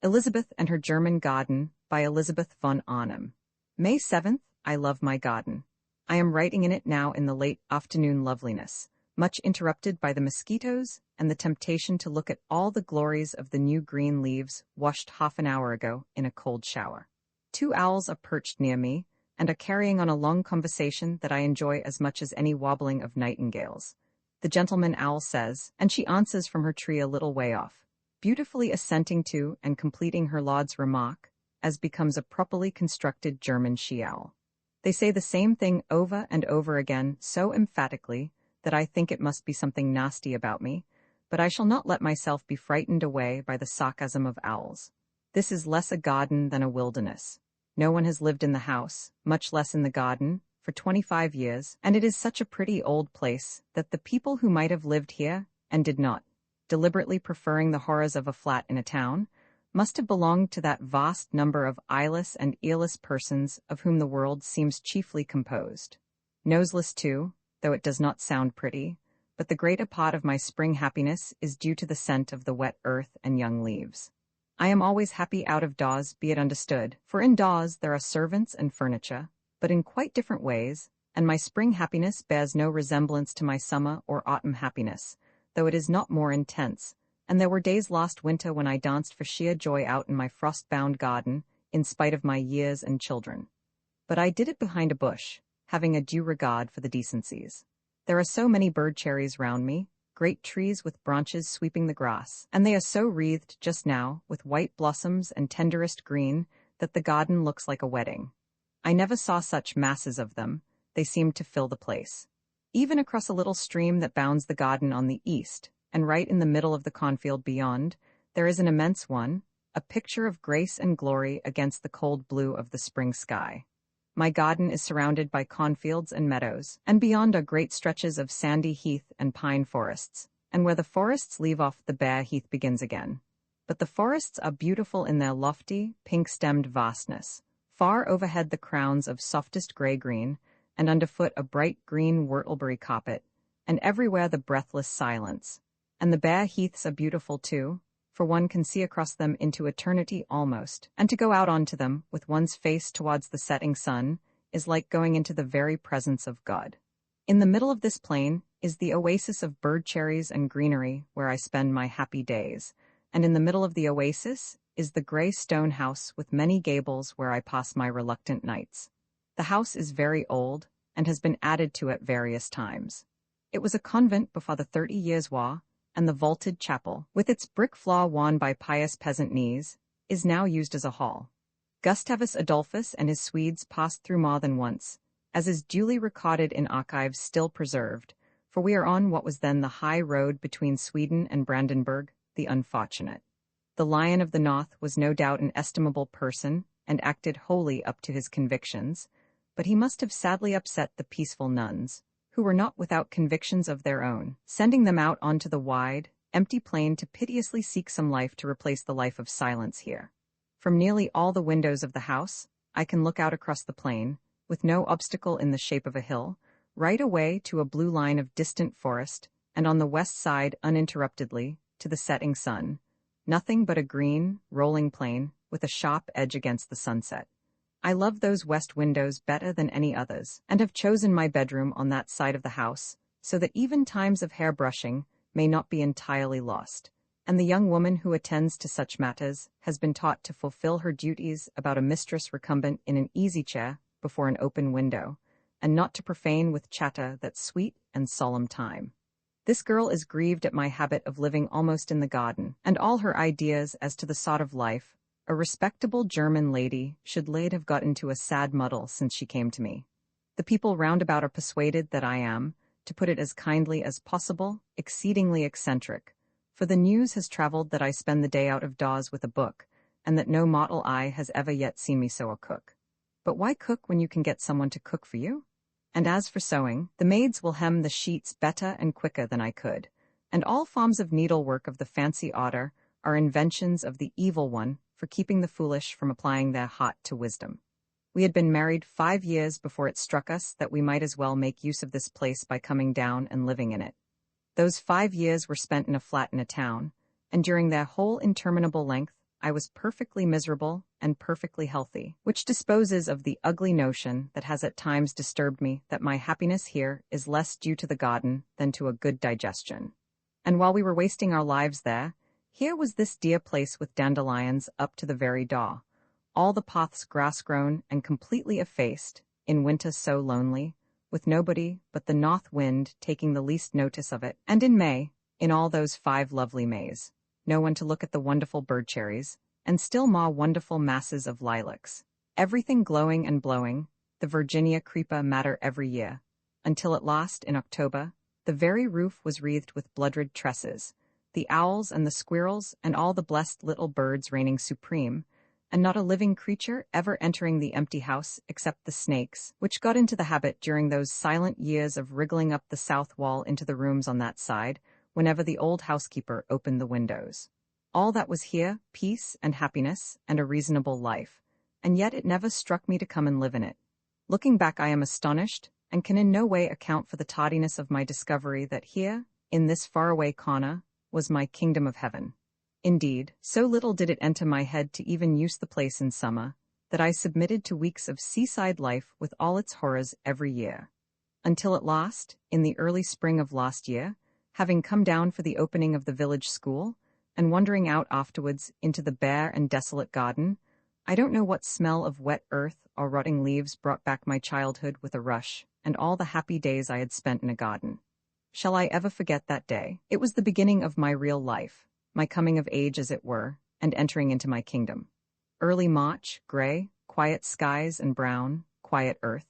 Elizabeth and Her German Garden by Elizabeth von Arnim. May 7th, I love my garden. I am writing in it now in the late afternoon loveliness, much interrupted by the mosquitoes and the temptation to look at all the glories of the new green leaves washed half an hour ago in a cold shower. 2 owls are perched near me and are carrying on a long conversation that I enjoy as much as any warbling of nightingales. The gentleman owl says, and she answers from her tree a little way off, beautifully assenting to and completing her lord's remark, as becomes a properly constructed German she-owl. They say the same thing over and over again so emphatically that I think it must be something nasty about me, but I shall not let myself be frightened away by the sarcasm of owls. This is less a garden than a wilderness. No one has lived in the house, much less in the garden, for 25 years, and it is such a pretty old place that the people who might have lived here, and did not, deliberately preferring the horrors of a flat in a town, must have belonged to that vast number of eyeless and earless persons of whom the world seems chiefly composed. Noseless too, though it does not sound pretty, but the greater part of my spring happiness is due to the scent of the wet earth and young leaves. I am always happy out of doors, be it understood, for in doors there are servants and furniture, but in quite different ways, and my spring happiness bears no resemblance to my summer or autumn happiness, though it is not more intense, and there were days last winter when I danced for sheer joy out in my frost-bound garden, in spite of my years and children. But I did it behind a bush, having a due regard for the decencies. There are so many bird cherries round me, great trees with branches sweeping the grass, and they are so wreathed just now with white blossoms and tenderest green that the garden looks like a wedding. I never saw such masses of them, they seemed to fill the place. Even across a little stream that bounds the garden on the east, and right in the middle of the cornfield beyond, there is an immense one, a picture of grace and glory against the cold blue of the spring sky. My garden is surrounded by cornfields and meadows, and beyond are great stretches of sandy heath and pine forests, and where the forests leave off the bare heath begins again. But the forests are beautiful in their lofty, pink-stemmed vastness, far overhead the crowns of softest gray-green, and underfoot a bright green whortleberry carpet, and everywhere the breathless silence. And the bare heaths are beautiful too, for one can see across them into eternity almost, and to go out onto them, with one's face towards the setting sun, is like going into the very presence of God. In the middle of this plain is the oasis of bird cherries and greenery where I spend my happy days, and in the middle of the oasis is the gray stone house with many gables where I pass my reluctant nights. The house is very old, and has been added to at various times. It was a convent before the 30 Years' War, and the vaulted chapel, with its brick floor worn by pious peasant knees, is now used as a hall. Gustavus Adolphus and his Swedes passed through more than once, as is duly recorded in archives still preserved, for we are on what was then the high road between Sweden and Brandenburg, the unfortunate. The Lion of the North was no doubt an estimable person, and acted wholly up to his convictions, but he must have sadly upset the peaceful nuns, who were not without convictions of their own, sending them out onto the wide, empty plain to piteously seek some life to replace the life of silence here. From nearly all the windows of the house, I can look out across the plain, with no obstacle in the shape of a hill, right away to a blue line of distant forest, and on the west side uninterruptedly, to the setting sun. Nothing but a green, rolling plain, with a sharp edge against the sunset. I love those west windows better than any others, and have chosen my bedroom on that side of the house, so that even times of hair brushing may not be entirely lost, and the young woman who attends to such matters has been taught to fulfill her duties about a mistress recumbent in an easy-chair before an open window, and not to profane with chatter that sweet and solemn time. This girl is grieved at my habit of living almost in the garden, and all her ideas as to the sort of life a respectable German lady should late have got into a sad muddle since she came to me. The people round about are persuaded that I am, to put it as kindly as possible, exceedingly eccentric, for the news has travelled that I spend the day out of doors with a book, and that no mortal eye has ever yet seen me sew a cook. But why cook when you can get someone to cook for you? And as for sewing, the maids will hem the sheets better and quicker than I could, and all forms of needlework of the fancy order are inventions of the evil one for keeping the foolish from applying their heart to wisdom. We had been married 5 years before it struck us that we might as well make use of this place by coming down and living in it. Those 5 years were spent in a flat in a town, and during their whole interminable length I was perfectly miserable and perfectly healthy, which disposes of the ugly notion that has at times disturbed me that my happiness here is less due to the garden than to a good digestion. And while we were wasting our lives there, here was this dear place with dandelions up to the very door, all the paths grass-grown and completely effaced, in winter so lonely, with nobody but the north wind taking the least notice of it, and in May, in all those 5 lovely Mays, no one to look at the wonderful bird cherries, and still more wonderful masses of lilacs, everything glowing and blowing, the Virginia creeper matter every year, until at last, in October, the very roof was wreathed with blood-red tresses, the owls and the squirrels and all the blessed little birds reigning supreme, and not a living creature ever entering the empty house except the snakes, which got into the habit during those silent years of wriggling up the south wall into the rooms on that side, whenever the old housekeeper opened the windows. All that was here, peace and happiness and a reasonable life, and yet it never struck me to come and live in it. Looking back, I am astonished, and can in no way account for the tardiness of my discovery that here, in this faraway corner, was my kingdom of heaven. Indeed, so little did it enter my head to even use the place in summer, that I submitted to weeks of seaside life with all its horrors every year. Until at last, in the early spring of last year, having come down for the opening of the village school, and wandering out afterwards into the bare and desolate garden, I don't know what smell of wet earth or rotting leaves brought back my childhood with a rush, and all the happy days I had spent in a garden. Shall I ever forget that day? It was the beginning of my real life, my coming of age as it were, and entering into my kingdom. Early March, gray, quiet skies and brown, quiet earth,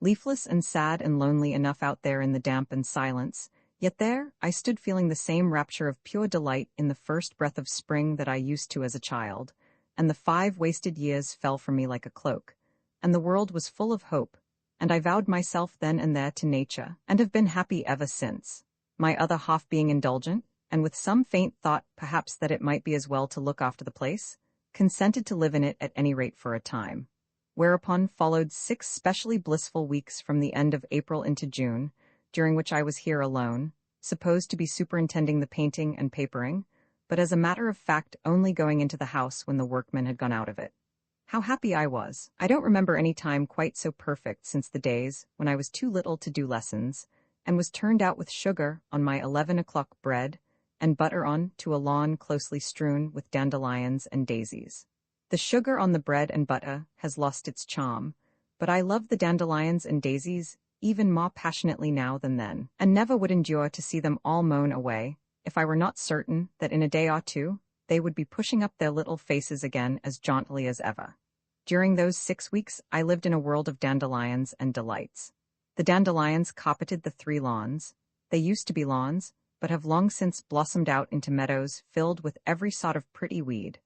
leafless and sad and lonely enough out there in the damp and silence, yet there I stood feeling the same rapture of pure delight in the first breath of spring that I used to as a child, and the 5 wasted years fell from me like a cloak, and the world was full of hope, and I vowed myself then and there to nature, and have been happy ever since, my other half being indulgent, and with some faint thought perhaps that it might be as well to look after the place, consented to live in it at any rate for a time. Whereupon followed 6 specially blissful weeks from the end of April into June, during which I was here alone, supposed to be superintending the painting and papering, but as a matter of fact only going into the house when the workmen had gone out of it. How happy I was! I don't remember any time quite so perfect since the days when I was too little to do lessons, and was turned out with sugar on my 11 o'clock bread, and butter on to a lawn closely strewn with dandelions and daisies. The sugar on the bread and butter has lost its charm, but I love the dandelions and daisies even more passionately now than then, and never would endure to see them all mown away, if I were not certain that in a day or two they would be pushing up their little faces again as jauntily as ever. During those 6 weeks I lived in a world of dandelions and delights. The dandelions carpeted the 3 lawns. They used to be lawns, but have long since blossomed out into meadows filled with every sort of pretty weed,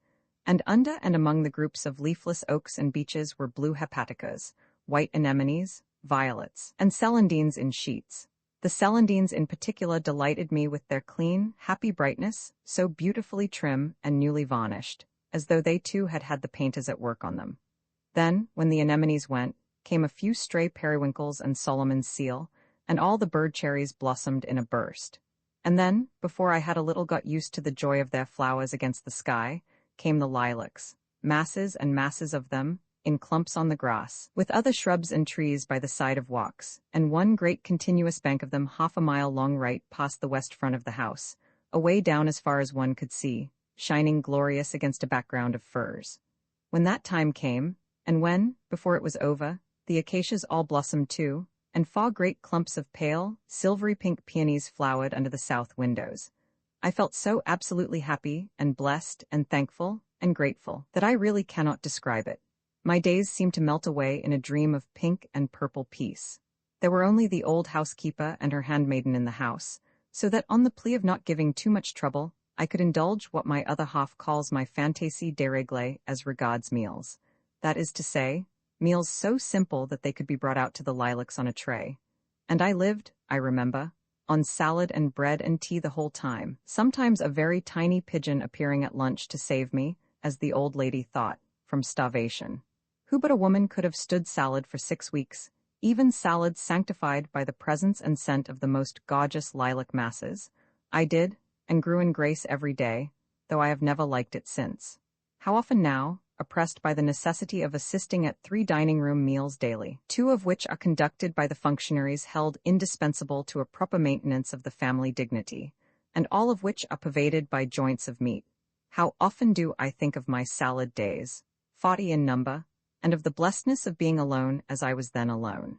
and under and among the groups of leafless oaks and beeches were blue hepaticas, white anemones, violets, and celandines in sheets. The celandines in particular delighted me with their clean, happy brightness, so beautifully trim and newly varnished, as though they too had had the painters at work on them. Then, when the anemones went, came a few stray periwinkles and Solomon's seal, and all the bird cherries blossomed in a burst. And then, before I had a little got used to the joy of their flowers against the sky, came the lilacs, masses and masses of them, in clumps on the grass, with other shrubs and trees by the side of walks, and one great continuous bank of them half a mile long right past the west front of the house, away down as far as one could see, shining glorious against a background of firs. When that time came, and when, before it was over, the acacias all blossomed too, and 4 great clumps of pale, silvery pink peonies flowered under the south windows, I felt so absolutely happy and blessed and thankful and grateful that I really cannot describe it. My days seemed to melt away in a dream of pink and purple peace. There were only the old housekeeper and her handmaiden in the house, so that on the plea of not giving too much trouble, I could indulge what my other half calls my fantaisie de règle as regards meals. That is to say, meals so simple that they could be brought out to the lilacs on a tray. And I lived, I remember, on salad and bread and tea the whole time, sometimes a very tiny pigeon appearing at lunch to save me, as the old lady thought, from starvation. Who but a woman could have stood salad for 6 weeks, even salad sanctified by the presence and scent of the most gorgeous lilac masses? I did, and grew in grace every day, though I have never liked it since. How often now, oppressed by the necessity of assisting at 3 dining-room meals daily, 2 of which are conducted by the functionaries held indispensable to a proper maintenance of the family dignity, and all of which are pervaded by joints of meat. How often do I think of my salad days, 40 in number, and of the blessedness of being alone as I was then alone.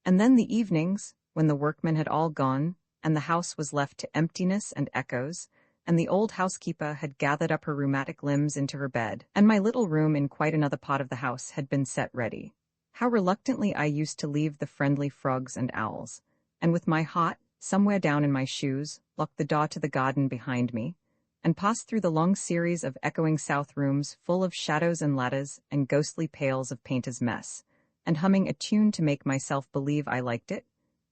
And then the evenings, when the workmen had all gone, and the house was left to emptiness and echoes, and the old housekeeper had gathered up her rheumatic limbs into her bed, and my little room in quite another part of the house had been set ready. How reluctantly I used to leave the friendly frogs and owls, and with my hat, somewhere down in my shoes, lock the door to the garden behind me, and pass through the long series of echoing south rooms full of shadows and ladders and ghostly pails of painter's mess, and humming a tune to make myself believe I liked it,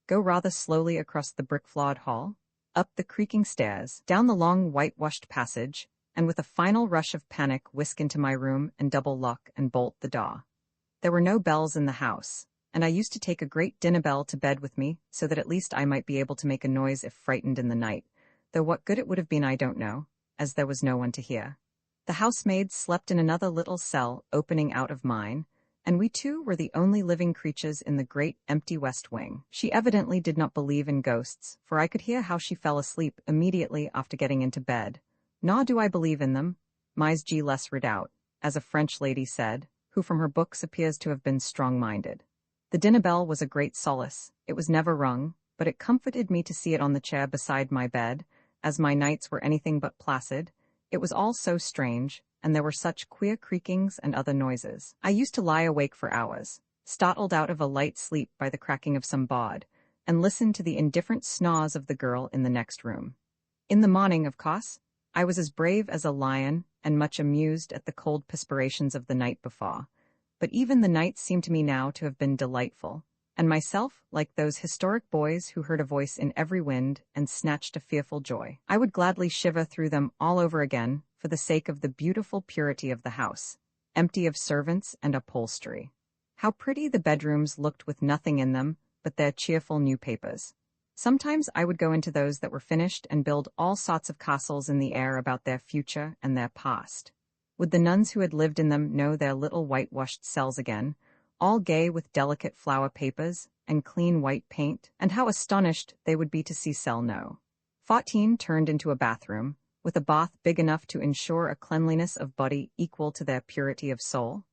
go rather slowly across the brick-floored hall, up the creaking stairs, down the long whitewashed passage, and with a final rush of panic whisk into my room and double lock and bolt the door. There were no bells in the house, and I used to take a great dinner bell to bed with me so that at least I might be able to make a noise if frightened in the night, though what good it would have been I don't know, as there was no one to hear. The housemaid slept in another little cell opening out of mine, and we two were the only living creatures in the great empty west wing. She evidently did not believe in ghosts, for I could hear how she fell asleep immediately after getting into bed. Nor do I believe in them, mais G less redoubt, as a French lady said, who from her books appears to have been strong-minded. The dinner bell was a great solace. It was never rung, but it comforted me to see it on the chair beside my bed, as my nights were anything but placid. It was all so strange, and there were such queer creakings and other noises. I used to lie awake for hours, startled out of a light sleep by the cracking of some board, and listen to the indifferent snores of the girl in the next room. In the morning, of course, I was as brave as a lion and much amused at the cold perspirations of the night before, but even the nights seemed to me now to have been delightful, and myself like those historic boys who heard a voice in every wind and snatched a fearful joy. I would gladly shiver through them all over again for the sake of the beautiful purity of the house, empty of servants and upholstery. How pretty the bedrooms looked with nothing in them but their cheerful new papers. Sometimes I would go into those that were finished and build all sorts of castles in the air about their future and their past. Would the nuns who had lived in them know their little whitewashed cells again, all gay with delicate flower papers and clean white paint, and how astonished they would be to see cell No. 14 turned into a bathroom, with a bath big enough to ensure a cleanliness of body equal to their purity of soul.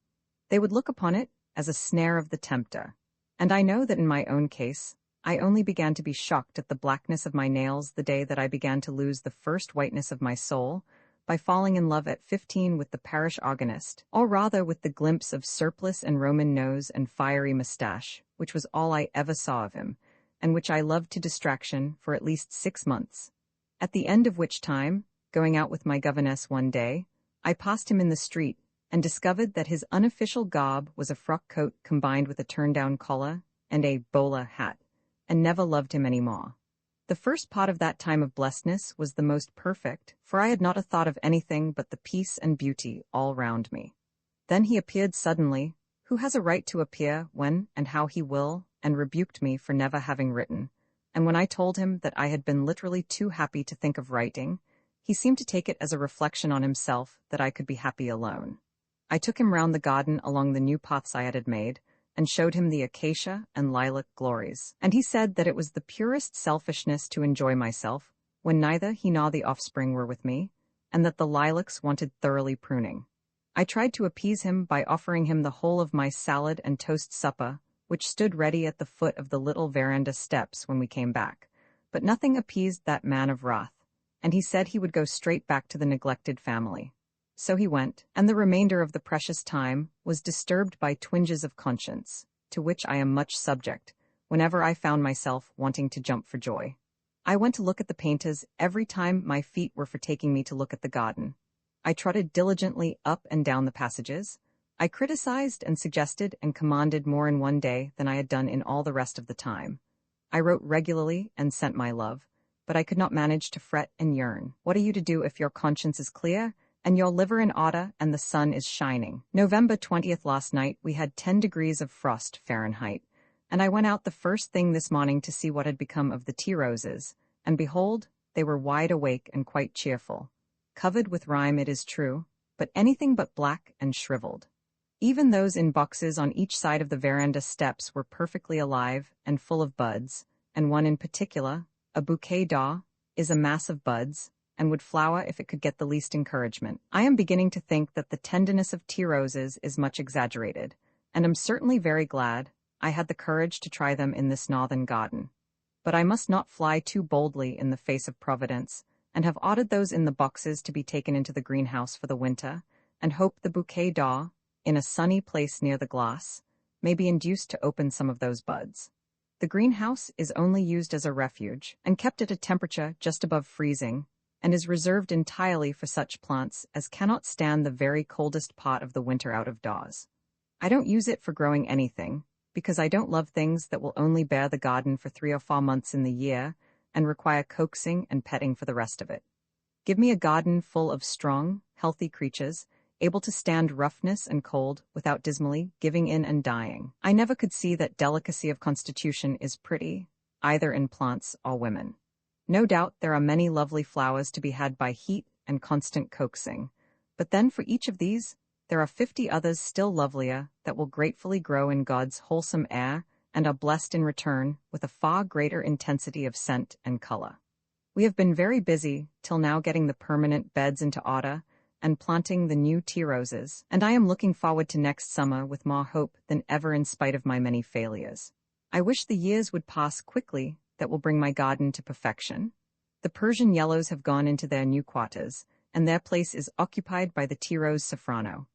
They would look upon it as a snare of the tempter, and I know that in my own case, I only began to be shocked at the blackness of my nails the day that I began to lose the first whiteness of my soul, by falling in love at 15 with the parish organist, or rather with the glimpse of surplice and Roman nose and fiery moustache, which was all I ever saw of him, and which I loved to distraction for at least 6 months. At the end of which time, going out with my governess one day, I passed him in the street, and discovered that his unofficial garb was a frock coat combined with a turn-down collar and a bowler hat, and never loved him any more. The first part of that time of blessedness was the most perfect, for I had not a thought of anything but the peace and beauty all round me. Then he appeared suddenly, who has a right to appear when and how he will, and rebuked me for never having written, and when I told him that I had been literally too happy to think of writing, he seemed to take it as a reflection on himself that I could be happy alone. I took him round the garden along the new paths I had made, and showed him the acacia and lilac glories, and he said that it was the purest selfishness to enjoy myself, when neither he nor the offspring were with me, and that the lilacs wanted thoroughly pruning. I tried to appease him by offering him the whole of my salad and toast supper, which stood ready at the foot of the little veranda steps when we came back, but nothing appeased that man of wrath, and he said he would go straight back to the neglected family. So he went, and the remainder of the precious time was disturbed by twinges of conscience, to which I am much subject, whenever I found myself wanting to jump for joy. I went to look at the painters every time my feet were for taking me to look at the garden. I trotted diligently up and down the passages. I criticized and suggested and commanded more in one day than I had done in all the rest of the time. I wrote regularly and sent my love, but I could not manage to fret and yearn. What are you to do if your conscience is clear, and your liver in order, and the sun is shining? November 20th last night we had 10 degrees of frost Fahrenheit, and I went out the first thing this morning to see what had become of the tea roses, and behold, they were wide awake and quite cheerful. Covered with rime it is true, but anything but black and shriveled. Even those in boxes on each side of the veranda steps were perfectly alive and full of buds, and one in particular, a bouquet d'eau, is a mass of buds, and would flower if it could get the least encouragement. I am beginning to think that the tenderness of tea roses is much exaggerated, and am certainly very glad I had the courage to try them in this northern garden. But I must not fly too boldly in the face of Providence, and have ordered those in the boxes to be taken into the greenhouse for the winter, and hope the bouquet d'eau, in a sunny place near the glass, may be induced to open some of those buds. The greenhouse is only used as a refuge, and kept at a temperature just above freezing, and is reserved entirely for such plants as cannot stand the very coldest part of the winter out of doors. I don't use it for growing anything, because I don't love things that will only bear the garden for 3 or 4 months in the year, and require coaxing and petting for the rest of it. Give me a garden full of strong, healthy creatures, able to stand roughness and cold without dismally giving in and dying. I never could see that delicacy of constitution is pretty, either in plants or women. No doubt there are many lovely flowers to be had by heat and constant coaxing, but then for each of these, there are 50 others still lovelier that will gratefully grow in God's wholesome air and are blessed in return with a far greater intensity of scent and color. We have been very busy till now getting the permanent beds into order and planting the new tea roses, and I am looking forward to next summer with more hope than ever in spite of my many failures. I wish the years would pass quickly that will bring my garden to perfection. The Persian yellows have gone into their new quarters, and their place is occupied by the tea rose safrano.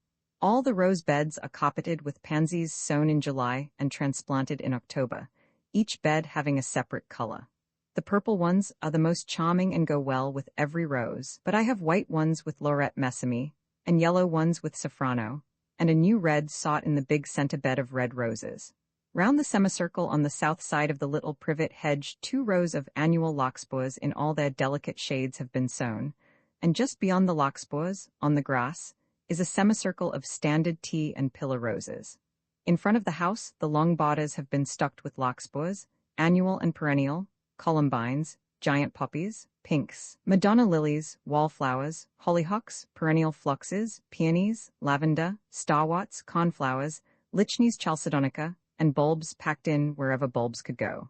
All the rose beds are carpeted with pansies sown in July and transplanted in October, each bed having a separate color. The purple ones are the most charming and go well with every rose, but I have white ones with Laurette Messamy, and yellow ones with safrano, and a new red sought in the big center bed of red roses. Round the semicircle on the south side of the little privet hedge 2 rows of annual larkspurs in all their delicate shades have been sown, and just beyond the larkspurs, on the grass, is a semicircle of standard tea and pillar roses. In front of the house, the long borders have been stucked with larkspurs, annual and perennial, columbines, giant poppies, pinks, Madonna lilies, wallflowers, hollyhocks, perennial phloxes, peonies, lavender, starworts, cornflowers, lichneys chalcedonica, and bulbs packed in wherever bulbs could go.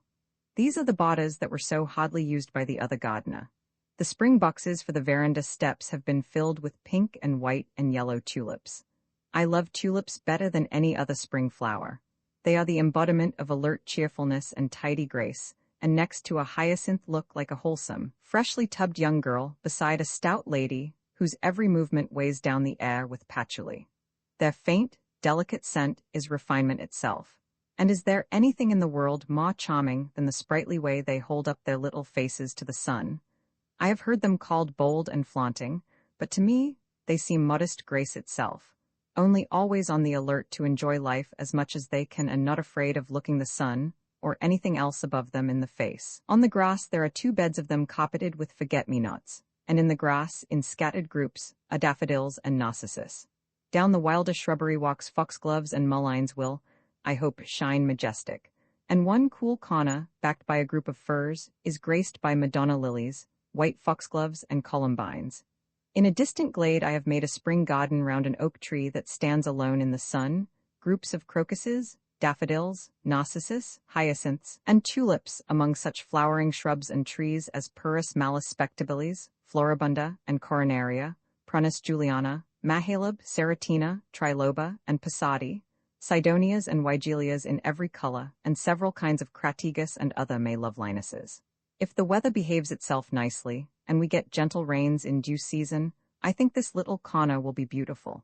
These are the borders that were so hardly used by the other gardener. The spring boxes for the veranda steps have been filled with pink and white and yellow tulips. I love tulips better than any other spring flower. They are the embodiment of alert cheerfulness and tidy grace, and next to a hyacinth look like a wholesome, freshly tubbed young girl beside a stout lady whose every movement weighs down the air with patchouli. Their faint, delicate scent is refinement itself. And is there anything in the world more charming than the sprightly way they hold up their little faces to the sun? I have heard them called bold and flaunting, but to me, they seem modest grace itself, only always on the alert to enjoy life as much as they can and not afraid of looking the sun or anything else above them in the face. On the grass there are 2 beds of them carpeted with forget-me-nots, and in the grass, in scattered groups, are daffodils and narcissus. Down the wilder shrubbery walks foxgloves and mulleins will, I hope, shine majestic, and one cool corner, backed by a group of firs, is graced by Madonna lilies, white foxgloves, and columbines. In a distant glade I have made a spring garden round an oak tree that stands alone in the sun, groups of crocuses, daffodils, narcissus, hyacinths, and tulips among such flowering shrubs and trees as Purus malus spectabilis, floribunda, and coronaria, Prunus juliana, mahaleb, seratina, triloba, and passati, Sidonias and Weigelias in every color, and several kinds of crataegus and other May lovelinuses. If the weather behaves itself nicely, and we get gentle rains in due season, I think this little corner will be beautiful.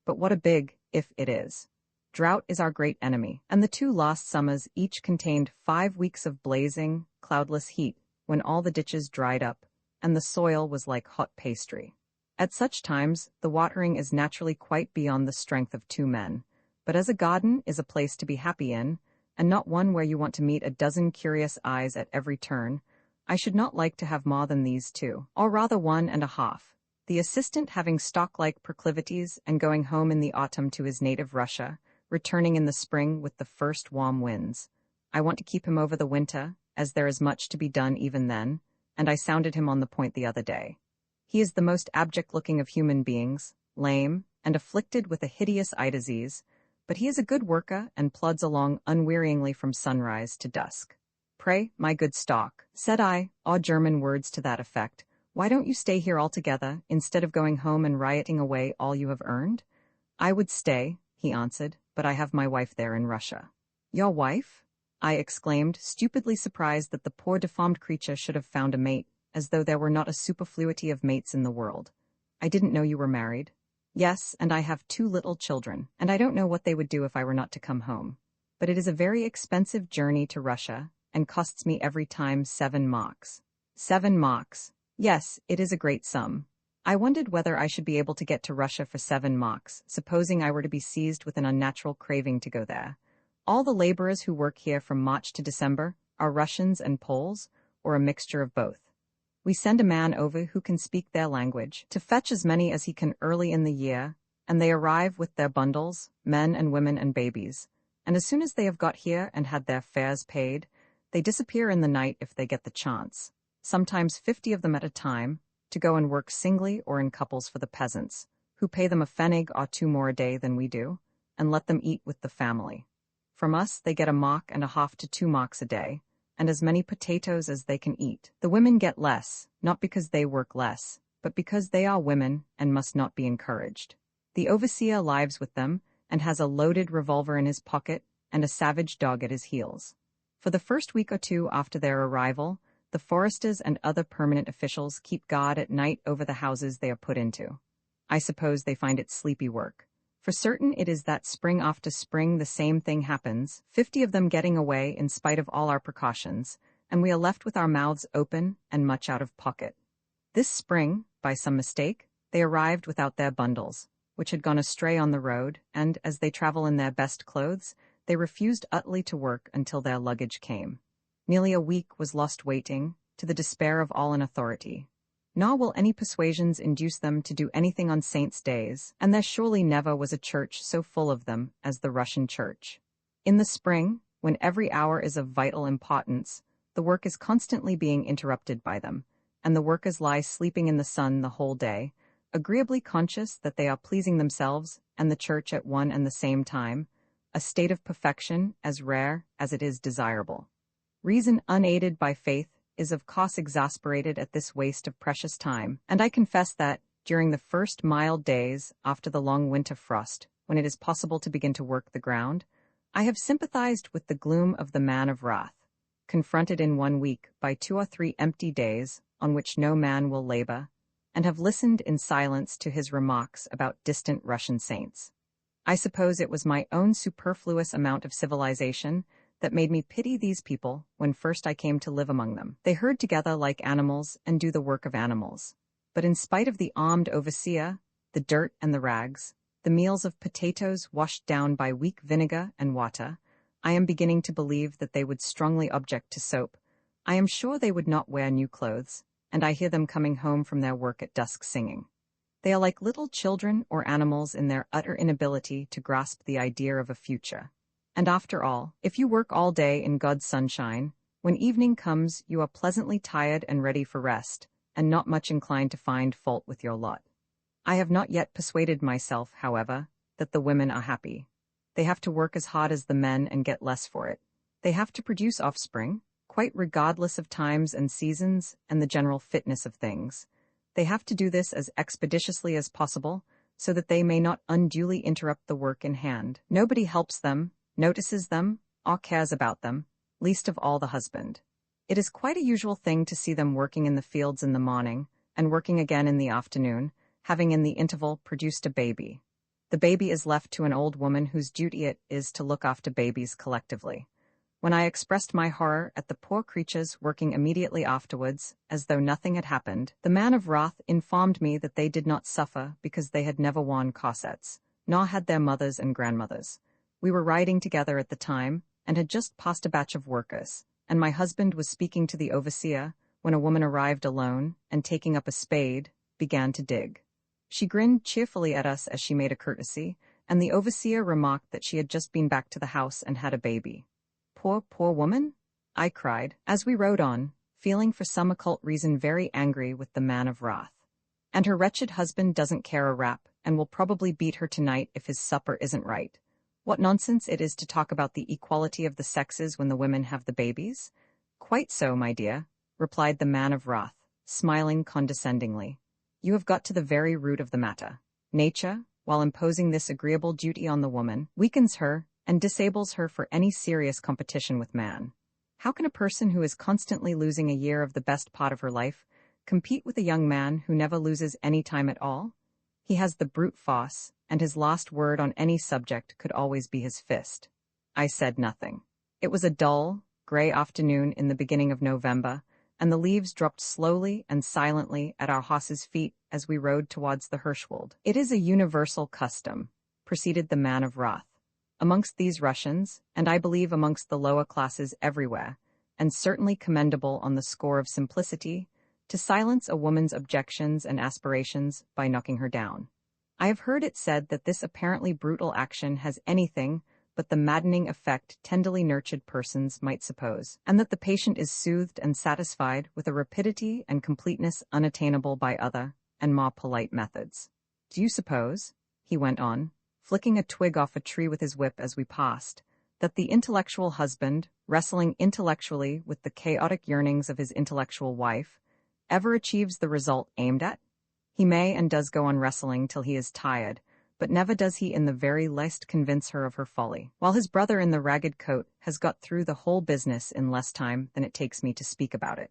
But what a big if it is. Drought is our great enemy, and the 2 last summers each contained 5 weeks of blazing, cloudless heat, when all the ditches dried up, and the soil was like hot pastry. At such times, the watering is naturally quite beyond the strength of 2 men, but as a garden is a place to be happy in, and not one where you want to meet a dozen curious eyes at every turn, I should not like to have more than these 2, or rather 1.5. The assistant having stock-like proclivities and going home in the autumn to his native Russia, returning in the spring with the first warm winds. I want to keep him over the winter, as there is much to be done even then, and I sounded him on the point the other day. He is the most abject-looking of human beings, lame, and afflicted with a hideous eye disease, but he is a good worker and plods along unwearyingly from sunrise to dusk. "Pray, my good stock," said I, odd German words to that effect, "why don't you stay here altogether, instead of going home and rioting away all you have earned?" "I would stay," he answered, "but I have my wife there in Russia." "Your wife?" I exclaimed, stupidly surprised that the poor deformed creature should have found a mate, as though there were not a superfluity of mates in the world. "I didn't know you were married." "Yes, and I have 2 little children, and I don't know what they would do if I were not to come home. But it is a very expensive journey to Russia, and costs me every time 7 marks. 7 marks. Yes, it is a great sum. I wondered whether I should be able to get to Russia for 7 marks, supposing I were to be seized with an unnatural craving to go there. All the laborers who work here from March to December are Russians and Poles, or a mixture of both. We send a man over who can speak their language to fetch as many as he can early in the year, and they arrive with their bundles, men and women and babies, and as soon as they have got here and had their fares paid, they disappear in the night if they get the chance, sometimes 50 of them at a time, to go and work singly or in couples for the peasants, who pay them a pfennig or 2 more a day than we do, and let them eat with the family. From us they get 1.5 to 2 marks a day, and as many potatoes as they can eat. The women get less, not because they work less, but because they are women and must not be encouraged. The overseer lives with them, and has a loaded revolver in his pocket and a savage dog at his heels. For the first week or 2 after their arrival, the foresters and other permanent officials keep guard at night over the houses they are put into. I suppose they find it sleepy work. For certain it is that spring after spring the same thing happens, 50 of them getting away in spite of all our precautions, and we are left with our mouths open and much out of pocket. This spring, by some mistake, they arrived without their bundles, which had gone astray on the road, and, as they travel in their best clothes, they refused utterly to work until their luggage came. Nearly a week was lost waiting, to the despair of all in authority. Nor will any persuasions induce them to do anything on saints' days, and there surely never was a church so full of them as the Russian church. In the spring, when every hour is of vital importance, the work is constantly being interrupted by them, and the workers lie sleeping in the sun the whole day, agreeably conscious that they are pleasing themselves and the church at one and the same time, a state of perfection as rare as it is desirable. Reason unaided by faith is of course exasperated at this waste of precious time, and I confess that, during the first mild days after the long winter frost, when it is possible to begin to work the ground, I have sympathized with the gloom of the man of wrath, confronted in 1 week by 2 or 3 empty days on which no man will labor, and have listened in silence to his remarks about distant Russian saints. I suppose it was my own superfluous amount of civilization that made me pity these people when first I came to live among them. They herd together like animals and do the work of animals. But in spite of the armed overseer, the dirt and the rags, the meals of potatoes washed down by weak vinegar and water, I am beginning to believe that they would strongly object to soap. I am sure they would not wear new clothes, and I hear them coming home from their work at dusk singing. They are like little children or animals in their utter inability to grasp the idea of a future. And after all, if you work all day in God's sunshine, when evening comes you are pleasantly tired and ready for rest, and not much inclined to find fault with your lot. I have not yet persuaded myself, however, that the women are happy. They have to work as hard as the men and get less for it. They have to produce offspring, quite regardless of times and seasons and the general fitness of things. They have to do this as expeditiously as possible, so that they may not unduly interrupt the work in hand. Nobody helps them, notices them, or cares about them, least of all the husband. It is quite a usual thing to see them working in the fields in the morning, and working again in the afternoon, having in the interval produced a baby. The baby is left to an old woman whose duty it is to look after babies collectively. When I expressed my horror at the poor creatures working immediately afterwards, as though nothing had happened, the man of wrath informed me that they did not suffer because they had never worn corsets, nor had their mothers and grandmothers. We were riding together at the time, and had just passed a batch of workers, and my husband was speaking to the overseer, when a woman arrived alone, and taking up a spade, began to dig. She grinned cheerfully at us as she made a courtesy, and the overseer remarked that she had just been back to the house and had a baby. "Poor, poor woman?" I cried, as we rode on, feeling for some occult reason very angry with the man of wrath. "And her wretched husband doesn't care a rap," and will probably beat her tonight if his supper isn't right. What nonsense it is to talk about the equality of the sexes when the women have the babies. Quite so, my dear, replied the man of wrath, smiling condescendingly. You have got to the very root of the matter. Nature, while imposing this agreeable duty on the woman, weakens her and disables her for any serious competition with man. How can a person who is constantly losing a year of the best part of her life compete with a young man who never loses any time at all? He has the brute force, and his last word on any subject could always be his fist. I said nothing. It was a dull, grey afternoon in the beginning of November, and the leaves dropped slowly and silently at our horses' feet as we rode towards the Hirschwald. It is a universal custom, proceeded the man of wrath, amongst these Russians, and I believe amongst the lower classes everywhere, and certainly commendable on the score of simplicity, to silence a woman's objections and aspirations by knocking her down. I have heard it said that this apparently brutal action has anything but the maddening effect tenderly nurtured persons might suppose, and that the patient is soothed and satisfied with a rapidity and completeness unattainable by other and more polite methods. Do you suppose, he went on, flicking a twig off a tree with his whip as we passed, that the intellectual husband, wrestling intellectually with the chaotic yearnings of his intellectual wife, ever achieves the result aimed at? He may and does go on wrestling till he is tired, but never does he in the very least convince her of her folly, while his brother in the ragged coat has got through the whole business in less time than it takes me to speak about it.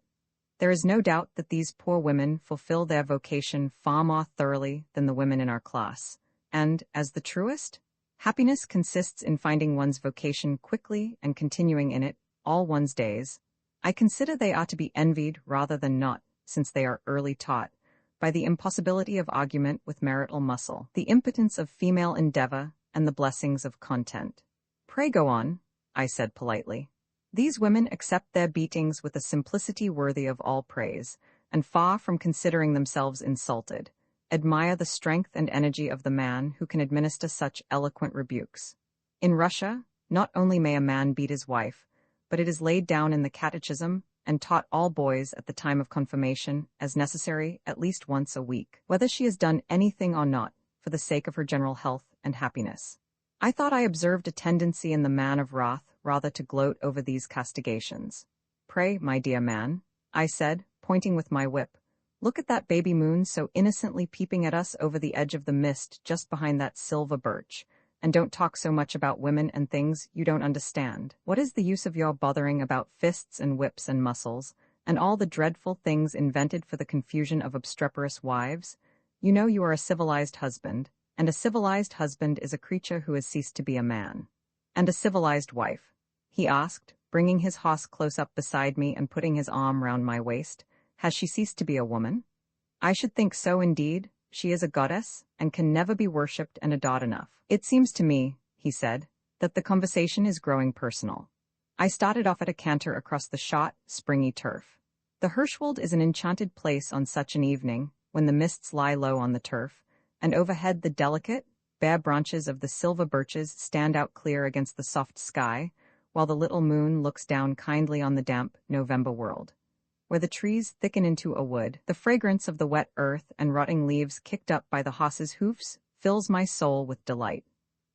There is no doubt that these poor women fulfill their vocation far more thoroughly than the women in our class, and, as the truest, happiness consists in finding one's vocation quickly and continuing in it all one's days. I consider they are to be envied rather than not, since they are early taught, by the impossibility of argument with marital muscle, the impotence of female endeavor, and the blessings of content. Pray go on, I said politely. These women accept their beatings with a simplicity worthy of all praise, and far from considering themselves insulted, admire the strength and energy of the man who can administer such eloquent rebukes. In Russia, not only may a man beat his wife, but it is laid down in the catechism and taught all boys at the time of confirmation as necessary at least once a week, whether she has done anything or not, for the sake of her general health and happiness. I thought I observed a tendency in the man of wrath rather to gloat over these castigations. Pray, my dear man, I said, pointing with my whip, look at that baby moon so innocently peeping at us over the edge of the mist just behind that silver birch, and don't talk so much about women and things you don't understand. What is the use of your bothering about fists and whips and muscles, and all the dreadful things invented for the confusion of obstreperous wives? You know you are a civilized husband, and a civilized husband is a creature who has ceased to be a man. And a civilized wife? He asked, bringing his horse close up beside me and putting his arm round my waist. Has she ceased to be a woman? I should think so indeed. She is a goddess, and can never be worshipped and adored enough. It seems to me, he said, that the conversation is growing personal. I started off at a canter across the shot, springy turf. The Hirschwald is an enchanted place on such an evening, when the mists lie low on the turf, and overhead the delicate, bare branches of the silver birches stand out clear against the soft sky, while the little moon looks down kindly on the damp November world. Where the trees thicken into a wood, the fragrance of the wet earth and rotting leaves kicked up by the horses' hoofs fills my soul with delight.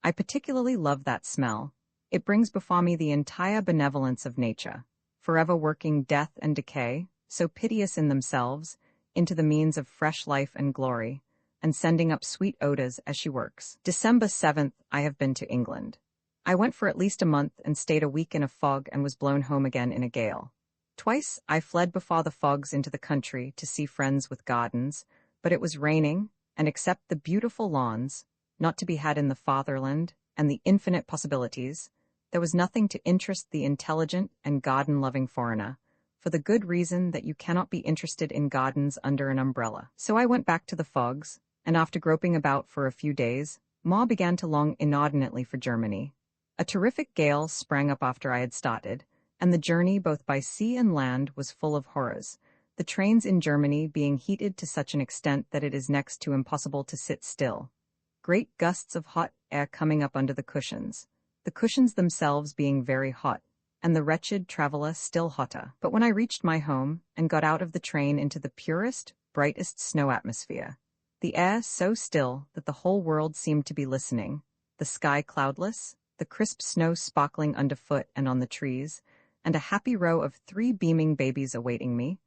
I particularly love that smell. It brings before me the entire benevolence of nature, forever working death and decay, so piteous in themselves, into the means of fresh life and glory, and sending up sweet odors as she works. December 7th, I have been to England. I went for at least a month and stayed a week in a fog and was blown home again in a gale. Twice I fled before the fogs into the country to see friends with gardens, but it was raining, and except the beautiful lawns, not to be had in the fatherland, and the infinite possibilities, there was nothing to interest the intelligent and garden-loving foreigner, for the good reason that you cannot be interested in gardens under an umbrella. So I went back to the fogs, and after groping about for a few days, Ma began to long inordinately for Germany. A terrific gale sprang up after I had started, and the journey both by sea and land was full of horrors, the trains in Germany being heated to such an extent that it is next to impossible to sit still. Great gusts of hot air coming up under the cushions, the cushions themselves being very hot, and the wretched traveller still hotter. But when I reached my home, and got out of the train into the purest, brightest snow atmosphere, the air so still that the whole world seemed to be listening, the sky cloudless, the crisp snow sparkling underfoot and on the trees, and a happy row of 3 beaming babies awaiting me.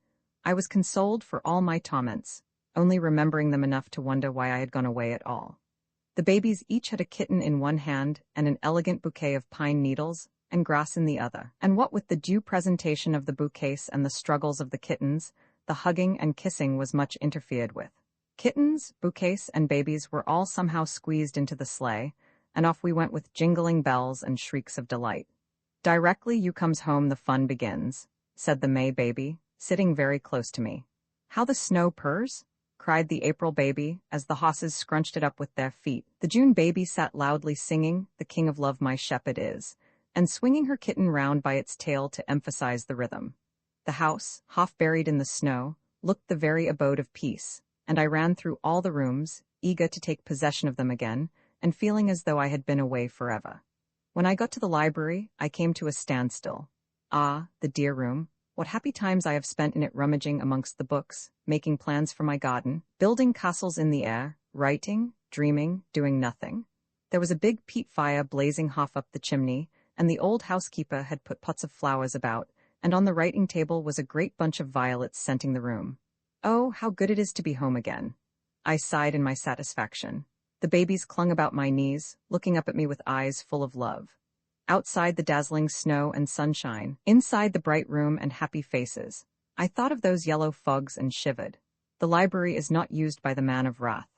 I was consoled for all my torments, only remembering them enough to wonder why I had gone away at all. The babies each had a kitten in one hand and an elegant bouquet of pine needles and grass in the other, and what with the due presentation of the bouquets and the struggles of the kittens, the hugging and kissing was much interfered with. Kittens, bouquets, and babies were all somehow squeezed into the sleigh, and off we went with jingling bells and shrieks of delight. "Directly you comes home the fun begins," said the May baby, sitting very close to me. "How the snow purrs?" cried the April baby, as the hosses scrunched it up with their feet. The June baby sat loudly singing, "The King of Love my shepherd is," and swinging her kitten round by its tail to emphasize the rhythm. The house, half buried in the snow, looked the very abode of peace, and I ran through all the rooms, eager to take possession of them again, and feeling as though I had been away forever. When I got to the library, I came to a standstill. Ah, the dear room. What happy times I have spent in it, rummaging amongst the books, making plans for my garden, building castles in the air, writing, dreaming, doing nothing. There was a big peat fire blazing half up the chimney, and the old housekeeper had put pots of flowers about, and on the writing table was a great bunch of violets scenting the room. Oh, how good it is to be home again! I sighed in my satisfaction. The babies clung about my knees, looking up at me with eyes full of love. Outside the dazzling snow and sunshine, inside the bright room and happy faces, I thought of those yellow fogs and shivered. The library is not used by the man of wrath.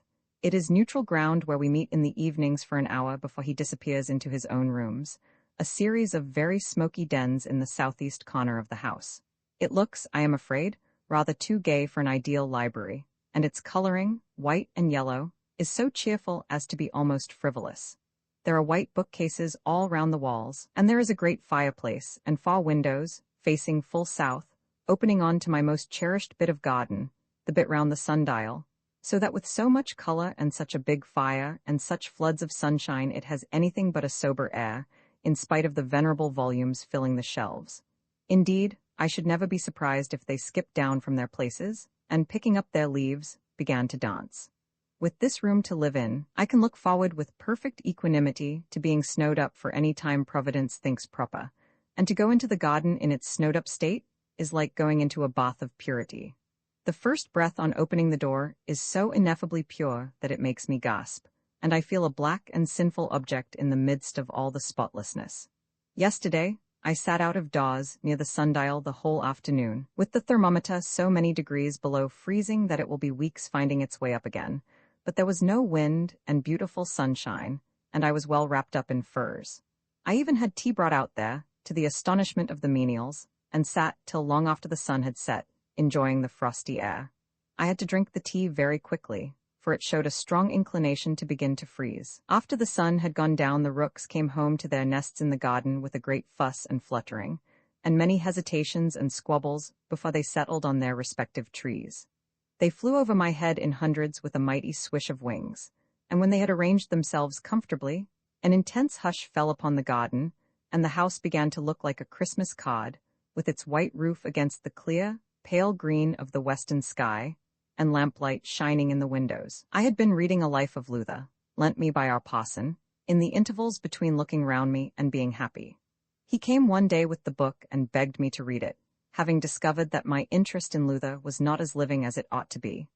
It is neutral ground where we meet in the evenings for an hour before he disappears into his own rooms, a series of very smoky dens in the southeast corner of the house. It looks, I am afraid, rather too gay for an ideal library, and its coloring, white and yellow, is so cheerful as to be almost frivolous. There are white bookcases all round the walls, and there is a great fireplace and far windows, facing full south, opening on to my most cherished bit of garden, the bit round the sundial, so that with so much color and such a big fire and such floods of sunshine it has anything but a sober air, in spite of the venerable volumes filling the shelves. Indeed, I should never be surprised if they skipped down from their places, and picking up their leaves, began to dance. With this room to live in, I can look forward with perfect equanimity to being snowed up for any time Providence thinks proper, and to go into the garden in its snowed-up state is like going into a bath of purity. The first breath on opening the door is so ineffably pure that it makes me gasp, and I feel a black and sinful object in the midst of all the spotlessness. Yesterday, I sat out of doors near the sundial the whole afternoon, with the thermometer so many degrees below freezing that it will be weeks finding its way up again. But there was no wind and beautiful sunshine, and I was well wrapped up in furs. I even had tea brought out there, to the astonishment of the menials, and sat till long after the sun had set, enjoying the frosty air. I had to drink the tea very quickly, for it showed a strong inclination to begin to freeze. After the sun had gone down, the rooks came home to their nests in the garden with a great fuss and fluttering, and many hesitations and squabbles before they settled on their respective trees. They flew over my head in hundreds with a mighty swish of wings, and when they had arranged themselves comfortably, an intense hush fell upon the garden, and the house began to look like a Christmas card, with its white roof against the clear, pale green of the western sky, and lamplight shining in the windows. I had been reading a life of Luther, lent me by our parson, in the intervals between looking round me and being happy. He came one day with the book and begged me to read it, having discovered that my interest in Luther was not as living as it ought to be.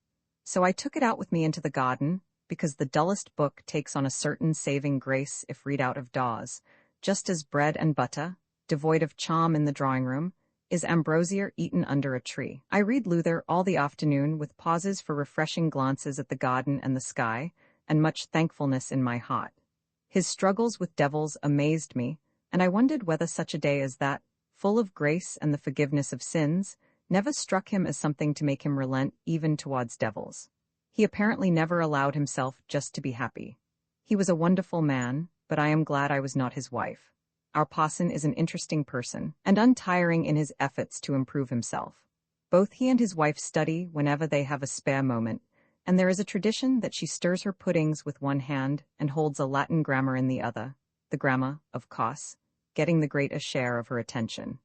So I took it out with me into the garden, because the dullest book takes on a certain saving grace if read out of doors, just as bread and butter, devoid of charm in the drawing-room, is ambrosia eaten under a tree. I read Luther all the afternoon with pauses for refreshing glances at the garden and the sky, and much thankfulness in my heart. His struggles with devils amazed me, and I wondered whether such a day as that, full of grace and the forgiveness of sins, never struck him as something to make him relent even towards devils. He apparently never allowed himself just to be happy. He was a wonderful man, but I am glad I was not his wife. Our parson is an interesting person, and untiring in his efforts to improve himself. Both he and his wife study whenever they have a spare moment, and there is a tradition that she stirs her puddings with one hand and holds a Latin grammar in the other, the grammar, of course, getting the greatest share of her attention.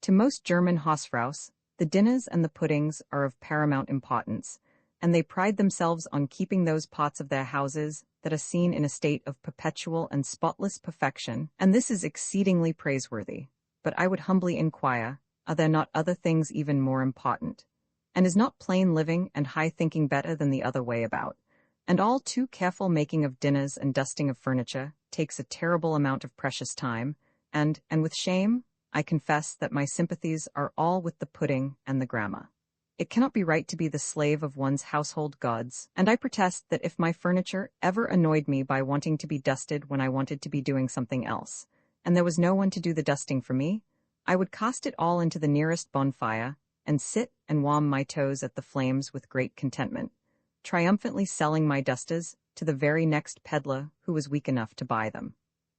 To most German Hausfraus, the dinners and the puddings are of paramount importance, and they pride themselves on keeping those parts of their houses that are seen in a state of perpetual and spotless perfection, and this is exceedingly praiseworthy. But I would humbly inquire, are there not other things even more important? And is not plain living and high thinking better than the other way about? And all too careful making of dinners and dusting of furniture takes a terrible amount of precious time, and with shame, I confess that my sympathies are all with the pudding and the grammar. It cannot be right to be the slave of one's household gods, and I protest that if my furniture ever annoyed me by wanting to be dusted when I wanted to be doing something else, and there was no one to do the dusting for me, I would cast it all into the nearest bonfire, and sit and warm my toes at the flames with great contentment, triumphantly selling my dusters to the very next peddler who was weak enough to buy them.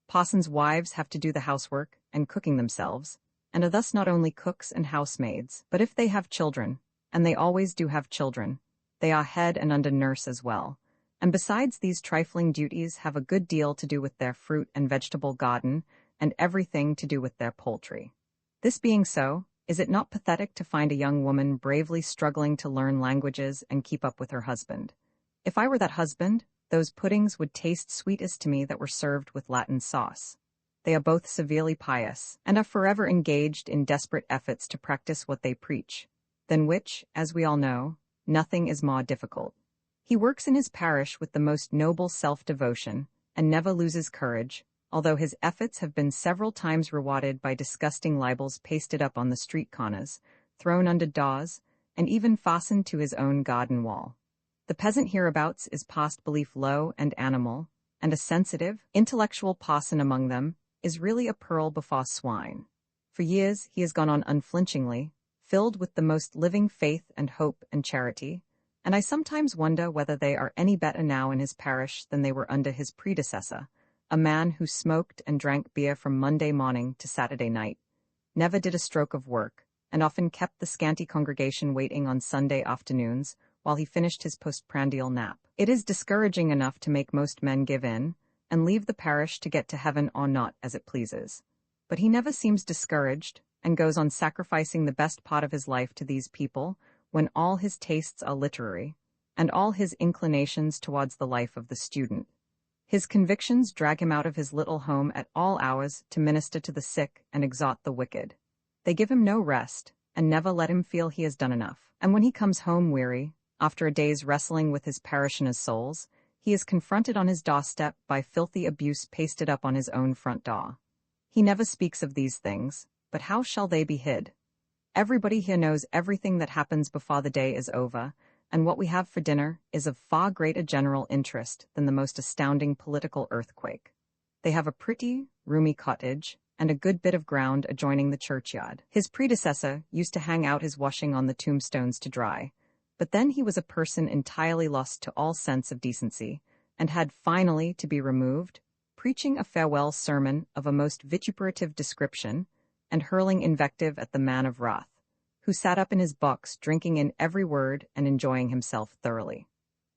Parsons' wives have to do the housework and cooking themselves, and are thus not only cooks and housemaids, but if they have children, and they always do have children, they are head and under nurse as well, and besides these trifling duties have a good deal to do with their fruit and vegetable garden, and everything to do with their poultry. This being so, is it not pathetic to find a young woman bravely struggling to learn languages and keep up with her husband? If I were that husband, those puddings would taste sweetest to me that were served with Latin sauce. They are both severely pious, and are forever engaged in desperate efforts to practice what they preach, than which, as we all know, nothing is more difficult. He works in his parish with the most noble self-devotion, and never loses courage, although his efforts have been several times rewarded by disgusting libels pasted up on the street corners, thrown under doors, and even fastened to his own garden wall. The peasant hereabouts is past belief low and animal, and a sensitive, intellectual parson among them is really a pearl before swine. For years he has gone on unflinchingly, filled with the most living faith and hope and charity, and I sometimes wonder whether they are any better now in his parish than they were under his predecessor, a man who smoked and drank beer from Monday morning to Saturday night, never did a stroke of work, and often kept the scanty congregation waiting on Sunday afternoons while he finished his postprandial nap. It is discouraging enough to make most men give in, and leave the parish to get to heaven or not as it pleases. But he never seems discouraged, and goes on sacrificing the best part of his life to these people, when all his tastes are literary, and all his inclinations towards the life of the student. His convictions drag him out of his little home at all hours to minister to the sick and exhort the wicked. They give him no rest, and never let him feel he has done enough. And when he comes home weary, after a day's wrestling with his parishioners' souls, he is confronted on his doorstep by filthy abuse pasted up on his own front door. He never speaks of these things, but how shall they be hid? Everybody here knows everything that happens before the day is over, and what we have for dinner is of far greater general interest than the most astounding political earthquake. They have a pretty, roomy cottage, and a good bit of ground adjoining the churchyard. His predecessor used to hang out his washing on the tombstones to dry, but then he was a person entirely lost to all sense of decency, and had finally to be removed, preaching a farewell sermon of a most vituperative description, and hurling invective at the man of wrath, who sat up in his box drinking in every word and enjoying himself thoroughly.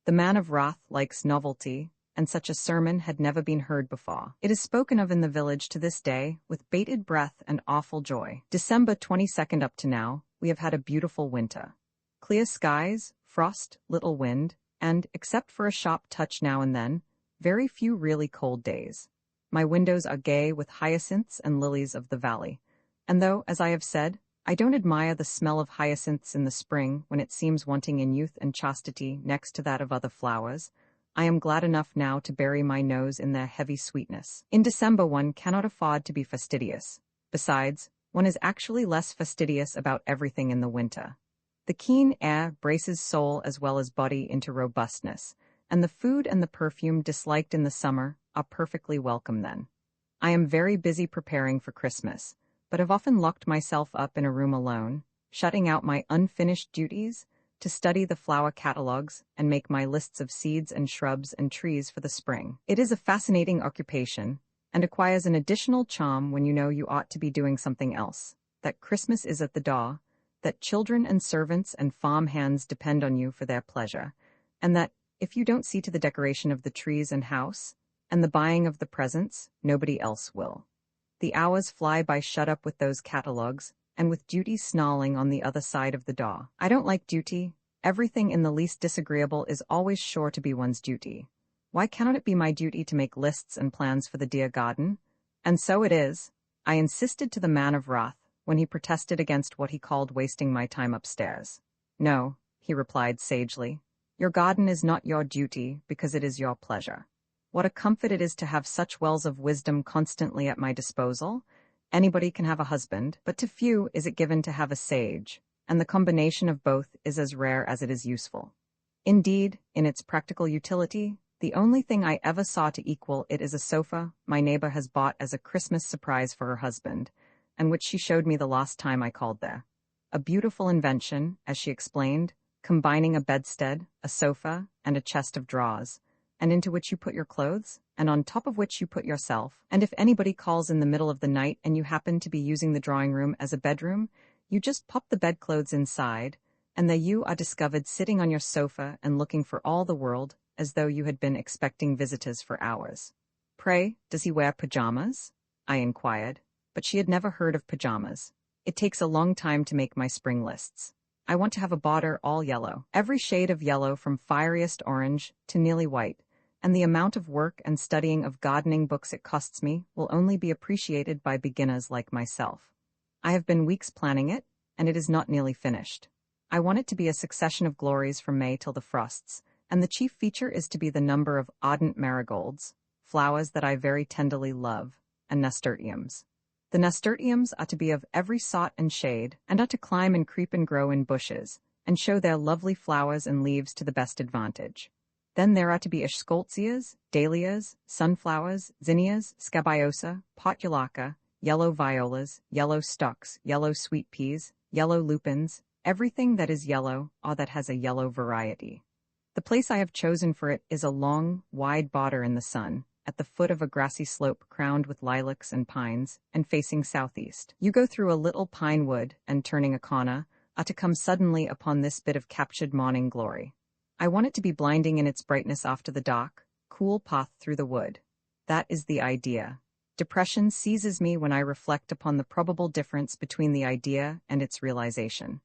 The man of wrath likes novelty, and such a sermon had never been heard before. It is spoken of in the village to this day with bated breath and awful joy. December 22nd up to now, we have had a beautiful winter. Clear skies, frost, little wind, and, except for a sharp touch now and then, very few really cold days. My windows are gay with hyacinths and lilies of the valley, and though, as I have said, I don't admire the smell of hyacinths in the spring when it seems wanting in youth and chastity next to that of other flowers, I am glad enough now to bury my nose in their heavy sweetness. In December one cannot afford to be fastidious. Besides, one is actually less fastidious about everything in the winter. The keen air braces soul as well as body into robustness, and the food and the perfume disliked in the summer are perfectly welcome then. I am very busy preparing for Christmas, but have often locked myself up in a room alone, shutting out my unfinished duties, to study the flower catalogues and make my lists of seeds and shrubs and trees for the spring. It is a fascinating occupation, and acquires an additional charm when you know you ought to be doing something else, that Christmas is at the door, that children and servants and farm hands depend on you for their pleasure, and that, if you don't see to the decoration of the trees and house, and the buying of the presents, nobody else will. The hours fly by shut up with those catalogues, and with duty snarling on the other side of the door. I don't like duty, Everything in the least disagreeable is always sure to be one's duty. Why cannot it be my duty to make lists and plans for the dear garden? And so it is, I insisted to the man of wrath, when he protested against what he called wasting my time upstairs. No, he replied sagely, your garden is not your duty because it is your pleasure. What a comfort it is to have such wells of wisdom constantly at my disposal. Anybody can have a husband, but to few is it given to have a sage, and the combination of both is as rare as it is useful. Indeed, in its practical utility, the only thing I ever saw to equal it is a sofa my neighbor has bought as a Christmas surprise for her husband, and which she showed me the last time I called there. A beautiful invention, as she explained, combining a bedstead, a sofa, and a chest of drawers, and into which you put your clothes, and on top of which you put yourself, and if anybody calls in the middle of the night and you happen to be using the drawing room as a bedroom, you just pop the bedclothes inside, and there you are discovered sitting on your sofa and looking for all the world as though you had been expecting visitors for hours. Pray, does he wear pajamas? I inquired, but she had never heard of pajamas. It takes a long time to make my spring lists. I want to have a border all yellow, every shade of yellow from fieriest orange to nearly white, and the amount of work and studying of gardening books it costs me will only be appreciated by beginners like myself. I have been weeks planning it, and it is not nearly finished. I want it to be a succession of glories from May till the frosts, and the chief feature is to be the number of ardent marigolds, flowers that I very tenderly love, and nasturtiums. The nasturtiums are to be of every sort and shade, and are to climb and creep and grow in bushes, and show their lovely flowers and leaves to the best advantage. Then there are to be eschscholtzias, dahlias, sunflowers, zinnias, scabiosa, portulaca, yellow violas, yellow stocks, yellow sweet peas, yellow lupins, everything that is yellow or that has a yellow variety. The place I have chosen for it is a long, wide border in the sun, at the foot of a grassy slope crowned with lilacs and pines, and facing southeast. You go through a little pine wood, and turning a corner, are to come suddenly upon this bit of captured morning glory. I want it to be blinding in its brightness after the dark, cool path through the wood. That is the idea. Depression seizes me when I reflect upon the probable difference between the idea and its realization.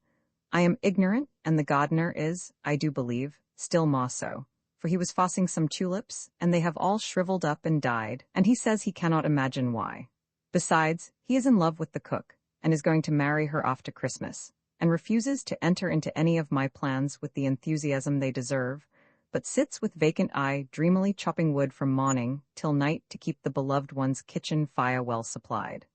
I am ignorant, and the gardener is, I do believe, still more so, for he was fossing some tulips, and they have all shriveled up and died, and he says he cannot imagine why. Besides, he is in love with the cook, and is going to marry her after Christmas, and refuses to enter into any of my plans with the enthusiasm they deserve, but sits with vacant eye dreamily chopping wood from morning till night to keep the beloved one's kitchen fire well supplied.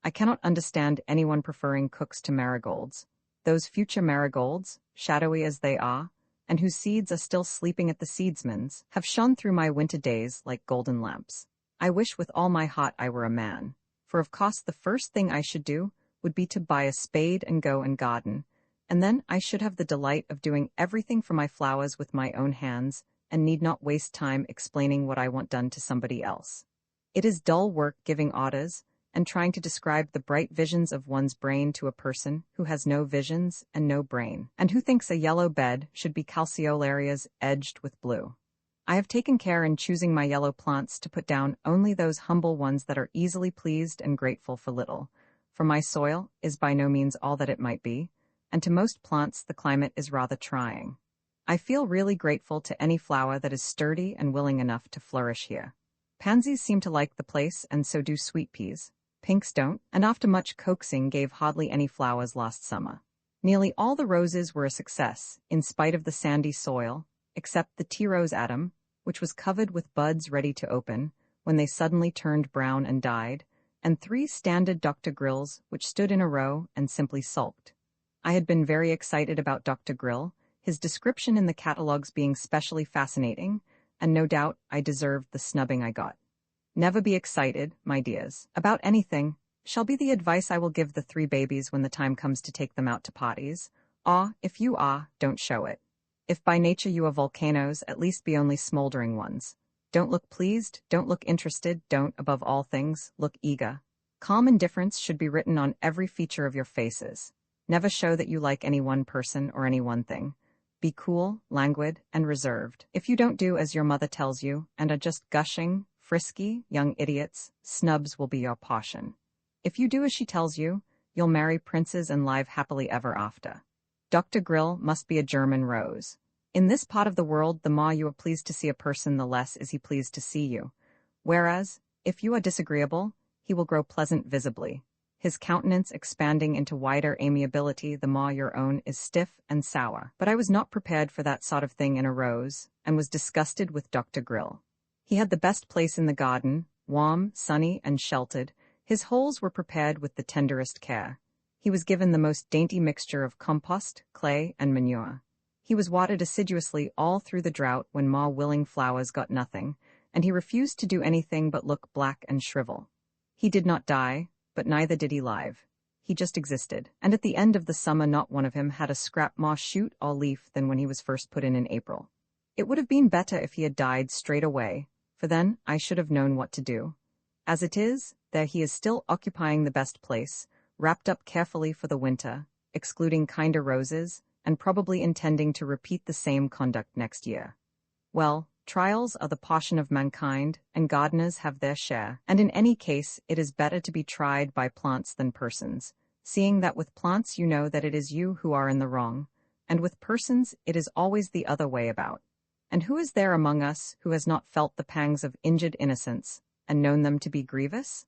I cannot understand anyone preferring cooks to marigolds, those future marigolds, shadowy as they are, and whose seeds are still sleeping at the seedsman's, have shone through my winter days like golden lamps. I wish with all my heart I were a man, for of course the first thing I should do would be to buy a spade and go and garden, and then I should have the delight of doing everything for my flowers with my own hands, and need not waste time explaining what I want done to somebody else. It is dull work giving orders, and trying to describe the bright visions of one's brain to a person who has no visions and no brain, and who thinks a yellow bed should be calceolarias edged with blue. I have taken care in choosing my yellow plants to put down only those humble ones that are easily pleased and grateful for little, for my soil is by no means all that it might be, and to most plants the climate is rather trying. I feel really grateful to any flower that is sturdy and willing enough to flourish here. Pansies seem to like the place, and so do sweet peas. Pinks don't, and after much coaxing gave hardly any flowers last summer. Nearly all the roses were a success, in spite of the sandy soil, except the tea rose Adam, which was covered with buds ready to open, when they suddenly turned brown and died, and 3 standard Dr. Grills, which stood in a row and simply sulked. I had been very excited about Dr. Grill, his description in the catalogues being specially fascinating, and no doubt I deserved the snubbing I got. Never be excited, my dears, about anything, shall be the advice I will give the 3 babies when the time comes to take them out to parties. If you are, don't show it. If by nature you are volcanoes, at least be only smoldering ones. Don't look pleased, don't look interested, don't, above all things, look eager. Calm indifference should be written on every feature of your faces. Never show that you like any one person or any one thing. Be cool, languid, and reserved. If you don't do as your mother tells you, and are just gushing, frisky, young idiots, snubs will be your portion. If you do as she tells you, you'll marry princes and live happily ever after. Dr. Grill must be a German rose. In this part of the world, the more you are pleased to see a person, the less is he pleased to see you. Whereas, if you are disagreeable, he will grow pleasant visibly, his countenance expanding into wider amiability the more your own is stiff and sour. But I was not prepared for that sort of thing in a rose, and was disgusted with Dr. Grill. He had the best place in the garden, warm, sunny, and sheltered. His holes were prepared with the tenderest care. He was given the most dainty mixture of compost, clay, and manure. He was watered assiduously all through the drought when more willing flowers got nothing, and he refused to do anything but look black and shrivel. He did not die, but neither did he live. He just existed, and at the end of the summer not one of him had a scrap more shoot or leaf than when he was first put in April. It would have been better if he had died straight away, for then I should have known what to do. As it is, there he is still occupying the best place, wrapped up carefully for the winter, excluding kinder roses, and probably intending to repeat the same conduct next year. Well, trials are the portion of mankind, and gardeners have their share, and in any case it is better to be tried by plants than persons, seeing that with plants you know that it is you who are in the wrong, and with persons it is always the other way about. And who is there among us who has not felt the pangs of injured innocence, and known them to be grievous?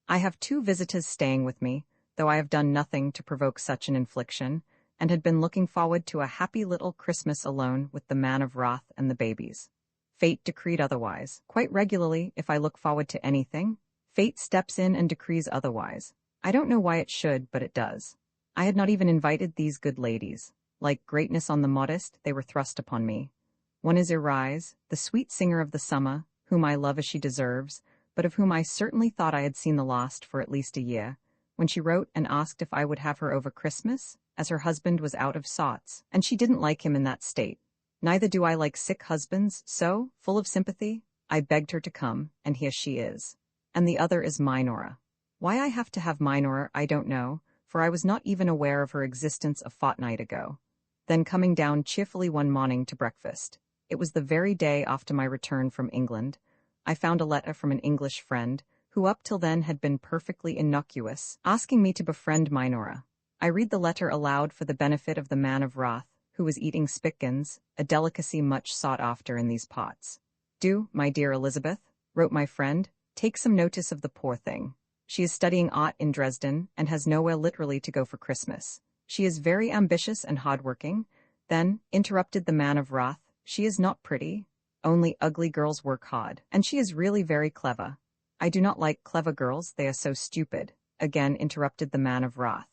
I have 2 visitors staying with me, though I have done nothing to provoke such an infliction, and had been looking forward to a happy little Christmas alone with the man of wrath and the babies. Fate decreed otherwise. Quite regularly, if I look forward to anything, fate steps in and decrees otherwise. I don't know why it should, but it does. I had not even invited these good ladies. Like greatness on the modest, they were thrust upon me. One is Irise, the sweet singer of the summer, whom I love as she deserves, but of whom I certainly thought I had seen the last for at least a year, when she wrote and asked if I would have her over Christmas, as her husband was out of sorts, and she didn't like him in that state. Neither do I like sick husbands, so, full of sympathy, I begged her to come, and here she is. And the other is Minora. Why I have to have Minora, I don't know, for I was not even aware of her existence a fortnight ago. Then coming down cheerfully one morning to breakfast, it was the very day after my return from England, I found a letter from an English friend, who up till then had been perfectly innocuous, asking me to befriend Minora. I read the letter aloud for the benefit of the man of wrath, who was eating spickins, a delicacy much sought after in these pots. "Do, my dear Elizabeth," wrote my friend, "take some notice of the poor thing. She is studying art in Dresden, and has nowhere literally to go for Christmas. She is very ambitious and hard-working." Then, interrupted the man of wrath, "She is not pretty. Only ugly girls work hard, and she is really very clever." "I do not like clever girls, they are so stupid," again interrupted the man of wrath.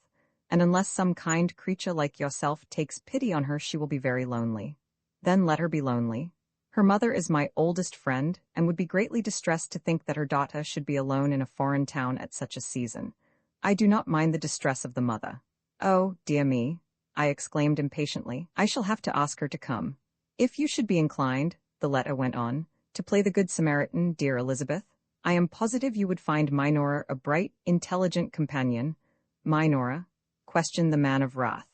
"And unless some kind creature like yourself takes pity on her, she will be very lonely." "Then let her be lonely. Her mother is my oldest friend, and would be greatly distressed to think that her daughter should be alone in a foreign town at such a season. I do not mind the distress of the mother." "Oh, dear me," I exclaimed impatiently, "I shall have to ask her to come. If you should be inclined," the letter went on, "to play the Good Samaritan, dear Elizabeth, I am positive you would find Minora a bright, intelligent companion." "Minora?" questioned the man of wrath.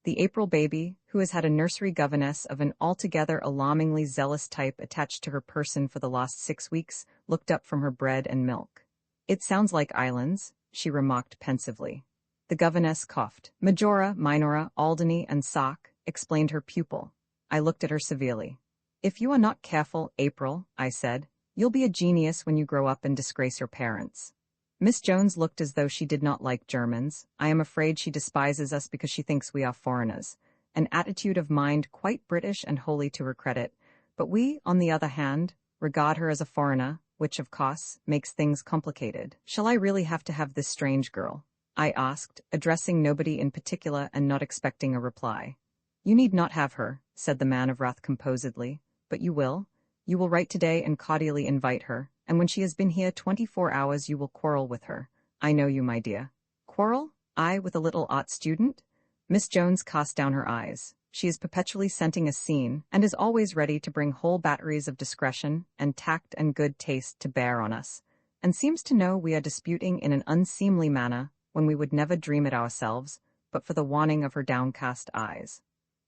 The April baby, who has had a nursery governess of an altogether alarmingly zealous type attached to her person for the last 6 weeks, looked up from her bread and milk. "It sounds like islands," she remarked pensively. The governess coughed. "Majora, Minora, Alderney, and Sock," explained her pupil. I looked at her severely. "If you are not careful, April," I said, "you'll be a genius when you grow up and disgrace your parents." Miss Jones looked as though she did not like Germans. I am afraid she despises us because she thinks we are foreigners. An attitude of mind quite British and wholly to her credit, but we, on the other hand, regard her as a foreigner, which, of course, makes things complicated. "Shall I really have to have this strange girl?" I asked, addressing nobody in particular and not expecting a reply. "You need not have her," said the man of wrath composedly, "but you will. You will write today and cordially invite her, and when she has been here 24 hours you will quarrel with her. I know you, my dear." "Quarrel? I with a little art student?" Miss Jones cast down her eyes. She is perpetually scenting a scene, and is always ready to bring whole batteries of discretion and tact and good taste to bear on us, and seems to know we are disputing in an unseemly manner when we would never dream it ourselves, but for the warning of her downcast eyes.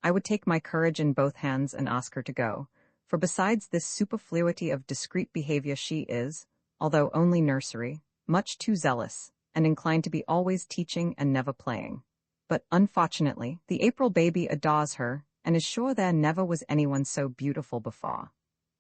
I would take my courage in both hands and ask her to go, for besides this superfluity of discreet behavior she is, although only nursery, much too zealous, and inclined to be always teaching and never playing. But unfortunately, the April baby adores her and is sure there never was anyone so beautiful before.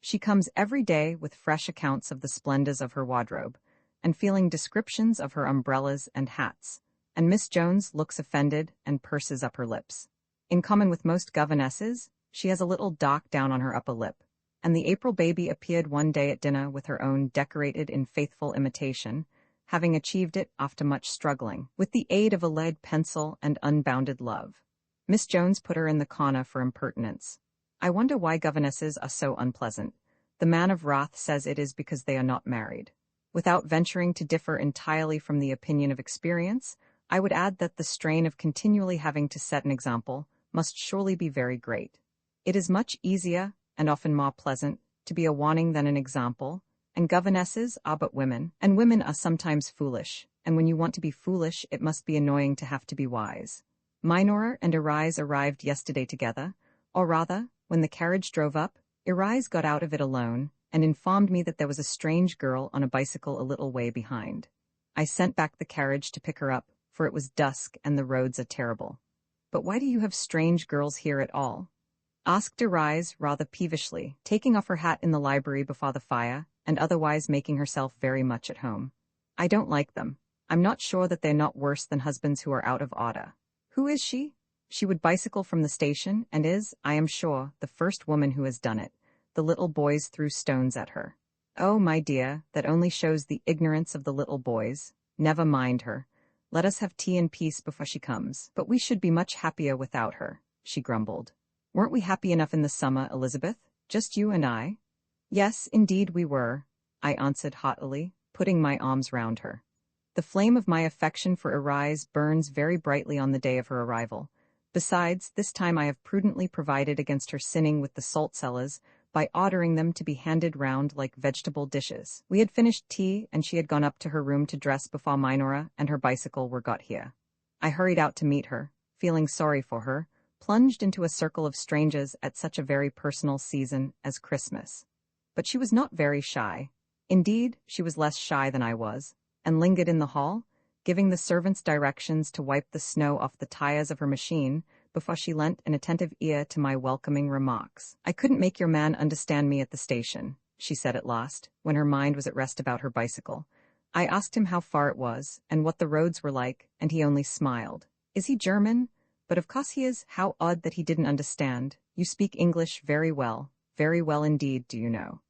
She comes every day with fresh accounts of the splendors of her wardrobe, and feeling descriptions of her umbrellas and hats, and Miss Jones looks offended and purses up her lips. In common with most governesses, she has a little dark down on her upper lip, and the April baby appeared one day at dinner with her own decorated in faithful imitation, having achieved it after much struggling, with the aid of a lead pencil and unbounded love. Miss Jones put her in the corner for impertinence. I wonder why governesses are so unpleasant. The man of wrath says it is because they are not married. Without venturing to differ entirely from the opinion of experience, I would add that the strain of continually having to set an example must surely be very great. It is much easier, and often more pleasant, to be a warning than an example, and governesses are but women, and women are sometimes foolish, and when you want to be foolish it must be annoying to have to be wise. Minora and Arise arrived yesterday together, or rather, when the carriage drove up, Arise got out of it alone, and informed me that there was a strange girl on a bicycle a little way behind. I sent back the carriage to pick her up, for it was dusk and the roads are terrible. But why do you have strange girls here at all? Asked Arise rather peevishly, taking off her hat in the library before the fire, and otherwise making herself very much at home. I don't like them. I'm not sure that they're not worse than husbands who are out of order. Who is she? She would bicycle from the station, and is, I am sure, the first woman who has done it. The little boys threw stones at her. Oh, my dear, that only shows the ignorance of the little boys. Never mind her. Let us have tea in peace before she comes. But we should be much happier without her, she grumbled. Weren't we happy enough in the summer, Elizabeth? Just you and I? Yes, indeed we were, I answered haughtily, putting my arms round her. The flame of my affection for Arise burns very brightly on the day of her arrival. Besides, this time I have prudently provided against her sinning with the salt cellars by ordering them to be handed round like vegetable dishes. We had finished tea, and she had gone up to her room to dress before Minora and her bicycle were got here. I hurried out to meet her, feeling sorry for her, plunged into a circle of strangers at such a very personal season as Christmas. But she was not very shy. Indeed, she was less shy than I was, and lingered in the hall, giving the servants directions to wipe the snow off the tires of her machine before she lent an attentive ear to my welcoming remarks. I couldn't make your man understand me at the station, she said at last, when her mind was at rest about her bicycle. I asked him how far it was, and what the roads were like, and he only smiled. Is he German? But of course he is. How odd that he didn't understand. You speak English very well indeed, do you know.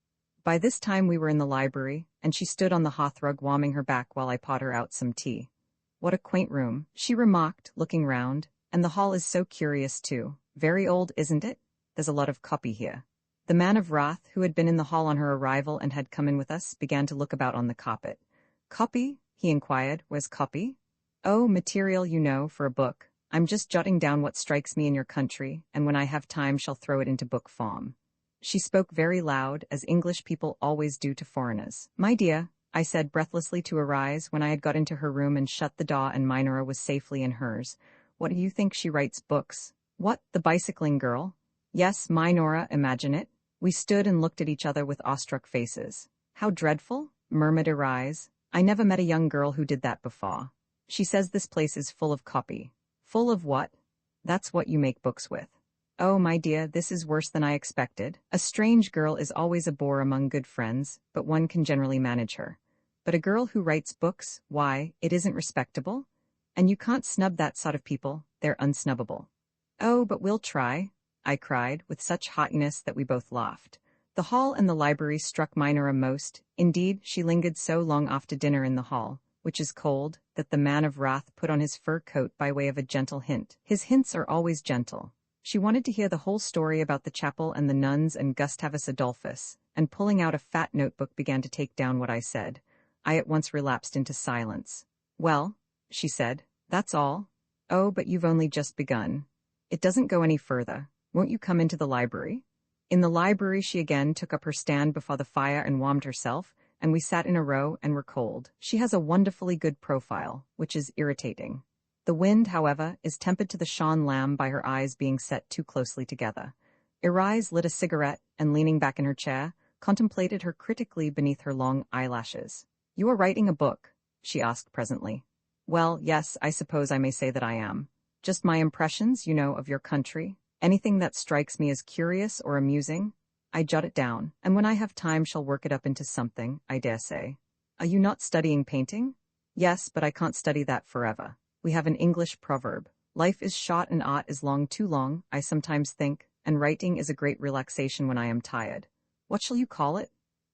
By this time we were in the library, and she stood on the hearthrug warming her back while I poured her out some tea. What a quaint room, she remarked, looking round, and the hall is so curious too. Very old, isn't it? There's a lot of copy here. The man of wrath, who had been in the hall on her arrival and had come in with us, began to look about on the carpet. Copy? He inquired. Where's copy? Oh, material, you know, for a book. I'm just jotting down what strikes me in your country, and when I have time shall throw it into book form. She spoke very loud, as English people always do to foreigners. My dear, I said breathlessly to Arise when I had got into her room and shut the door and Minora was safely in hers. What do you think she writes books? What, the bicycling girl? Yes, Minora, imagine it. We stood and looked at each other with awestruck faces. How dreadful, murmured Arise. I never met a young girl who did that before. She says this place is full of copy. Full of what? That's what you make books with. Oh, my dear, this is worse than I expected. A strange girl is always a bore among good friends, but one can generally manage her. But a girl who writes books, why, it isn't respectable. And you can't snub that sort of people, they're unsnubbable. Oh, but we'll try, I cried, with such haughtiness that we both laughed. The hall and the library struck Minora most. Indeed, she lingered so long after dinner in the hall, which is cold, that the man of wrath put on his fur coat by way of a gentle hint. His hints are always gentle. She wanted to hear the whole story about the chapel and the nuns and Gustavus Adolphus, and pulling out a fat notebook began to take down what I said. I at once relapsed into silence. Well, she said, that's all. Oh, but you've only just begun. It doesn't go any further. Won't you come into the library? In the library she again took up her stand before the fire and warmed herself, and we sat in a row and were cold. She has a wonderfully good profile, which is irritating. The wind, however, is tempered to the shone lamb by her eyes being set too closely together. Arise lit a cigarette and, leaning back in her chair, contemplated her critically beneath her long eyelashes. You are writing a book? She asked presently. Well, yes, I suppose I may say that I am. Just my impressions, of your country. Anything that strikes me as curious or amusing, I jot it down, and when I have time shall work it up into something, I dare say. Are you not studying painting? Yes, but I can't study that forever. We have an English proverb. Life is short and art is long too long, I sometimes think, and writing is a great relaxation when I am tired. What shall you call it?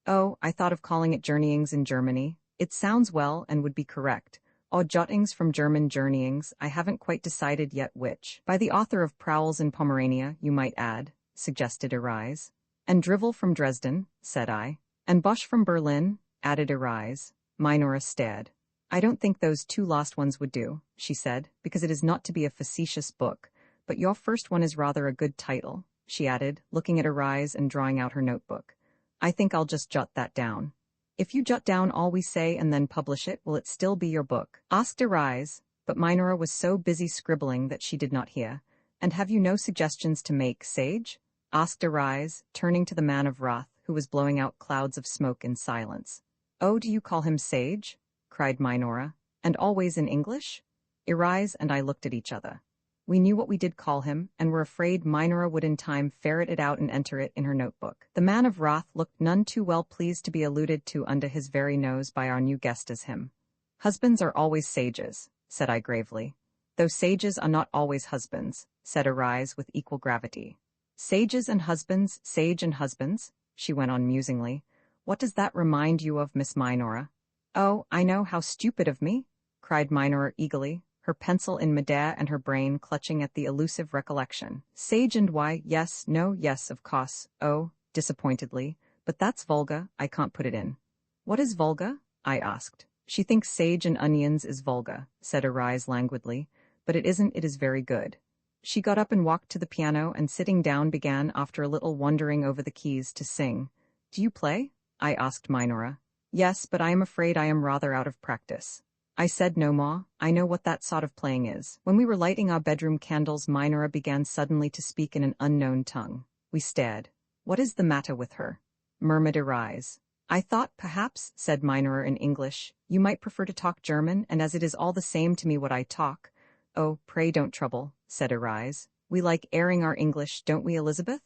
Oh, I thought of calling it Journeyings in Germany. It sounds well and would be correct. Or Jottings from German Journeyings, I haven't quite decided yet which. By the author of Prowls in Pomerania, you might add, suggested Arise. And Drivel from Dresden, said I. And Bosch from Berlin, added Arise. Minora stared. I don't think those two last ones would do, she said, because it is not to be a facetious book, but your first one is rather a good title, she added, looking at Arise and drawing out her notebook. I think I'll just jot that down. If you jot down all we say and then publish it, will it still be your book? Asked Arise, but Minora was so busy scribbling that she did not hear. And have you no suggestions to make, Sage? Asked Arise, turning to the man of wrath, who was blowing out clouds of smoke in silence. Oh, do you call him Sage? Cried Minora. And always in English? Arise and I looked at each other. We knew what we did call him, and were afraid Minora would in time ferret it out and enter it in her notebook. The man of wrath looked none too well pleased to be alluded to under his very nose by our new guest as him. Husbands are always sages, said I gravely. Though sages are not always husbands, said Arise with equal gravity. Sages and husbands, sage and husbands, she went on musingly. What does that remind you of, Miss Minora? Oh, I know, how stupid of me, cried Minora eagerly, her pencil in midair and her brain clutching at the elusive recollection. Sage and why, yes, no, yes, of course, oh, disappointedly, but that's vulgar, I can't put it in. What is vulgar? I asked. She thinks sage and onions is vulgar, said Arise languidly, but it isn't, it is very good. She got up and walked to the piano and sitting down began, after a little wandering over the keys, to sing. Do you play? I asked Minora. Yes, but I am afraid I am rather out of practice. I said no more, I know what that sort of playing is. When we were lighting our bedroom candles, Minora began suddenly to speak in an unknown tongue. We stared. What is the matter with her? Murmured Arise. I thought, perhaps, said Minora in English, you might prefer to talk German, and as it is all the same to me what I talk. Oh, pray don't trouble, said Arise. We like airing our English, don't we, Elizabeth?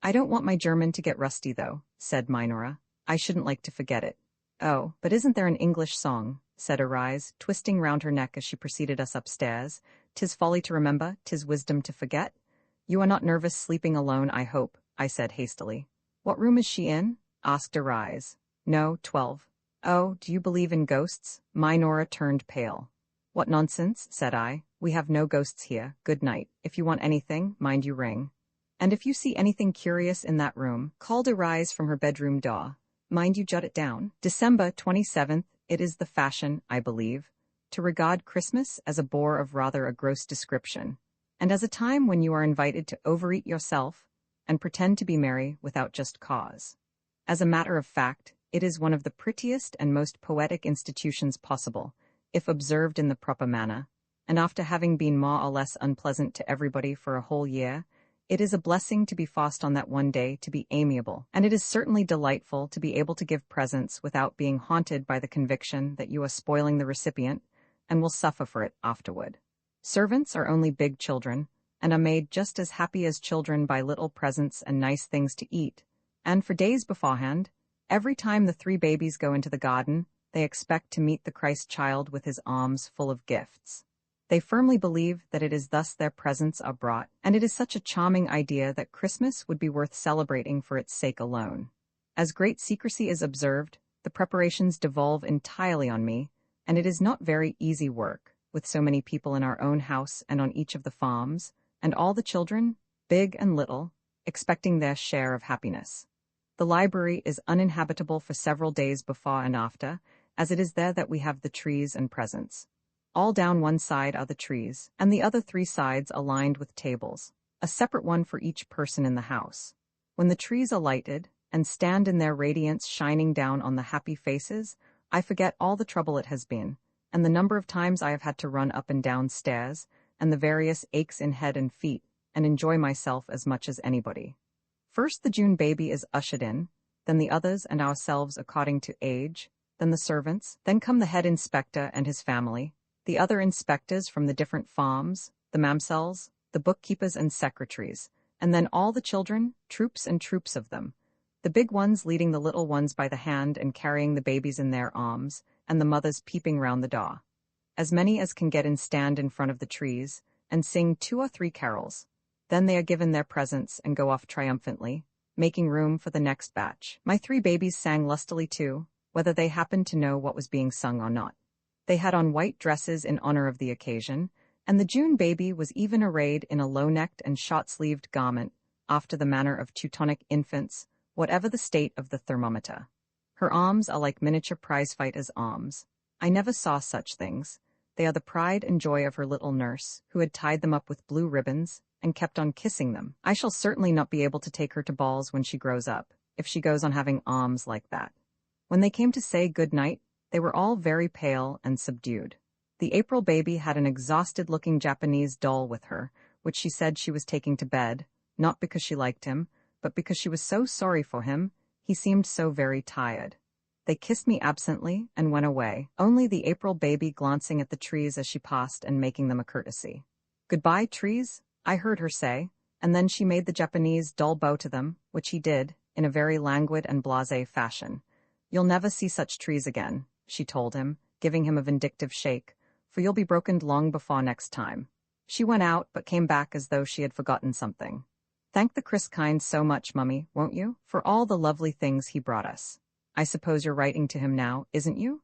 I don't want my German to get rusty, though, said Minora. I shouldn't like to forget it. Oh, but isn't there an English song? Said Arise, twisting round her neck as she preceded us upstairs. 'Tis folly to remember, 'tis wisdom to forget. You are not nervous sleeping alone, I hope, I said hastily. What room is she in? Asked Arise. No, 12. Oh, do you believe in ghosts? Minora turned pale. What nonsense, said I. We have no ghosts here. Good night. If you want anything, mind you ring. And if you see anything curious in that room, called Arise from her bedroom door. Mind you jot it down. December 27th. It is the fashion, I believe, to regard Christmas as a bore of rather a gross description, and as a time when you are invited to overeat yourself and pretend to be merry without just cause. As a matter of fact, it is one of the prettiest and most poetic institutions possible, if observed in the proper manner, and after having been more or less unpleasant to everybody for a whole year, it is a blessing to be forced on that one day to be amiable, and it is certainly delightful to be able to give presents without being haunted by the conviction that you are spoiling the recipient and will suffer for it afterward. Servants are only big children, and are made just as happy as children by little presents and nice things to eat, and for days beforehand, every time the 3 babies go into the garden, they expect to meet the Christ child with his arms full of gifts. They firmly believe that it is thus their presents are brought, and it is such a charming idea that Christmas would be worth celebrating for its sake alone. As great secrecy is observed, the preparations devolve entirely on me, and it is not very easy work, with so many people in our own house and on each of the farms, and all the children, big and little, expecting their share of happiness. The library is uninhabitable for several days before and after, as it is there that we have the trees and presents. All down one side are the trees, and the other 3 sides are lined with tables, a separate one for each person in the house. When the trees are lighted, and stand in their radiance shining down on the happy faces, I forget all the trouble it has been, and the number of times I have had to run up and down stairs, and the various aches in head and feet, and enjoy myself as much as anybody. First the June baby is ushered in, then the others and ourselves according to age, then the servants, then come the head inspector and his family, the other inspectors from the different farms, the mamsells, the bookkeepers and secretaries, and then all the children, troops and troops of them. The big ones leading the little ones by the hand and carrying the babies in their arms, and the mothers peeping round the door. As many as can get in stand in front of the trees, and sing 2 or 3 carols. Then they are given their presents and go off triumphantly, making room for the next batch. My 3 babies sang lustily too, whether they happened to know what was being sung or not. They had on white dresses in honor of the occasion, and the June baby was even arrayed in a low-necked and short-sleeved garment, after the manner of Teutonic infants, whatever the state of the thermometer. Her arms are like miniature prize-fighters' arms. I never saw such things. They are the pride and joy of her little nurse, who had tied them up with blue ribbons, and kept on kissing them. I shall certainly not be able to take her to balls when she grows up, if she goes on having arms like that. When they came to say good night, they were all very pale and subdued. The April baby had an exhausted-looking Japanese doll with her, which she said she was taking to bed, not because she liked him, but because she was so sorry for him. He seemed so very tired. They kissed me absently and went away, only the April baby glancing at the trees as she passed and making them a courtesy. "Goodbye, trees," I heard her say, and then she made the Japanese doll bow to them, which he did, in a very languid and blasé fashion. "You'll never see such trees again," she told him, giving him a vindictive shake, "for you'll be brokened long before next time." She went out, but came back as though she had forgotten something. "Thank the Christkind so much, Mummy, won't you, for all the lovely things he brought us. I suppose you're writing to him now, isn't you?"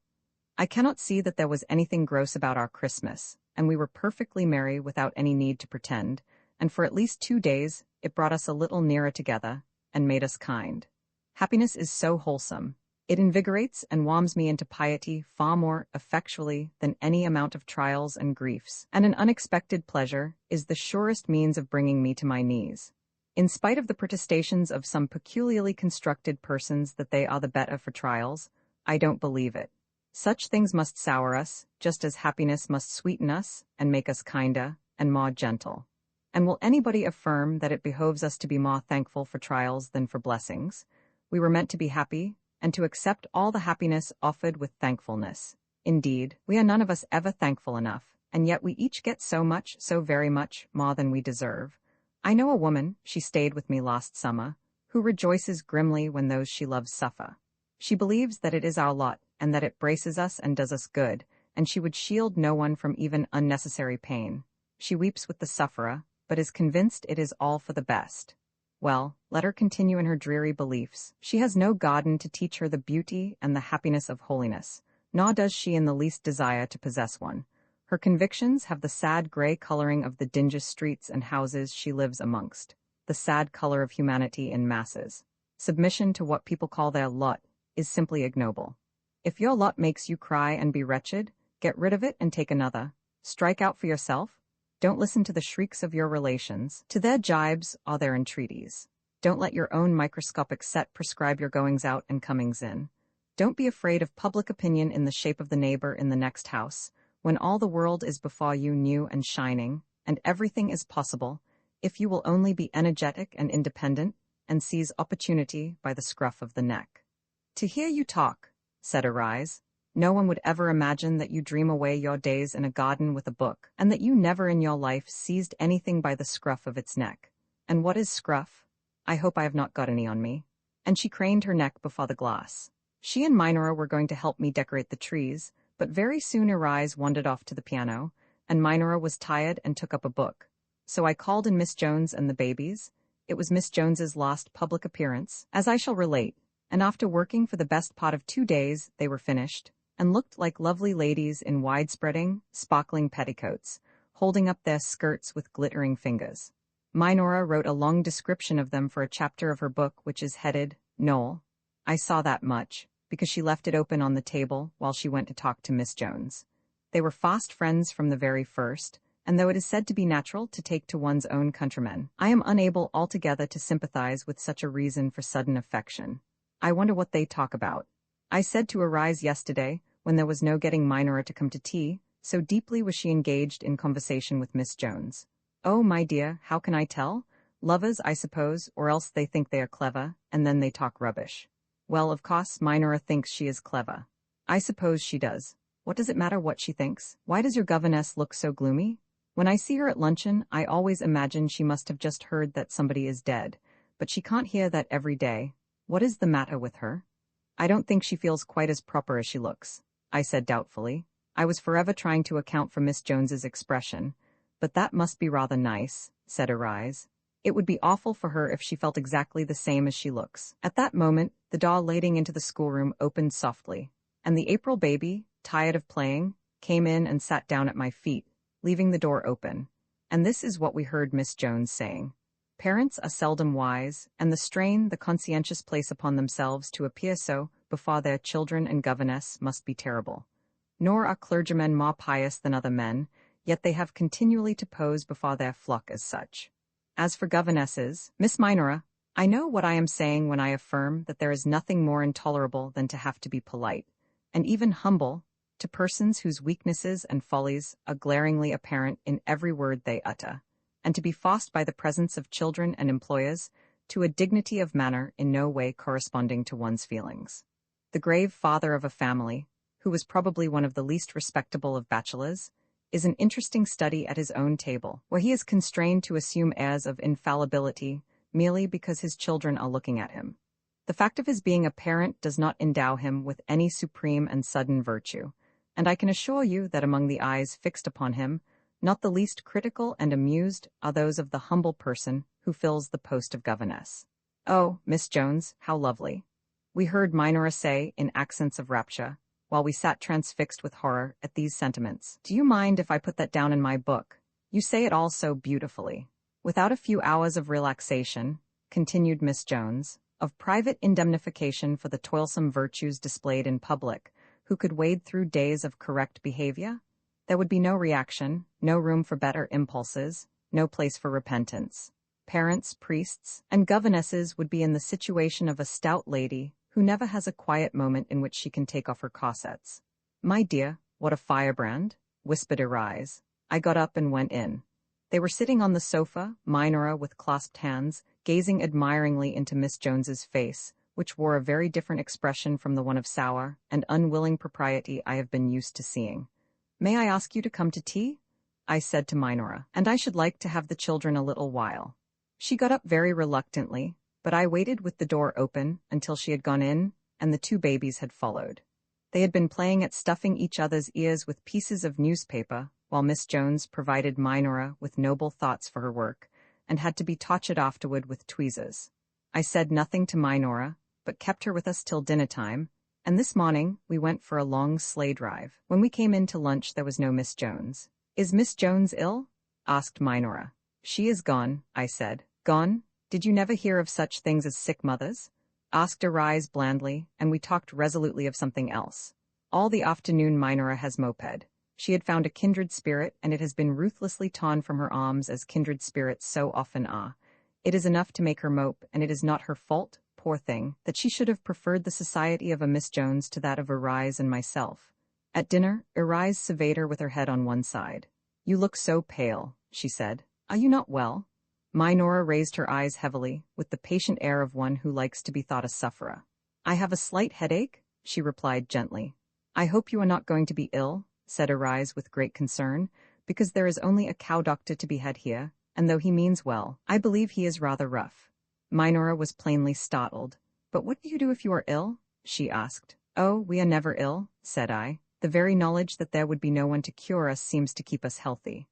I cannot see that there was anything gross about our Christmas, and we were perfectly merry without any need to pretend, and for at least 2 days it brought us a little nearer together, and made us kind. Happiness is so wholesome. It invigorates and warms me into piety far more effectually than any amount of trials and griefs, and an unexpected pleasure is the surest means of bringing me to my knees. In spite of the protestations of some peculiarly constructed persons that they are the better for trials, I don't believe it. Such things must sour us, just as happiness must sweeten us and make us kinder and more gentle. And will anybody affirm that it behoves us to be more thankful for trials than for blessings? We were meant to be happy, and to accept all the happiness offered with thankfulness. Indeed, we are none of us ever thankful enough, and yet we each get so much, so very much, more than we deserve. I know a woman, she stayed with me last summer, who rejoices grimly when those she loves suffer. She believes that it is our lot, and that it braces us and does us good, and she would shield no one from even unnecessary pain. She weeps with the sufferer, but is convinced it is all for the best. Well, let her continue in her dreary beliefs. She has no garden to teach her the beauty and the happiness of holiness, nor does she in the least desire to possess one. Her convictions have the sad gray coloring of the dingy streets and houses she lives amongst, the sad color of humanity in masses. Submission to what people call their lot is simply ignoble. If your lot makes you cry and be wretched, get rid of it and take another. Strike out for yourself. Don't listen to the shrieks of your relations, to their jibes or their entreaties. Don't let your own microscopic set prescribe your goings out and comings in. Don't be afraid of public opinion in the shape of the neighbor in the next house, when all the world is before you new and shining, and everything is possible, if you will only be energetic and independent, and seize opportunity by the scruff of the neck. "To hear you talk," said Arise, "no one would ever imagine that you dream away your days in a garden with a book, and that you never in your life seized anything by the scruff of its neck. And what is scruff? I hope I have not got any on me." And she craned her neck before the glass. She and Minora were going to help me decorate the trees, but very soon Arise wandered off to the piano, and Minora was tired and took up a book. So I called in Miss Jones and the babies. It was Miss Jones's last public appearance, as I shall relate, and after working for the best part of 2 days, they were finished, and looked like lovely ladies in wide-spreading, sparkling petticoats, holding up their skirts with glittering fingers. Minora wrote a long description of them for a chapter of her book which is headed, Noel. I saw that much, because she left it open on the table while she went to talk to Miss Jones. They were fast friends from the very first, and though it is said to be natural to take to one's own countrymen, I am unable altogether to sympathize with such a reason for sudden affection. I wonder what they talk about. I said to Arise yesterday, when there was no getting Minora to come to tea, so deeply was she engaged in conversation with Miss Jones. "Oh, my dear, how can I tell? Lovers, I suppose, or else they think they are clever, and then they talk rubbish." Well, of course, Minora thinks she is clever. I suppose she does. What does it matter what she thinks? Why does your governess look so gloomy? When I see her at luncheon, I always imagine she must have just heard that somebody is dead, but she can't hear that every day. What is the matter with her? I don't think she feels quite as proper as she looks, I said doubtfully. I was forever trying to account for Miss Jones's expression. But that must be rather nice, said Arise. It would be awful for her if she felt exactly the same as she looks. At that moment, the door leading into the schoolroom opened softly, and the April baby, tired of playing, came in and sat down at my feet, leaving the door open. And this is what we heard Miss Jones saying. Parents are seldom wise, and the strain the conscientious place upon themselves to appear so before their children and governess must be terrible. Nor are clergymen more pious than other men, yet they have continually to pose before their flock as such. As for governesses, Miss Minora, I know what I am saying when I affirm that there is nothing more intolerable than to have to be polite, and even humble, to persons whose weaknesses and follies are glaringly apparent in every word they utter, and to be forced by the presence of children and employers to a dignity of manner in no way corresponding to one's feelings. The grave father of a family, who was probably one of the least respectable of bachelors, is an interesting study at his own table, where he is constrained to assume airs of infallibility merely because his children are looking at him. The fact of his being a parent does not endow him with any supreme and sudden virtue, and I can assure you that among the eyes fixed upon him, not the least critical and amused are those of the humble person who fills the post of governess. "Oh, Miss Jones, how lovely!" we heard Minora say in accents of rapture, while we sat transfixed with horror at these sentiments. "Do you mind if I put that down in my book? You say it all so beautifully." Without a few hours of relaxation, continued Miss Jones, of private indemnification for the toilsome virtues displayed in public, who could wade through days of correct behavior, there would be no reaction, no room for better impulses, no place for repentance. Parents, priests, and governesses would be in the situation of a stout lady who never has a quiet moment in which she can take off her corsets. "My dear, what a firebrand," whispered Arise. I got up and went in. They were sitting on the sofa, Minora with clasped hands, gazing admiringly into Miss Jones's face, which wore a very different expression from the one of sour and unwilling propriety I have been used to seeing. "May I ask you to come to tea?" I said to Minora, "and I should like to have the children a little while." She got up very reluctantly, but I waited with the door open until she had gone in, and the two babies had followed. They had been playing at stuffing each other's ears with pieces of newspaper, while Miss Jones provided Minora with noble thoughts for her work, and had to be taught afterward with tweezers. I said nothing to Minora, but kept her with us till dinner time, and this morning we went for a long sleigh drive. When we came in to lunch there was no Miss Jones. "Is Miss Jones ill?" asked Minora. "She is gone," I said. "Gone? Did you never hear of such things as sick mothers?" asked Arise blandly, and we talked resolutely of something else. All the afternoon Minora has moped. She had found a kindred spirit, and it has been ruthlessly torn from her arms as kindred spirits so often are. It is enough to make her mope, and it is not her fault, poor thing, that she should have preferred the society of a Miss Jones to that of Arise and myself. At dinner, Arise surveyed her with her head on one side. "You look so pale," she said. "Are you not well?" Minora raised her eyes heavily, with the patient air of one who likes to be thought a sufferer. "I have a slight headache," she replied gently. "I hope you are not going to be ill," said Arise with great concern, "because there is only a cow doctor to be had here, and though he means well, I believe he is rather rough." Minora was plainly startled. "But what do you do if you are ill?" she asked. "Oh, we are never ill," said I. "The very knowledge that there would be no one to cure us seems to keep us healthy.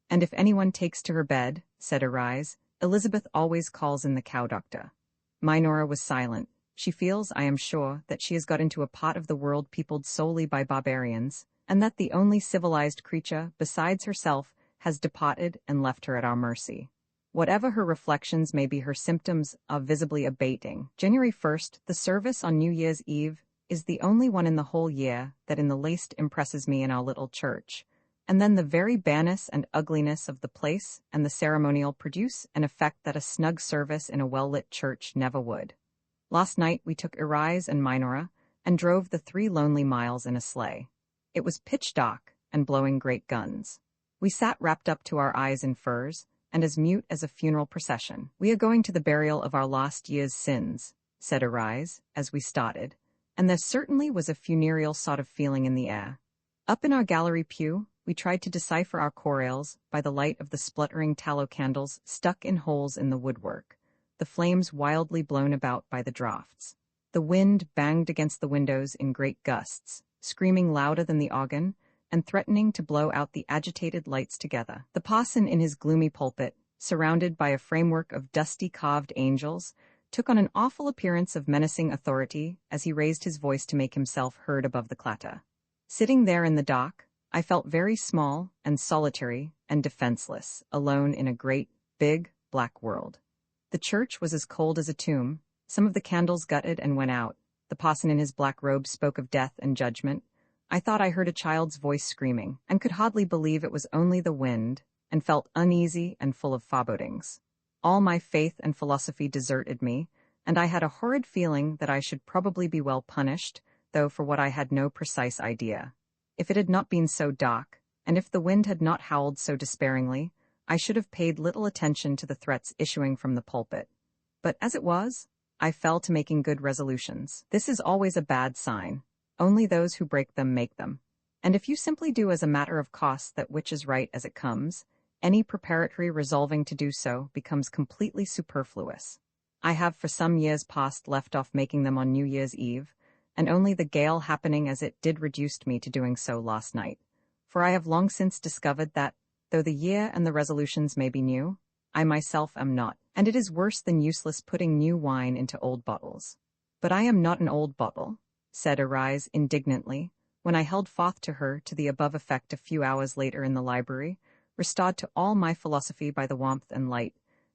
And if anyone takes to her bed," said Arise, "Elizabeth always calls in the cow doctor." Minora was silent. She feels, I am sure, that she has got into a part of the world peopled solely by barbarians, and that the only civilized creature, besides herself, has departed and left her at our mercy. Whatever her reflections may be, her symptoms are visibly abating. January 1st, the service on New Year's Eve, is the only one in the whole year that in the least impresses me in our little church. And then the very bareness and ugliness of the place and the ceremonial produce an effect that a snug service in a well-lit church never would. Last night we took Arise and Minora and drove the 3 lonely miles in a sleigh. It was pitch dark and blowing great guns. We sat wrapped up to our eyes in furs and as mute as a funeral procession. "We are going to the burial of our last year's sins," said Arise, as we started, and there certainly was a funereal sort of feeling in the air. Up in our gallery pew, we tried to decipher our chorales by the light of the spluttering tallow candles stuck in holes in the woodwork, the flames wildly blown about by the draughts. The wind banged against the windows in great gusts, screaming louder than the organ, and threatening to blow out the agitated lights together. The parson in his gloomy pulpit, surrounded by a framework of dusty carved angels, took on an awful appearance of menacing authority as he raised his voice to make himself heard above the clatter. Sitting there in the dock, I felt very small and solitary and defenseless, alone in a great, big, black world. The church was as cold as a tomb, some of the candles gutted and went out. The parson in his black robe spoke of death and judgment. I thought I heard a child's voice screaming, and could hardly believe it was only the wind, and felt uneasy and full of forebodings. All my faith and philosophy deserted me, and I had a horrid feeling that I should probably be well punished, though for what I had no precise idea. If it had not been so dark, and if the wind had not howled so despairingly, I should have paid little attention to the threats issuing from the pulpit. But as it was, I fell to making good resolutions. This is always a bad sign. Only those who break them make them. And if you simply do as a matter of course that which is right as it comes, any preparatory resolving to do so becomes completely superfluous. I have for some years past left off making them on New Year's Eve, and only the gale happening as it did reduced me to doing so last night. For I have long since discovered that, though the year and the resolutions may be new, I myself am not, and it is worse than useless putting new wine into old bottles. But I am not an old bottle, said Arise indignantly, when I held forth to her to the above effect a few hours later in the library, restored to all my philosophy by the warmth and light,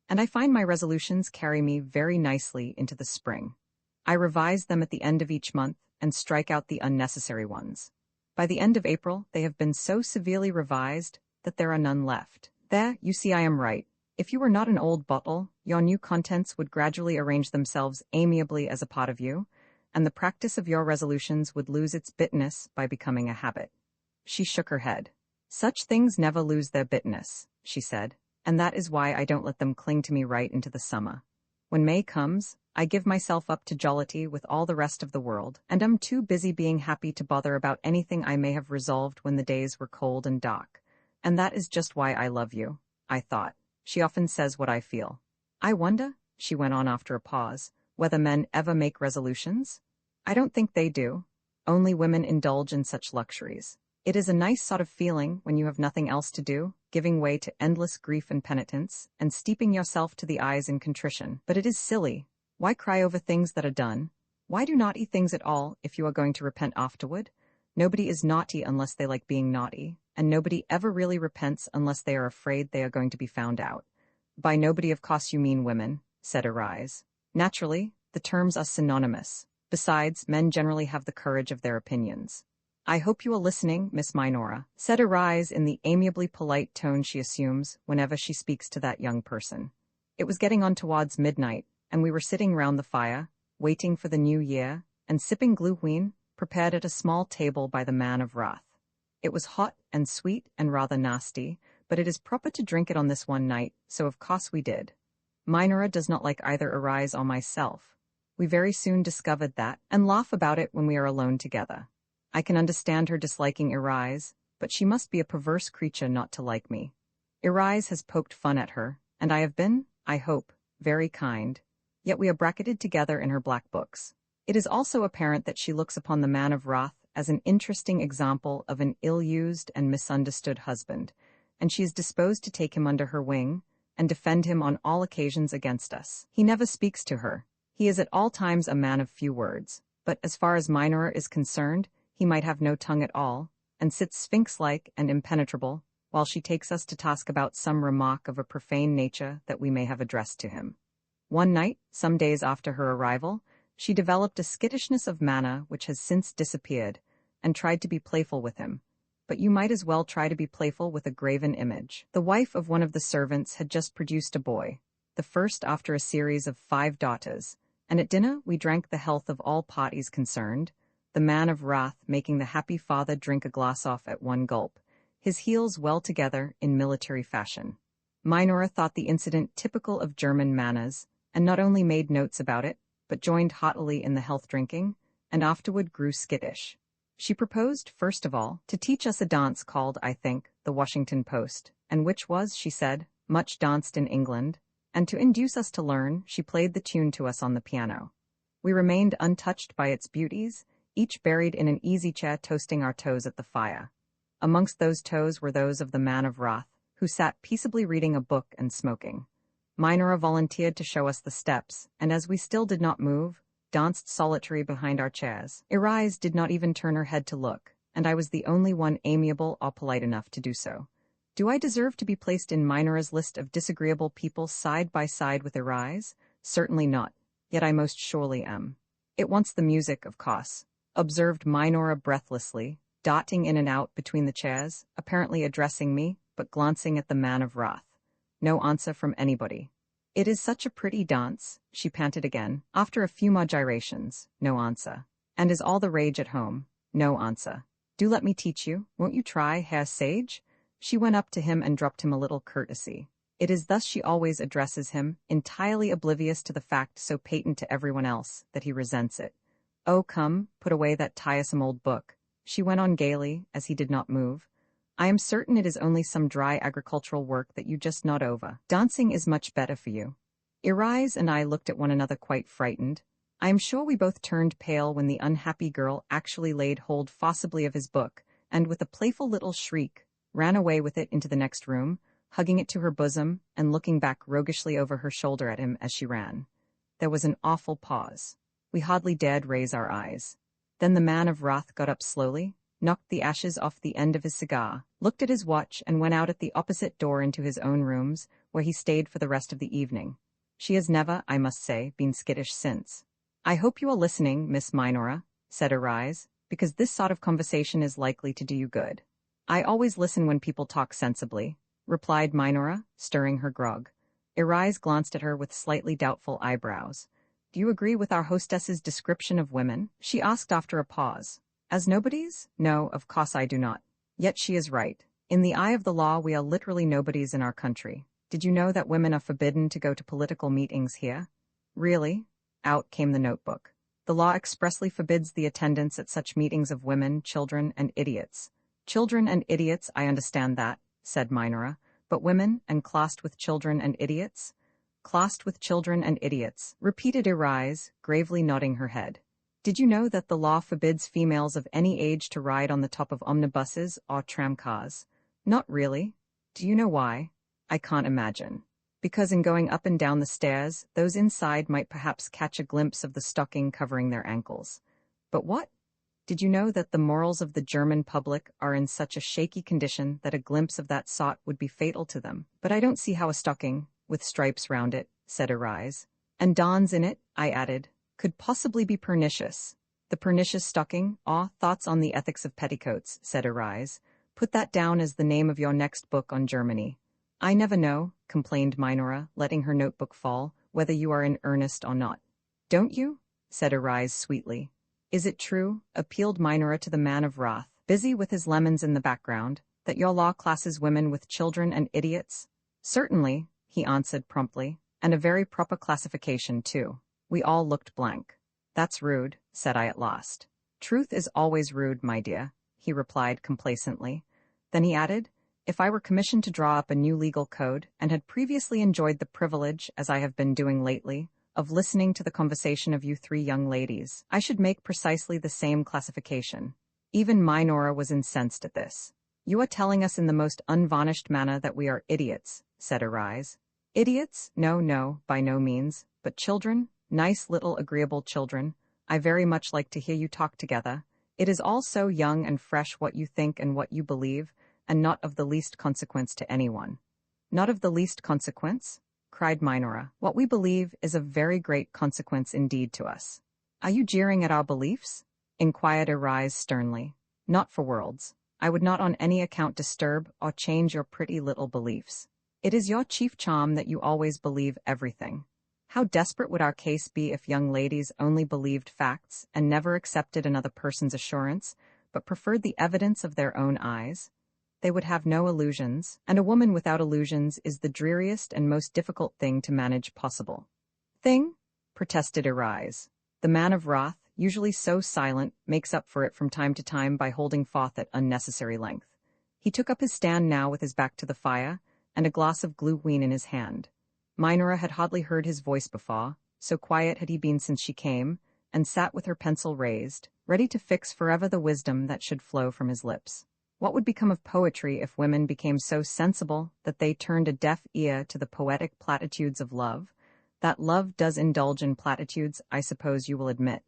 and I find my resolutions carry me very nicely into the spring. I revise them at the end of each month, and strike out the unnecessary ones. By the end of April, they have been so severely revised that there are none left. There, you see I am right. If you were not an old bottle, your new contents would gradually arrange themselves amiably as a part of you, and the practice of your resolutions would lose its bitterness by becoming a habit. She shook her head. Such things never lose their bitterness, she said, and that is why I don't let them cling to me right into the summer. When May comes, I give myself up to jollity with all the rest of the world, and am too busy being happy to bother about anything I may have resolved when the days were cold and dark. And that is just why I love you, I thought. She often says what I feel. I wonder, she went on after a pause, whether men ever make resolutions? I don't think they do. Only women indulge in such luxuries. It is a nice sort of feeling when you have nothing else to do, giving way to endless grief and penitence, and steeping yourself to the eyes in contrition. But it is silly. Why cry over things that are done? Why do naughty things at all if you are going to repent afterward? Nobody is naughty unless they like being naughty, and nobody ever really repents unless they are afraid they are going to be found out. By nobody of course you mean women, said Arise. Naturally, the terms are synonymous. Besides, men generally have the courage of their opinions. I hope you are listening, Miss Minora, said Arise in the amiably polite tone she assumes whenever she speaks to that young person. It was getting on towards midnight, and we were sitting round the fire, waiting for the new year, and sipping glühwein, prepared at a small table by the man of wrath. It was hot and sweet and rather nasty, but it is proper to drink it on this one night, so of course we did. Minora does not like either Arise or myself. We very soon discovered that, and laugh about it when we are alone together. I can understand her disliking Arise, but she must be a perverse creature not to like me. Arise has poked fun at her, and I have been, I hope, very kind. Yet we are bracketed together in her black books. It is also apparent that she looks upon the man of wrath as an interesting example of an ill-used and misunderstood husband, and she is disposed to take him under her wing and defend him on all occasions against us. He never speaks to her. He is at all times a man of few words, but as far as Minora is concerned, he might have no tongue at all, and sits sphinx-like and impenetrable, while she takes us to task about some remark of a profane nature that we may have addressed to him. One night, some days after her arrival, she developed a skittishness of manner which has since disappeared, and tried to be playful with him. But you might as well try to be playful with a graven image. The wife of one of the servants had just produced a boy, the first after a series of 5 daughters, and at dinner we drank the health of all parties concerned, the man of wrath making the happy father drink a glass off at one gulp, his heels well together in military fashion. Minora thought the incident typical of German manners, and not only made notes about it, but joined heartily in the health drinking, and afterward grew skittish. She proposed, first of all, to teach us a dance called, I think, the Washington Post, and which was, she said, much danced in England, and to induce us to learn, she played the tune to us on the piano. We remained untouched by its beauties, each buried in an easy chair toasting our toes at the fire. Amongst those toes were those of the man of wrath, who sat peaceably reading a book and smoking. Minora volunteered to show us the steps, and as we still did not move, danced solitary behind our chairs. Irise did not even turn her head to look, and I was the only one amiable or polite enough to do so. Do I deserve to be placed in Minora's list of disagreeable people side by side with Irise? Certainly not, yet I most surely am. It wants the music, of course, observed Minora breathlessly, darting in and out between the chairs, apparently addressing me, but glancing at the man of wrath. No answer from anybody. It is such a pretty dance, she panted again, after a few more gyrations. No answer. And is all the rage at home? No answer. Do let me teach you. Won't you try, Herr Sage? She went up to him and dropped him a little courtesy. It is thus she always addresses him, entirely oblivious to the fact so patent to everyone else that he resents it. Oh, come, put away that tiresome old book, she went on gaily, as he did not move. I am certain it is only some dry agricultural work that you just nod over. Dancing is much better for you. Irise and I looked at one another quite frightened. I am sure we both turned pale when the unhappy girl actually laid hold forcibly of his book, and with a playful little shriek, ran away with it into the next room, hugging it to her bosom and looking back roguishly over her shoulder at him as she ran. There was an awful pause. We hardly dared raise our eyes. Then the man of wrath got up slowly, knocked the ashes off the end of his cigar, looked at his watch and went out at the opposite door into his own rooms, where he stayed for the rest of the evening. She has never, I must say, been skittish since. I hope you are listening, Miss Minora, said Irise, because this sort of conversation is likely to do you good. I always listen when people talk sensibly, replied Minora, stirring her grog. Irise glanced at her with slightly doubtful eyebrows. Do you agree with our hostess's description of women? She asked after a pause. As nobodies? No, of course I do not. Yet she is right. In the eye of the law, we are literally nobodies in our country. Did you know that women are forbidden to go to political meetings here? Really? Out came the notebook. The law expressly forbids the attendance at such meetings of women, children, and idiots. Children and idiots, I understand that, said Minora, but women, and classed with children and idiots? Classed with children and idiots, repeated Irise, gravely nodding her head. Did you know that the law forbids females of any age to ride on the top of omnibuses or tramcars? Not really. Do you know why? I can't imagine. Because in going up and down the stairs, those inside might perhaps catch a glimpse of the stocking covering their ankles. But what? Did you know that the morals of the German public are in such a shaky condition that a glimpse of that sort would be fatal to them? But I don't see how a stocking, with stripes round it, said Irise. And dawns in it, I added, could possibly be pernicious. The pernicious stocking? Thoughts on the ethics of petticoats, said Irise. Put that down as the name of your next book on Germany. I never know, complained Minora, letting her notebook fall, whether you are in earnest or not. Don't you? Said Irise sweetly. Is it true, appealed Minora to the man of wrath, busy with his lemons in the background, that your law classes women with children and idiots? Certainly, he answered promptly, and a very proper classification, too. We all looked blank. That's rude, said I at last. Truth is always rude, my dear, he replied complacently. Then he added, if I were commissioned to draw up a new legal code, and had previously enjoyed the privilege, as I have been doing lately, of listening to the conversation of you three young ladies, I should make precisely the same classification. Even Minora was incensed at this. You are telling us in the most unvarnished manner that we are idiots, said Irise. Idiots? No, by no means. But children? Nice little agreeable children. I very much like to hear you talk together. It is all so young and fresh what you think and what you believe, and not of the least consequence to anyone. Not of the least consequence? Cried Minora. What we believe is of very great consequence indeed to us. Are you jeering at our beliefs? Inquired Irise sternly. Not for worlds. I would not on any account disturb or change your pretty little beliefs. It is your chief charm that you always believe everything. How desperate would our case be if young ladies only believed facts and never accepted another person's assurance, but preferred the evidence of their own eyes? They would have no illusions, and a woman without illusions is the dreariest and most difficult thing to manage possible. Thing? Protested Irise. The man of wrath, usually so silent, makes up for it from time to time by holding forth at unnecessary length. He took up his stand now with his back to the fire, and a glass of glühwein in his hand. Minora had hardly heard his voice before, so quiet had he been since she came, and sat with her pencil raised, ready to fix forever the wisdom that should flow from his lips. What would become of poetry if women became so sensible that they turned a deaf ear to the poetic platitudes of love? That love does indulge in platitudes, I suppose you will admit.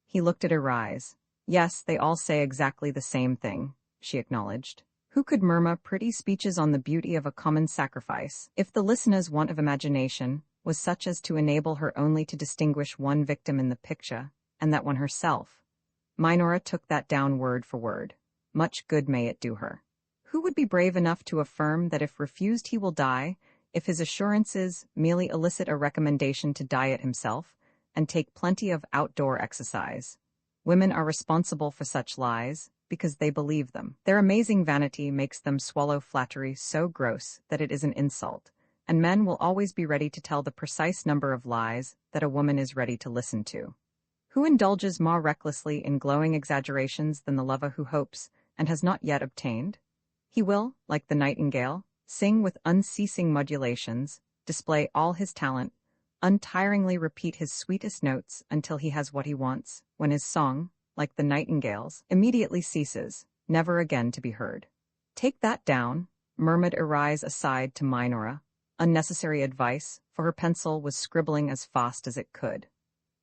He looked at her eyes. Yes, they all say exactly the same thing, she acknowledged. Who could murmur pretty speeches on the beauty of a common sacrifice, if the listener's want of imagination was such as to enable her only to distinguish one victim in the picture, and that one herself? Minora took that down word for word. Much good may it do her. Who would be brave enough to affirm that if refused he will die, if his assurances merely elicit a recommendation to diet himself, and take plenty of outdoor exercise? Women are responsible for such lies, because they believe them. Their amazing vanity makes them swallow flattery so gross that it is an insult, and men will always be ready to tell the precise number of lies that a woman is ready to listen to. Who indulges more recklessly in glowing exaggerations than the lover who hopes, and has not yet obtained? He will, like the nightingale, sing with unceasing modulations, display all his talent, untiringly repeat his sweetest notes until he has what he wants, when his song, like the nightingale's, immediately ceases, never again to be heard. Take that down, murmured Arise aside to Minora. Unnecessary advice, for her pencil was scribbling as fast as it could.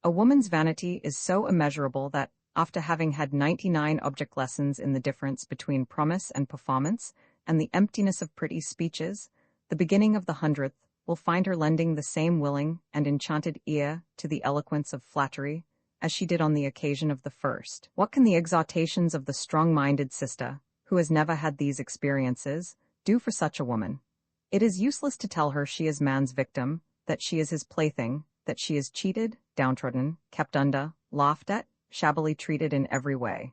A woman's vanity is so immeasurable that, after having had 99 object lessons in the difference between promise and performance, and the emptiness of pretty speeches, the beginning of the 100th will find her lending the same willing and enchanted ear to the eloquence of flattery, as she did on the occasion of the first. What can the exhortations of the strong-minded sister, who has never had these experiences, do for such a woman? It is useless to tell her she is man's victim, that she is his plaything, that she is cheated, downtrodden, kept under, laughed at, shabbily treated in every way.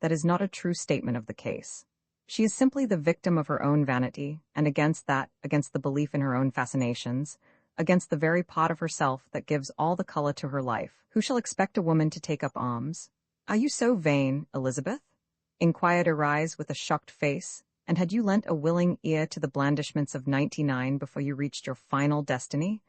That is not a true statement of the case. She is simply the victim of her own vanity, and against the belief in her own fascinations, against the very part of herself that gives all the color to her life. Who shall expect a woman to take up arms? Are you so vain, Elizabeth? Inquired Arise with a shocked face, and had you lent a willing ear to the blandishments of 99 before you reached your final destiny?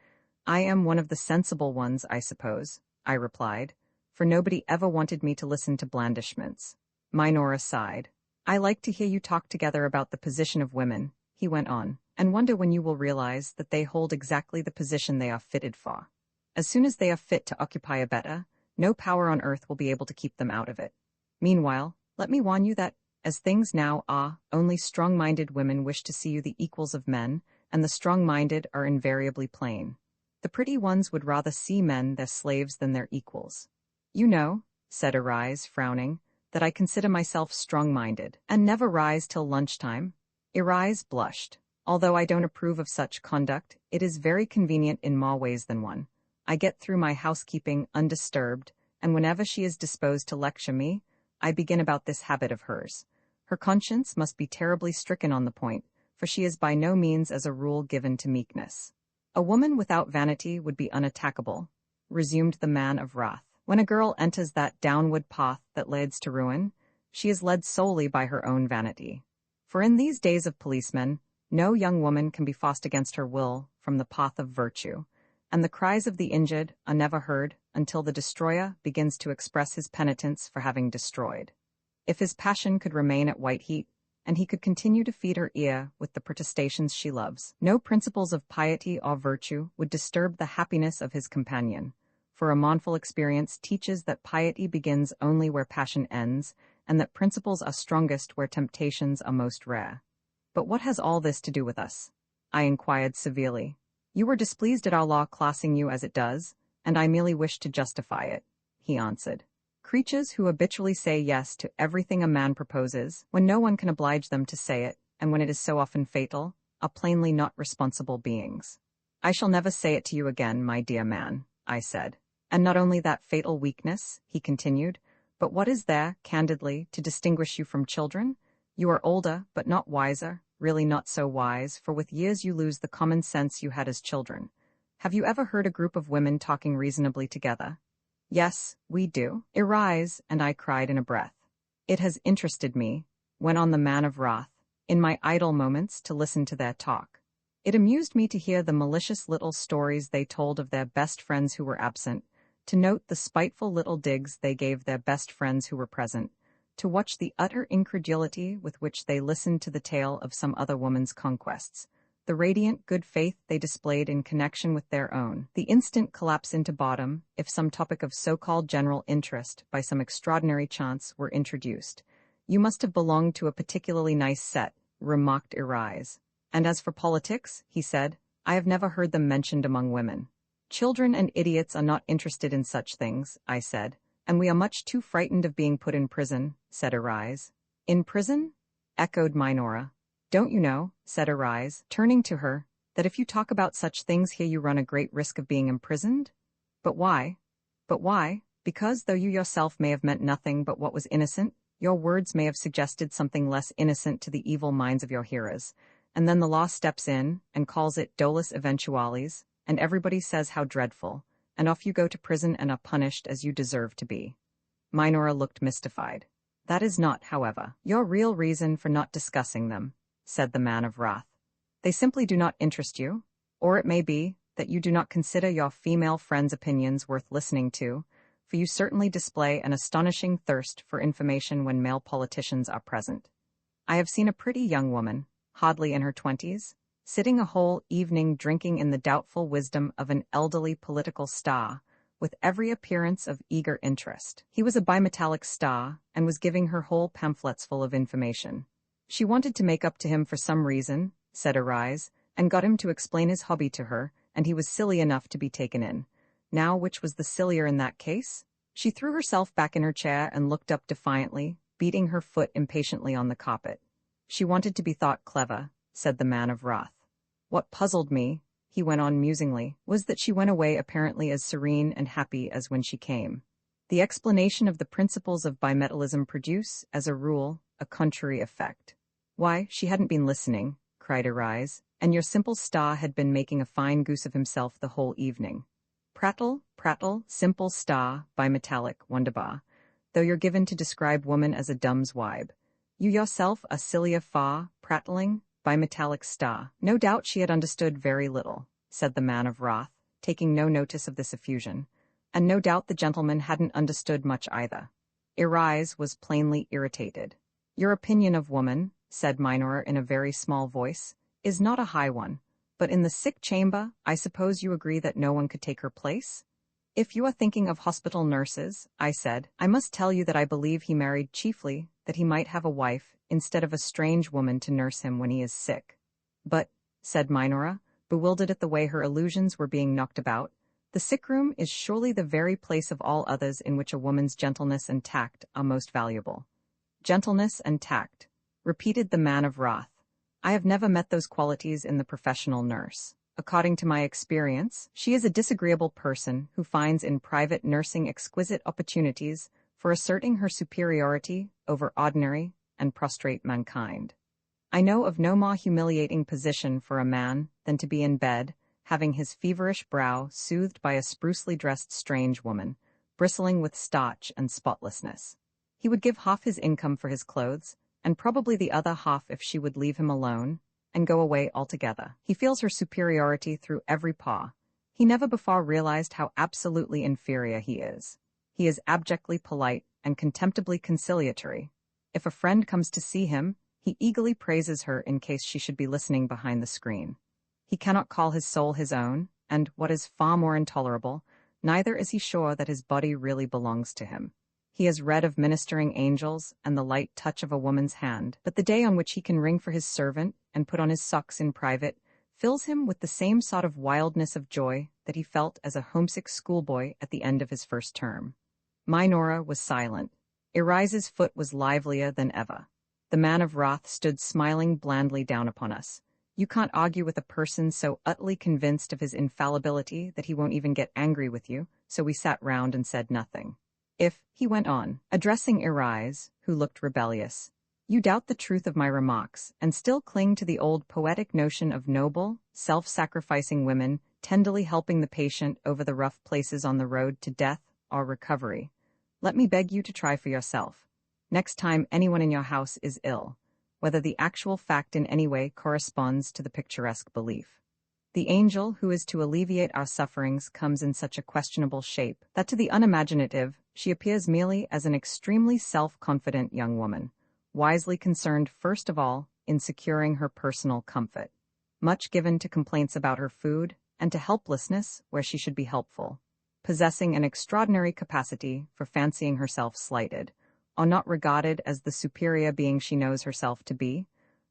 I am one of the sensible ones, I suppose, I replied, for nobody ever wanted me to listen to blandishments. Minora sighed. I like to hear you talk together about the position of women, he went on, and wonder when you will realize that they hold exactly the position they are fitted for. As soon as they are fit to occupy a better, no power on earth will be able to keep them out of it. Meanwhile, let me warn you that, as things now are, only strong-minded women wish to see you the equals of men, and the strong-minded are invariably plain. The pretty ones would rather see men their slaves than their equals. You know, said Arise, frowning, that I consider myself strong-minded, and never rise till lunchtime. Arise blushed. Although I don't approve of such conduct, it is very convenient in more ways than one. I get through my housekeeping undisturbed, and whenever she is disposed to lecture me, I begin about this habit of hers. Her conscience must be terribly stricken on the point, for she is by no means as a rule given to meekness. A woman without vanity would be unattackable, resumed the man of wrath. When a girl enters that downward path that leads to ruin, she is led solely by her own vanity. For in these days of policemen, no young woman can be forced against her will from the path of virtue, and the cries of the injured are never heard until the destroyer begins to express his penitence for having destroyed. If his passion could remain at white heat, and he could continue to feed her ear with the protestations she loves, no principles of piety or virtue would disturb the happiness of his companion, for a mournful experience teaches that piety begins only where passion ends, and that principles are strongest where temptations are most rare. But what has all this to do with us? I inquired severely. You were displeased at our law classing you as it does, and I merely wished to justify it, he answered. Creatures who habitually say yes to everything a man proposes, when no one can oblige them to say it, and when it is so often fatal, are plainly not responsible beings. I shall never say it to you again, my dear man, I said. And not only that fatal weakness, he continued, but what is there, candidly, to distinguish you from children? You are older, but not wiser, really not so wise, for with years you lose the common sense you had as children. Have you ever heard a group of women talking reasonably together? Yes, we do. Arise, and I cried in a breath. It has interested me, went on the man of wrath, in my idle moments to listen to their talk. It amused me to hear the malicious little stories they told of their best friends who were absent, to note the spiteful little digs they gave their best friends who were present, to watch the utter incredulity with which they listened to the tale of some other woman's conquests, the radiant good faith they displayed in connection with their own, the instant collapse into bottom if some topic of so-called general interest by some extraordinary chance were introduced. You must have belonged to a particularly nice set, remarked Arise. And as for politics, he said, I have never heard them mentioned among women. Children and idiots are not interested in such things, I said, and we are much too frightened of being put in prison, said Arise. In prison? Echoed Minora. Don't you know, said Arise, turning to her, that if you talk about such things here you run a great risk of being imprisoned? But why? But why? Because though you yourself may have meant nothing but what was innocent, your words may have suggested something less innocent to the evil minds of your hearers, and then the law steps in and calls it dolus eventualis, and everybody says how dreadful, and off you go to prison and are punished as you deserve to be. Minora looked mystified. That is not, however, your real reason for not discussing them, said the man of wrath. They simply do not interest you, or it may be that you do not consider your female friends' opinions worth listening to, for you certainly display an astonishing thirst for information when male politicians are present. I have seen a pretty young woman, hardly in her 20s, sitting a whole evening drinking in the doubtful wisdom of an elderly political star, with every appearance of eager interest. He was a bimetallic star, and was giving her whole pamphlets full of information. She wanted to make up to him for some reason, said Arise, and got him to explain his hobby to her, and he was silly enough to be taken in. Now which was the sillier in that case? She threw herself back in her chair and looked up defiantly, beating her foot impatiently on the carpet. She wanted to be thought clever, said the man of wrath. What puzzled me, he went on musingly, was that she went away apparently as serene and happy as when she came. The explanation of the principles of bimetallism produce, as a rule, a contrary effect. Why, she hadn't been listening, cried Arise, and your simple star had been making a fine goose of himself the whole evening. Prattle, simple star, bimetallic, wunderbar, though you're given to describe woman as a dumb's wibe. You yourself a silly far, prattling, bimetallic star. No doubt she had understood very little, said the man of wrath, taking no notice of this effusion, and no doubt the gentleman hadn't understood much either. Arise was plainly irritated. Your opinion of woman, said Minora in a very small voice, is not a high one, but in the sick chamber, I suppose you agree that no one could take her place? If you are thinking of hospital nurses, I said, I must tell you that I believe he married chiefly that he might have a wife instead of a strange woman to nurse him when he is sick. But, said Minora, bewildered at the way her illusions were being knocked about, the sick-room is surely the very place of all others in which a woman's gentleness and tact are most valuable. Gentleness and tact, repeated the man of wrath. I have never met those qualities in the professional nurse. According to my experience, she is a disagreeable person who finds in private nursing exquisite opportunities for asserting her superiority over ordinary and prostrate mankind. I know of no more humiliating position for a man than to be in bed, having his feverish brow soothed by a sprucely dressed strange woman, bristling with starch and spotlessness. He would give half his income for his clothes, and probably the other half if she would leave him alone, and go away altogether. He feels her superiority through every pore. He never before realized how absolutely inferior he is. He is abjectly polite and contemptibly conciliatory. If a friend comes to see him, he eagerly praises her in case she should be listening behind the screen. He cannot call his soul his own, and, what is far more intolerable, neither is he sure that his body really belongs to him. He has read of ministering angels and the light touch of a woman's hand, but the day on which he can ring for his servant and put on his socks in private fills him with the same sort of wildness of joy that he felt as a homesick schoolboy at the end of his first term. Minora was silent. Arise's foot was livelier than ever. The man of wrath stood smiling blandly down upon us. You can't argue with a person so utterly convinced of his infallibility that he won't even get angry with you, so we sat round and said nothing. If, he went on, addressing Arise, who looked rebellious, you doubt the truth of my remarks, and still cling to the old poetic notion of noble, self-sacrificing women tenderly helping the patient over the rough places on the road to death, or recovery. Let me beg you to try for yourself. Next time anyone in your house is ill, whether the actual fact in any way corresponds to the picturesque belief. The angel who is to alleviate our sufferings comes in such a questionable shape that to the unimaginative, she appears merely as an extremely self-confident young woman, wisely concerned first of all in securing her personal comfort, much given to complaints about her food and to helplessness where she should be helpful, possessing an extraordinary capacity for fancying herself slighted, or not regarded as the superior being she knows herself to be,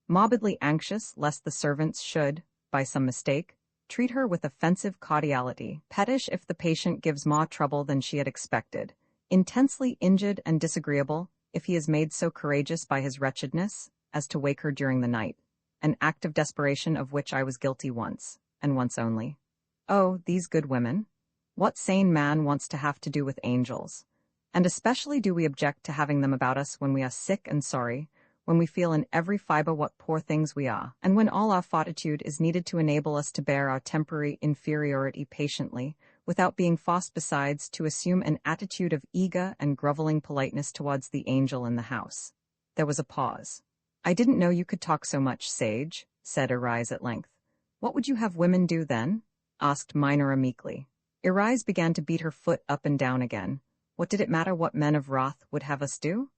morbidly anxious lest the servants should, by some mistake, treat her with offensive cordiality, pettish if the patient gives more trouble than she had expected, intensely injured and disagreeable if he is made so courageous by his wretchedness as to wake her during the night, an act of desperation of which I was guilty once, and once only. Oh, these good women! What sane man wants to have to do with angels? And especially do we object to having them about us when we are sick and sorry, when we feel in every fiber what poor things we are, and when all our fortitude is needed to enable us to bear our temporary inferiority patiently, without being forced besides to assume an attitude of eager and groveling politeness towards the angel in the house. There was a pause. "I didn't know you could talk so much, Sage," said Arise at length. "What would you have women do then?" asked Minora meekly. Arise began to beat her foot up and down again. What did it matter what men of wrath would have us do?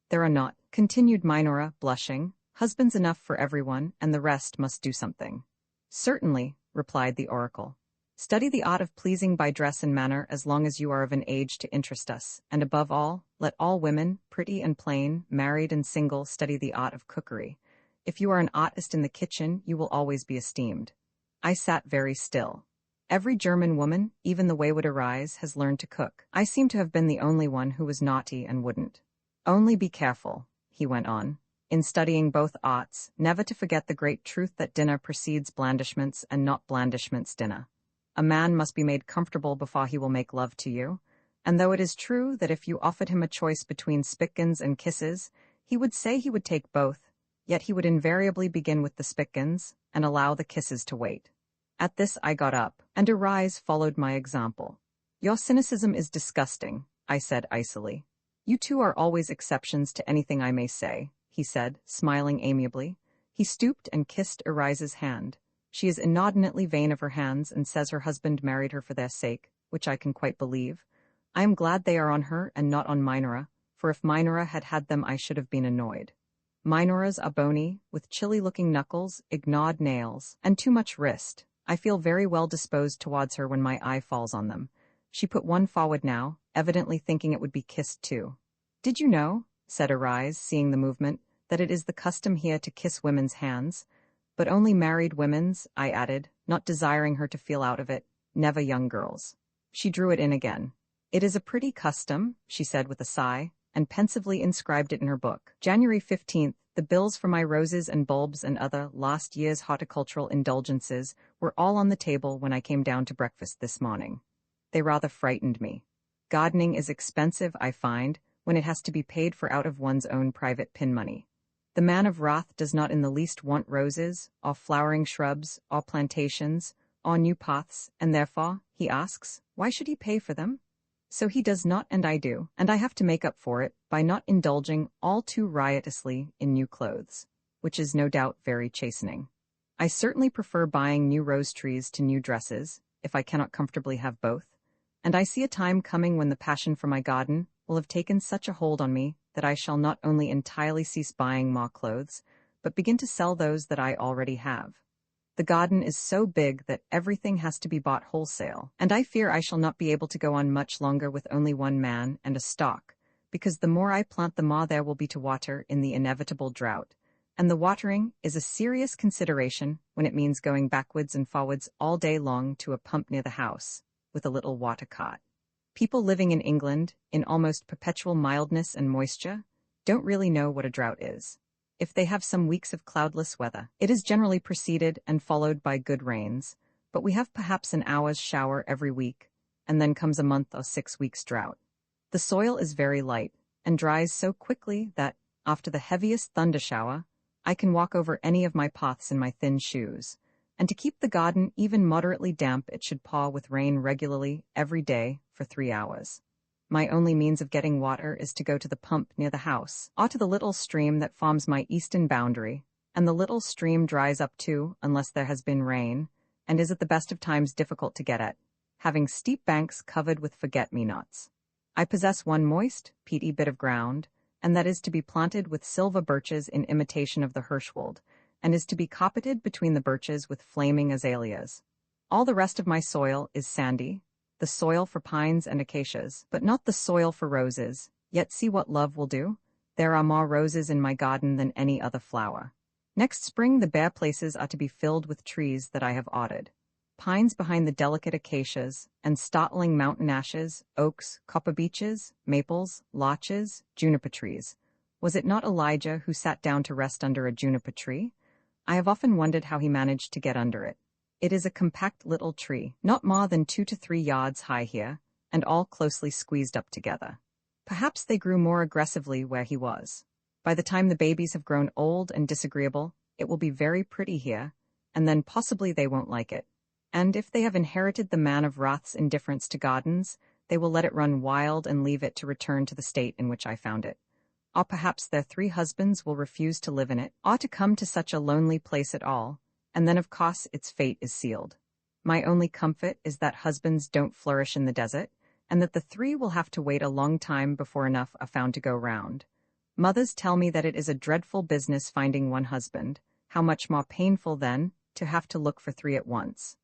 "There are not," continued Minora, blushing, "husbands enough for everyone, and the rest must do something." "Certainly," replied the oracle. "Study the art of pleasing by dress and manner as long as you are of an age to interest us, and above all, let all women, pretty and plain, married and single, study the art of cookery. If you are an artist in the kitchen, you will always be esteemed." I sat very still. Every German woman, even the wayward Arise, has learned to cook. I seem to have been the only one who was naughty and wouldn't. "Only be careful," he went on, "in studying both arts, never to forget the great truth that dinner precedes blandishments and not blandishments dinner. A man must be made comfortable before he will make love to you, and though it is true that if you offered him a choice between spickins and kisses, he would say he would take both, yet he would invariably begin with the spickins and allow the kisses to wait." At this I got up, and Arise followed my example. "Your cynicism is disgusting," I said icily. "You two are always exceptions to anything I may say," he said, smiling amiably. He stooped and kissed Arise's hand. "She is inordinately vain of her hands and says her husband married her for their sake, which I can quite believe. I am glad they are on her and not on Minora, for if Minora had had them I should have been annoyed. Minoras are bony, with chilly-looking knuckles, ignored nails, and too much wrist. I feel very well disposed towards her when my eye falls on them." She put one forward now, evidently thinking it would be kissed too. "Did you know," said Arise, seeing the movement, "that it is the custom here to kiss women's hands? But only married women's," I added, not desiring her to feel out of it, "never young girls." She drew it in again. "It is a pretty custom," she said with a sigh, and pensively inscribed it in her book. "January 15th, the bills for my roses and bulbs and other last year's horticultural indulgences were all on the table when I came down to breakfast this morning. They rather frightened me. Gardening is expensive, I find, when it has to be paid for out of one's own private pin money. The man of wrath does not in the least want roses, or flowering shrubs, or plantations, or new paths, and therefore, he asks, why should he pay for them? So he does not, and I do, and I have to make up for it by not indulging all too riotously in new clothes, which is no doubt very chastening. I certainly prefer buying new rose trees to new dresses, if I cannot comfortably have both, and I see a time coming when the passion for my garden will have taken such a hold on me that I shall not only entirely cease buying more clothes, but begin to sell those that I already have. The garden is so big that everything has to be bought wholesale, and I fear I shall not be able to go on much longer with only one man and a stock, because the more I plant the more there will be to water in the inevitable drought, and the watering is a serious consideration when it means going backwards and forwards all day long to a pump near the house, with a little water cart. People living in England, in almost perpetual mildness and moisture, don't really know what a drought is. If they have some weeks of cloudless weather, it is generally preceded and followed by good rains, but we have perhaps an hour's shower every week, and then comes a month or 6 weeks' drought. The soil is very light, and dries so quickly that, after the heaviest thunder shower, I can walk over any of my paths in my thin shoes, and to keep the garden even moderately damp it should pour with rain regularly every day for 3 hours. My only means of getting water is to go to the pump near the house, or to the little stream that forms my eastern boundary, and the little stream dries up too, unless there has been rain, and is at the best of times difficult to get at, having steep banks covered with forget-me-nots. I possess one moist, peaty bit of ground, and that is to be planted with silver birches in imitation of the Hirschwald, and is to be carpeted between the birches with flaming azaleas. All the rest of my soil is sandy, the soil for pines and acacias, but not the soil for roses. Yet see what love will do. There are more roses in my garden than any other flower. Next spring the bare places are to be filled with trees that I have ordered. Pines behind the delicate acacias, and startling mountain ashes, oaks, copper beeches, maples, larches, juniper trees. Was it not Elijah who sat down to rest under a juniper tree? I have often wondered how he managed to get under it. It is a compact little tree, not more than 2 to 3 yards high here, and all closely squeezed up together. Perhaps they grew more aggressively where he was. By the time the babies have grown old and disagreeable, it will be very pretty here, and then possibly they won't like it. And if they have inherited the man of wrath's indifference to gardens, they will let it run wild and leave it to return to the state in which I found it. Or perhaps their 3 husbands will refuse to live in it, or to come to such a lonely place at all, and then of course its fate is sealed. My only comfort is that husbands don't flourish in the desert, and that the 3 will have to wait a long time before enough are found to go round. Mothers tell me that it is a dreadful business finding one husband, how much more painful then to have to look for 3 at once.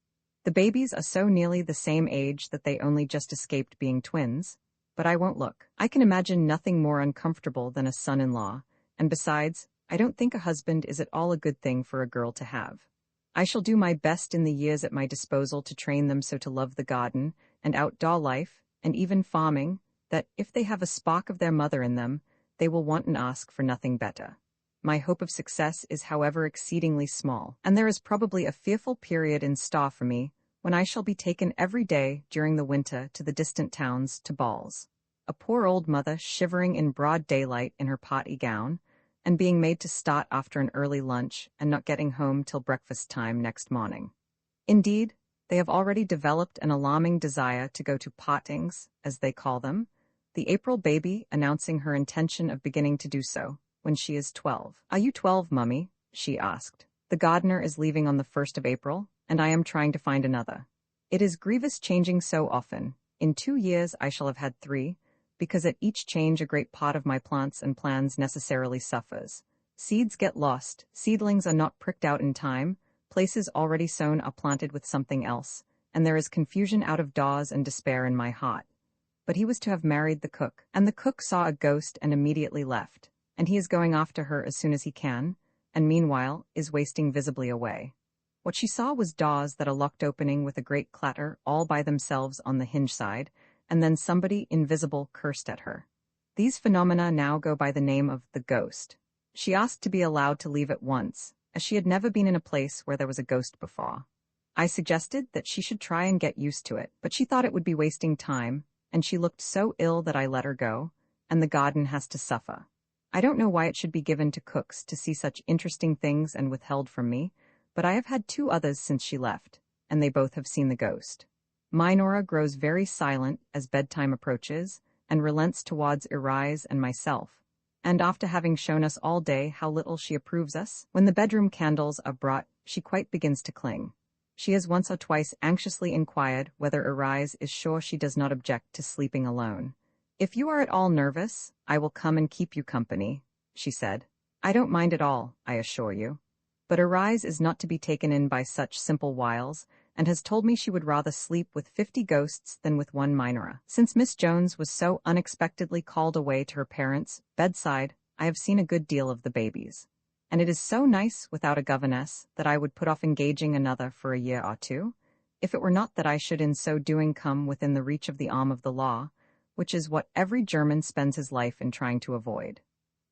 The babies are so nearly the same age that they only just escaped being twins, but I won't look. I can imagine nothing more uncomfortable than a son-in-law, and besides, I don't think a husband is at all a good thing for a girl to have. I shall do my best in the years at my disposal to train them so to love the garden, and outdoor life, and even farming, that, if they have a spark of their mother in them, they will want and ask for nothing better. My hope of success is however exceedingly small, and there is probably a fearful period in store for me, when I shall be taken every day during the winter to the distant towns to balls. A poor old mother shivering in broad daylight in her party gown, and being made to start after an early lunch and not getting home till breakfast time next morning. Indeed, they have already developed an alarming desire to go to partings, as they call them, the April baby announcing her intention of beginning to do so when she is 12. "Are you 12, Mummy?" she asked. "The gardener is leaving on the 1st of April, and I am trying to find another. It is grievous changing so often. In 2 years I shall have had 3, because at each change a great part of my plants and plans necessarily suffers. Seeds get lost, seedlings are not pricked out in time, places already sown are planted with something else, and there is confusion out of doors and despair in my heart." But he was to have married the cook, and the cook saw a ghost and immediately left, and he is going after her as soon as he can, and meanwhile is wasting visibly away. What she saw was doors that are locked opening with a great clatter all by themselves on the hinge side, and then somebody invisible cursed at her. These phenomena now go by the name of the ghost. She asked to be allowed to leave at once, as she had never been in a place where there was a ghost before. I suggested that she should try and get used to it, but she thought it would be wasting time, and she looked so ill that I let her go, and the garden has to suffer. I don't know why it should be given to cooks to see such interesting things and withheld from me, but I have had 2 others since she left, and they both have seen the ghost. Minora grows very silent as bedtime approaches, and relents towards Irise and myself, and after having shown us all day how little she approves us, when the bedroom candles are brought, she quite begins to cling. She has once or twice anxiously inquired whether Irise is sure she does not object to sleeping alone. "If you are at all nervous, I will come and keep you company," she said. "I don't mind at all, I assure you." But Irise is not to be taken in by such simple wiles, and has told me she would rather sleep with 50 ghosts than with one Minora. Since Miss Jones was so unexpectedly called away to her parents' bedside, I have seen a good deal of the babies. And it is so nice without a governess that I would put off engaging another for a year or 2, if it were not that I should in so doing come within the reach of the arm of the law, which is what every German spends his life in trying to avoid.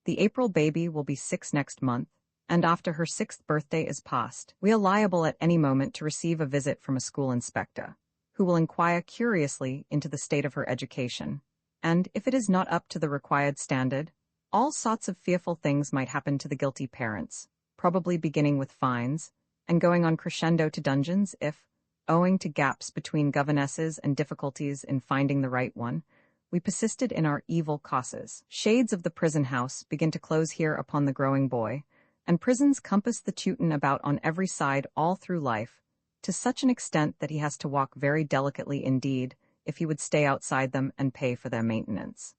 The April baby will be 6 next month, and after her 6th birthday is past, we are liable at any moment to receive a visit from a school inspector, who will inquire curiously into the state of her education, and, if it is not up to the required standard, all sorts of fearful things might happen to the guilty parents, probably beginning with fines, and going on crescendo to dungeons if, owing to gaps between governesses and difficulties in finding the right one, we persisted in our evil causes. Shades of the prison house begin to close here upon the growing boy, and prisons compass the Teuton about on every side all through life, to such an extent that he has to walk very delicately indeed, if he would stay outside them and pay for their maintenance.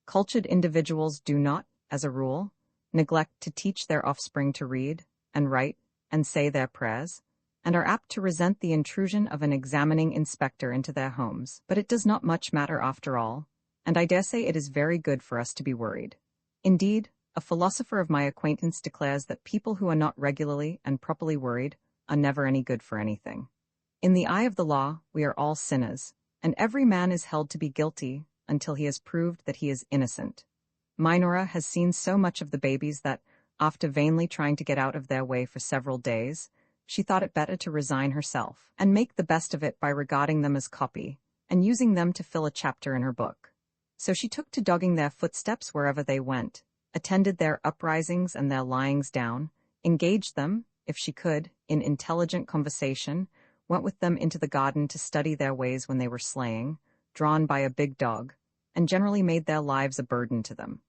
Cultured individuals do not, as a rule, neglect to teach their offspring to read, and write, and say their prayers, and are apt to resent the intrusion of an examining inspector into their homes. But it does not much matter after all, and I dare say it is very good for us to be worried. Indeed, a philosopher of my acquaintance declares that people who are not regularly and properly worried are never any good for anything. In the eye of the law, we are all sinners, and every man is held to be guilty until he has proved that he is innocent. Minora has seen so much of the babies that, after vainly trying to get out of their way for several days, she thought it better to resign herself and make the best of it by regarding them as copy and using them to fill a chapter in her book. So she took to dogging their footsteps wherever they went, attended their uprisings and their lyings down, engaged them, if she could, in intelligent conversation, went with them into the garden to study their ways when they were slaying, drawn by a big dog, and generally made their lives a burden to them.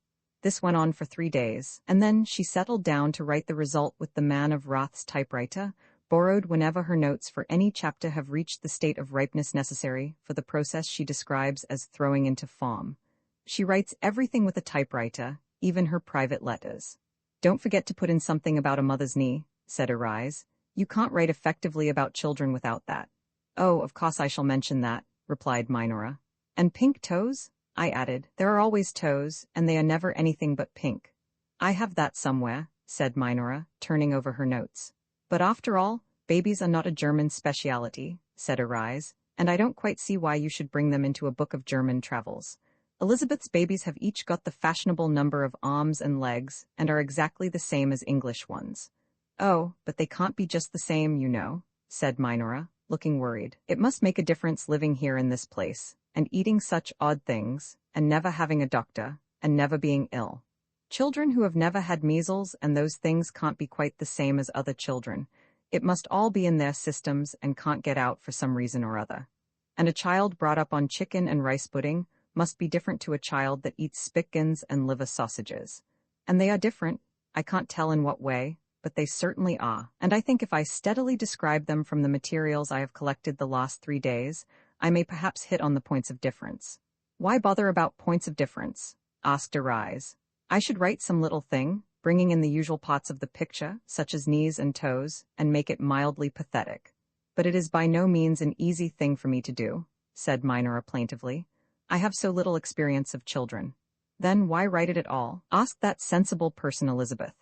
This went on for 3 days, and then she settled down to write the result with the man of wrath's typewriter, borrowed whenever her notes for any chapter have reached the state of ripeness necessary for the process she describes as throwing into form. She writes everything with a typewriter, even her private letters. "Don't forget to put in something about a mother's knee," said Arise. "You can't write effectively about children without that." "Oh, of course I shall mention that," replied Minora. "And pink toes?" I added. "There are always toes, and they are never anything but pink." "I have that somewhere," said Minora, turning over her notes. "But after all, babies are not a German speciality," said Arise, "and I don't quite see why you should bring them into a book of German travels. Elizabeth's babies have each got the fashionable number of arms and legs, and are exactly the same as English ones." "Oh, but they can't be just the same, you know," said Minora, looking worried. "It must make a difference living here in this place, and eating such odd things, and never having a doctor, and never being ill. Children who have never had measles and those things can't be quite the same as other children. It must all be in their systems and can't get out for some reason or other. And a child brought up on chicken and rice pudding must be different to a child that eats spitkins and liver sausages. And they are different, I can't tell in what way, but they certainly are. And I think if I steadily describe them from the materials I have collected the last 3 days, I may perhaps hit on the points of difference." "Why bother about points of difference?" asked Arise. "I should write some little thing, bringing in the usual parts of the picture, such as knees and toes, and make it mildly pathetic. But it is by no means an easy thing for me to do," said Minora plaintively. "I have so little experience of children." "Then why write it at all?" asked that sensible person Elizabeth.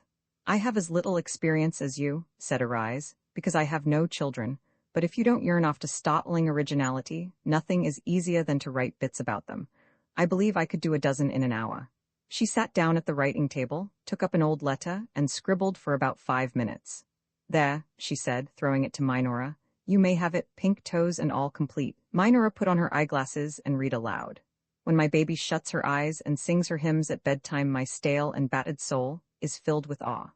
"I have as little experience as you," said Arise, "because I have no children. But if you don't yearn after startling originality, nothing is easier than to write bits about them. I believe I could do a dozen in an hour." She sat down at the writing table, took up an old letter, and scribbled for about 5 minutes. "There," she said, throwing it to Minora. "You may have it, pink toes and all complete." Minora put on her eyeglasses and read aloud. "When my baby shuts her eyes and sings her hymns at bedtime, my stale and battered soul is filled with awe.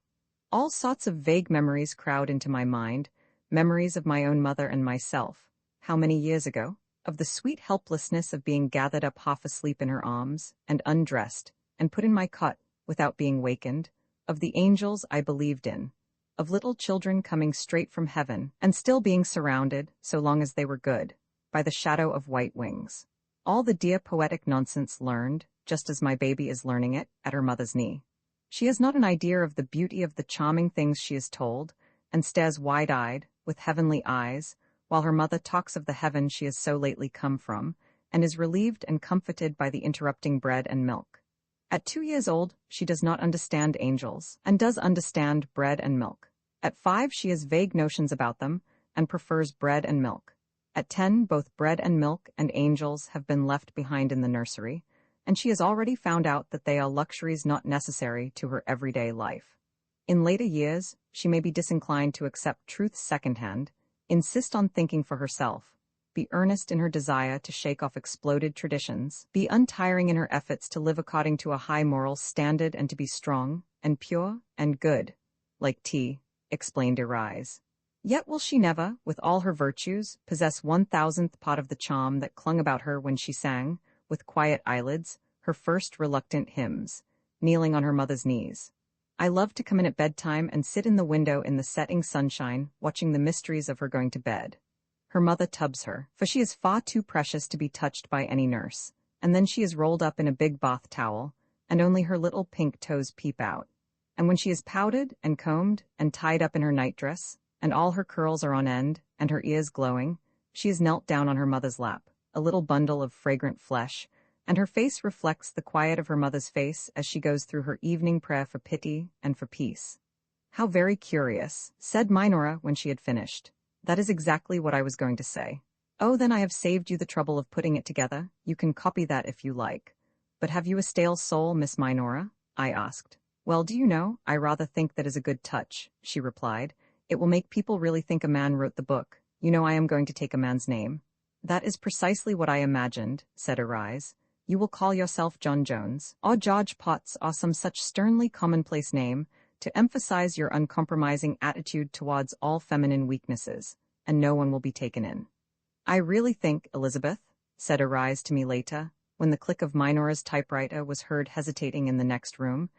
All sorts of vague memories crowd into my mind, memories of my own mother and myself, how many years ago, of the sweet helplessness of being gathered up half asleep in her arms, and undressed, and put in my cot, without being wakened, of the angels I believed in, of little children coming straight from heaven, and still being surrounded, so long as they were good, by the shadow of white wings. All the dear poetic nonsense learned, just as my baby is learning it, at her mother's knee. She has not an idea of the beauty of the charming things she is told, and stares wide-eyed, with heavenly eyes, while her mother talks of the heaven she has so lately come from, and is relieved and comforted by the interrupting bread and milk. At 2 years old, she does not understand angels, and does understand bread and milk. At 5, she has vague notions about them, and prefers bread and milk. At 10, both bread and milk and angels have been left behind in the nursery, and she has already found out that they are luxuries not necessary to her everyday life. In later years, she may be disinclined to accept truth secondhand, insist on thinking for herself, be earnest in her desire to shake off exploded traditions, be untiring in her efforts to live according to a high moral standard and to be strong, and pure, and good, like tea, explained Arise. Yet will she never, with all her virtues, possess 1,000th part of the charm that clung about her when she sang, with quiet eyelids, her first reluctant hymns, kneeling on her mother's knees. I love to come in at bedtime and sit in the window in the setting sunshine, watching the mysteries of her going to bed. Her mother tubs her, for she is far too precious to be touched by any nurse, and then she is rolled up in a big bath towel, and only her little pink toes peep out. And when she is powdered and combed and tied up in her nightdress, and all her curls are on end, and her ears glowing, she is knelt down on her mother's lap, a little bundle of fragrant flesh, and her face reflects the quiet of her mother's face as she goes through her evening prayer for pity and for peace. "How very curious," said Minora when she had finished. "That is exactly what I was going to say." "Oh, then I have saved you the trouble of putting it together. You can copy that if you like. But have you a stale soul, Miss Minora?" I asked. "Well, do you know, I rather think that is a good touch," she replied. "It will make people really think a man wrote the book. You know I am going to take a man's name." "That is precisely what I imagined," said Arise. "You will call yourself John Jones, or George Potts, or some such sternly commonplace name, to emphasize your uncompromising attitude towards all feminine weaknesses, and no one will be taken in." "I really think, Elizabeth," said Arise to me later, when the click of Minora's typewriter was heard hesitating in the next room,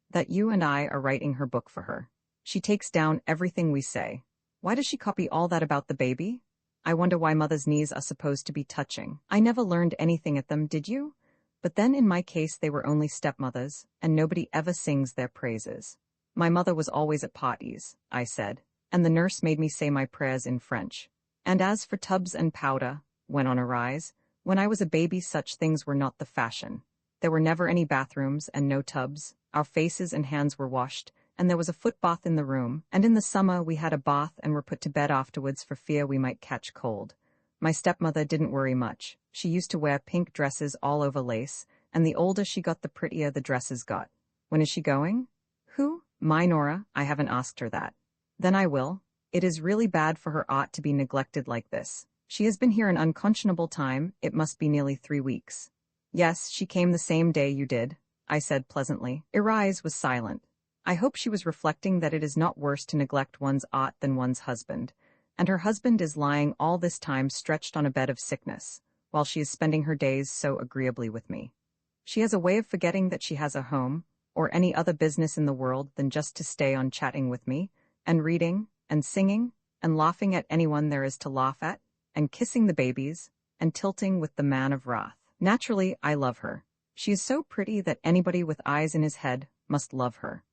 "that you and I are writing her book for her. She takes down everything we say. Why does she copy all that about the baby? I wonder why mother's knees are supposed to be touching. I never learned anything at them, did you? But then in my case they were only stepmothers, and nobody ever sings their praises." "My mother was always at parties," I said, "and the nurse made me say my prayers in French. And as for tubs and powder," went on Arise, "when I was a baby such things were not the fashion. There were never any bathrooms and no tubs. Our faces and hands were washed, and there was a foot bath in the room, and in the summer we had a bath and were put to bed afterwards for fear we might catch cold. My stepmother didn't worry much. She used to wear pink dresses all over lace, and the older she got the prettier the dresses got. When is she going?" "Who?" "Minora. I haven't asked her that." "Then I will. It is really bad for her aunt to be neglected like this. She has been here an unconscionable time. It must be nearly 3 weeks." "Yes, she came the same day you did," I said pleasantly. Arise was silent. I hope she was reflecting that it is not worse to neglect one's aunt than one's husband, and her husband is lying all this time stretched on a bed of sickness, while she is spending her days so agreeably with me. She has a way of forgetting that she has a home, or any other business in the world than just to stay on chatting with me, and reading, and singing, and laughing at anyone there is to laugh at, and kissing the babies, and tilting with the man of wrath. Naturally, I love her. She is so pretty that anybody with eyes in his head must love her.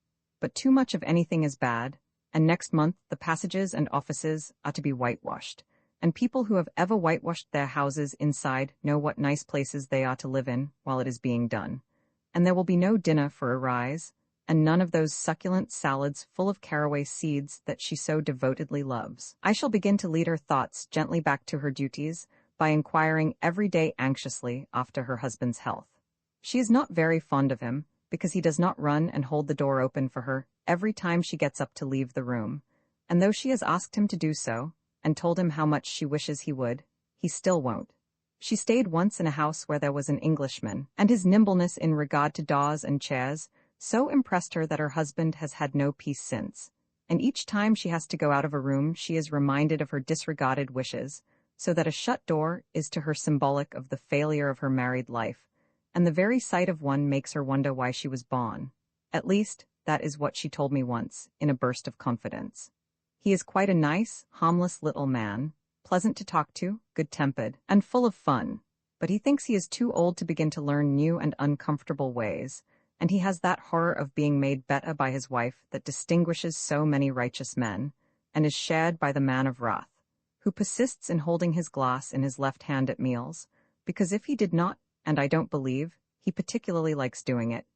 But too much of anything is bad, and next month the passages and offices are to be whitewashed, and people who have ever whitewashed their houses inside know what nice places they are to live in while it is being done. And there will be no dinner for Arise, and none of those succulent salads full of caraway seeds that she so devotedly loves. I shall begin to lead her thoughts gently back to her duties by inquiring every day anxiously after her husband's health. She is not very fond of him, because he does not run and hold the door open for her every time she gets up to leave the room, and though she has asked him to do so, and told him how much she wishes he would, he still won't. She stayed once in a house where there was an Englishman, and his nimbleness in regard to doors and chairs so impressed her that her husband has had no peace since, and each time she has to go out of a room she is reminded of her disregarded wishes, so that a shut door is to her symbolic of the failure of her married life, and the very sight of one makes her wonder why she was born. At least, that is what she told me once, in a burst of confidence. He is quite a nice, harmless little man, pleasant to talk to, good-tempered, and full of fun, but he thinks he is too old to begin to learn new and uncomfortable ways, and he has that horror of being made better by his wife that distinguishes so many righteous men, and is shared by the man of wrath, who persists in holding his glass in his left hand at meals, because if he did not, and I don't believe he particularly likes doing it,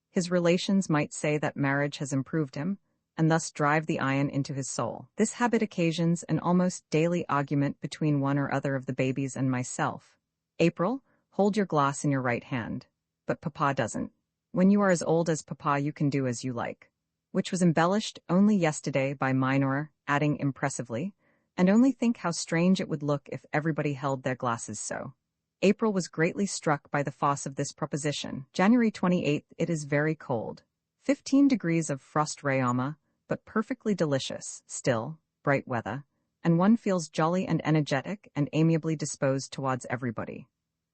his relations might say that marriage has improved him, and thus drive the iron into his soul. This habit occasions an almost daily argument between one or other of the babies and myself. "April, hold your glass in your right hand." But Papa doesn't. "When you are as old as Papa you can do as you like." Which was embellished only yesterday by Minor, adding impressively, "And only think how strange it would look if everybody held their glasses so." April was greatly struck by the farce of this proposition. January 28th, it is very cold. 15 degrees of frost rayama, but perfectly delicious, still, bright weather, and one feels jolly and energetic and amiably disposed towards everybody.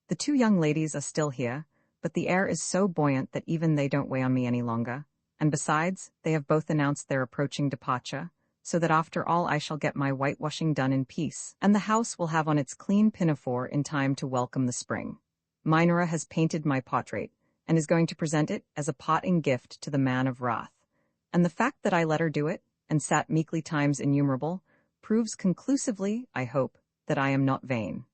The The two young ladies are still here, but the air is so buoyant that even they don't weigh on me any longer, and besides, they have both announced their approaching departure, so that after all I shall get my whitewashing done in peace, and the house will have on its clean pinafore in time to welcome the spring. Minora has painted my portrait, and is going to present it as a parting gift to the man of wrath. And the fact that I let her do it, and sat meekly times innumerable, proves conclusively, I hope, that I am not vain.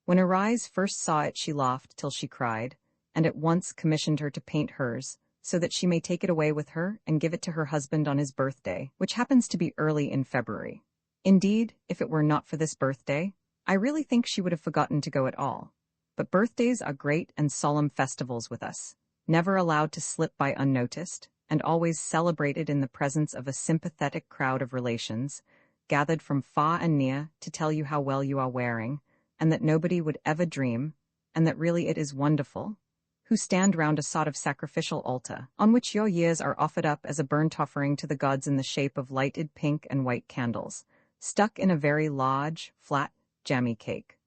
When Arise first saw it she laughed till she cried, and at once commissioned her to paint hers, so that she may take it away with her and give it to her husband on his birthday, which happens to be early in February. Indeed, if it were not for this birthday, I really think she would have forgotten to go at all. But birthdays are great and solemn festivals with us, never allowed to slip by unnoticed, and always celebrated in the presence of a sympathetic crowd of relations, gathered from far and near to tell you how well you are wearing, and that nobody would ever dream, and that really it is wonderful, who stand round a sort of sacrificial altar, on which your years are offered up as a burnt offering to the gods in the shape of lighted pink and white candles, stuck in a very large, flat, jammy cake.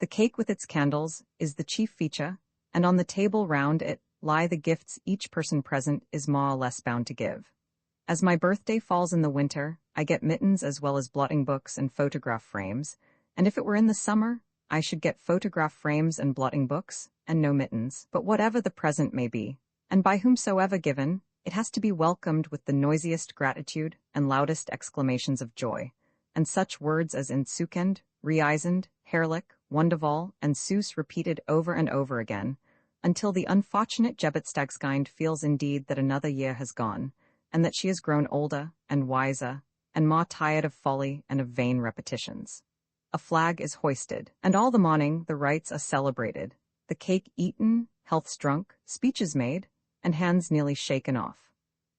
The cake with its candles is the chief feature, and on the table round it lie the gifts each person present is more or less bound to give. As my birthday falls in the winter, I get mittens as well as blotting books and photograph frames, and if it were in the summer, I should get photograph frames and blotting books, and no mittens. But whatever the present may be, and by whomsoever given, it has to be welcomed with the noisiest gratitude and loudest exclamations of joy, and such words as Insukend, Reisend, Herrlich, Wonderval, and Süß repeated over and over again, until the unfortunate Jebbetstagskind feels indeed that another year has gone, and that she has grown older and wiser, and more tired of folly and of vain repetitions. A flag is hoisted, and all the morning the rites are celebrated, the cake eaten, healths drunk, speeches made, and hands nearly shaken off.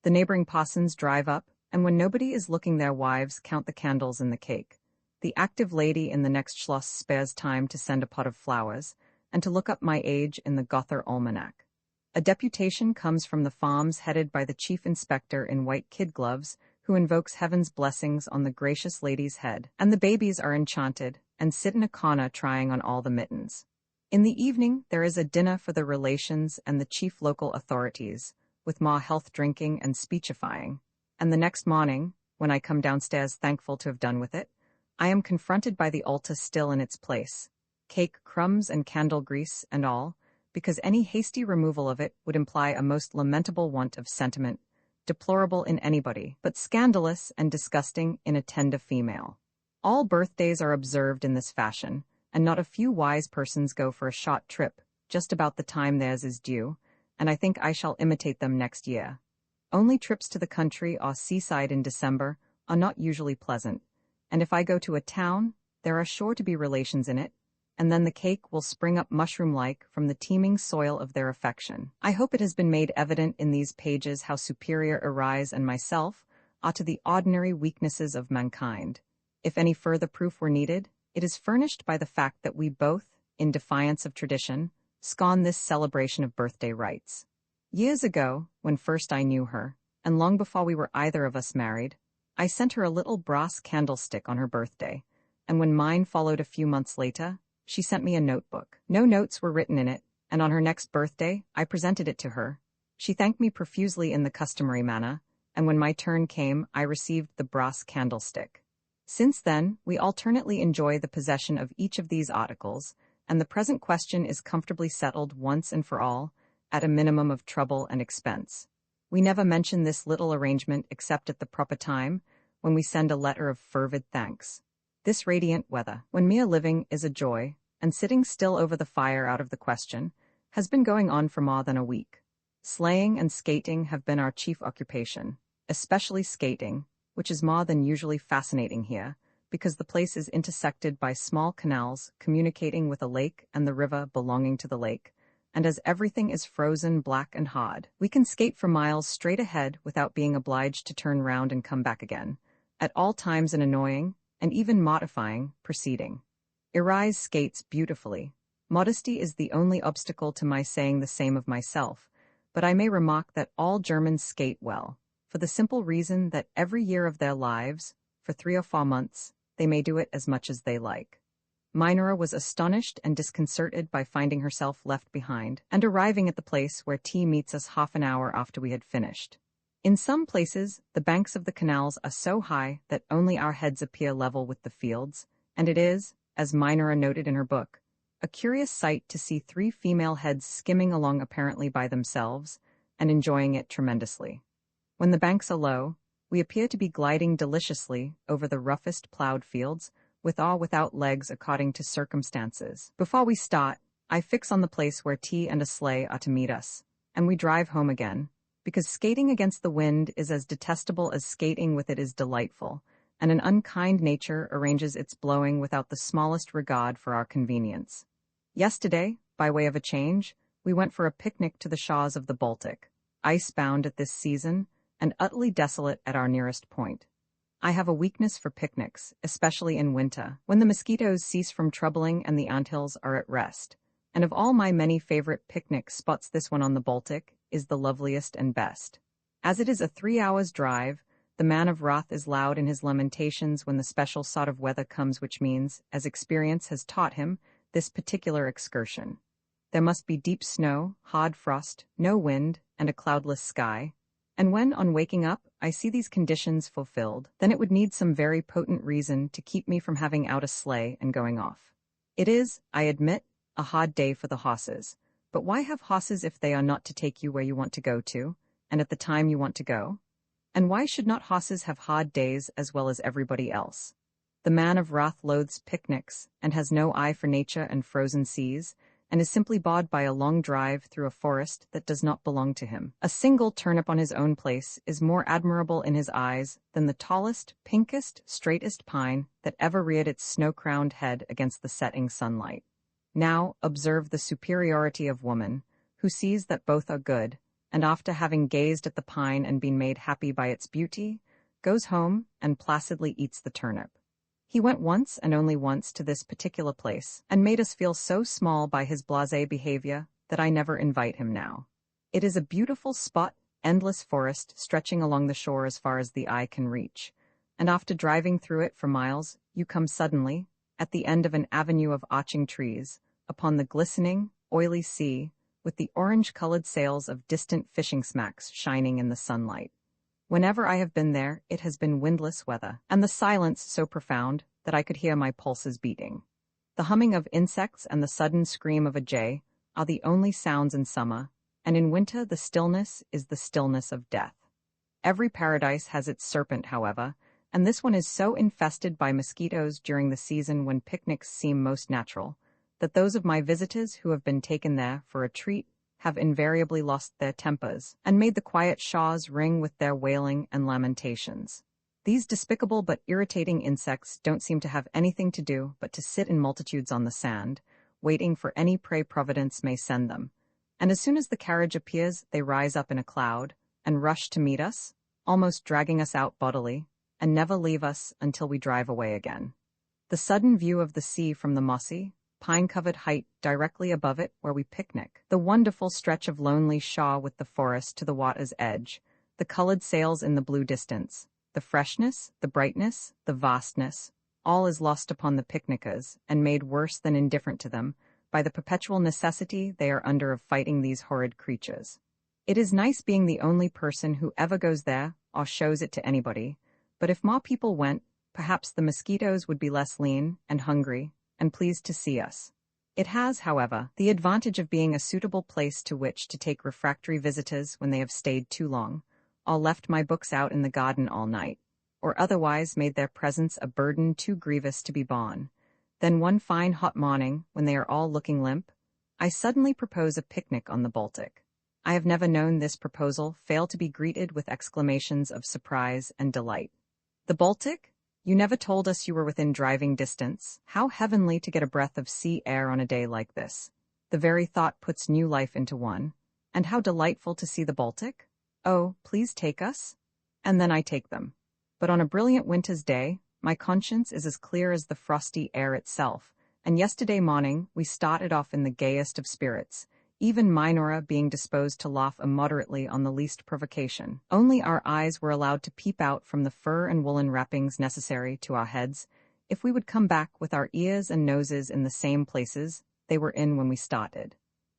The neighboring parsons drive up, and when nobody is looking their wives count the candles in the cake. The active lady in the next Schloss spares time to send a pot of flowers, and to look up my age in the Gother Almanac. A deputation comes from the farms headed by the chief inspector in white kid gloves, who invokes heaven's blessings on the gracious lady's head, and the babies are enchanted, and sit in a corner trying on all the mittens. In the evening there is a dinner for the relations and the chief local authorities, with more health drinking and speechifying, and the next morning, when I come downstairs thankful to have done with it, I am confronted by the altar still in its place, cake crumbs and candle grease and all, because any hasty removal of it would imply a most lamentable want of sentiment, deplorable in anybody, but scandalous and disgusting in a tender female. All birthdays are observed in this fashion, and not a few wise persons go for a short trip, just about the time theirs is due, and I think I shall imitate them next year. Only trips to the country or seaside in December are not usually pleasant, and if I go to a town, there are sure to be relations in it, and then the cake will spring up mushroom-like from the teeming soil of their affection. I hope it has been made evident in these pages how superior Arise and myself are to the ordinary weaknesses of mankind. If any further proof were needed, it is furnished by the fact that we both, in defiance of tradition, scorn this celebration of birthday rites. Years ago, when first I knew her, and long before we were either of us married, I sent her a little brass candlestick on her birthday, and when mine followed a few months later, she sent me a notebook. No notes were written in it, and on her next birthday, I presented it to her. She thanked me profusely in the customary manner, and when my turn came, I received the brass candlestick. Since then, we alternately enjoy the possession of each of these articles, and the present question is comfortably settled once and for all, at a minimum of trouble and expense. We never mention this little arrangement except at the proper time, when we send a letter of fervid thanks. This radiant weather, when mere living is a joy, and sitting still over the fire out of the question, has been going on for more than a week. Sleighing and skating have been our chief occupation, especially skating, which is more than usually fascinating here, because the place is intersected by small canals communicating with a lake and the river belonging to the lake, and as everything is frozen black and hard, we can skate for miles straight ahead without being obliged to turn round and come back again, at all times an annoying, and even modifying, proceeding. Arise skates beautifully. Modesty is the only obstacle to my saying the same of myself, but I may remark that all Germans skate well, for the simple reason that every year of their lives, for 3 or 4 months, they may do it as much as they like. Minora was astonished and disconcerted by finding herself left behind, and arriving at the place where tea meets us half an hour after we had finished. In some places, the banks of the canals are so high that only our heads appear level with the fields, and it is, as Minora noted in her book, a curious sight to see 3 female heads skimming along apparently by themselves, and enjoying it tremendously. When the banks are low, we appear to be gliding deliciously over the roughest plowed fields, with or without legs according to circumstances. Before we start, I fix on the place where tea and a sleigh are to meet us, and we drive home again, because skating against the wind is as detestable as skating with it is delightful, and an unkind nature arranges its blowing without the smallest regard for our convenience. Yesterday, by way of a change, we went for a picnic to the shores of the Baltic, ice-bound at this season, and utterly desolate at our nearest point. I have a weakness for picnics, especially in winter, when the mosquitoes cease from troubling and the anthills are at rest. And of all my many favorite picnic spots, this one on the Baltic is the loveliest and best. As it is a 3 hours' drive, the man of wrath is loud in his lamentations when the special sort of weather comes, which means, as experience has taught him, this particular excursion. There must be deep snow, hard frost, no wind, and a cloudless sky. And when, on waking up, I see these conditions fulfilled, then it would need some very potent reason to keep me from having out a sleigh and going off. It is, I admit, a hard day for the horses. But why have horses if they are not to take you where you want to go to, and at the time you want to go? And why should not horses have hard days as well as everybody else? The man of wrath loathes picnics, and has no eye for nature and frozen seas, and is simply bored by a long drive through a forest that does not belong to him. A single turnip on his own place is more admirable in his eyes than the tallest, pinkest, straightest pine that ever reared its snow-crowned head against the setting sunlight. Now observe the superiority of woman, who sees that both are good, and after having gazed at the pine and been made happy by its beauty, goes home and placidly eats the turnip. He went once and only once to this particular place, and made us feel so small by his blasé behavior that I never invite him now. It is a beautiful spot, endless forest stretching along the shore as far as the eye can reach, and after driving through it for miles, you come suddenly, at the end of an avenue of arching trees, upon the glistening, oily sea, with the orange-colored sails of distant fishing smacks shining in the sunlight. Whenever I have been there, it has been windless weather, and the silence so profound that I could hear my pulses beating. The humming of insects and the sudden scream of a jay are the only sounds in summer, and in winter the stillness is the stillness of death. Every paradise has its serpent, however, and this one is so infested by mosquitoes during the season when picnics seem most natural, that those of my visitors who have been taken there for a treat have invariably lost their tempers, and made the quiet shores ring with their wailing and lamentations. These despicable but irritating insects don't seem to have anything to do but to sit in multitudes on the sand, waiting for any prey Providence may send them, and as soon as the carriage appears they rise up in a cloud, and rush to meet us, almost dragging us out bodily, and never leave us until we drive away again. The sudden view of the sea from the mossy, pine-covered height directly above it where we picnic, the wonderful stretch of lonely shore with the forest to the water's edge, the colored sails in the blue distance, the freshness, the brightness, the vastness, all is lost upon the picnickers and made worse than indifferent to them by the perpetual necessity they are under of fighting these horrid creatures. It is nice being the only person who ever goes there or shows it to anybody, but if more people went, perhaps the mosquitoes would be less lean and hungry and pleased to see us. It has, however, the advantage of being a suitable place to which to take refractory visitors when they have stayed too long, or left my books out in the garden all night, or otherwise made their presence a burden too grievous to be borne. Then one fine hot morning, when they are all looking limp, I suddenly propose a picnic on the Baltic. I have never known this proposal fail to be greeted with exclamations of surprise and delight. The Baltic? You never told us you were within driving distance. How heavenly to get a breath of sea air on a day like this. The very thought puts new life into one. And how delightful to see the Baltic. Oh, please take us. And then I take them. But on a brilliant winter's day, my conscience is as clear as the frosty air itself, and yesterday morning we started off in the gayest of spirits, even Minora being disposed to laugh immoderately on the least provocation. Only our eyes were allowed to peep out from the fur and woolen wrappings necessary to our heads, If we would come back with our ears and noses in the same places they were in when we started.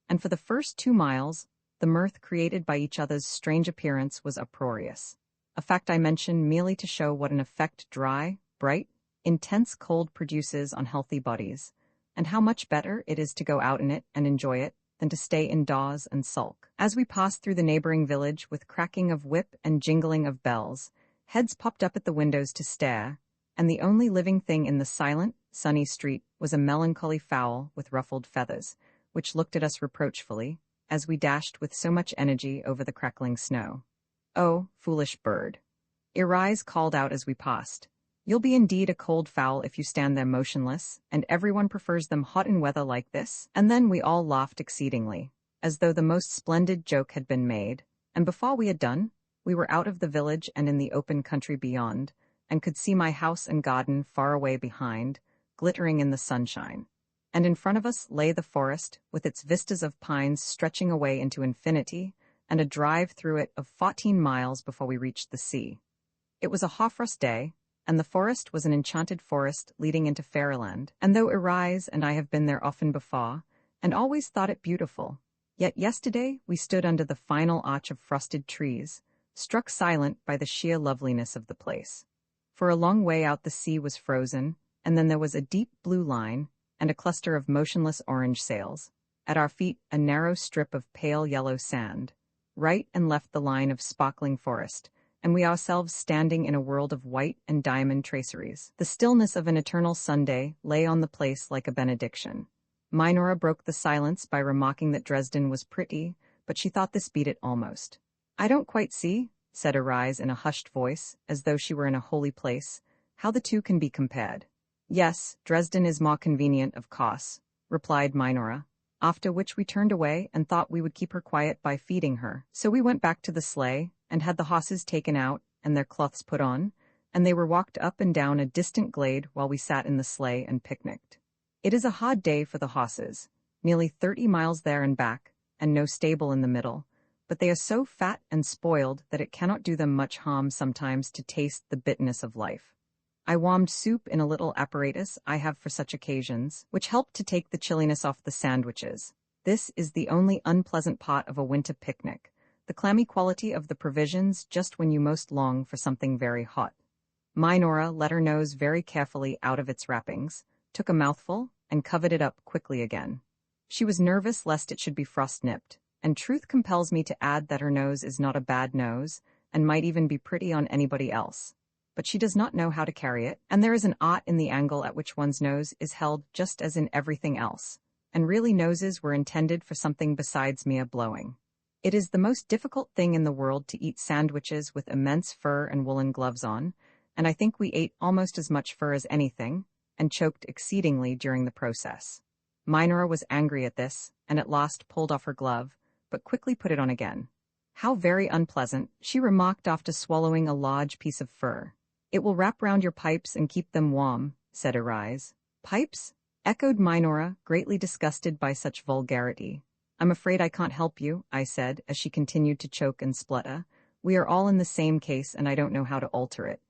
And for the first 2 miles, the mirth created by each other's strange appearance was uproarious. A fact I mention merely to show what an effect dry, bright, intense cold produces on healthy bodies, and how much better it is to go out in it and enjoy it than to stay indoors and sulk. As we passed through the neighboring village with cracking of whip and jingling of bells, heads popped up at the windows to stare, and the only living thing in the silent, sunny street was a melancholy fowl with ruffled feathers, which looked at us reproachfully, as we dashed with so much energy over the crackling snow. "Oh, foolish bird," Irise called out as we passed. "You'll be indeed a cold fowl if you stand there motionless, and everyone prefers them hot in weather like this." And then we all laughed exceedingly, as though the most splendid joke had been made, and before we had done, we were out of the village and in the open country beyond, and could see my house and garden far away behind, glittering in the sunshine. And in front of us lay the forest, with its vistas of pines stretching away into infinity, and a drive through it of 14 miles before we reached the sea. It was a half-frost day, and the forest was an enchanted forest leading into fairyland, and though Irise and I have been there often before, and always thought it beautiful, yet yesterday we stood under the final arch of frosted trees, struck silent by the sheer loveliness of the place. For a long way out the sea was frozen, and then there was a deep blue line, and a cluster of motionless orange sails. At our feet a narrow strip of pale yellow sand. Right and left the line of sparkling forest, and we ourselves standing in a world of white and diamond traceries. The stillness of an eternal Sunday lay on the place like a benediction. Minora broke the silence by remarking that Dresden was pretty, but she thought this beat it almost. "I don't quite see," said Irise in a hushed voice, as though she were in a holy place, "how the two can be compared." "Yes, Dresden is more convenient, of course," replied Minora, after which we turned away and thought we would keep her quiet by feeding her. So we went back to the sleigh, and had the horses taken out and their cloths put on, and they were walked up and down a distant glade while we sat in the sleigh and picnicked. It is a hard day for the horses, nearly 30 miles there and back, and no stable in the middle, but they are so fat and spoiled that it cannot do them much harm sometimes to taste the bitterness of life. I warmed soup in a little apparatus I have for such occasions, which helped to take the chilliness off the sandwiches. This is the only unpleasant part of a winter picnic, the clammy quality of the provisions just when you most long for something very hot. Minora let her nose very carefully out of its wrappings, took a mouthful, and covered it up quickly again. She was nervous lest it should be frost-nipped, and truth compels me to add that her nose is not a bad nose, and might even be pretty on anybody else. But she does not know how to carry it, and there is an art in the angle at which one's nose is held just as in everything else, and really noses were intended for something besides mere blowing. It is the most difficult thing in the world to eat sandwiches with immense fur and woolen gloves on, and I think we ate almost as much fur as anything, and choked exceedingly during the process. Minora was angry at this, and at last pulled off her glove, but quickly put it on again. "How very unpleasant," she remarked after swallowing a large piece of fur. "It will wrap round your pipes and keep them warm," said Irise. "Pipes?" echoed Minora, greatly disgusted by such vulgarity. "I'm afraid I can't help you," I said, as she continued to choke and splutter. "We are all in the same case, and I don't know how to alter it."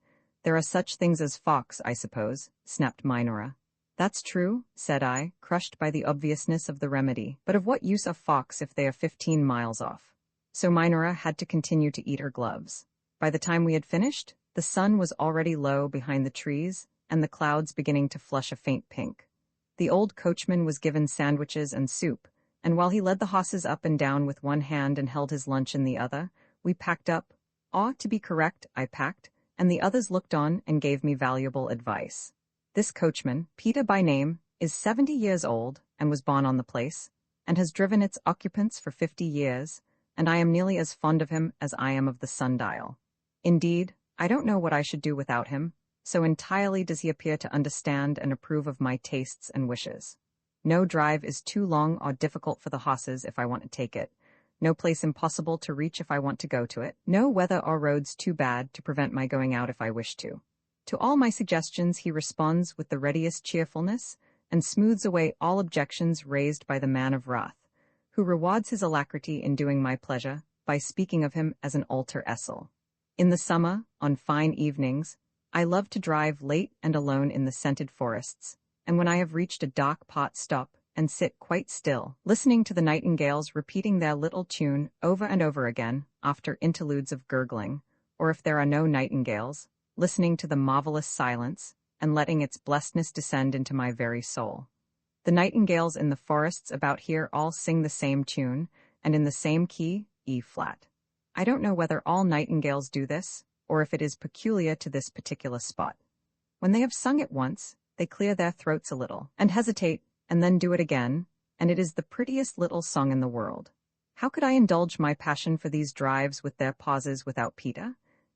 "There are such things as fox, I suppose," snapped Minora. "That's true," said I, crushed by the obviousness of the remedy. "But of what use are fox if they are 15 miles off?" So Minora had to continue to eat her gloves. By the time we had finished, the sun was already low behind the trees, and the clouds beginning to flush a faint pink. The old coachman was given sandwiches and soup, and while he led the horses up and down with one hand and held his lunch in the other, we packed up. To be correct, I packed, and the others looked on and gave me valuable advice. This coachman, Peter by name, is 70 years old, and was born on the place, and has driven its occupants for 50 years, and I am nearly as fond of him as I am of the sundial. Indeed, I don't know what I should do without him, so entirely does he appear to understand and approve of my tastes and wishes. No drive is too long or difficult for the horses if I want to take it, no place impossible to reach if I want to go to it, no weather or roads too bad to prevent my going out if I wish to. To all my suggestions he responds with the readiest cheerfulness, and smooths away all objections raised by the man of wrath, who rewards his alacrity in doing my pleasure by speaking of him as an alter Essel. In the summer, on fine evenings, I love to drive late and alone in the scented forests, and when I have reached a dark pot stop and sit quite still, listening to the nightingales repeating their little tune over and over again after interludes of gurgling, or if there are no nightingales, listening to the marvelous silence and letting its blessedness descend into my very soul. The nightingales in the forests about here all sing the same tune, and in the same key, E flat. I don't know whether all nightingales do this, or if it is peculiar to this particular spot. When they have sung it once, they clear their throats a little, and hesitate, and then do it again, and it is the prettiest little song in the world. How could I indulge my passion for these drives with their pauses without Peter?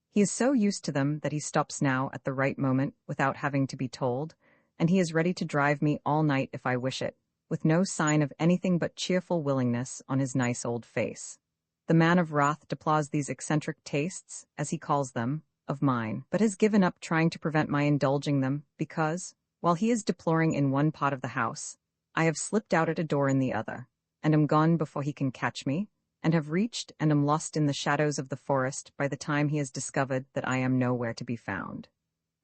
He is so used to them that he stops now at the right moment without having to be told, and he is ready to drive me all night if I wish it, with no sign of anything but cheerful willingness on his nice old face. The man of wrath deplores these eccentric tastes, as he calls them, of mine, but has given up trying to prevent my indulging them because, while he is deploring in one part of the house, I have slipped out at a door in the other, and am gone before he can catch me, and have reached and am lost in the shadows of the forest by the time he has discovered that I am nowhere to be found.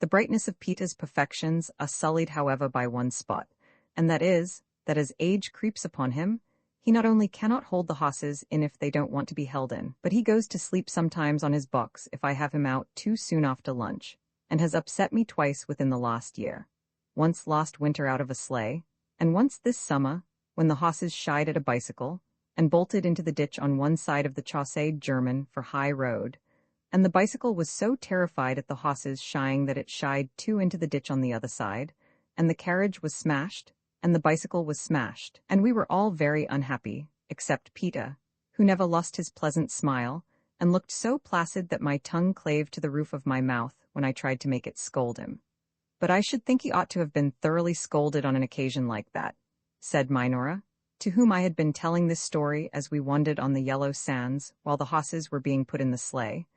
The brightness of Peter's perfections are sullied, however, by one spot, and that is, that as age creeps upon him, he not only cannot hold the horses in if they don't want to be held in, but he goes to sleep sometimes on his box if I have him out too soon after lunch, and has upset me twice within the last year. Once last winter out of a sleigh, and once this summer, when the horses shied at a bicycle, and bolted into the ditch on one side of the Chaussee German for High Road, and the bicycle was so terrified at the horses shying that it shied too into the ditch on the other side, and the carriage was smashed, and the bicycle was smashed, and we were all very unhappy, except Peter, who never lost his pleasant smile, and looked so placid that my tongue clave to the roof of my mouth when I tried to make it scold him. But I should think he ought to have been thoroughly scolded on an occasion like that, said Minora, to whom I had been telling this story as we wandered on the yellow sands while the horses were being put in the sleigh,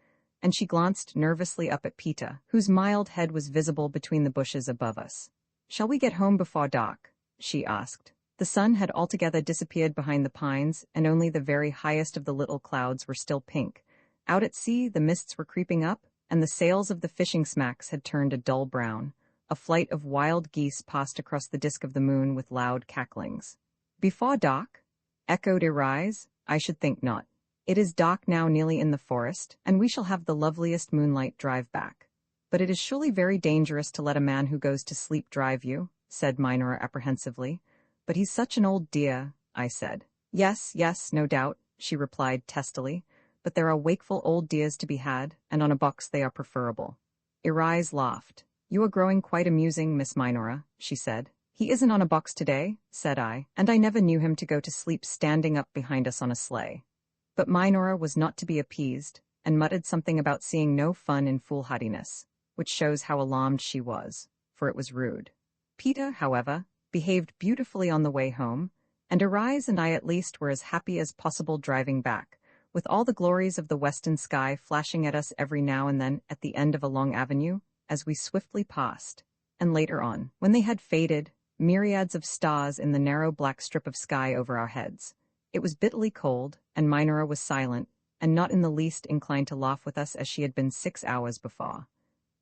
and she glanced nervously up at Peter, whose mild head was visible between the bushes above us. "Shall we get home before dark?" she asked. The sun had altogether disappeared behind the pines, and only the very highest of the little clouds were still pink. Out at sea the mists were creeping up, and the sails of the fishing smacks had turned a dull brown. A flight of wild geese passed across the disk of the moon with loud cacklings. "Before dark?" echoed Irise. "I should think not. It is dark now nearly in the forest, and we shall have the loveliest moonlight drive back. But it is surely very dangerous to let a man who goes to sleep drive you," said Minora apprehensively. "But he's such an old dear," I said. Yes, no doubt," she replied testily, "but there are wakeful old dears to be had, and on a box they are preferable." Irise laughed. "You are growing quite amusing, Miss Minora," she said. "He isn't on a box today," said I, "and I never knew him to go to sleep standing up behind us on a sleigh." But Minora was not to be appeased, and muttered something about seeing no fun in foolhardiness, which shows how alarmed she was, for it was rude. Peter, however, behaved beautifully on the way home, and Irise and I at least were as happy as possible driving back, with all the glories of the western sky flashing at us every now and then at the end of a long avenue, as we swiftly passed, and later on, when they had faded, myriads of stars in the narrow black strip of sky over our heads. It was bitterly cold, and Minora was silent, and not in the least inclined to laugh with us as she had been 6 hours before.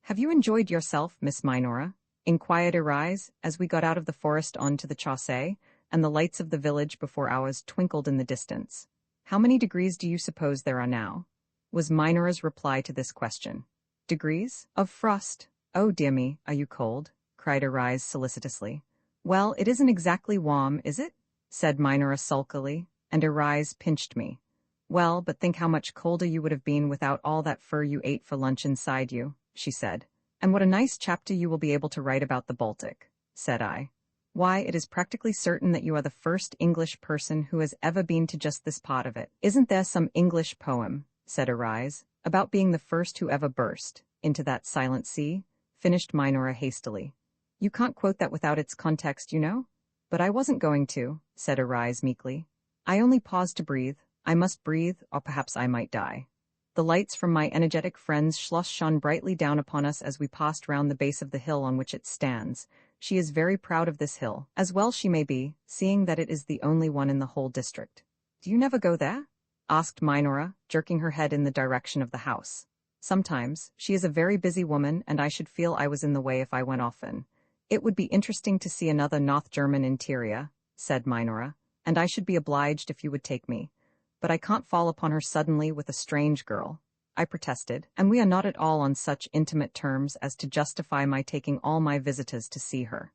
"Have you enjoyed yourself, Miss Minora?" inquired Irise, as we got out of the forest on to the Chaussee, and the lights of the village before ours twinkled in the distance. "How many degrees do you suppose there are now?" was Minora's reply to this question. "Degrees? Of frost. Oh dear me, are you cold?" cried Irise solicitously. "Well, it isn't exactly warm, is it?" said Minora sulkily, and Irise pinched me. "Well, but think how much colder you would have been without all that fur you ate for lunch inside you," she said. "And what a nice chapter you will be able to write about the Baltic," said I. "Why, it is practically certain that you are the first English person who has ever been to just this part of it. Isn't there some English poem," said Irise, "about being the first who ever burst into that silent sea?" finished Minora hastily. "You can't quote that without its context, you know." "But I wasn't going to," said Irise meekly. "I only paused to breathe. I must breathe, or perhaps I might die." The lights from my energetic friend's schloss shone brightly down upon us as we passed round the base of the hill on which it stands. She is very proud of this hill, as well she may be, seeing that it is the only one in the whole district. "Do you never go there?" asked Minora, jerking her head in the direction of the house. Sometimes, she is a very busy woman and I should feel I was in the way if I went often. It would be interesting to see another North German interior, said Minora, and I should be obliged if you would take me. But I can't fall upon her suddenly with a strange girl, I protested, and we are not at all on such intimate terms as to justify my taking all my visitors to see her.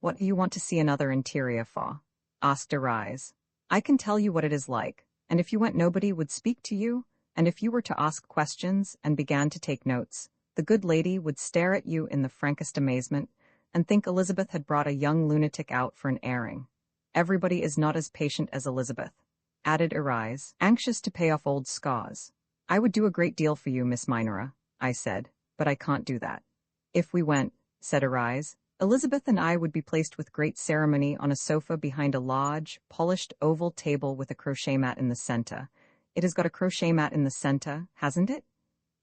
What do you want to see another interior for? Asked Arise. I can tell you what it is like, and if you went nobody would speak to you, and if you were to ask questions and began to take notes, the good lady would stare at you in the frankest amazement and think Elizabeth had brought a young lunatic out for an airing. Everybody is not as patient as Elizabeth, added Arise, anxious to pay off old scars. I would do a great deal for you, Miss Minora, I said, but I can't do that. If we went, said Arise, Elizabeth and I would be placed with great ceremony on a sofa behind a large, polished oval table with a crochet mat in the center. It has got a crochet mat in the center, hasn't it?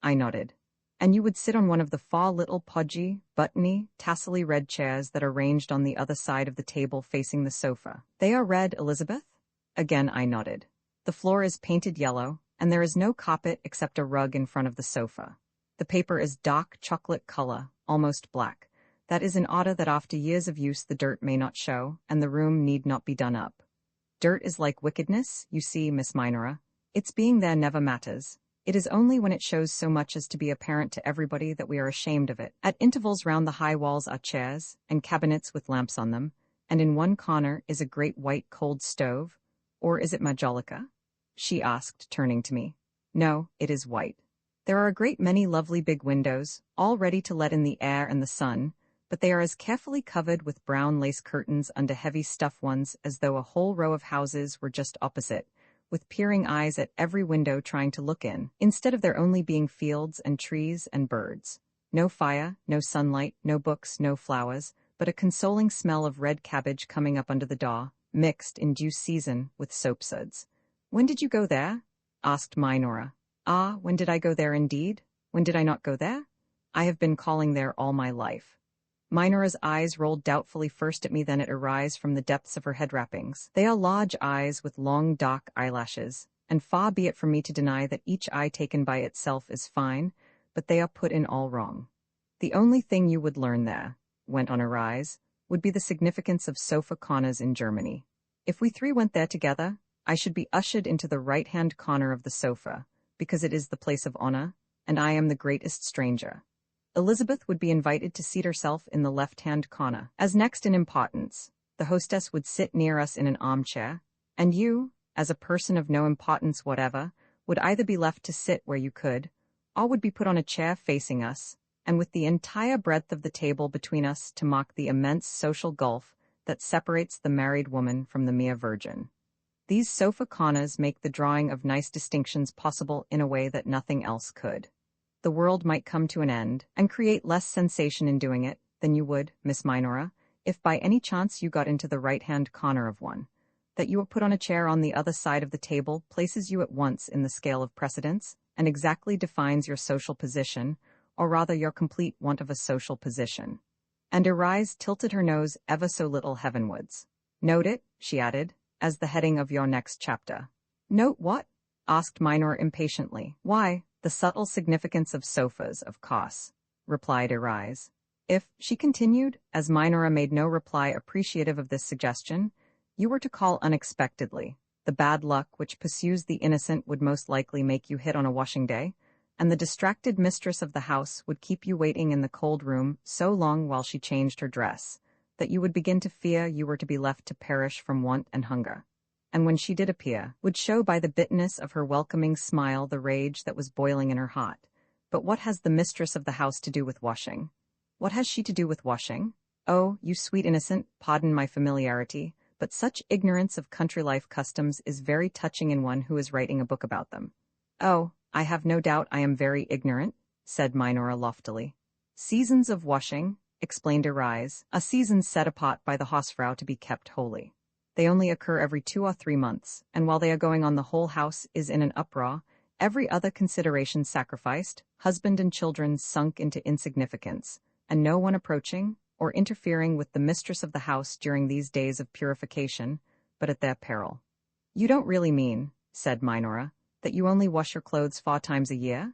I nodded. And you would sit on one of the four little podgy, buttony, tassely red chairs that are ranged on the other side of the table facing the sofa. They are red, Elizabeth? Again I nodded. The floor is painted yellow, and there is no carpet except a rug in front of the sofa. The paper is dark chocolate color, almost black. That is in order that after years of use the dirt may not show, and the room need not be done up. Dirt is like wickedness, you see, Miss Minora. Its being there never matters. It is only when it shows so much as to be apparent to everybody that we are ashamed of it. At intervals round the high walls are chairs, and cabinets with lamps on them, and in one corner is a great white cold stove. Or is it majolica? She asked, turning to me. No, it is white. There are a great many lovely big windows, all ready to let in the air and the sun, but they are as carefully covered with brown lace curtains under heavy stuff ones as though a whole row of houses were just opposite, with peering eyes at every window trying to look in, instead of there only being fields and trees and birds. No fire, no sunlight, no books, no flowers, but a consoling smell of red cabbage coming up under the door, mixed, in due season, with soapsuds. When did you go there? Asked Minora. Ah, when did I go there indeed? When did I not go there? I have been calling there all my life. Minora's eyes rolled doubtfully first at me, then at Arise from the depths of her head wrappings. They are large eyes with long dark eyelashes, and far be it from me to deny that each eye taken by itself is fine, but they are put in all wrong. The only thing you would learn there, went on Arise, would be the significance of sofa corners in Germany. If we three went there together, I should be ushered into the right-hand corner of the sofa, because it is the place of honor, and I am the greatest stranger. Elizabeth would be invited to seat herself in the left-hand corner. As next in importance, the hostess would sit near us in an armchair, and you, as a person of no importance whatever, would either be left to sit where you could, or would be put on a chair facing us, and with the entire breadth of the table between us to mark the immense social gulf that separates the married woman from the mere virgin. These sofa corners make the drawing of nice distinctions possible in a way that nothing else could. The world might come to an end, and create less sensation in doing it than you would, Miss Minora, if by any chance you got into the right-hand corner of one. That you were put on a chair on the other side of the table places you at once in the scale of precedence, and exactly defines your social position, or rather your complete want of a social position. And Arise tilted her nose ever so little heavenwards. Note it, she added, as the heading of your next chapter. Note what? Asked Minor impatiently. Why, the subtle significance of sofas, of course, replied Arise. If, she continued, as Minora made no reply appreciative of this suggestion, you were to call unexpectedly, the bad luck which pursues the innocent would most likely make you hit on a washing day, and the distracted mistress of the house would keep you waiting in the cold room so long while she changed her dress, that you would begin to fear you were to be left to perish from want and hunger. And when she did appear, would show by the bitterness of her welcoming smile the rage that was boiling in her heart. But what has the mistress of the house to do with washing? What has she to do with washing? Oh, you sweet innocent, pardon my familiarity, but such ignorance of country life customs is very touching in one who is writing a book about them. Oh, I have no doubt I am very ignorant, said Minora loftily. Seasons of washing, explained Arise, are seasons set apart by the Hausfrau to be kept holy. They only occur every 2 or 3 months, and while they are going on the whole house is in an uproar, every other consideration sacrificed, husband and children sunk into insignificance, and no one approaching or interfering with the mistress of the house during these days of purification, but at their peril. You don't really mean, said Minora, that you only wash your clothes 4 times a year?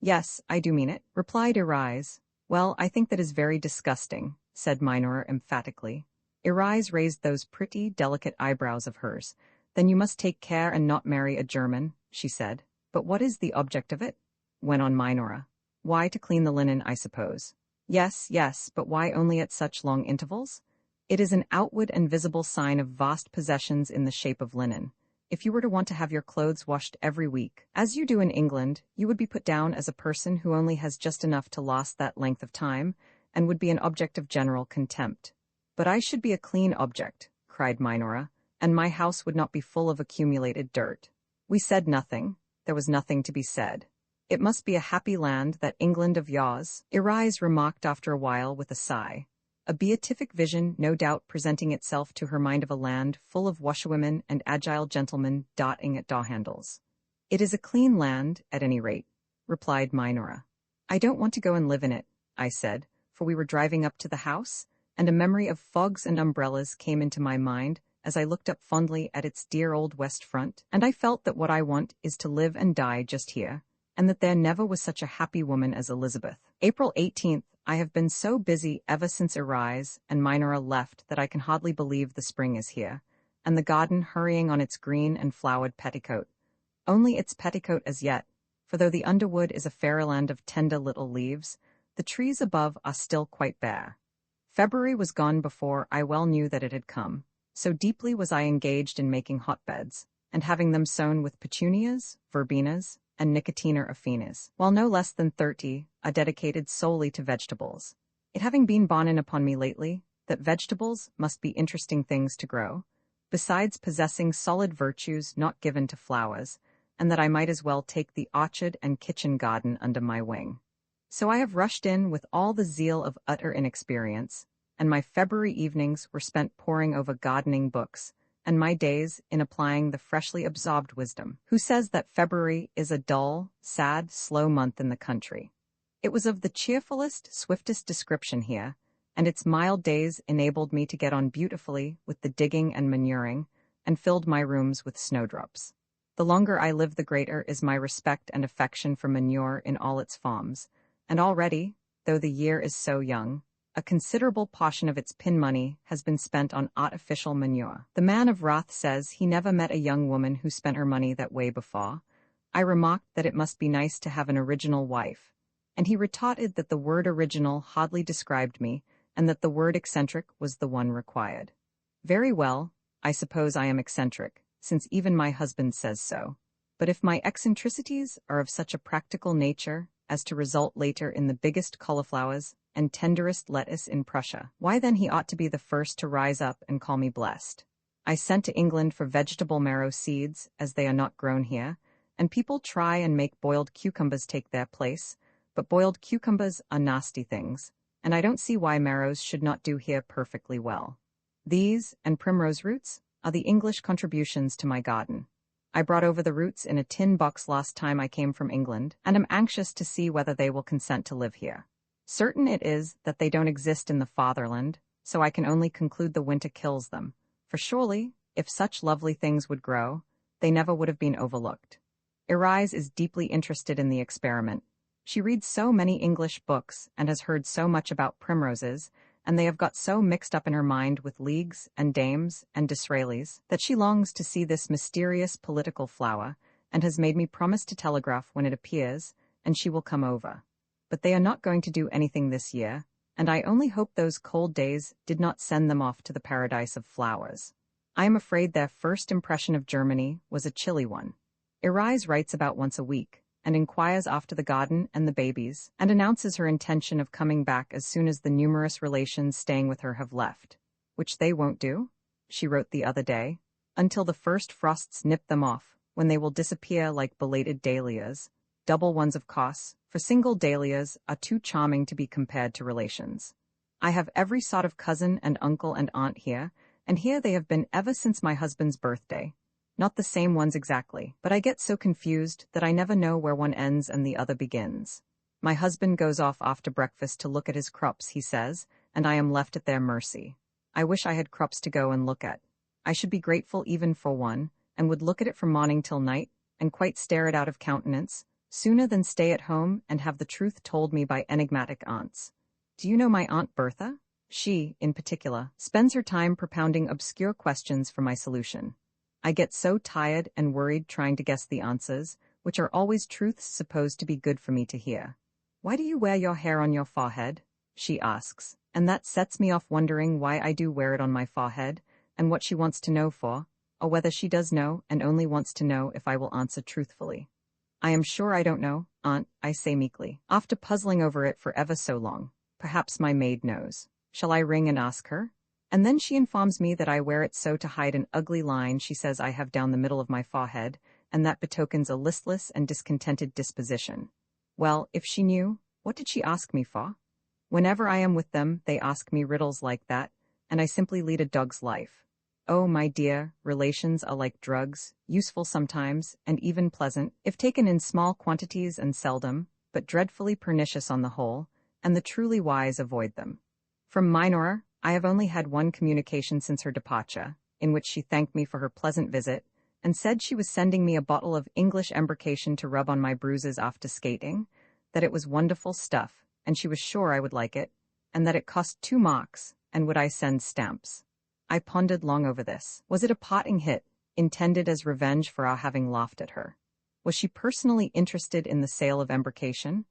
Yes, I do mean it, replied Irise. Well, I think that is very disgusting, said Minora emphatically. Irise raised those pretty, delicate eyebrows of hers. Then you must take care and not marry a German, she said. But what is the object of it? Went on Minora. Why, to clean the linen, I suppose. Yes, yes, but why only at such long intervals? It is an outward and visible sign of vast possessions in the shape of linen. If you were to want to have your clothes washed every week, as you do in England, you would be put down as a person who only has just enough to last that length of time, and would be an object of general contempt. But I should be a clean object, cried Minora, and my house would not be full of accumulated dirt. We said nothing. There was nothing to be said. It must be a happy land, that England of yours, Irise remarked after a while with a sigh. A beatific vision, no doubt, presenting itself to her mind of a land full of washerwomen and agile gentlemen dotting at door-handles. It is a clean land, at any rate, replied Minora. I don't want to go and live in it, I said, for we were driving up to the house, and a memory of fogs and umbrellas came into my mind as I looked up fondly at its dear old west front, and I felt that what I want is to live and die just here, and that there never was such a happy woman as Elizabeth. April 18th, I have been so busy ever since Irise and Minora left that I can hardly believe the spring is here, and the garden hurrying on its green and flowered petticoat. Only its petticoat as yet, for though the underwood is a fairyland of tender little leaves, the trees above are still quite bare. February was gone before I well knew that it had come, so deeply was I engaged in making hotbeds, and having them sown with petunias, verbenas, and nicotina affinis, while no less than 30 are dedicated solely to vegetables. It having been borne in upon me lately that vegetables must be interesting things to grow, besides possessing solid virtues not given to flowers, and that I might as well take the orchard and kitchen garden under my wing. So I have rushed in with all the zeal of utter inexperience, and my February evenings were spent poring over gardening books, and my days in applying the freshly absorbed wisdom, who says that February is a dull, sad, slow month in the country. It was of the cheerfulest, swiftest description here, and its mild days enabled me to get on beautifully with the digging and manuring, and filled my rooms with snowdrops. The longer I live, the greater is my respect and affection for manure in all its forms, and already, though the year is so young, a considerable portion of its pin money has been spent on artificial manure. The man of wrath says he never met a young woman who spent her money that way before. I remarked that it must be nice to have an original wife, and he retorted that the word original hardly described me, and that the word eccentric was the one required. Very well, I suppose I am eccentric, since even my husband says so. But if my eccentricities are of such a practical nature as to result later in the biggest cauliflowers and tenderest lettuce in Prussia, why then he ought to be the first to rise up and call me blessed. I sent to England for vegetable marrow seeds, as they are not grown here, and people try and make boiled cucumbers take their place, but boiled cucumbers are nasty things, and I don't see why marrows should not do here perfectly well. These, and primrose roots, are the English contributions to my garden. I brought over the roots in a tin box last time I came from England, and am anxious to see whether they will consent to live here. Certain it is that they don't exist in the fatherland, so I can only conclude the winter kills them, for surely, if such lovely things would grow, they never would have been overlooked. Irise is deeply interested in the experiment. She reads so many English books and has heard so much about primroses, and they have got so mixed up in her mind with leagues and dames and Disraelis that she longs to see this mysterious political flower, and has made me promise to telegraph when it appears, and she will come over. But they are not going to do anything this year, and I only hope those cold days did not send them off to the paradise of flowers. I am afraid their first impression of Germany was a chilly one. Irise writes about once a week, and inquires after the garden and the babies, and announces her intention of coming back as soon as the numerous relations staying with her have left, which they won't do, she wrote the other day, until the first frosts nip them off, when they will disappear like belated dahlias, double ones of course, for single dahlias are too charming to be compared to relations. I have every sort of cousin and uncle and aunt here, and here they have been ever since my husband's birthday. Not the same ones exactly, but I get so confused that I never know where one ends and the other begins. My husband goes off after breakfast to look at his crops, he says, and I am left at their mercy. I wish I had crops to go and look at. I should be grateful even for one, and would look at it from morning till night, and quite stare it out of countenance, sooner than stay at home and have the truth told me by enigmatic aunts. Do you know my Aunt Bertha? She, in particular, spends her time propounding obscure questions for my solution. I get so tired and worried trying to guess the answers, which are always truths supposed to be good for me to hear. Why do you wear your hair on your forehead? She asks, and that sets me off wondering why I do wear it on my forehead, and what she wants to know for, or whether she does know and only wants to know if I will answer truthfully. I am sure I don't know, Aunt, I say meekly, after puzzling over it for ever so long. Perhaps my maid knows. Shall I ring and ask her? And then she informs me that I wear it so to hide an ugly line she says I have down the middle of my forehead, and that betokens a listless and discontented disposition. Well, if she knew, what did she ask me for? Whenever I am with them, they ask me riddles like that, and I simply lead a dog's life. Oh, my dear, relations are like drugs, useful sometimes, and even pleasant, if taken in small quantities and seldom, but dreadfully pernicious on the whole, and the truly wise avoid them. From Minora, I have only had one communication since her departure, in which she thanked me for her pleasant visit, and said she was sending me a bottle of English embrocation to rub on my bruises after skating, that it was wonderful stuff, and she was sure I would like it, and that it cost 2 marks, and would I send stamps. I pondered long over this. Was it a parting hit, intended as revenge for our having laughed at her? Was she personally interested in the sale of embrocation,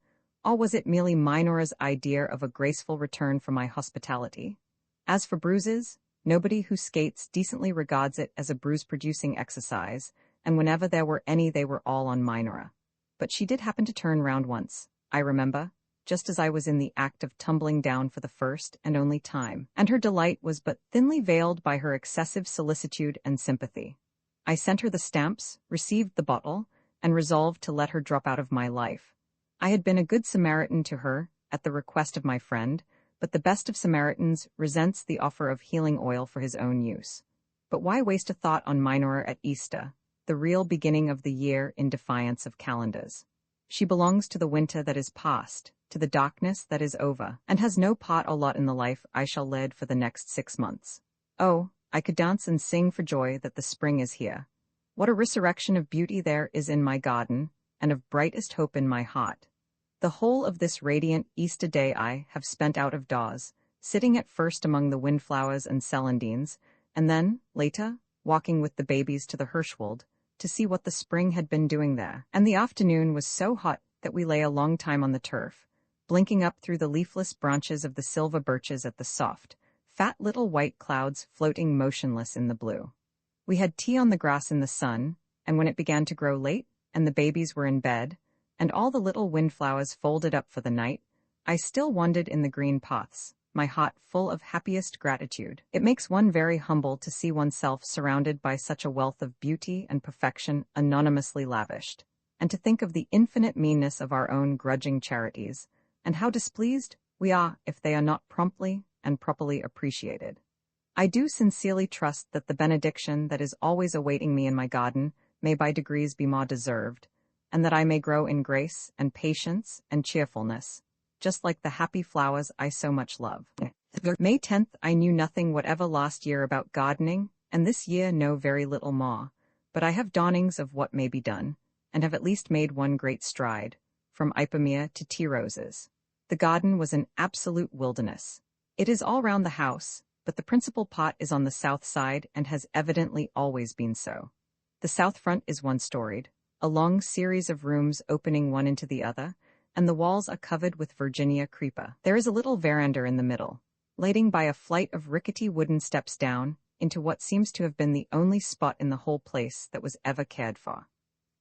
or was it merely Minora's idea of a graceful return for my hospitality? As for bruises, nobody who skates decently regards it as a bruise-producing exercise, and whenever there were any they were all on Minora. But she did happen to turn round once, I remember, just as I was in the act of tumbling down for the first and only time, and her delight was but thinly veiled by her excessive solicitude and sympathy. I sent her the stamps, received the bottle, and resolved to let her drop out of my life. I had been a good Samaritan to her, at the request of my friend, but the best of Samaritans resents the offer of healing oil for his own use. But why waste a thought on Minora at Easter, the real beginning of the year in defiance of calendars? She belongs to the winter that is past, to the darkness that is over, and has no part or lot in the life I shall lead for the next 6 months. Oh, I could dance and sing for joy that the spring is here. What a resurrection of beauty there is in my garden, and of brightest hope in my heart. The whole of this radiant Easter day I have spent out of doors, sitting at first among the windflowers and celandines, and then, later, walking with the babies to the Hirschwald, to see what the spring had been doing there. And the afternoon was so hot that we lay a long time on the turf, blinking up through the leafless branches of the silver birches at the soft, fat little white clouds floating motionless in the blue. We had tea on the grass in the sun, and when it began to grow late, and the babies were in bed, and all the little windflowers folded up for the night, I still wandered in the green paths, my heart full of happiest gratitude. It makes one very humble to see oneself surrounded by such a wealth of beauty and perfection anonymously lavished, and to think of the infinite meanness of our own grudging charities, and how displeased we are if they are not promptly and properly appreciated. I do sincerely trust that the benediction that is always awaiting me in my garden may by degrees be more deserved, and that I may grow in grace and patience and cheerfulness, just like the happy flowers I so much love. May 10th, I knew nothing whatever last year about gardening, and this year know very little more, but I have dawnings of what may be done, and have at least made one great stride, from Ipamea to tea roses. The garden was an absolute wilderness. It is all round the house, but the principal part is on the south side and has evidently always been so. The south front is one-storied, a long series of rooms opening one into the other, and the walls are covered with Virginia creeper. There is a little veranda in the middle, leading by a flight of rickety wooden steps down into what seems to have been the only spot in the whole place that was ever cared for.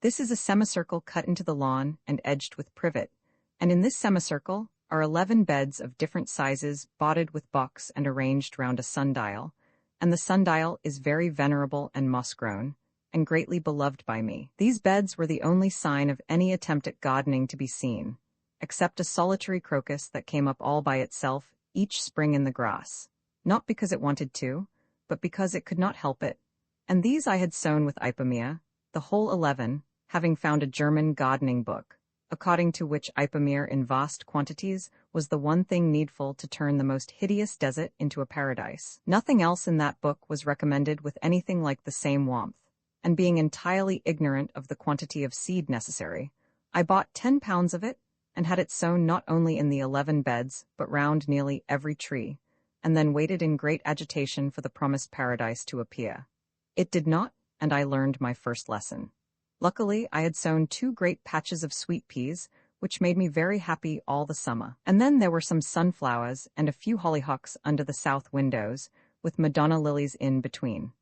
This is a semicircle cut into the lawn and edged with privet, and in this semicircle are 11 beds of different sizes botted with box and arranged round a sundial, and the sundial is very venerable and moss-grown, and greatly beloved by me. These beds were the only sign of any attempt at gardening to be seen, except a solitary crocus that came up all by itself each spring in the grass, not because it wanted to, but because it could not help it, and these I had sown with Ipamea, the whole 11, having found a German gardening book, according to which Ipamea in vast quantities was the one thing needful to turn the most hideous desert into a paradise. Nothing else in that book was recommended with anything like the same warmth, and being entirely ignorant of the quantity of seed necessary, I bought 10 pounds of it, and had it sown not only in the 11 beds, but round nearly every tree, and then waited in great agitation for the promised paradise to appear. It did not, and I learned my first lesson. Luckily, I had sown 2 great patches of sweet peas, which made me very happy all the summer. And then there were some sunflowers and a few hollyhocks under the south windows, with Madonna lilies in between.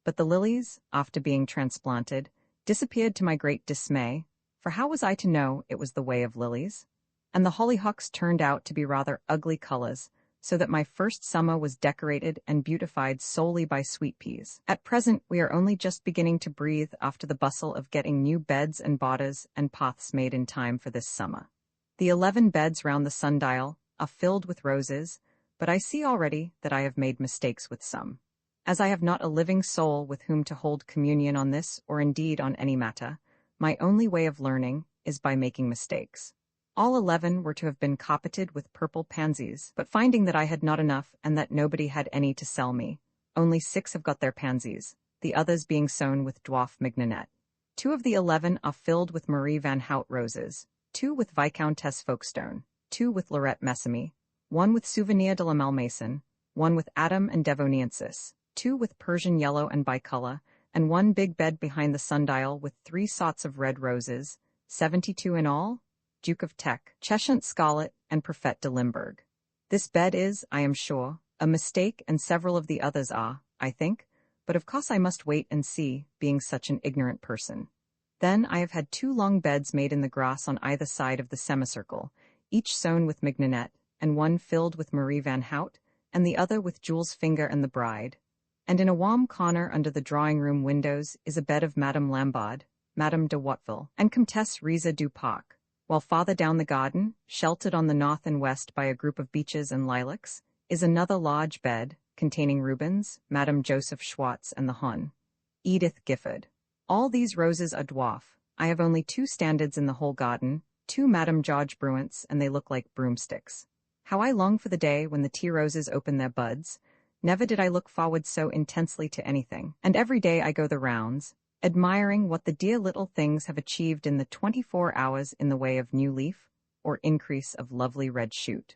But the lilies, after being transplanted, disappeared to my great dismay, for how was I to know it was the way of lilies? And the hollyhocks turned out to be rather ugly colors, so that my first summer was decorated and beautified solely by sweet peas. At present, we are only just beginning to breathe after the bustle of getting new beds and borders and paths made in time for this summer. The 11 beds round the sundial are filled with roses, but I see already that I have made mistakes with some. As I have not a living soul with whom to hold communion on this, or indeed on any matter, my only way of learning is by making mistakes. All 11 were to have been carpeted with purple pansies, but finding that I had not enough and that nobody had any to sell me, only 6 have got their pansies, the others being sown with dwarf mignonette. 2 of the 11 are filled with Marie Van Hout roses, 2 with Viscountess Folkestone, 2 with Lorette Messamy, 1 with Souvenir de la Malmaison, 1 with Adam and Devoniensis, 2 with Persian yellow and bicolor, and 1 big bed behind the sundial with 3 sorts of red roses, 72 in all, Duke of Teck, Cheshunt Scarlet, and Perfette de Limburg. This bed is, I am sure, a mistake, and several of the others are, I think, but of course I must wait and see, being such an ignorant person. Then I have had 2 long beds made in the grass on either side of the semicircle, each sown with mignonette, and 1 filled with Marie Van Hout, and the other with Jules Finger and the Bride. And in a warm corner under the drawing-room windows is a bed of Madame Lambard, Madame de Watteville, and Comtesse Riza du Parc, while farther down the garden, sheltered on the north and west by a group of beeches and lilacs, is another large bed, containing Rubens, Madame Joseph Schwartz, and the Hon. Edith Gifford. All these roses are dwarf. I have only 2 standards in the whole garden, 2 Madame George Bruants, and they look like broomsticks. How I long for the day when the tea roses open their buds. Never did I look forward so intensely to anything, and every day I go the rounds, admiring what the dear little things have achieved in the 24 hours in the way of new leaf, or increase of lovely red shoot.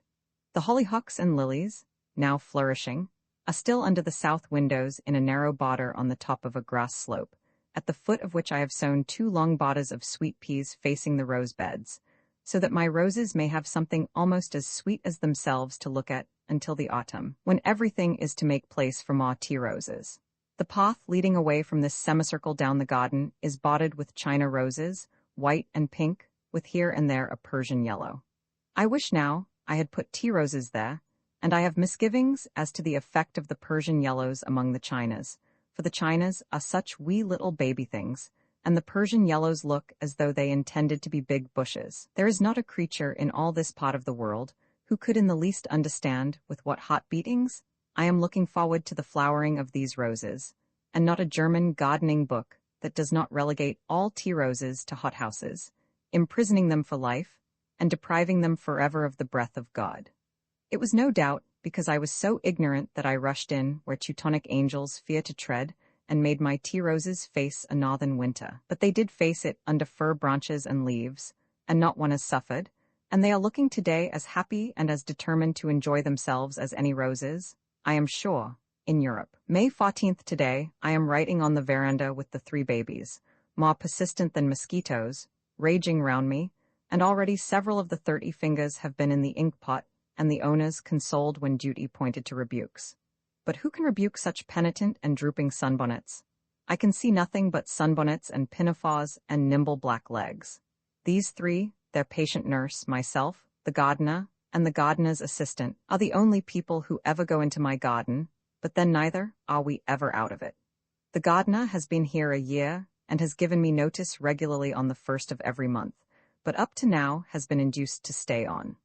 The hollyhocks and lilies, now flourishing, are still under the south windows in a narrow border on the top of a grass slope, at the foot of which I have sown 2 long borders of sweet peas facing the rose beds, so that my roses may have something almost as sweet as themselves to look at until the autumn, when everything is to make place for more tea roses. The path leading away from this semicircle down the garden is bordered with China roses, white and pink, with here and there a Persian yellow. I wish now I had put tea roses there, and I have misgivings as to the effect of the Persian yellows among the Chinas, for the Chinas are such wee little baby things, and the Persian yellows look as though they intended to be big bushes. There is not a creature in all this part of the world who could in the least understand with what hot beatings I am looking forward to the flowering of these roses, and not a German gardening book that does not relegate all tea roses to hothouses, imprisoning them for life, and depriving them forever of the breath of God. It was no doubt because I was so ignorant that I rushed in where Teutonic angels fear to tread, and made my tea roses face a northern winter. But they did face it under fir branches and leaves, and not one has suffered, and they are looking today as happy and as determined to enjoy themselves as any roses, I am sure, in Europe. May 14th today, I am writing on the veranda with the 3 babies, more persistent than mosquitoes, raging round me, and already several of the 30 fingers have been in the ink pot, and the owners consoled when duty pointed to rebukes. But who can rebuke such penitent and drooping sunbonnets? I can see nothing but sunbonnets and pinafores and nimble black legs. These 3, their patient nurse, myself, the gardener, and the gardener's assistant, are the only people who ever go into my garden, but then neither are we ever out of it. The gardener has been here a year, and has given me notice regularly on the 1st of every month, but up to now has been induced to stay on.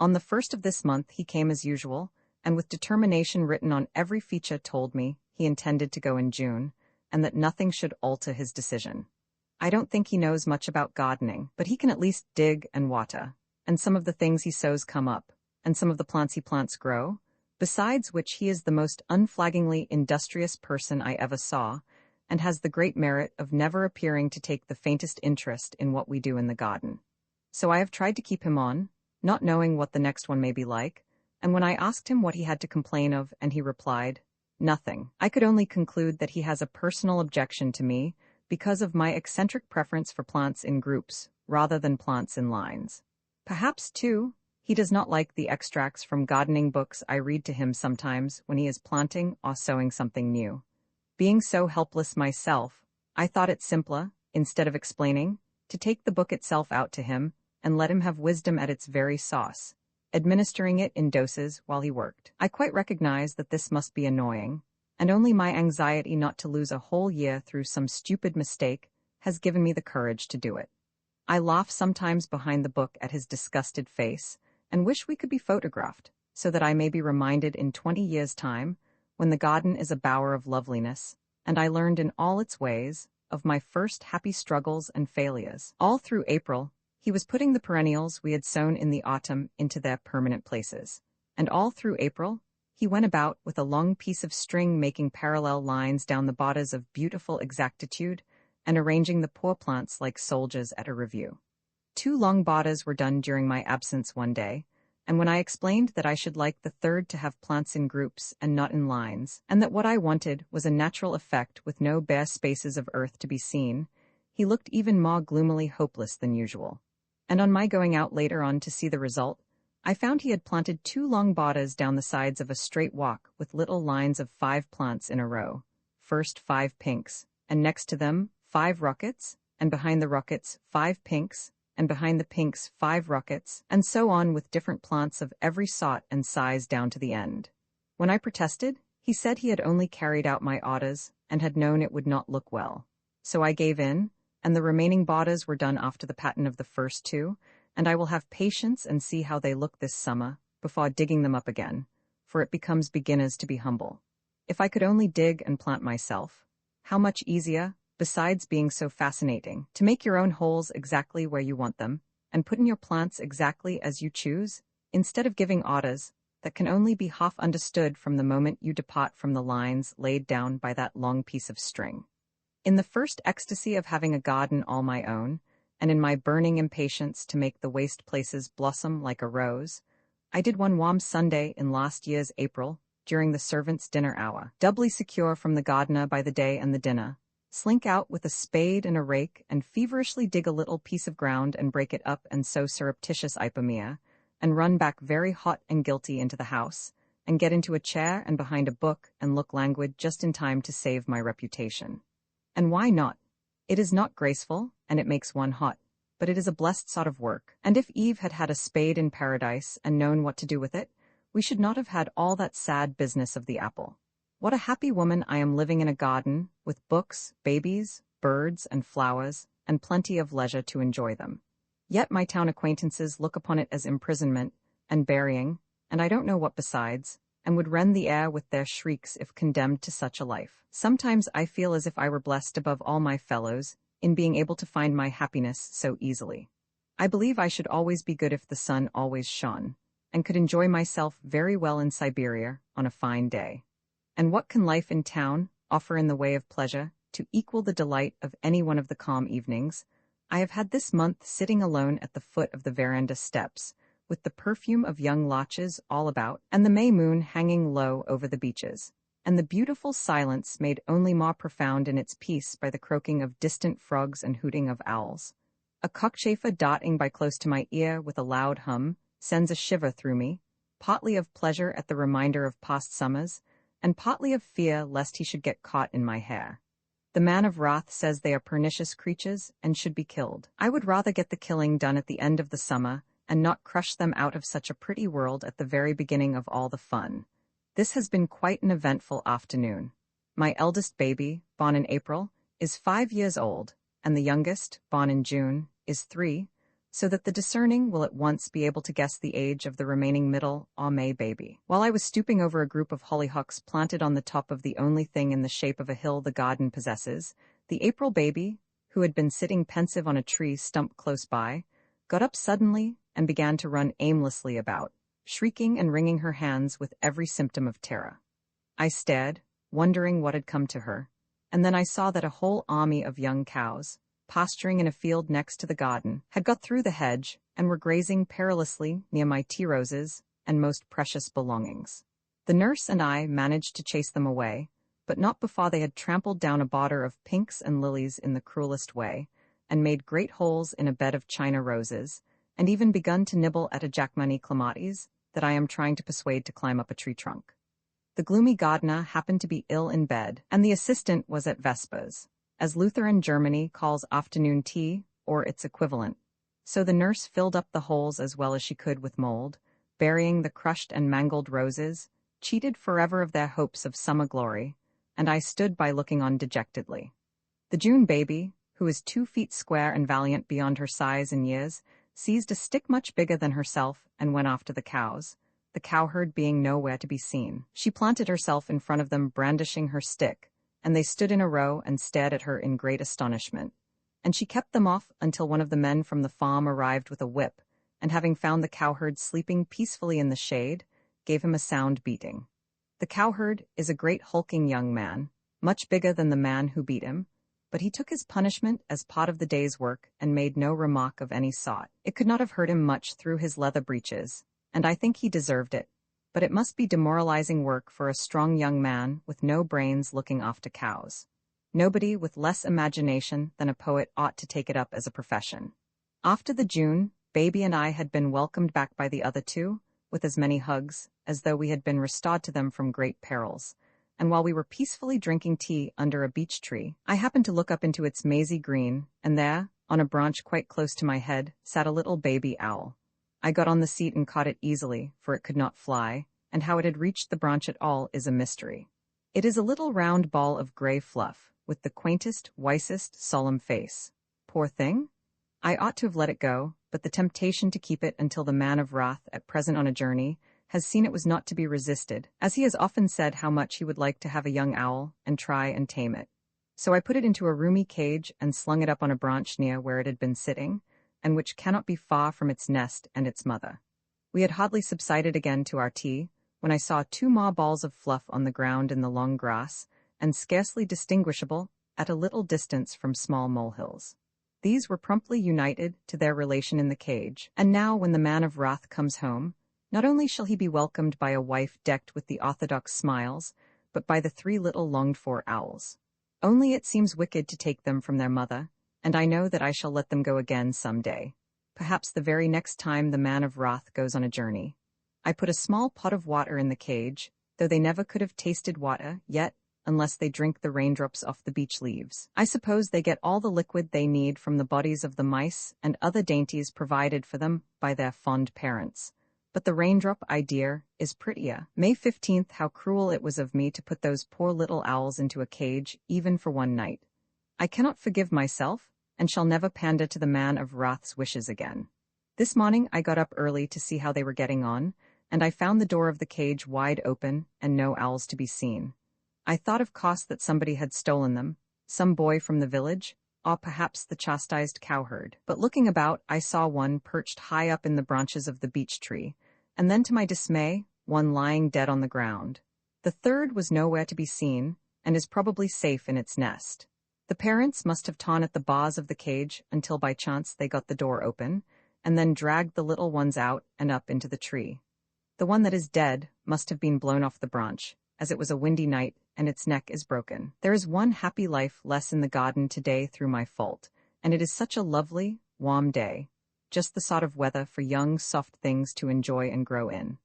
On the 1st of this month he came as usual, and with determination written on every feature told me he intended to go in June, and that nothing should alter his decision. I don't think he knows much about gardening, but he can at least dig and water, and some of the things he sows come up, and some of the plants he plants grow, besides which he is the most unflaggingly industrious person I ever saw, and has the great merit of never appearing to take the faintest interest in what we do in the garden. So I have tried to keep him on, not knowing what the next one may be like, and when I asked him what he had to complain of and he replied, nothing, I could only conclude that he has a personal objection to me because of my eccentric preference for plants in groups rather than plants in lines. Perhaps, too, he does not like the extracts from gardening books I read to him sometimes when he is planting or sowing something new. Being so helpless myself, I thought it simpler, instead of explaining, to take the book itself out to him and let him have wisdom at its very sauce, administering it in doses while he worked. I quite recognize that this must be annoying, and only my anxiety not to lose a whole year through some stupid mistake has given me the courage to do it. I laugh sometimes behind the book at his disgusted face, and wish we could be photographed, so that I may be reminded in 20 years' time, when the garden is a bower of loveliness, and I learned in all its ways, of my first happy struggles and failures. All through April, he was putting the perennials we had sown in the autumn into their permanent places. And all through April, he went about with a long piece of string making parallel lines down the borders of beautiful exactitude and arranging the poor plants like soldiers at a review. 2 long borders were done during my absence one day, and when I explained that I should like the third to have plants in groups and not in lines, and that what I wanted was a natural effect with no bare spaces of earth to be seen, he looked even more gloomily hopeless than usual. And on my going out later on to see the result, I found he had planted 2 long borders down the sides of a straight walk with little lines of 5 plants in a row, first 5 pinks, and next to them 5 rockets, and behind the rockets 5 pinks, and behind the pinks 5 rockets, and so on with different plants of every sort and size down to the end. When I protested, he said he had only carried out my orders and had known it would not look well. So I gave in, and the remaining borders were done after the pattern of the first 2, and I will have patience and see how they look this summer before digging them up again, for it becomes beginners to be humble. If I could only dig and plant myself, how much easier, besides being so fascinating, to make your own holes exactly where you want them, and put in your plants exactly as you choose, instead of giving orders that can only be half understood from the moment you depart from the lines laid down by that long piece of string. In the first ecstasy of having a garden all my own, and in my burning impatience to make the waste places blossom like a rose, I did one warm Sunday in last year's April, during the servants' dinner hour, doubly secure from the gardener by the day and the dinner, slink out with a spade and a rake and feverishly dig a little piece of ground and break it up and sow surreptitious ipomea, and run back very hot and guilty into the house, and get into a chair and behind a book and look languid just in time to save my reputation. And why not? It is not graceful, and it makes one hot, but it is a blessed sort of work, and if Eve had had a spade in paradise and known what to do with it, we should not have had all that sad business of the apple. What a happy woman I am living in a garden, with books, babies, birds, and flowers, and plenty of leisure to enjoy them. Yet my town acquaintances look upon it as imprisonment, and burying, and I don't know what besides, and would rend the air with their shrieks if condemned to such a life. Sometimes I feel as if I were blessed above all my fellows, in being able to find my happiness so easily. I believe I should always be good if the sun always shone, and could enjoy myself very well in Siberia on a fine day. And what can life in town offer in the way of pleasure to equal the delight of any one of the calm evenings I have had this month sitting alone at the foot of the veranda steps, with the perfume of young larches all about, and the May moon hanging low over the beeches, and the beautiful silence made only more profound in its peace by the croaking of distant frogs and hooting of owls. A cockchafer darting by close to my ear with a loud hum sends a shiver through me, partly of pleasure at the reminder of past summers, and partly of fear lest he should get caught in my hair. The man of wrath says they are pernicious creatures and should be killed. I would rather get the killing done at the end of the summer and not crush them out of such a pretty world at the very beginning of all the fun. This has been quite an eventful afternoon. My eldest baby, born in April, is 5 years old, and the youngest, born in June, is 3, so that the discerning will at once be able to guess the age of the remaining middle or May baby. While I was stooping over a group of hollyhocks planted on the top of the only thing in the shape of a hill the garden possesses, the April baby, who had been sitting pensive on a tree stump close by, got up suddenly and began to run aimlessly about, shrieking and wringing her hands with every symptom of terror. I stared, wondering what had come to her, and then I saw that a whole army of young cows, posturing in a field next to the garden, had got through the hedge and were grazing perilously near my tea roses and most precious belongings. The nurse and I managed to chase them away, but not before they had trampled down a border of pinks and lilies in the cruelest way, and made great holes in a bed of China roses, and even begun to nibble at a Jackmani clematis that I am trying to persuade to climb up a tree trunk. The gloomy gardener happened to be ill in bed, and the assistant was at vespers, as Lutheran Germany calls afternoon tea, or its equivalent. So the nurse filled up the holes as well as she could with mold, burying the crushed and mangled roses, cheated forever of their hopes of summer glory, and I stood by looking on dejectedly. The June baby, who is 2 feet square and valiant beyond her size and years, seized a stick much bigger than herself and went after the cows, the cowherd being nowhere to be seen. She planted herself in front of them brandishing her stick, and they stood in a row and stared at her in great astonishment. And she kept them off until one of the men from the farm arrived with a whip, and having found the cowherd sleeping peacefully in the shade, gave him a sound beating. The cowherd is a great hulking young man, much bigger than the man who beat him, but he took his punishment as part of the day's work and made no remark of any sort. It could not have hurt him much through his leather breeches, and I think he deserved it, but it must be demoralizing work for a strong young man with no brains looking after cows. Nobody with less imagination than a poet ought to take it up as a profession. After the June, baby and I had been welcomed back by the other two, with as many hugs, as though we had been restored to them from great perils, and while we were peacefully drinking tea under a beech tree, I happened to look up into its mazy green, and there, on a branch quite close to my head, sat a little baby owl. I got on the seat and caught it easily, for it could not fly, and how it had reached the branch at all is a mystery. It is a little round ball of gray fluff, with the quaintest, wisest, solemn face. Poor thing! I ought to have let it go, but the temptation to keep it until the man of wrath, at present on a journey, has seen it was not to be resisted, as he has often said how much he would like to have a young owl and try and tame it. So I put it into a roomy cage and slung it up on a branch near where it had been sitting, and which cannot be far from its nest and its mother. We had hardly subsided again to our tea, when I saw 2 more balls of fluff on the ground in the long grass, and scarcely distinguishable at a little distance from small molehills. These were promptly united to their relation in the cage, and now when the man of wrath comes home, not only shall he be welcomed by a wife decked with the orthodox smiles, but by the 3 little longed-for owls. Only it seems wicked to take them from their mother, and I know that I shall let them go again some day, perhaps the very next time the man of wrath goes on a journey. I put a small pot of water in the cage, though they never could have tasted water yet, unless they drink the raindrops off the beech leaves. I suppose they get all the liquid they need from the bodies of the mice and other dainties provided for them by their fond parents. But the raindrop idea is prettier. May 15th, how cruel it was of me to put those poor little owls into a cage, even for one night. I cannot forgive myself, and shall never pander to the man of wrath's wishes again. This morning I got up early to see how they were getting on, and I found the door of the cage wide open and no owls to be seen. I thought of course that somebody had stolen them, some boy from the village, or perhaps the chastised cowherd. But looking about, I saw one perched high up in the branches of the beech tree, and then to my dismay, one lying dead on the ground. The third was nowhere to be seen, and is probably safe in its nest. The parents must have torn at the bars of the cage until by chance they got the door open, and then dragged the little ones out and up into the tree. The one that is dead must have been blown off the branch, as it was a windy night, and its neck is broken. There is one happy life less in the garden today through my fault, and it is such a lovely, warm day, just the sort of weather for young, soft things to enjoy and grow in.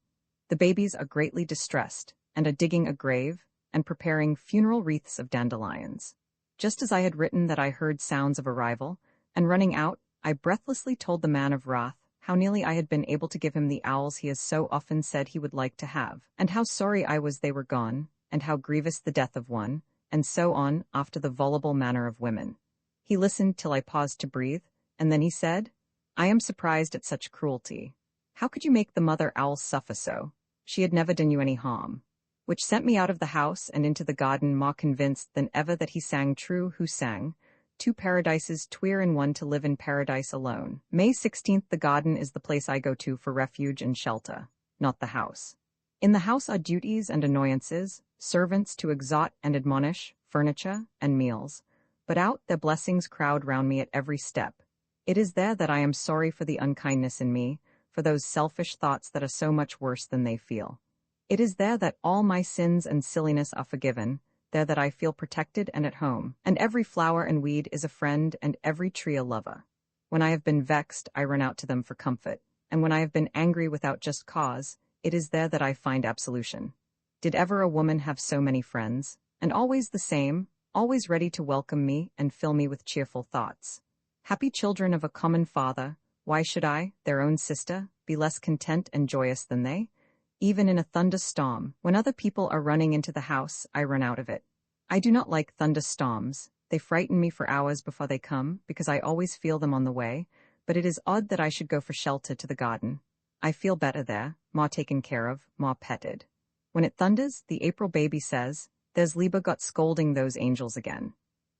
The babies are greatly distressed, and are digging a grave, and preparing funeral wreaths of dandelions. Just as I had written that I heard sounds of arrival, and running out, I breathlessly told the man of wrath how nearly I had been able to give him the owls he has so often said he would like to have, and how sorry I was they were gone, and how grievous the death of one, and so on after the voluble manner of women. He listened till I paused to breathe, and then he said, "I am surprised at such cruelty. How could you make the mother owl suffer so? She had never done you any harm." Which sent me out of the house and into the garden more convinced than ever that he sang true who sang, "Two paradises tweer in one to live in paradise alone." May 16th, the garden is the place I go to for refuge and shelter, not the house. In the house are duties and annoyances, servants to exhort and admonish, furniture and meals. But out, their blessings crowd round me at every step. It is there that I am sorry for the unkindness in me, for those selfish thoughts that are so much worse than they feel. It is there that all my sins and silliness are forgiven, there that I feel protected and at home, and every flower and weed is a friend and every tree a lover. When I have been vexed, I run out to them for comfort, and when I have been angry without just cause, it is there that I find absolution. Did ever a woman have so many friends, and always the same, always ready to welcome me and fill me with cheerful thoughts? Happy children of a common father, why should I, their own sister, be less content and joyous than they? Even in a thunderstorm, when other people are running into the house, I run out of it. I do not like thunderstorms. They frighten me for hours before they come, because I always feel them on the way, but it is odd that I should go for shelter to the garden. I feel better there, more taken care of, more petted. When it thunders, the April baby says, "There's Liba got scolding those angels again."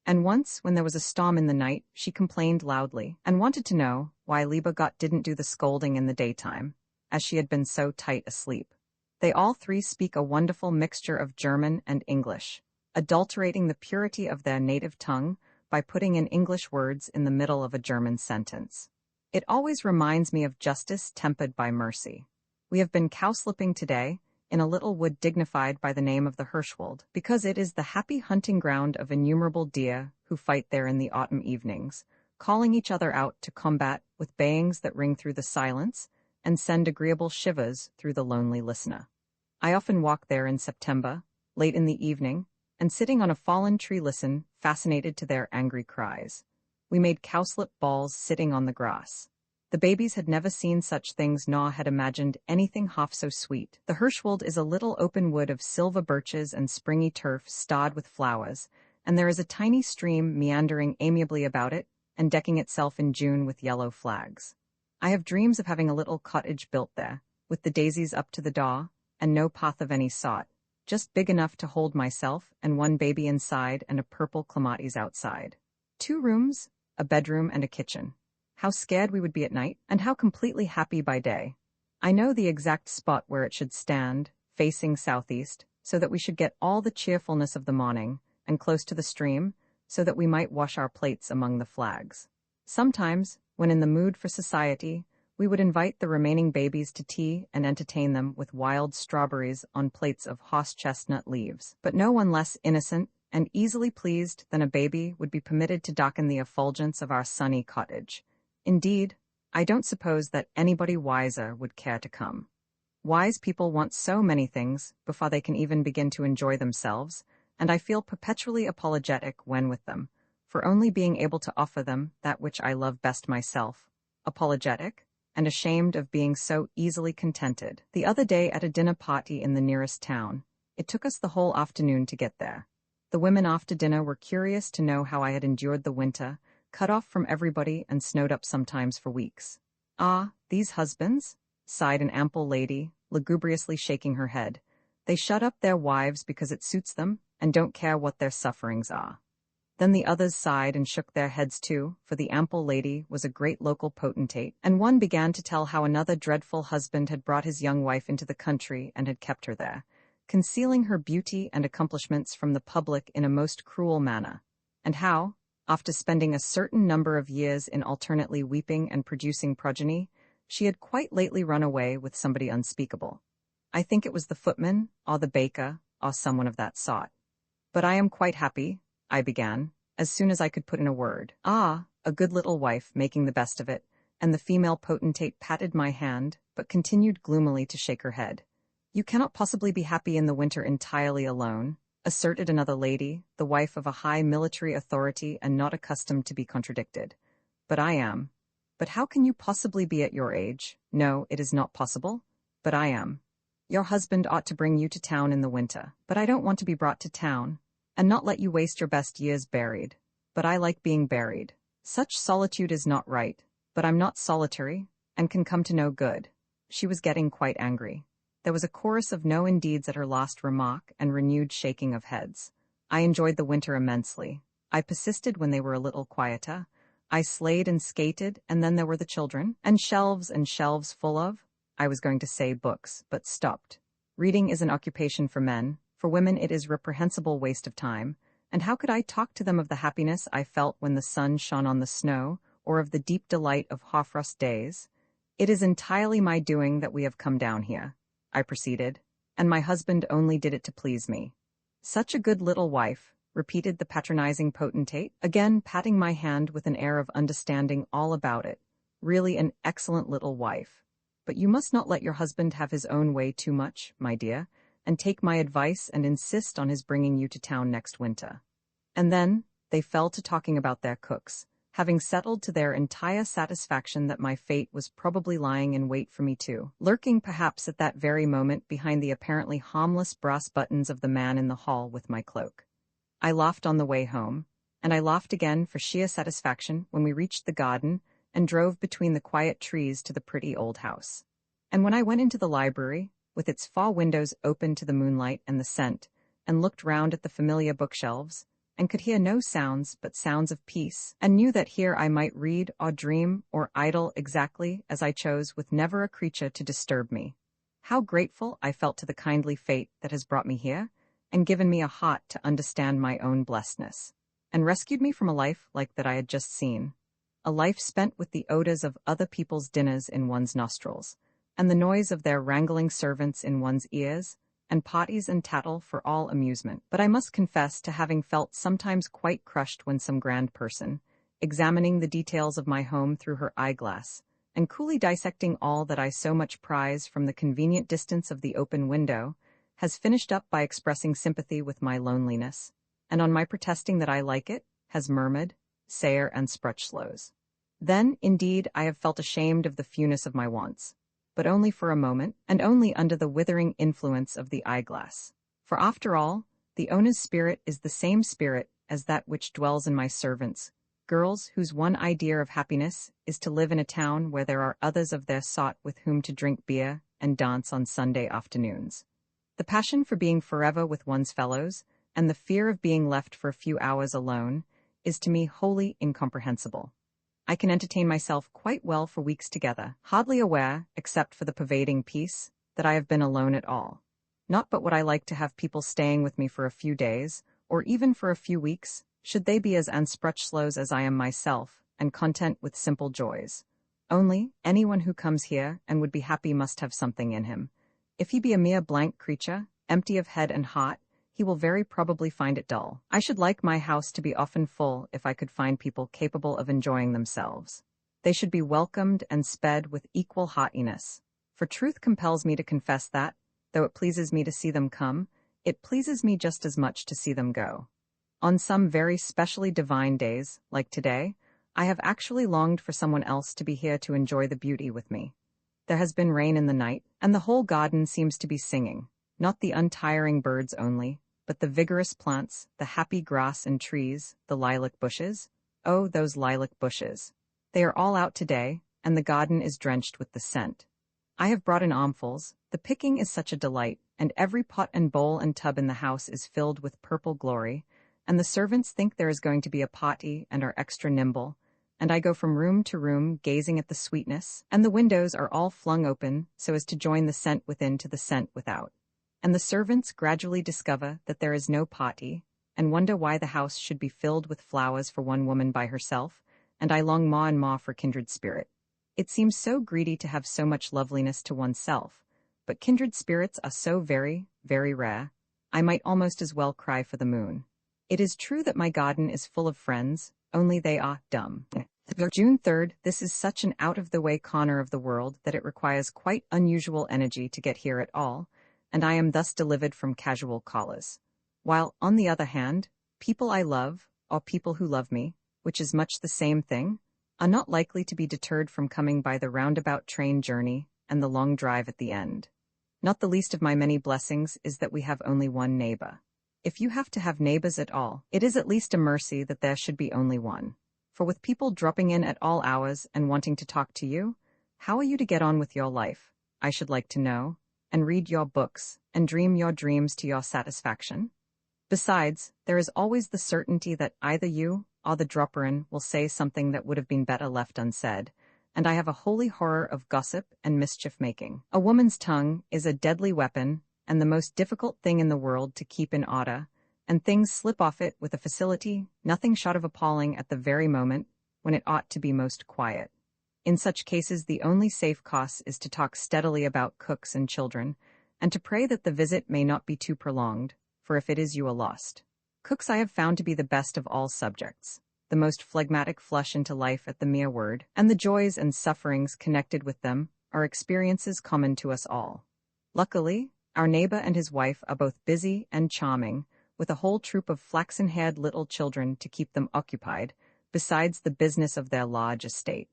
And once, when there was a storm in the night, she complained loudly, and wanted to know why Liba got didn't do the scolding in the daytime, as she had been so tight asleep. They all three speak a wonderful mixture of German and English, adulterating the purity of their native tongue by putting in English words in the middle of a German sentence. It always reminds me of justice tempered by mercy. We have been cowslipping today, in a little wood dignified by the name of the Hirschwald, because it is the happy hunting ground of innumerable deer who fight there in the autumn evenings, calling each other out to combat with bayings that ring through the silence and send agreeable shivers through the lonely listener. I often walk there in September, late in the evening, and sitting on a fallen tree listen, fascinated to their angry cries. We made cowslip balls sitting on the grass. The babies had never seen such things nor had imagined anything half so sweet. The Hirschwald is a little open wood of silver birches and springy turf starred with flowers, and there is a tiny stream meandering amiably about it and decking itself in June with yellow flags. I have dreams of having a little cottage built there, with the daisies up to the door, and no path of any sort, just big enough to hold myself and one baby inside and a purple clematis outside. 2 rooms, a bedroom and a kitchen. How scared we would be at night, and how completely happy by day. I know the exact spot where it should stand, facing southeast, so that we should get all the cheerfulness of the morning, and close to the stream, so that we might wash our plates among the flags. Sometimes, when in the mood for society, we would invite the remaining babies to tea and entertain them with wild strawberries on plates of horse chestnut leaves. But no one less innocent and easily pleased than a baby would be permitted to darken the effulgence of our sunny cottage. Indeed, I don't suppose that anybody wiser would care to come. Wise people want so many things before they can even begin to enjoy themselves, and I feel perpetually apologetic when with them, for only being able to offer them that which I love best myself. Apologetic, and ashamed of being so easily contented. The other day at a dinner party in the nearest town, it took us the whole afternoon to get there. The women after dinner were curious to know how I had endured the winter, cut off from everybody and snowed up sometimes for weeks. "Ah, these husbands?" sighed an ample lady, lugubriously shaking her head. "They shut up their wives because it suits them, and don't care what their sufferings are." Then the others sighed and shook their heads too, for the ample lady was a great local potentate, and one began to tell how another dreadful husband had brought his young wife into the country and had kept her there, concealing her beauty and accomplishments from the public in a most cruel manner, and how, after spending a certain number of years in alternately weeping and producing progeny, she had quite lately run away with somebody unspeakable. I think it was the footman, or the baker, or someone of that sort. "But I am quite happy," I began, as soon as I could put in a word. "Ah, a good little wife, making the best of it," and the female potentate patted my hand, but continued gloomily to shake her head. "You cannot possibly be happy in the winter entirely alone," asserted another lady, the wife of a high military authority and not accustomed to be contradicted. "But I am." "But how can you possibly be at your age?" "No, it is not possible." "But I am." "Your husband ought to bring you to town in the winter." "But I don't want to be brought to town, and not let you waste your best years buried." "But I like being buried." "Such solitude is not right." "But I'm not solitary, and can come to no good." She was getting quite angry. There was a chorus of no indeeds at her last remark and renewed shaking of heads. I enjoyed the winter immensely. I persisted when they were a little quieter. I sleighed and skated, and then there were the children, and shelves full of, I was going to say books, but stopped. Reading is an occupation for men. For women it is reprehensible waste of time, And how could I talk to them of the happiness I felt when the sun shone on the snow, or of the deep delight of Hofrost days? It is entirely my doing that we have come down here, I proceeded, and my husband only did it to please me. Such a good little wife, repeated the patronizing potentate, again patting my hand with an air of understanding all about it. Really an excellent little wife. But you must not let your husband have his own way too much, my dear, and take my advice and insist on his bringing you to town next winter. And then they fell to talking about their cooks, having settled to their entire satisfaction that my fate was probably lying in wait for me too, lurking perhaps at that very moment behind the apparently harmless brass buttons of the man in the hall with my cloak. I laughed on the way home, and I laughed again for sheer satisfaction when we reached the garden and drove between the quiet trees to the pretty old house. And when I went into the library, with its far windows open to the moonlight and the scent, and looked round at the familiar bookshelves, and could hear no sounds but sounds of peace, and knew that here I might read or dream or idle exactly as I chose with never a creature to disturb me. How grateful I felt to the kindly fate that has brought me here, and given me a heart to understand my own blessedness, and rescued me from a life like that I had just seen. A life spent with the odors of other people's dinners in one's nostrils, and the noise of their wrangling servants in one's ears, and parties and tattle for all amusement. But I must confess to having felt sometimes quite crushed when some grand person, examining the details of my home through her eyeglass, and coolly dissecting all that I so much prize from the convenient distance of the open window, has finished up by expressing sympathy with my loneliness, and on my protesting that I like it, has murmured, "Sayer and Sprutchlows." Then, indeed, I have felt ashamed of the fewness of my wants, but only for a moment, and only under the withering influence of the eyeglass. For after all, the owner's spirit is the same spirit as that which dwells in my servants, girls whose one idea of happiness is to live in a town where there are others of their sort with whom to drink beer and dance on Sunday afternoons. The passion for being forever with one's fellows, and the fear of being left for a few hours alone, is to me wholly incomprehensible. I can entertain myself quite well for weeks together, hardly aware, except for the pervading peace, that I have been alone at all. Not but what I like to have people staying with me for a few days, or even for a few weeks, should they be as ansprutchlows as I am myself, and content with simple joys. Only, anyone who comes here and would be happy must have something in him. If he be a mere blank creature, empty of head and heart, he will very probably find it dull. I should like my house to be often full if I could find people capable of enjoying themselves. They should be welcomed and sped with equal heartiness, for truth compels me to confess that, though it pleases me to see them come, it pleases me just as much to see them go. On some very specially divine days, like today, I have actually longed for someone else to be here to enjoy the beauty with me. There has been rain in the night, and the whole garden seems to be singing, not the untiring birds only, but the vigorous plants, the happy grass and trees, the lilac bushes. Oh, those lilac bushes! They are all out today, and the garden is drenched with the scent. I have brought in armfuls. The picking is such a delight, and every pot and bowl and tub in the house is filled with purple glory, and the servants think there is going to be a party and are extra nimble, and I go from room to room gazing at the sweetness, and the windows are all flung open so as to join the scent within to the scent without. And the servants gradually discover that there is no party, and wonder why the house should be filled with flowers for one woman by herself, and I long more and more for kindred spirit. It seems so greedy to have so much loveliness to oneself, but kindred spirits are so very, very rare, I might almost as well cry for the moon. It is true that my garden is full of friends, only they are dumb. June 3rd, this is such an out-of-the-way corner of the world that it requires quite unusual energy to get here at all, and I am thus delivered from casual callers. While, on the other hand, people I love, or people who love me, which is much the same thing, are not likely to be deterred from coming by the roundabout train journey and the long drive at the end. Not the least of my many blessings is that we have only one neighbor. If you have to have neighbors at all, it is at least a mercy that there should be only one. For with people dropping in at all hours and wanting to talk to you, how are you to get on with your life, I should like to know, and read your books, and dream your dreams to your satisfaction? Besides, there is always the certainty that either you or the dropper-in will say something that would have been better left unsaid, and I have a holy horror of gossip and mischief-making. A woman's tongue is a deadly weapon, and the most difficult thing in the world to keep in order, and things slip off it with a facility nothing short of appalling at the very moment when it ought to be most quiet. In such cases, the only safe course is to talk steadily about cooks and children, and to pray that the visit may not be too prolonged, for if it is, you are lost. Cooks I have found to be the best of all subjects, the most phlegmatic flush into life at the mere word, and the joys and sufferings connected with them are experiences common to us all. Luckily, our neighbor and his wife are both busy and charming, with a whole troop of flaxen-haired little children to keep them occupied, besides the business of their large estate.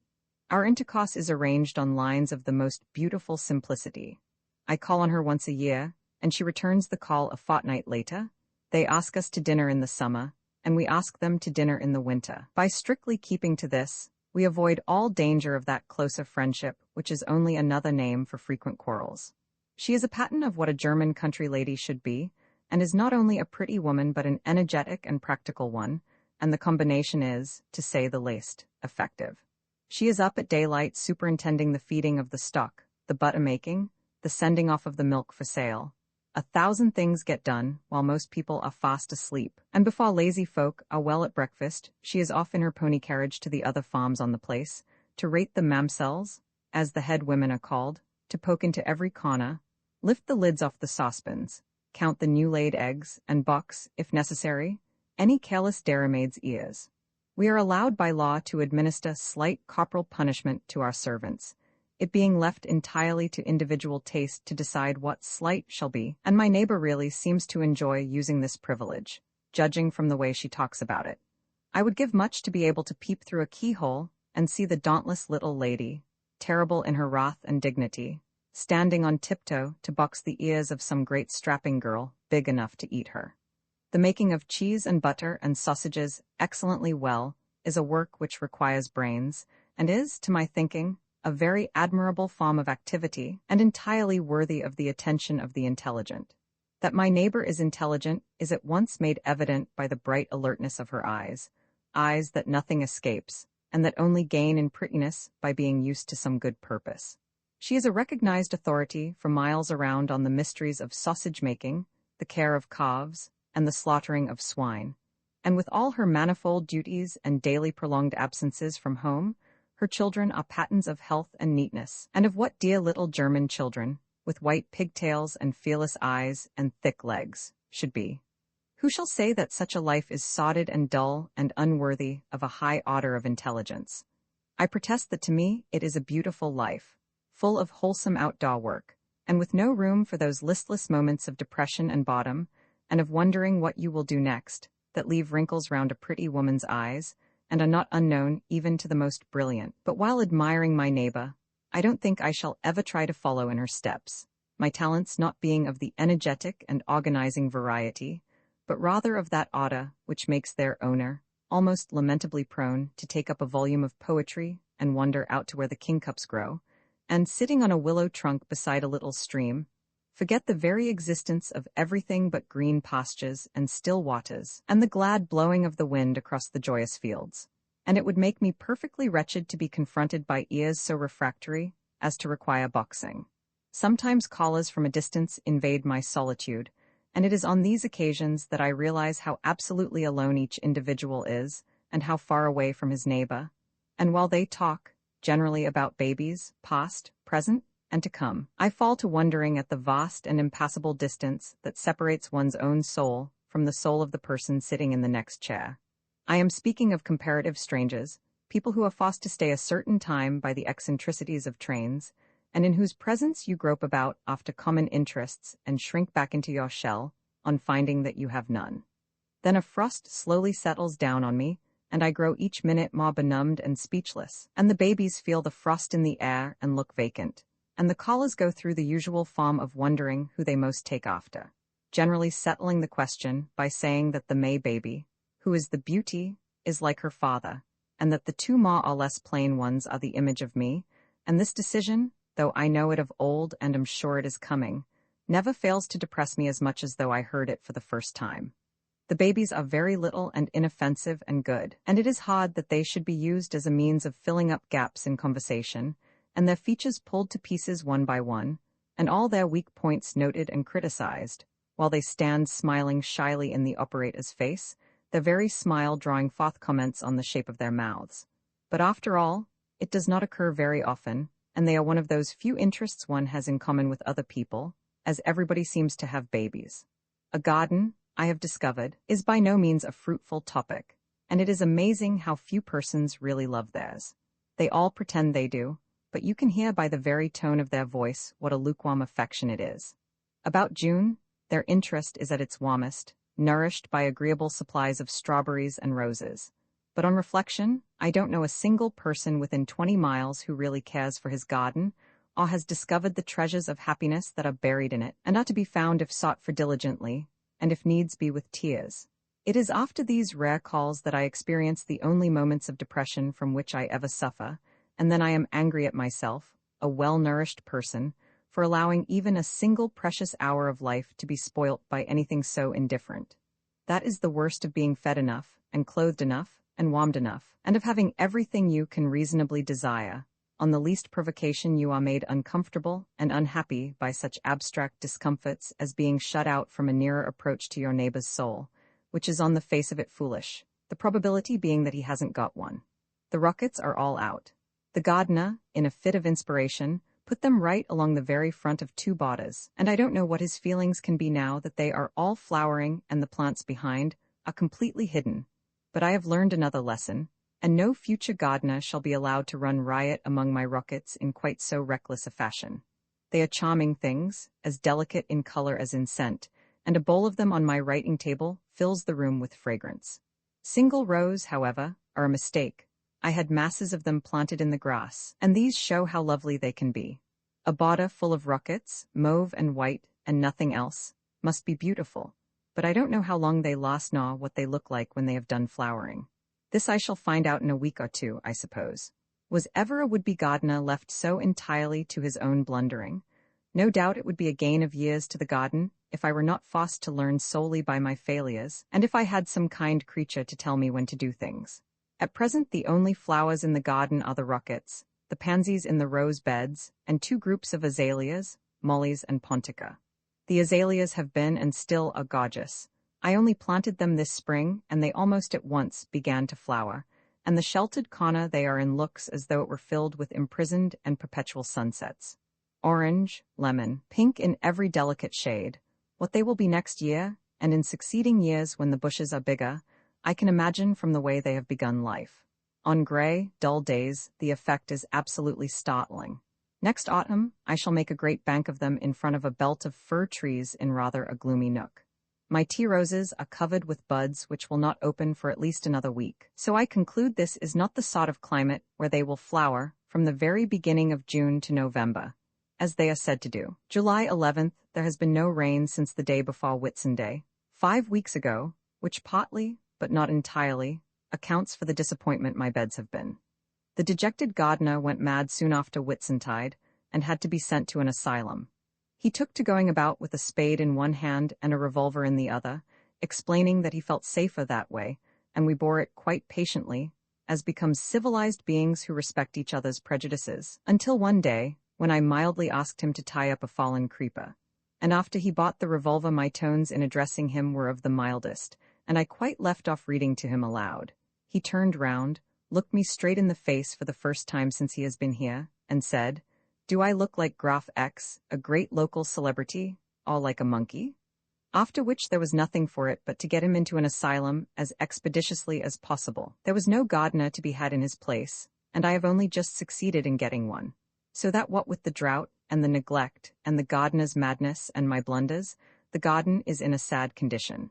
Our intercourse is arranged on lines of the most beautiful simplicity. I call on her once a year, and she returns the call a fortnight later. They ask us to dinner in the summer, and we ask them to dinner in the winter. By strictly keeping to this, we avoid all danger of that closer friendship which is only another name for frequent quarrels. She is a pattern of what a German country lady should be, and is not only a pretty woman but an energetic and practical one, and the combination is, to say the least, effective. She is up at daylight superintending the feeding of the stock, the butter making, the sending off of the milk for sale. 1,000 things get done while most people are fast asleep, and before lazy folk are well at breakfast, she is off in her pony carriage to the other farms on the place, to rate the mamsells, as the head women are called, to poke into every corner, lift the lids off the saucepans, count the new-laid eggs, and box, if necessary, any careless dairymaid's ears. We are allowed by law to administer slight corporal punishment to our servants, it being left entirely to individual taste to decide what slight shall be, and my neighbor really seems to enjoy using this privilege, judging from the way she talks about it. I would give much to be able to peep through a keyhole and see the dauntless little lady, terrible in her wrath and dignity, standing on tiptoe to box the ears of some great strapping girl big enough to eat her. The making of cheese and butter and sausages excellently well is a work which requires brains, and is, to my thinking, a very admirable form of activity, and entirely worthy of the attention of the intelligent. That my neighbor is intelligent is at once made evident by the bright alertness of her eyes that nothing escapes, and that only gain in prettiness by being used to some good purpose. She is a recognized authority for miles around on the mysteries of sausage-making, the care of calves, and the slaughtering of swine, and with all her manifold duties and daily prolonged absences from home, her children are patterns of health and neatness, and of what dear little German children, with white pigtails and fearless eyes and thick legs, should be. Who shall say that such a life is sordid and dull and unworthy of a high order of intelligence? I protest that to me it is a beautiful life, full of wholesome outdoor work, and with no room for those listless moments of depression and boredom, and of wondering what you will do next, that leave wrinkles round a pretty woman's eyes, and are not unknown even to the most brilliant. But while admiring my neighbor, I don't think I shall ever try to follow in her steps, my talents not being of the energetic and organizing variety, but rather of that order which makes their owner almost lamentably prone to take up a volume of poetry and wander out to where the kingcups grow, and, sitting on a willow trunk beside a little stream, forget the very existence of everything but green pastures and still waters, and the glad blowing of the wind across the joyous fields. And it would make me perfectly wretched to be confronted by ears so refractory as to require boxing. Sometimes callers from a distance invade my solitude, and it is on these occasions that I realize how absolutely alone each individual is, and how far away from his neighbor. And while they talk, generally about babies, past, present, and to come, I fall to wondering at the vast and impassable distance that separates one's own soul from the soul of the person sitting in the next chair. I am speaking of comparative strangers, people who are forced to stay a certain time by the eccentricities of trains, and in whose presence you grope about after common interests and shrink back into your shell on finding that you have none. Then a frost slowly settles down on me, and I grow each minute more benumbed and speechless, and the babies feel the frost in the air and look vacant, and the callers go through the usual form of wondering who they most take after, generally settling the question by saying that the May baby, who is the beauty, is like her father, and that the two more or less plain ones are the image of me, and this decision, though I know it of old and am sure it is coming, never fails to depress me as much as though I heard it for the first time. The babies are very little and inoffensive and good, and it is hard that they should be used as a means of filling up gaps in conversation, and their features pulled to pieces one by one, and all their weak points noted and criticized, while they stand smiling shyly in the operator's face, their very smile drawing forth comments on the shape of their mouths. But after all, it does not occur very often, and they are one of those few interests one has in common with other people, as everybody seems to have babies. A garden, I have discovered, is by no means a fruitful topic, and it is amazing how few persons really love theirs. They all pretend they do, but you can hear by the very tone of their voice what a lukewarm affection it is. About June, their interest is at its warmest, nourished by agreeable supplies of strawberries and roses. But on reflection, I don't know a single person within 20 miles who really cares for his garden, or has discovered the treasures of happiness that are buried in it, and are to be found if sought for diligently, and if needs be with tears. It is after these rare calls that I experience the only moments of depression from which I ever suffer, and then I am angry at myself, a well-nourished person, for allowing even a single precious hour of life to be spoilt by anything so indifferent. That is the worst of being fed enough, and clothed enough, and warmed enough, and of having everything you can reasonably desire. On the least provocation you are made uncomfortable and unhappy by such abstract discomforts as being shut out from a nearer approach to your neighbor's soul, which is on the face of it foolish, the probability being that he hasn't got one. The rockets are all out. The gardener, in a fit of inspiration, put them right along the very front of 2 borders, and I don't know what his feelings can be now that they are all flowering and the plants behind are completely hidden. But I have learned another lesson, and no future gardener shall be allowed to run riot among my rockets in quite so reckless a fashion. They are charming things, as delicate in color as in scent, and a bowl of them on my writing table fills the room with fragrance. Single rows, however, are a mistake. I had masses of them planted in the grass, and these show how lovely they can be. A border full of rockets, mauve and white, and nothing else, must be beautiful, but I don't know how long they last nor what they look like when they have done flowering. This I shall find out in a week or 2, I suppose. Was ever a would-be gardener left so entirely to his own blundering? No doubt it would be a gain of years to the garden, if I were not forced to learn solely by my failures, and if I had some kind creature to tell me when to do things. At present the only flowers in the garden are the rockets, the pansies in the rose beds, and 2 groups of azaleas, mollies and pontica. The azaleas have been and still are gorgeous. I only planted them this spring, and they almost at once began to flower, and the sheltered corner they are in looks as though it were filled with imprisoned and perpetual sunsets. Orange, lemon, pink in every delicate shade. What they will be next year, and in succeeding years when the bushes are bigger, I can imagine from the way they have begun life. On gray, dull days, the effect is absolutely startling. Next autumn, I shall make a great bank of them in front of a belt of fir trees in rather a gloomy nook. My tea roses are covered with buds which will not open for at least another week, so I conclude this is not the sort of climate where they will flower from the very beginning of June to November, as they are said to do. July 11th, there has been no rain since the day before Whitsunday, 5 weeks ago, which partly, but not entirely, accounts for the disappointment my beds have been. The dejected gardener went mad soon after Whitsuntide, and had to be sent to an asylum. He took to going about with a spade in one hand and a revolver in the other, explaining that he felt safer that way, and we bore it quite patiently, as becomes civilized beings who respect each other's prejudices, until one day, when I mildly asked him to tie up a fallen creeper. And after he bought the revolver, my tones in addressing him were of the mildest, and I quite left off reading to him aloud. He turned round, looked me straight in the face for the first time since he has been here, and said, "Do I look like Graf X, a great local celebrity, all like a monkey?" After which there was nothing for it but to get him into an asylum as expeditiously as possible. There was no gardener to be had in his place, and I have only just succeeded in getting one. So that what with the drought, and the neglect, and the gardener's madness, and my blunders, the garden is in a sad condition.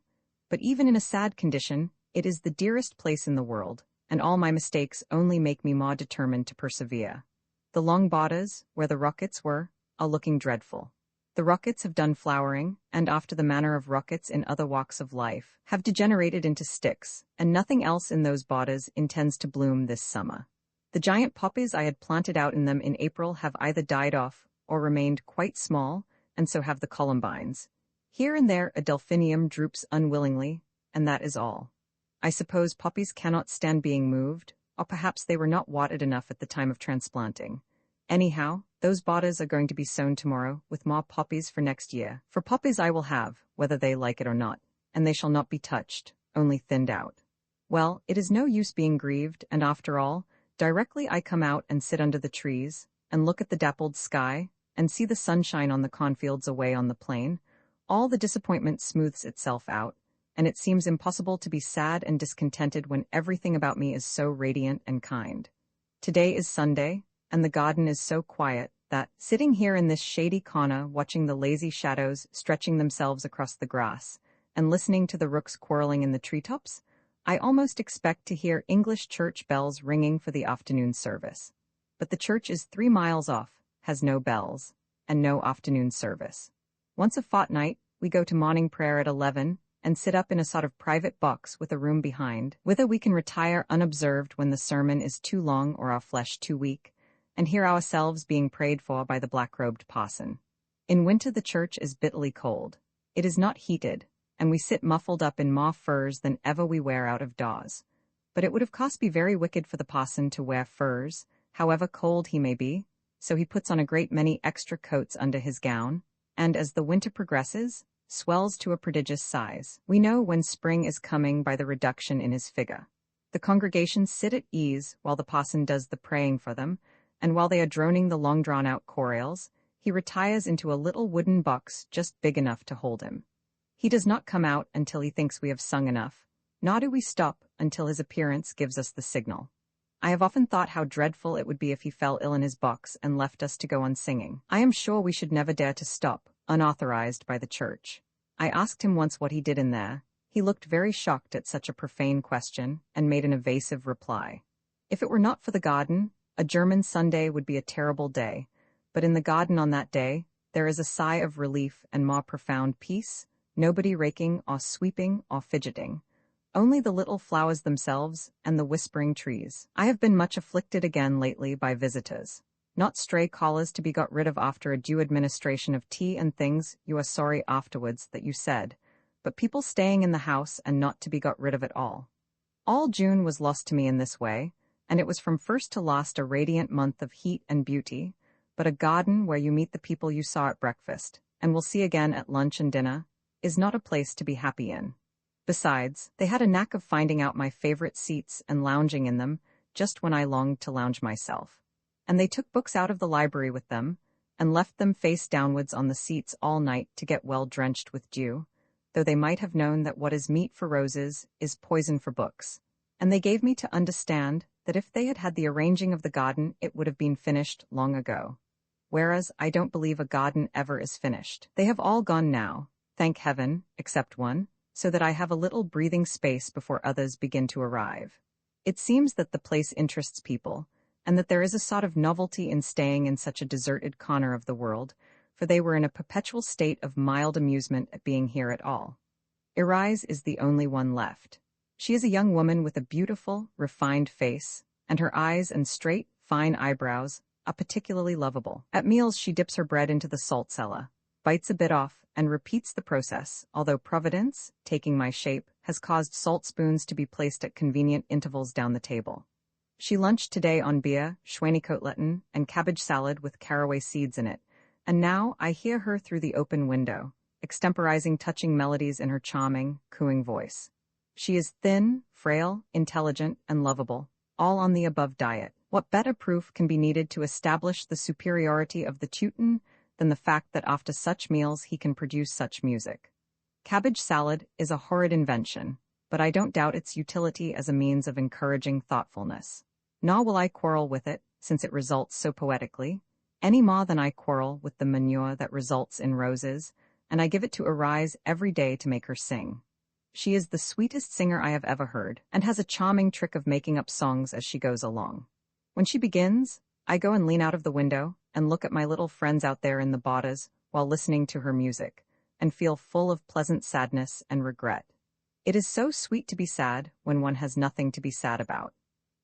But even in a sad condition, it is the dearest place in the world, and all my mistakes only make me more determined to persevere. The long borders, where the rockets were, are looking dreadful. The rockets have done flowering, and after the manner of rockets in other walks of life, have degenerated into sticks, and nothing else in those borders intends to bloom this summer. The giant poppies I had planted out in them in April have either died off, or remained quite small, and so have the columbines. Here and there a delphinium droops unwillingly, and that is all. I suppose poppies cannot stand being moved, or perhaps they were not watered enough at the time of transplanting. Anyhow, those botters are going to be sown tomorrow, with more poppies for next year. For poppies I will have, whether they like it or not, and they shall not be touched, only thinned out. Well, it is no use being grieved, and after all, directly I come out and sit under the trees, and look at the dappled sky, and see the sunshine on the cornfields away on the plain, all the disappointment smooths itself out, and it seems impossible to be sad and discontented when everything about me is so radiant and kind. Today is Sunday, and the garden is so quiet that, sitting here in this shady corner watching the lazy shadows stretching themselves across the grass, and listening to the rooks quarreling in the treetops, I almost expect to hear English church bells ringing for the afternoon service. But the church is 3 miles off, has no bells, and no afternoon service. Once a fortnight, we go to morning prayer at 11, and sit up in a sort of private box with a room behind, whither we can retire unobserved when the sermon is too long or our flesh too weak, and hear ourselves being prayed for by the black-robed parson. In winter the church is bitterly cold. It is not heated, and we sit muffled up in more furs than ever we wear out of doors. But it would of course be very wicked for the parson to wear furs, however cold he may be, so he puts on a great many extra coats under his gown, and as the winter progresses, swells to a prodigious size. We know when spring is coming by the reduction in his figure. The congregation sit at ease while the parson does the praying for them, and while they are droning the long-drawn-out chorales, he retires into a little wooden box just big enough to hold him. He does not come out until he thinks we have sung enough, nor do we stop until his appearance gives us the signal. I have often thought how dreadful it would be if he fell ill in his box and left us to go on singing. I am sure we should never dare to stop, unauthorized by the church. I asked him once what he did in there. He looked very shocked at such a profane question, and made an evasive reply. If it were not for the garden, a German Sunday would be a terrible day, but in the garden on that day, there is a sigh of relief and more profound peace, nobody raking or sweeping or fidgeting. Only the little flowers themselves and the whispering trees. I have been much afflicted again lately by visitors. Not stray callers to be got rid of after a due administration of tea and things you are sorry afterwards that you said, but people staying in the house and not to be got rid of at all. All June was lost to me in this way, and it was from first to last a radiant month of heat and beauty, but a garden where you meet the people you saw at breakfast, and will see again at lunch and dinner, is not a place to be happy in. Besides, they had a knack of finding out my favorite seats and lounging in them just when I longed to lounge myself. And they took books out of the library with them, and left them face downwards on the seats all night to get well drenched with dew, though they might have known that what is meat for roses is poison for books. And they gave me to understand that if they had had the arranging of the garden, it would have been finished long ago. Whereas I don't believe a garden ever is finished. They have all gone now, thank heaven, except one, so that I have a little breathing space before others begin to arrive. It seems that the place interests people, and that there is a sort of novelty in staying in such a deserted corner of the world, for they were in a perpetual state of mild amusement at being here at all. Irise is the only one left. She is a young woman with a beautiful, refined face, and her eyes and straight, fine eyebrows are particularly lovable. At meals she dips her bread into the salt cellar, bites a bit off, and repeats the process, although Providence, taking my shape, has caused salt spoons to be placed at convenient intervals down the table. She lunched today on beer, schweinekoteletten, and cabbage salad with caraway seeds in it, and now I hear her through the open window, extemporizing touching melodies in her charming, cooing voice. She is thin, frail, intelligent, and lovable, all on the above diet. What better proof can be needed to establish the superiority of the Teuton than the fact that after such meals he can produce such music? Cabbage salad is a horrid invention, but I don't doubt its utility as a means of encouraging thoughtfulness. Nor will I quarrel with it, since it results so poetically, any more than I quarrel with the manure that results in roses, and I give it to Irise every day to make her sing. She is the sweetest singer I have ever heard, and has a charming trick of making up songs as she goes along. When she begins, I go and lean out of the window and look at my little friends out there in the bodas while listening to her music, and feel full of pleasant sadness and regret. It is so sweet to be sad when one has nothing to be sad about.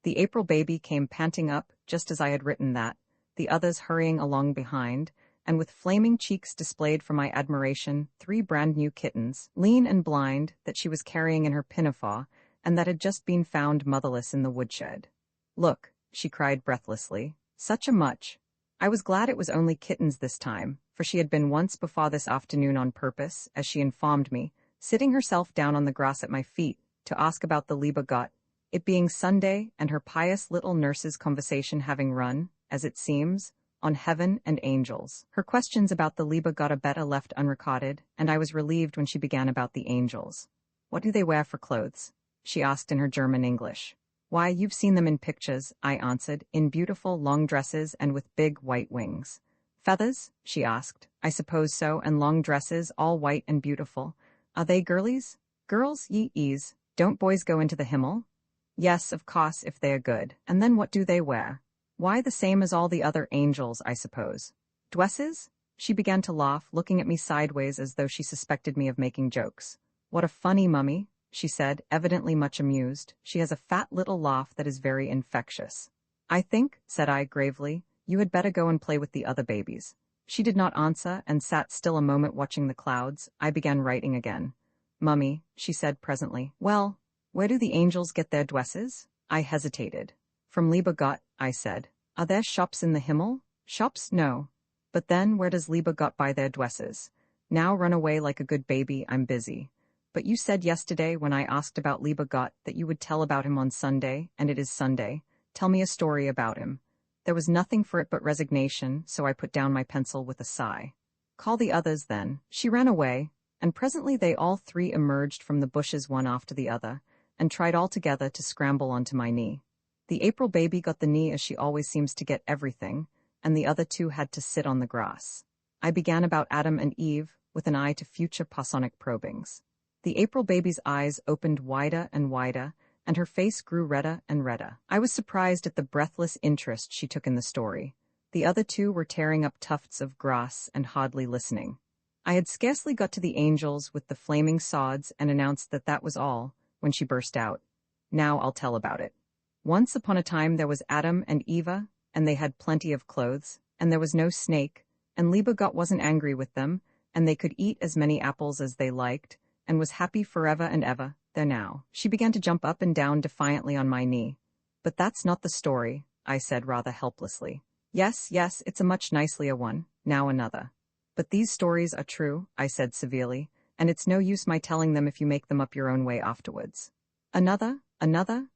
The April baby came panting up just as I had written that, the others hurrying along behind, and with flaming cheeks displayed for my admiration 3 brand-new kittens, lean and blind, that she was carrying in her pinafore, and that had just been found motherless in the woodshed. "Look," she cried breathlessly, "such a much." I was glad it was only kittens this time, for she had been once before this afternoon on purpose, as she informed me, sitting herself down on the grass at my feet, to ask about the Liebe Gott, it being Sunday and her pious little nurse's conversation having run, as it seems, on heaven and angels. Her questions about the Liebe Gott better left unrecorded, and I was relieved when she began about the angels. What do they wear for clothes? She asked in her German English. Why, you've seen them in pictures, I answered, in beautiful long dresses and with big white wings. Feathers? She asked. I suppose so, and long dresses, all white and beautiful. Are they girlies? Girls, ye ease. Don't boys go into the Himmel? Yes, of course, if they are good. And then what do they wear? Why, the same as all the other angels, I suppose. Dresses? She began to laugh, looking at me sideways as though she suspected me of making jokes. What a funny mummy, she said, evidently much amused. She has a fat little laugh that is very infectious. I think, said I gravely, you had better go and play with the other babies. She did not answer and sat still a moment watching the clouds. I began writing again. Mummy, she said presently. Well, where do the angels get their dresses? I hesitated. From Liebe Gott, I said. Are there shops in the Himmel? Shops? No. But then, where does Liebe Gott buy their dresses? Now run away like a good baby, I'm busy. But you said yesterday when I asked about Liebe Gott that you would tell about him on Sunday, and it is Sunday. Tell me a story about him. There was nothing for it but resignation, so I put down my pencil with a sigh. Call the others, then. She ran away, and presently they all three emerged from the bushes one after the other, and tried all together to scramble onto my knee. The April baby got the knee as she always seems to get everything, and the other two had to sit on the grass. I began about Adam and Eve, with an eye to future pasonic probings. The April baby's eyes opened wider and wider, and her face grew redder and redder. I was surprised at the breathless interest she took in the story. The other two were tearing up tufts of grass and hardly listening. I had scarcely got to the angels with the flaming sods and announced that that was all, when she burst out. Now I'll tell about it. Once upon a time there was Adam and Eva, and they had plenty of clothes, and there was no snake, and Liebe Gott wasn't angry with them, and they could eat as many apples as they liked, and was happy forever and ever. There now. She began to jump up and down defiantly on my knee. But that's not the story, I said rather helplessly. Yes, it's a much nicelier one. Now another. But these stories are true, I said severely, and it's no use my telling them if you make them up your own way afterwards. Another,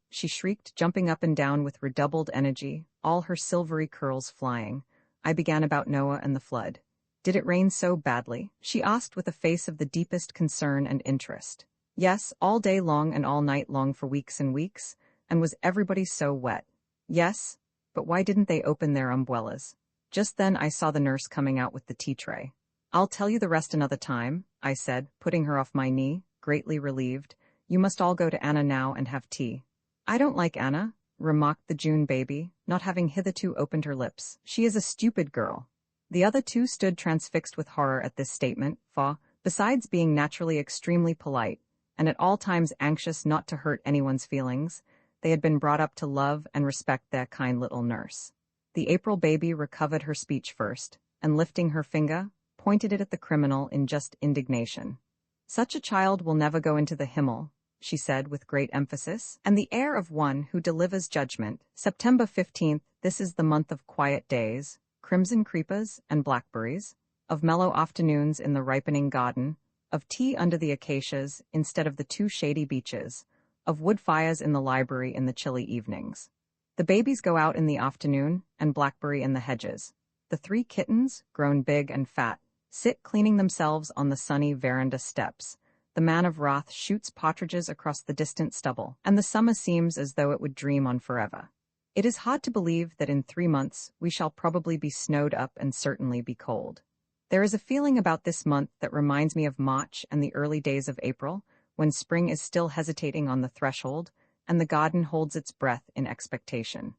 she shrieked, jumping up and down with redoubled energy, all her silvery curls flying. I began about Noah and the flood. Did it rain so badly? She asked with a face of the deepest concern and interest. Yes, all day long and all night long for weeks and weeks, and was everybody so wet? Yes, but why didn't they open their umbrellas? Just then I saw the nurse coming out with the tea tray. I'll tell you the rest another time, I said, putting her off my knee, greatly relieved. You must all go to Anna now and have tea. I don't like Anna, remarked the June baby, not having hitherto opened her lips. She is a stupid girl. The other two stood transfixed with horror at this statement, for, besides being naturally extremely polite, and at all times anxious not to hurt anyone's feelings, they had been brought up to love and respect their kind little nurse. The April baby recovered her speech first, and lifting her finger, pointed it at the criminal in just indignation. Such a child will never go into the Himmel, she said with great emphasis, and the air of one who delivers judgment. September 15th, this is the month of quiet days, crimson creepers and blackberries, of mellow afternoons in the ripening garden, of tea under the acacias instead of the too shady beeches, of wood fires in the library in the chilly evenings. The babies go out in the afternoon, and blackberry in the hedges. The three kittens, grown big and fat, sit cleaning themselves on the sunny veranda steps. The man of wrath shoots partridges across the distant stubble, and the summer seems as though it would dream on forever. It is hard to believe that in 3 months we shall probably be snowed up and certainly be cold. There is a feeling about this month that reminds me of March and the early days of April, when spring is still hesitating on the threshold, and the garden holds its breath in expectation.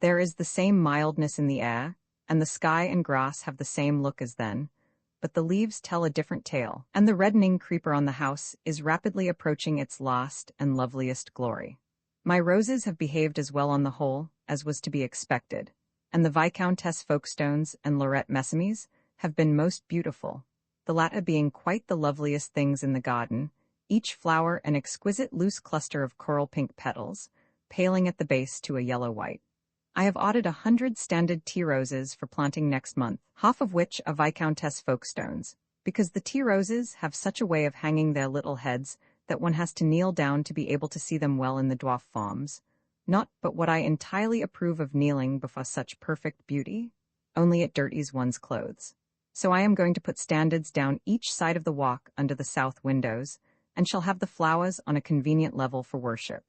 There is the same mildness in the air, and the sky and grass have the same look as then, but the leaves tell a different tale, and the reddening creeper on the house is rapidly approaching its last and loveliest glory. My roses have behaved as well on the whole as was to be expected, and the Viscountess Folkestones and Laurette Messimies have been most beautiful, the latter being quite the loveliest things in the garden, each flower an exquisite loose cluster of coral pink petals, paling at the base to a yellow-white. I have ordered 100 standard tea roses for planting next month, half of which are Viscountess Folkestones, because the tea roses have such a way of hanging their little heads that one has to kneel down to be able to see them well in the dwarf farms. Not but what I entirely approve of kneeling before such perfect beauty, only it dirties one's clothes. So I am going to put standards down each side of the walk under the south windows, and shall have the flowers on a convenient level for worship.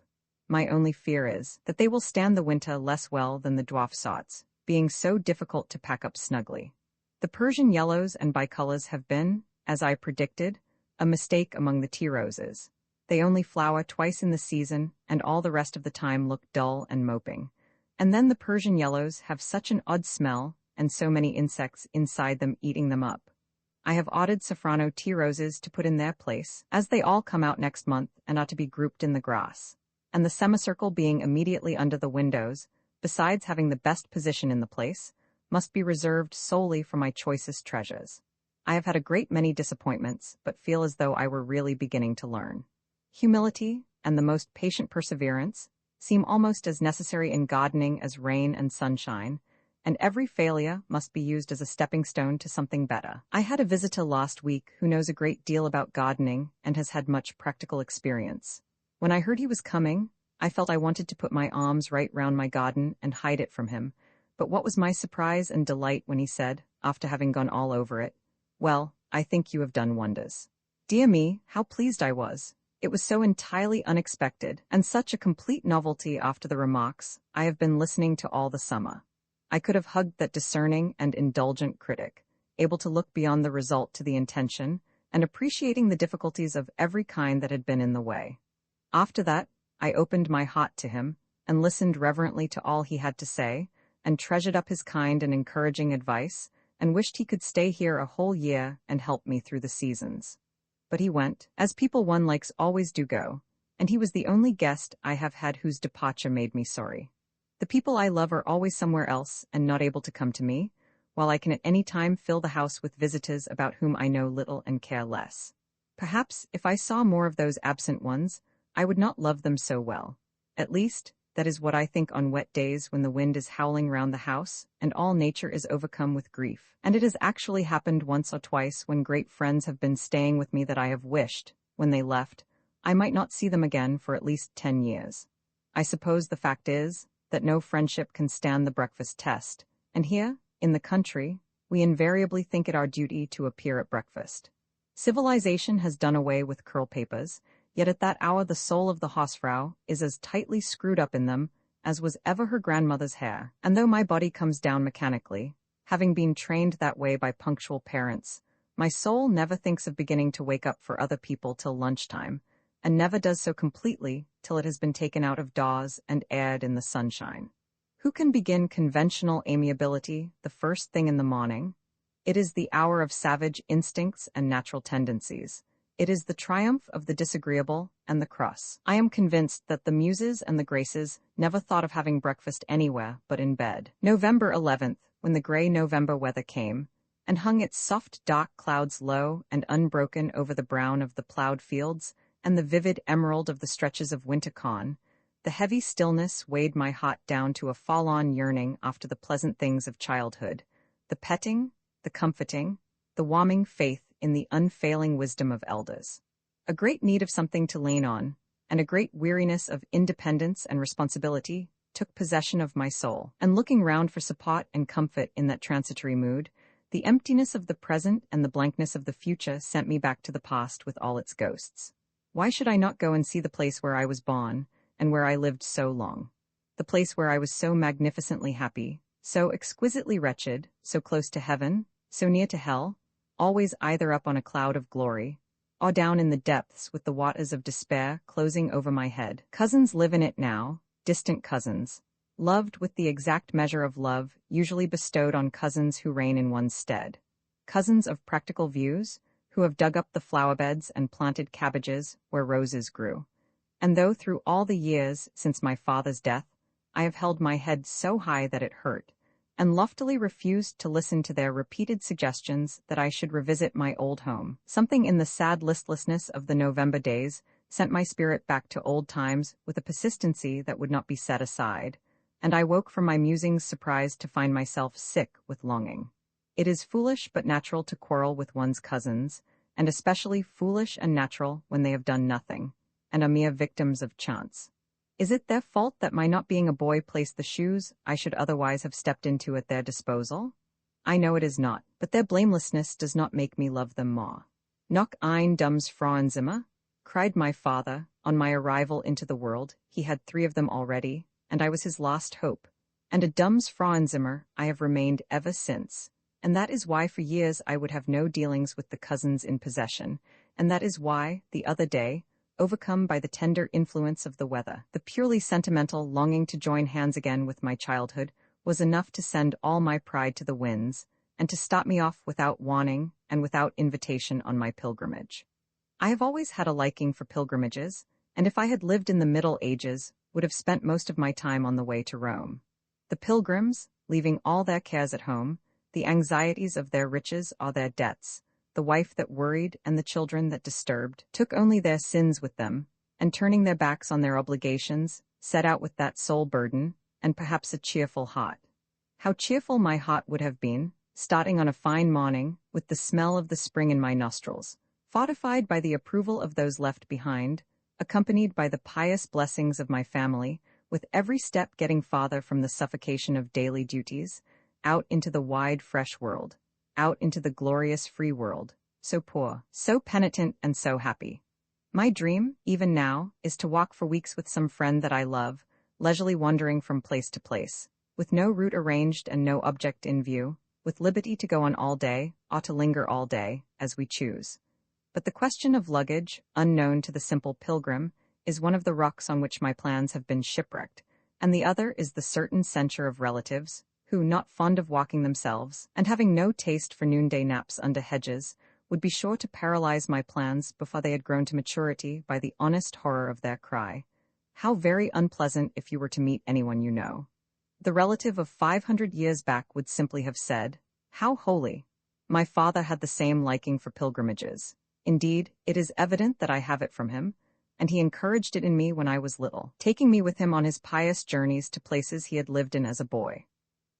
My only fear is that they will stand the winter less well than the dwarf sorts, being so difficult to pack up snugly. The Persian yellows and bicolors have been, as I predicted, a mistake among the tea roses. They only flower twice in the season, and all the rest of the time look dull and moping. And then the Persian yellows have such an odd smell, and so many insects inside them eating them up. I have ordered Safrano tea roses to put in their place, as they all come out next month and are to be grouped in the grass. And the semicircle being immediately under the windows, besides having the best position in the place, must be reserved solely for my choicest treasures. I have had a great many disappointments, but feel as though I were really beginning to learn. Humility, and the most patient perseverance, seem almost as necessary in gardening as rain and sunshine, and every failure must be used as a stepping stone to something better. I had a visitor last week who knows a great deal about gardening and has had much practical experience. When I heard he was coming, I felt I wanted to put my arms right round my garden and hide it from him, but what was my surprise and delight when he said, after having gone all over it, "Well, I think you have done wonders." Dear me, how pleased I was. It was so entirely unexpected, and such a complete novelty after the remarks I have been listening to all the summer. I could have hugged that discerning and indulgent critic, able to look beyond the result to the intention, and appreciating the difficulties of every kind that had been in the way. After that, I opened my heart to him, and listened reverently to all he had to say, and treasured up his kind and encouraging advice, and wished he could stay here a whole year and help me through the seasons. But he went, as people one likes always do go, and he was the only guest I have had whose departure made me sorry. The people I love are always somewhere else and not able to come to me, while I can at any time fill the house with visitors about whom I know little and care less. Perhaps, if I saw more of those absent ones, I would not love them so well. At least, that is what I think on wet days when the wind is howling round the house, and all nature is overcome with grief. And it has actually happened once or twice when great friends have been staying with me that I have wished, when they left, I might not see them again for at least 10 years. I suppose the fact is that no friendship can stand the breakfast test, and here, in the country, we invariably think it our duty to appear at breakfast. Civilization has done away with curl papers, yet at that hour the soul of the Hausfrau is as tightly screwed up in them as was ever her grandmother's hair, and though my body comes down mechanically, having been trained that way by punctual parents, my soul never thinks of beginning to wake up for other people till lunchtime, and never does so completely till it has been taken out of doors and aired in the sunshine. Who can begin conventional amiability the first thing in the morning? It is the hour of savage instincts and natural tendencies. It is the triumph of the disagreeable and the cross. I am convinced that the Muses and the Graces never thought of having breakfast anywhere but in bed. November 11th, when the gray November weather came, and hung its soft dark clouds low and unbroken over the brown of the plowed fields and the vivid emerald of the stretches of winter corn, the heavy stillness weighed my heart down to a fall-on yearning after the pleasant things of childhood, the petting, the comforting, the warming faith in the unfailing wisdom of elders. A great need of something to lean on, and a great weariness of independence and responsibility took possession of my soul, and looking round for support and comfort in that transitory mood, the emptiness of the present and the blankness of the future sent me back to the past with all its ghosts. Why should I not go and see the place where I was born, and where I lived so long? The place where I was so magnificently happy, so exquisitely wretched, so close to heaven, so near to hell, always either up on a cloud of glory, or down in the depths with the waters of despair closing over my head. Cousins live in it now, distant cousins, loved with the exact measure of love usually bestowed on cousins who reign in one's stead. Cousins of practical views, who have dug up the flower beds and planted cabbages where roses grew. And though through all the years since my father's death, I have held my head so high that it hurt, and loftily refused to listen to their repeated suggestions that I should revisit my old home, something in the sad listlessness of the November days sent my spirit back to old times with a persistency that would not be set aside, and I woke from my musings surprised to find myself sick with longing. It is foolish but natural to quarrel with one's cousins, and especially foolish and natural when they have done nothing, and are mere victims of chance. Is it their fault that my not being a boy placed the shoes I should otherwise have stepped into at their disposal? I know it is not, but their blamelessness does not make me love them more. Noch ein dummes Frauenzimmer, cried my father, on my arrival into the world. He had 3 of them already, and I was his last hope. And a dummes Frauenzimmer I have remained ever since, and that is why for years I would have no dealings with the cousins in possession, and that is why, the other day, overcome by the tender influence of the weather, the purely sentimental longing to join hands again with my childhood was enough to send all my pride to the winds, and to stop me off without warning and without invitation on my pilgrimage. I have always had a liking for pilgrimages, and if I had lived in the Middle Ages, would have spent most of my time on the way to Rome. The pilgrims, leaving all their cares at home, the anxieties of their riches or their debts, the wife that worried and the children that disturbed, took only their sins with them, and turning their backs on their obligations, set out with that sole burden, and perhaps a cheerful heart. How cheerful my heart would have been, starting on a fine morning, with the smell of the spring in my nostrils, fortified by the approval of those left behind, accompanied by the pious blessings of my family, with every step getting farther from the suffocation of daily duties, out into the wide fresh world, out into the glorious free world, so poor, so penitent, and so happy. My dream, even now, is to walk for weeks with some friend that I love, leisurely wandering from place to place, with no route arranged and no object in view, with liberty to go on all day, or to linger all day, as we choose. But the question of luggage, unknown to the simple pilgrim, is one of the rocks on which my plans have been shipwrecked, and the other is the certain censure of relatives, who, not fond of walking themselves, and having no taste for noonday naps under hedges, would be sure to paralyze my plans before they had grown to maturity by the honest horror of their cry. How very unpleasant if you were to meet anyone you know. The relative of 500 years back would simply have said, "How holy!" My father had the same liking for pilgrimages. Indeed, it is evident that I have it from him, and he encouraged it in me when I was little, taking me with him on his pious journeys to places he had lived in as a boy.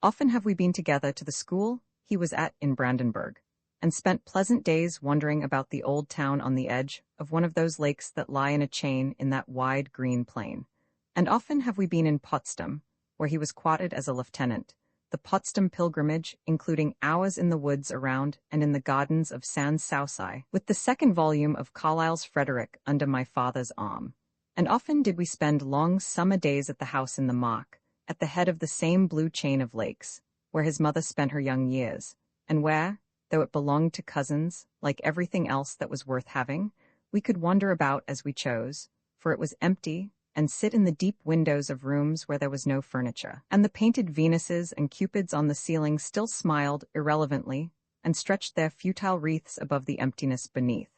Often have we been together to the school he was at in Brandenburg, and spent pleasant days wandering about the old town on the edge of one of those lakes that lie in a chain in that wide green plain. And often have we been in Potsdam, where he was quartered as a lieutenant, the Potsdam pilgrimage including hours in the woods around and in the gardens of Sans Souci, with the 2nd volume of Carlyle's Frederick under my father's arm. And often did we spend long summer days at the house in the Mark, at the head of the same blue chain of lakes, where his mother spent her young years, and where, though it belonged to cousins, like everything else that was worth having, we could wander about as we chose, for it was empty, and sit in the deep windows of rooms where there was no furniture, and the painted Venuses and Cupids on the ceiling still smiled irrelevantly and stretched their futile wreaths above the emptiness beneath.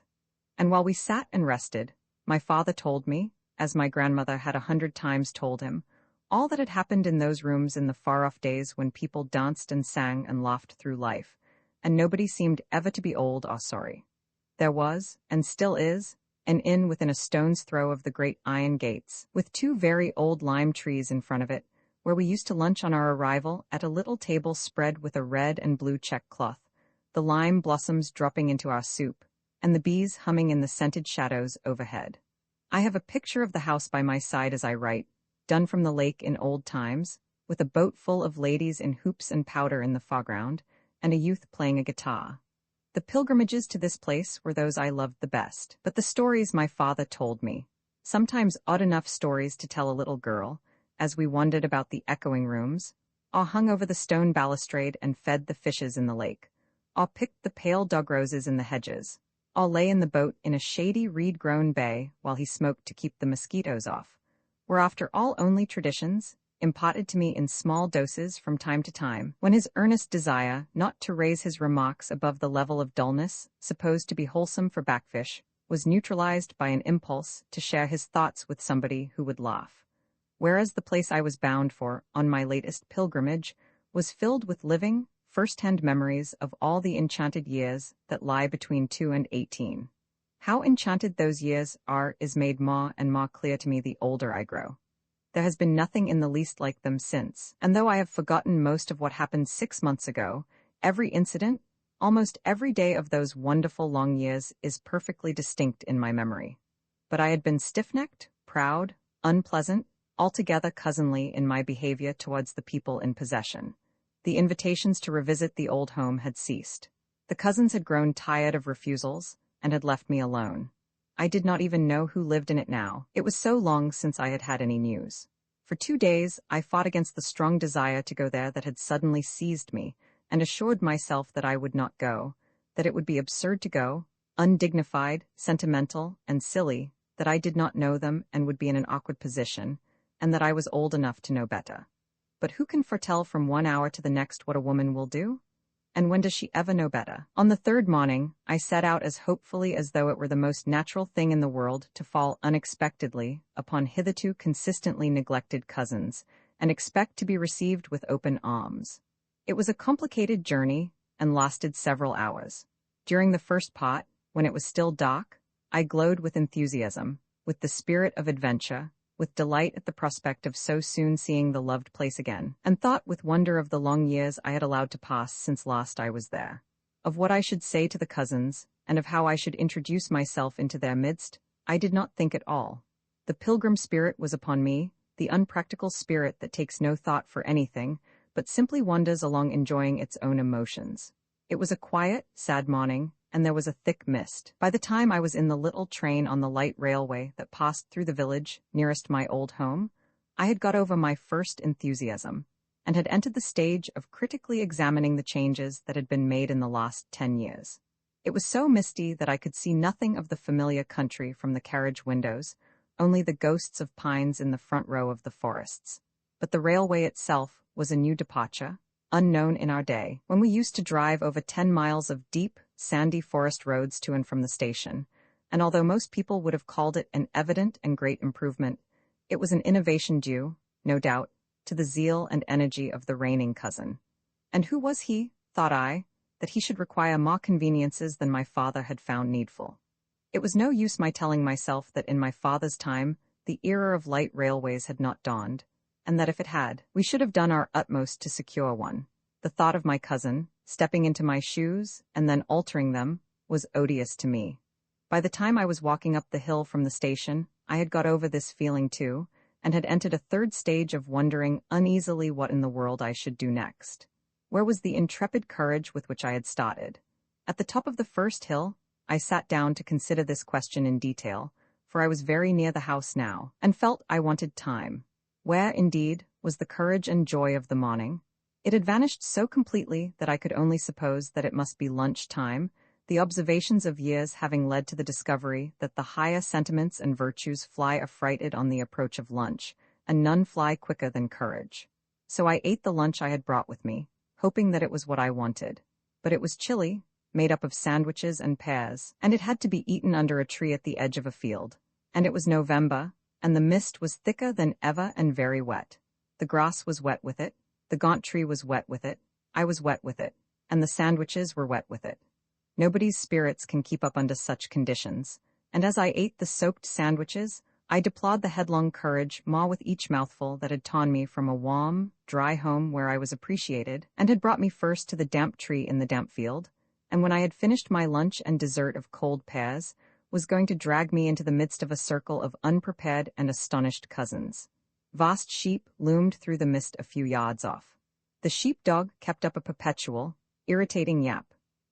And while we sat and rested, my father told me, as my grandmother had 100 times told him, all that had happened in those rooms in the far-off days when people danced and sang and laughed through life, and nobody seemed ever to be old or sorry. There was, and still is, an inn within a stone's throw of the great iron gates, with 2 very old lime trees in front of it, where we used to lunch on our arrival at a little table spread with a red and blue check cloth, the lime blossoms dropping into our soup, and the bees humming in the scented shadows overhead. I have a picture of the house by my side as I write, done from the lake in old times, with a boat full of ladies in hoops and powder in the foreground, and a youth playing a guitar. The pilgrimages to this place were those I loved the best, but the stories my father told me, sometimes odd enough stories to tell a little girl, as we wandered about the echoing rooms, or hung over the stone balustrade and fed the fishes in the lake, or picked the pale dog roses in the hedges, or lay in the boat in a shady reed-grown bay while he smoked to keep the mosquitoes off, were after all only traditions, imparted to me in small doses from time to time, when his earnest desire not to raise his remarks above the level of dullness, supposed to be wholesome for backfish, was neutralized by an impulse to share his thoughts with somebody who would laugh. Whereas the place I was bound for, on my latest pilgrimage, was filled with living, first-hand memories of all the enchanted years that lie between 2 and 18. How enchanted those years are is made more and more clear to me the older I grow. There has been nothing in the least like them since, and though I have forgotten most of what happened 6 months ago, every incident, almost every day of those wonderful long years is perfectly distinct in my memory. But I had been stiff-necked, proud, unpleasant, altogether cousinly in my behavior towards the people in possession. The invitations to revisit the old home had ceased. The cousins had grown tired of refusals and had left me alone. I did not even know who lived in it now. It was so long since I had had any news. For 2 days, I fought against the strong desire to go there that had suddenly seized me, and assured myself that I would not go, that it would be absurd to go, undignified, sentimental, and silly, that I did not know them and would be in an awkward position, and that I was old enough to know better. But who can foretell from one hour to the next what a woman will do? And when does she ever know better? On the third morning, I set out as hopefully as though it were the most natural thing in the world to fall unexpectedly upon hitherto consistently neglected cousins, and expect to be received with open arms. It was a complicated journey, and lasted several hours. During the first part, when it was still dark, I glowed with enthusiasm, with the spirit of adventure, with delight at the prospect of so soon seeing the loved place again, and thought with wonder of the long years I had allowed to pass since last I was there, of what I should say to the cousins, and of how I should introduce myself into their midst. I did not think at all. The pilgrim spirit was upon me, the unpractical spirit that takes no thought for anything, but simply wanders along enjoying its own emotions. It was a quiet, sad morning, and there was a thick mist. By the time I was in the little train on the light railway that passed through the village nearest my old home, I had got over my first enthusiasm, and had entered the stage of critically examining the changes that had been made in the last 10 years. It was so misty that I could see nothing of the familiar country from the carriage windows, only the ghosts of pines in the front row of the forests. But the railway itself was a new departure, unknown in our day, when we used to drive over 10 miles of deep, sandy forest roads to and from the station, and although most people would have called it an evident and great improvement, it was an innovation due, no doubt, to the zeal and energy of the reigning cousin. And who was he, thought I, that he should require more conveniences than my father had found needful? It was no use my telling myself that in my father's time the era of light railways had not dawned, and that if it had, we should have done our utmost to secure one. The thought of my cousin, stepping into my shoes, and then altering them, was odious to me. By the time I was walking up the hill from the station, I had got over this feeling too, and had entered a third stage of wondering uneasily what in the world I should do next. Where was the intrepid courage with which I had started? At the top of the first hill, I sat down to consider this question in detail, for I was very near the house now, and felt I wanted time. Where, indeed, was the courage and joy of the morning? It had vanished so completely that I could only suppose that it must be lunch time, the observations of years having led to the discovery that the higher sentiments and virtues fly affrighted on the approach of lunch, and none fly quicker than courage. So I ate the lunch I had brought with me, hoping that it was what I wanted. But it was chilly, made up of sandwiches and pears, and it had to be eaten under a tree at the edge of a field. And it was November, and the mist was thicker than ever and very wet. The grass was wet with it, the gaunt tree was wet with it, I was wet with it, and the sandwiches were wet with it. Nobody's spirits can keep up under such conditions, and as I ate the soaked sandwiches, I deplored the headlong courage more with each mouthful that had torn me from a warm, dry home where I was appreciated, and had brought me first to the damp tree in the damp field, and when I had finished my lunch and dessert of cold pears, was going to drag me into the midst of a circle of unprepared and astonished cousins. Vast sheep loomed through the mist a few yards off. The sheep-dog kept up a perpetual, irritating yap.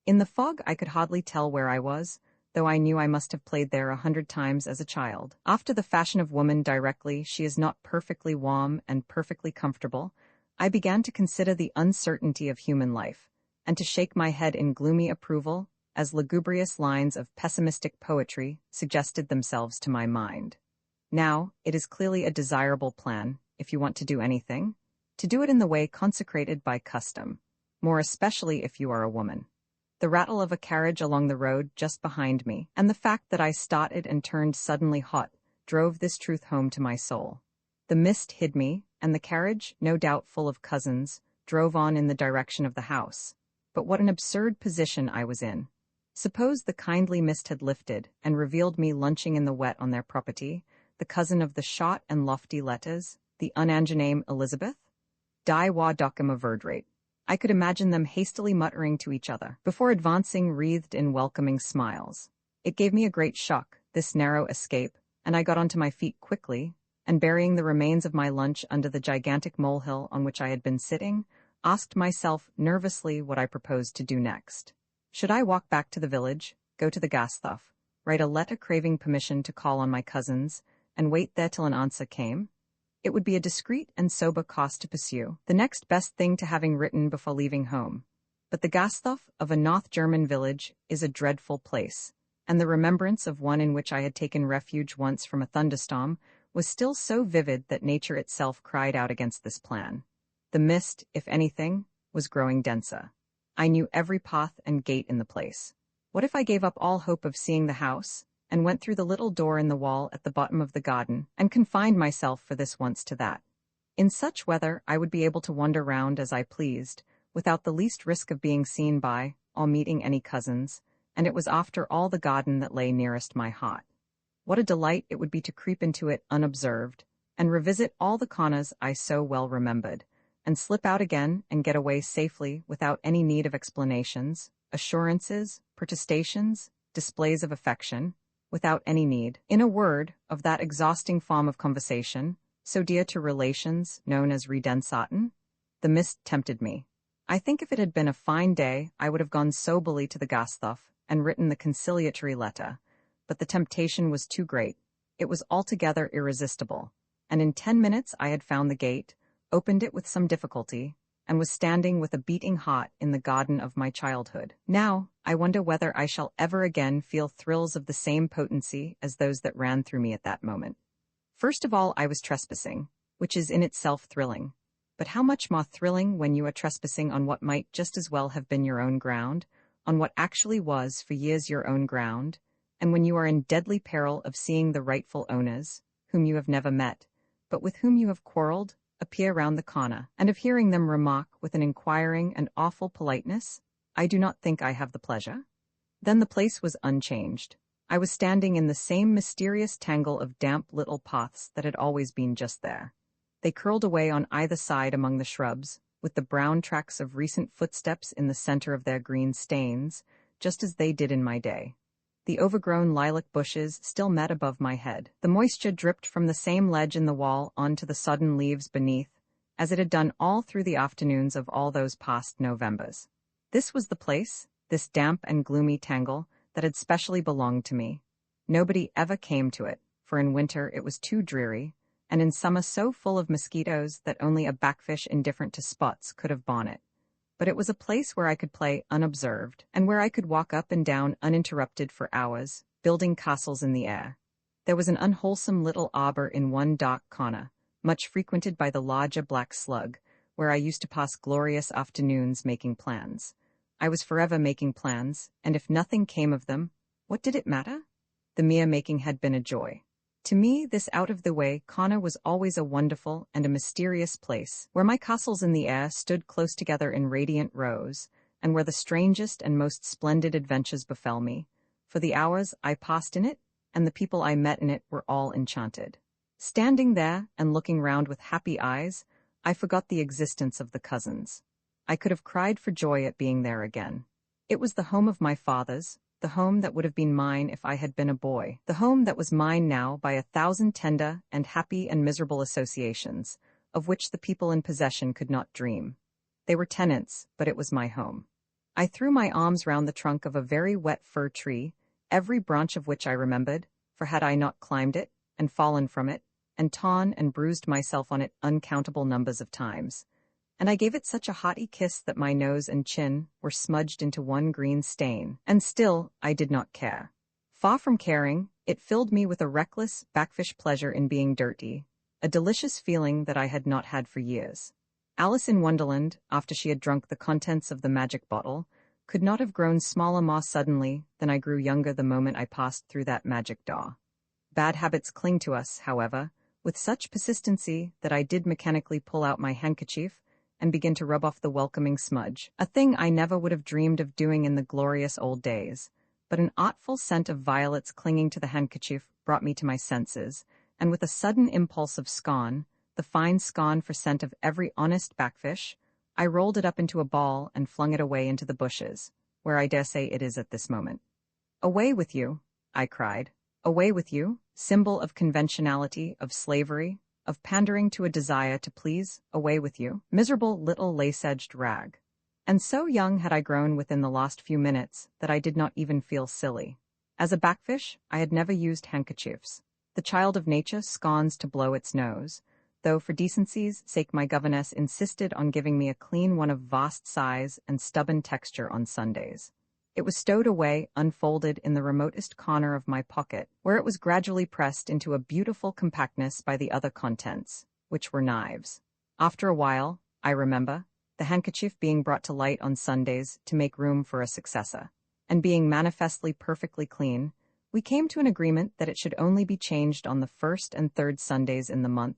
In the fog I could hardly tell where I was, though I knew I must have played there 100 times as a child. After the fashion of woman directly she is not perfectly warm and perfectly comfortable, I began to consider the uncertainty of human life, and to shake my head in gloomy approval as lugubrious lines of pessimistic poetry suggested themselves to my mind. Now, it is clearly a desirable plan, if you want to do anything, to do it in the way consecrated by custom, more especially if you are a woman. The rattle of a carriage along the road just behind me, and the fact that I started and turned suddenly hot, drove this truth home to my soul. The mist hid me, and the carriage, no doubt full of cousins, drove on in the direction of the house. But what an absurd position I was in. Suppose the kindly mist had lifted, and revealed me lunching in the wet on their property, the cousin of the short and lofty letters, the unangename Elizabeth? Die wa docum averdrate. I could imagine them hastily muttering to each other, before advancing wreathed in welcoming smiles. It gave me a great shock, this narrow escape, and I got onto my feet quickly, and burying the remains of my lunch under the gigantic molehill on which I had been sitting, asked myself nervously what I proposed to do next. Should I walk back to the village, go to the Gasthof, write a letter craving permission to call on my cousins, and wait there till an answer came? It would be a discreet and sober course to pursue, the next best thing to having written before leaving home. But the Gasthof of a North German village is a dreadful place, and the remembrance of one in which I had taken refuge once from a thunderstorm was still so vivid that nature itself cried out against this plan. The mist, if anything, was growing denser. I knew every path and gate in the place. What if I gave up all hope of seeing the house, and went through the little door in the wall at the bottom of the garden, and confined myself for this once to that? In such weather I would be able to wander round as I pleased, without the least risk of being seen by, or meeting any cousins, and it was after all the garden that lay nearest my heart. What a delight it would be to creep into it unobserved, and revisit all the corners I so well remembered, and slip out again and get away safely without any need of explanations, assurances, protestations, displays of affection, without any need, in a word, of that exhausting form of conversation, so dear to relations, known as Redensaten. The mist tempted me. I think if it had been a fine day, I would have gone soberly to the Gasthof and written the conciliatory letter, but the temptation was too great. It was altogether irresistible, and in 10 minutes I had found the gate, opened it with some difficulty, and was standing with a beating heart in the garden of my childhood. Now, I wonder whether I shall ever again feel thrills of the same potency as those that ran through me at that moment. First of all, I was trespassing, which is in itself thrilling. But how much more thrilling when you are trespassing on what might just as well have been your own ground, on what actually was for years your own ground, and when you are in deadly peril of seeing the rightful owners, whom you have never met, but with whom you have quarreled, appear round the corner, and of hearing them remark with an inquiring and awful politeness, "I do not think I have the pleasure?" Then the place was unchanged. I was standing in the same mysterious tangle of damp little paths that had always been just there. They curled away on either side among the shrubs, with the brown tracks of recent footsteps in the center of their green stains, just as they did in my day. The overgrown lilac bushes still met above my head. The moisture dripped from the same ledge in the wall onto the sodden leaves beneath, as it had done all through the afternoons of all those past Novembers. This was the place, this damp and gloomy tangle, that had specially belonged to me. Nobody ever came to it, for in winter it was too dreary, and in summer so full of mosquitoes that only a backfish indifferent to spots could have borne it. But it was a place where I could play unobserved, and where I could walk up and down uninterrupted for hours, building castles in the air. There was an unwholesome little arbor in one dark corner, much frequented by the larger black slug, where I used to pass glorious afternoons making plans. I was forever making plans, and if nothing came of them, what did it matter? The mere making had been a joy. To me, this out-of-the-way corner was always a wonderful and a mysterious place, where my castles in the air stood close together in radiant rows, and where the strangest and most splendid adventures befell me, for the hours I passed in it, and the people I met in it were all enchanted. Standing there and looking round with happy eyes, I forgot the existence of the cousins. I could have cried for joy at being there again. It was the home of my fathers, the home that would have been mine if I had been a boy, the home that was mine now by 1,000 tender and happy and miserable associations, of which the people in possession could not dream. They were tenants, but it was my home. I threw my arms round the trunk of a very wet fir tree, every branch of which I remembered, for had I not climbed it, and fallen from it, and torn and bruised myself on it uncountable numbers of times, and I gave it such a haughty kiss that my nose and chin were smudged into one green stain, and still I did not care. Far from caring, it filled me with a reckless, backfish pleasure in being dirty, a delicious feeling that I had not had for years. Alice in Wonderland, after she had drunk the contents of the magic bottle, could not have grown smaller more suddenly than I grew younger the moment I passed through that magic door. Bad habits cling to us, however, with such persistency that I did mechanically pull out my handkerchief and begin to rub off the welcoming smudge, a thing I never would have dreamed of doing in the glorious old days. But an artful scent of violets clinging to the handkerchief brought me to my senses, and with a sudden impulse of scorn, the fine scone for scent of every honest backfish, I rolled it up into a ball and flung it away into the bushes, where I dare say it is at this moment. "Away with you," I cried. "Away with you, symbol of conventionality, of slavery, of pandering to a desire to please, away with you, miserable little lace-edged rag." And so young had I grown within the last few minutes that I did not even feel silly. As a backfish, I had never used handkerchiefs. The child of nature scorns to blow its nose, though for decency's sake my governess insisted on giving me a clean one of vast size and stubborn texture on Sundays. It was stowed away, unfolded, in the remotest corner of my pocket, where it was gradually pressed into a beautiful compactness by the other contents, which were knives. After a while, I remember, the handkerchief being brought to light on Sundays to make room for a successor, and being manifestly perfectly clean, we came to an agreement that it should only be changed on the first and third Sundays in the month,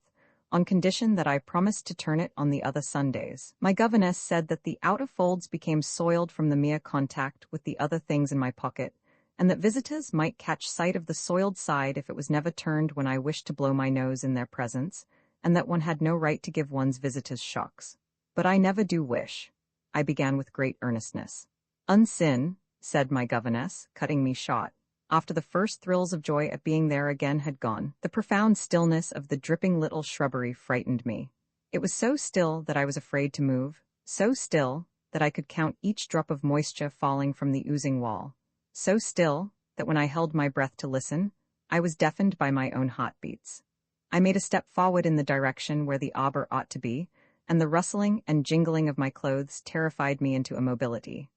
on condition that I promised to turn it on the other Sundays. My governess said that the outer folds became soiled from the mere contact with the other things in my pocket, and that visitors might catch sight of the soiled side if it was never turned when I wished to blow my nose in their presence, and that one had no right to give one's visitors shocks. "But I never do wish," I began with great earnestness. "Unsin," said my governess, cutting me short. After the first thrills of joy at being there again had gone, the profound stillness of the dripping little shrubbery frightened me. It was so still that I was afraid to move, so still that I could count each drop of moisture falling from the oozing wall, so still that when I held my breath to listen, I was deafened by my own heartbeats. I made a step forward in the direction where the arbor ought to be, and the rustling and jingling of my clothes terrified me into immobility.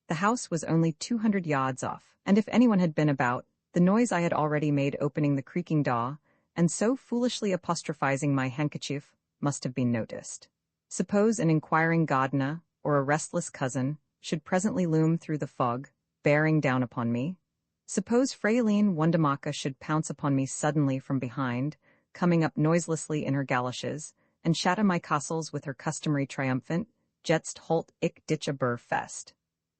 The house was only 200 yards off, and if anyone had been about, the noise I had already made opening the creaking door, and so foolishly apostrophizing my handkerchief, must have been noticed. Suppose an inquiring gardener, or a restless cousin, should presently loom through the fog, bearing down upon me? Suppose Fraulein Wundermarke should pounce upon me suddenly from behind, coming up noiselessly in her galoshes, and shatter my castles with her customary triumphant, "Jetzt holt ich dich aber fest."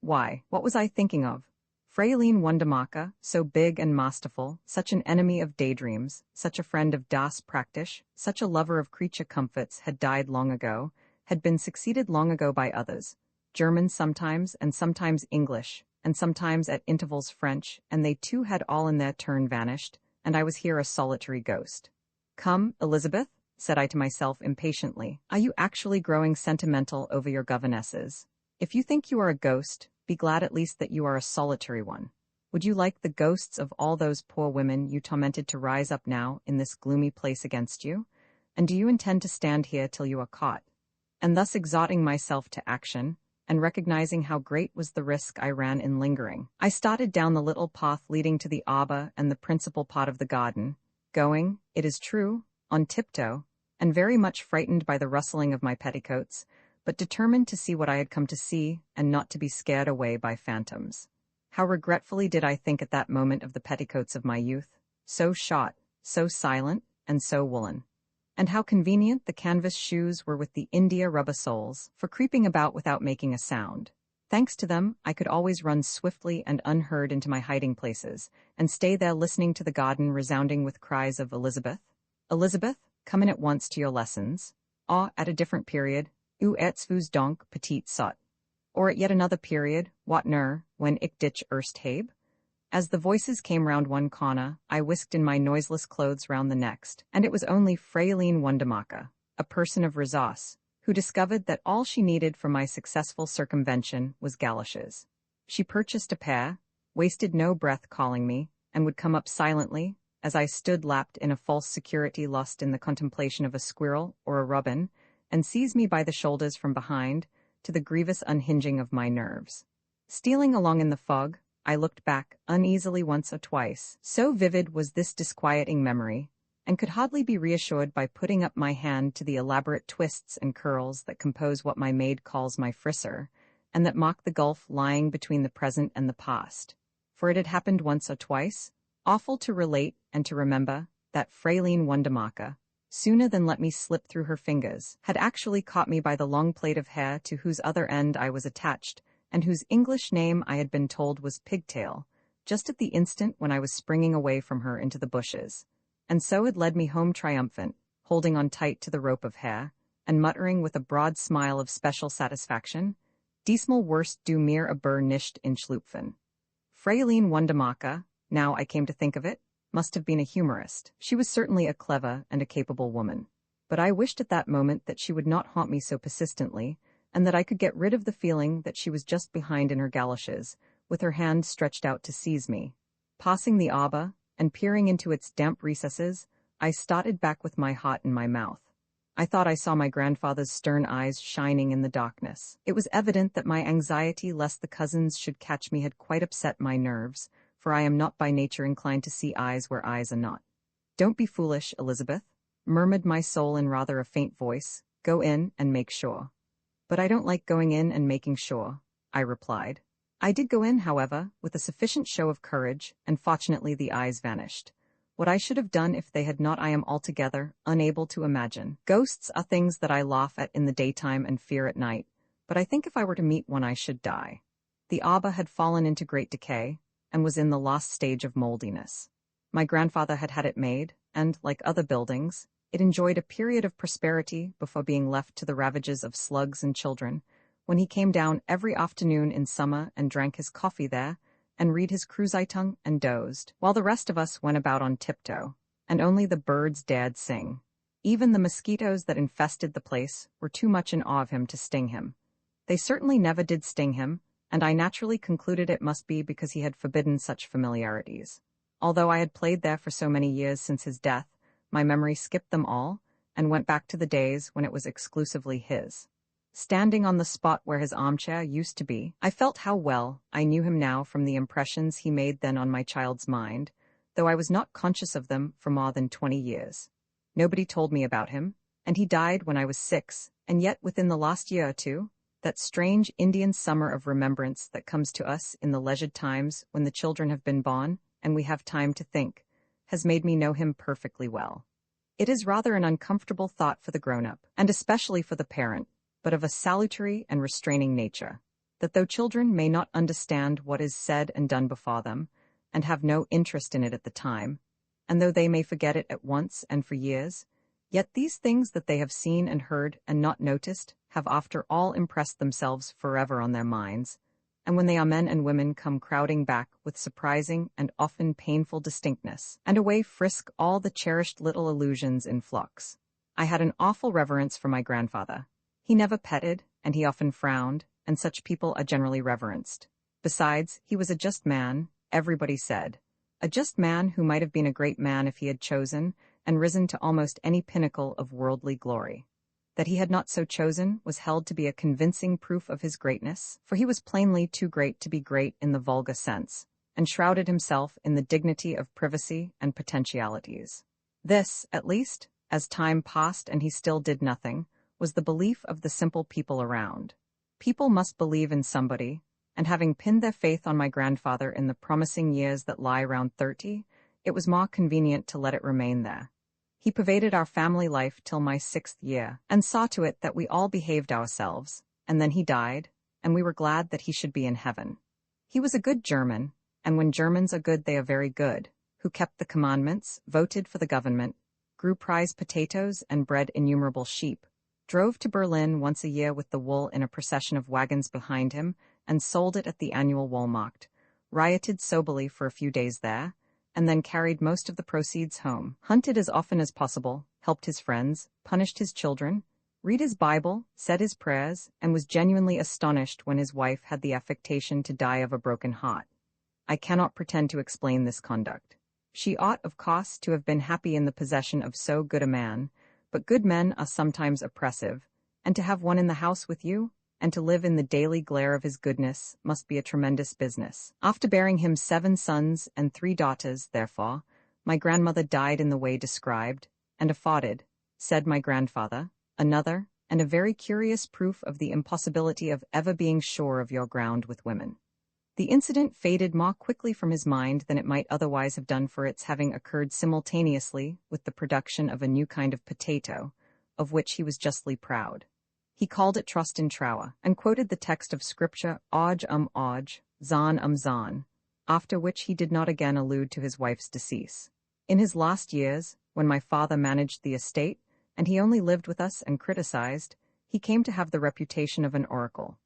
Why, what was I thinking of? Fraulein Wundermarke, so big and masterful, such an enemy of daydreams, such a friend of das Praktisch, such a lover of creature comforts, had died long ago, had been succeeded long ago by others, Germans sometimes, and sometimes English, and sometimes at intervals French, and they too had all in their turn vanished, and I was here a solitary ghost. "Come, Elizabeth," said I to myself impatiently, "are you actually growing sentimental over your governesses? If you think you are a ghost, be glad at least that you are a solitary one. Would you like the ghosts of all those poor women you tormented to rise up now in this gloomy place against you? And do you intend to stand here till you are caught?" And thus exhorting myself to action, and recognizing how great was the risk I ran in lingering, I started down the little path leading to the arbor and the principal part of the garden, going, it is true, on tiptoe, and very much frightened by the rustling of my petticoats, but determined to see what I had come to see, and not to be scared away by phantoms. How regretfully did I think at that moment of the petticoats of my youth, so short, so silent, and so woolen. And how convenient the canvas shoes were with the India rubber soles, for creeping about without making a sound. Thanks to them, I could always run swiftly and unheard into my hiding places, and stay there listening to the garden resounding with cries of "Elizabeth, Elizabeth, come in at once to your lessons," or, at a different period, "Où êtes-vous donc, petite sotte?" Or at yet another period, "Wat nur, when ich dich erst habe?" As the voices came round one corner, I whisked in my noiseless clothes round the next, and it was only Fraulein Wundermarke, a person of resource, who discovered that all she needed for my successful circumvention was galoshes. She purchased a pair, wasted no breath calling me, and would come up silently, as I stood lapped in a false security lost in the contemplation of a squirrel or a robin, and seize me by the shoulders from behind, to the grievous unhinging of my nerves. Stealing along in the fog, I looked back uneasily once or twice, so vivid was this disquieting memory, and could hardly be reassured by putting up my hand to the elaborate twists and curls that compose what my maid calls my frisser, and that mock the gulf lying between the present and the past. For it had happened once or twice, awful to relate and to remember, that Fraulein Wundermarke, sooner than let me slip through her fingers, had actually caught me by the long plait of hair to whose other end I was attached, and whose English name I had been told was Pigtail, just at the instant when I was springing away from her into the bushes, and so had led me home triumphant, holding on tight to the rope of hair, and muttering with a broad smile of special satisfaction, Diesmal Wurst du mir aber nicht in Schlupfen. Fräulein Wundermacher, now I came to think of it, must have been a humorist. She was certainly a clever and a capable woman. But I wished at that moment that she would not haunt me so persistently, and that I could get rid of the feeling that she was just behind in her galoshes, with her hand stretched out to seize me. Passing the arbor, and peering into its damp recesses, I started back with my heart in my mouth. I thought I saw my grandfather's stern eyes shining in the darkness. It was evident that my anxiety lest the cousins should catch me had quite upset my nerves, for I am not by nature inclined to see eyes where eyes are not. "Don't be foolish, Elizabeth," murmured my soul in rather a faint voice. "Go in and make sure." "But I don't like going in and making sure," I replied. I did go in, however, with a sufficient show of courage, and fortunately the eyes vanished. What I should have done if they had not I am altogether unable to imagine. Ghosts are things that I laugh at in the daytime and fear at night, but I think if I were to meet one I should die. The arbor had fallen into great decay, and was in the last stage of moldiness. My grandfather had had it made, and, like other buildings, it enjoyed a period of prosperity before being left to the ravages of slugs and children, when he came down every afternoon in summer and drank his coffee there, and read his Kruzeitung and dozed, while the rest of us went about on tiptoe, and only the birds dared sing. Even the mosquitoes that infested the place were too much in awe of him to sting him. They certainly never did sting him, and I naturally concluded it must be because he had forbidden such familiarities. Although I had played there for so many years since his death, my memory skipped them all, and went back to the days when it was exclusively his. Standing on the spot where his armchair used to be, I felt how well I knew him now from the impressions he made then on my child's mind, though I was not conscious of them for more than 20 years. Nobody told me about him, and he died when I was 6, and yet within the last year or two, that strange Indian summer of remembrance that comes to us in the leisured times when the children have been born and we have time to think, has made me know him perfectly well. It is rather an uncomfortable thought for the grown-up, and especially for the parent, but of a salutary and restraining nature, that though children may not understand what is said and done before them, and have no interest in it at the time, and though they may forget it at once and for years, yet these things that they have seen and heard and not noticed have after all impressed themselves forever on their minds, and when they are men and women come crowding back with surprising and often painful distinctness, and away frisk all the cherished little illusions in flocks. I had an awful reverence for my grandfather. He never petted, and he often frowned, and such people are generally reverenced. Besides, he was a just man, everybody said. A just man who might have been a great man if he had chosen, and risen to almost any pinnacle of worldly glory. That he had not so chosen was held to be a convincing proof of his greatness, for he was plainly too great to be great in the vulgar sense, and shrouded himself in the dignity of privacy and potentialities. This, at least, as time passed and he still did nothing, was the belief of the simple people around. People must believe in somebody, and having pinned their faith on my grandfather in the promising years that lie round 30, it was more convenient to let it remain there. He pervaded our family life till my 6th year, and saw to it that we all behaved ourselves, and then he died, and we were glad that he should be in heaven. He was a good German, and when Germans are good they are very good, who kept the commandments, voted for the government, grew prize potatoes and bred innumerable sheep, drove to Berlin once a year with the wool in a procession of wagons behind him, and sold it at the annual Wollmarkt, rioted soberly for a few days there, and then carried most of the proceeds home, hunted as often as possible, helped his friends, punished his children, read his Bible, said his prayers, and was genuinely astonished when his wife had the affectation to die of a broken heart. I cannot pretend to explain this conduct. She ought, of course, to have been happy in the possession of so good a man, but good men are sometimes oppressive, and to have one in the house with you, and to live in the daily glare of his goodness, must be a tremendous business. After bearing him 7 sons and 3 daughters, therefore, my grandmother died in the way described, and afforded, said my grandfather, another, and a very curious proof of the impossibility of ever being sure of your ground with women. The incident faded more quickly from his mind than it might otherwise have done for its having occurred simultaneously with the production of a new kind of potato, of which he was justly proud. He called it Trust in Trower, and quoted the text of Scripture, Oj, Zahn, Zahn, after which he did not again allude to his wife's decease. In his last years, when my father managed the estate, and he only lived with us and criticized, he came to have the reputation of an oracle.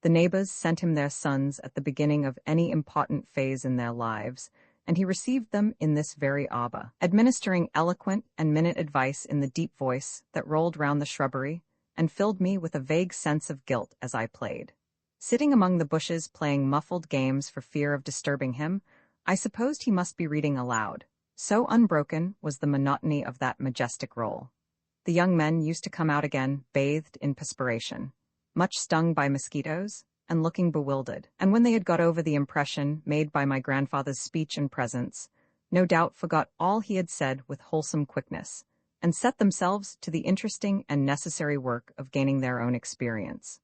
The neighbors sent him their sons at the beginning of any important phase in their lives, and he received them in this very arbor, administering eloquent and minute advice in the deep voice that rolled round the shrubbery and filled me with a vague sense of guilt as I played. Sitting among the bushes playing muffled games for fear of disturbing him, I supposed he must be reading aloud. So unbroken was the monotony of that majestic roll. The young men used to come out again, bathed in perspiration, much stung by mosquitoes, and looking bewildered, and when they had got over the impression made by my grandfather's speech and presence, no doubt forgot all he had said with wholesome quickness, and set themselves to the interesting and necessary work of gaining their own experience.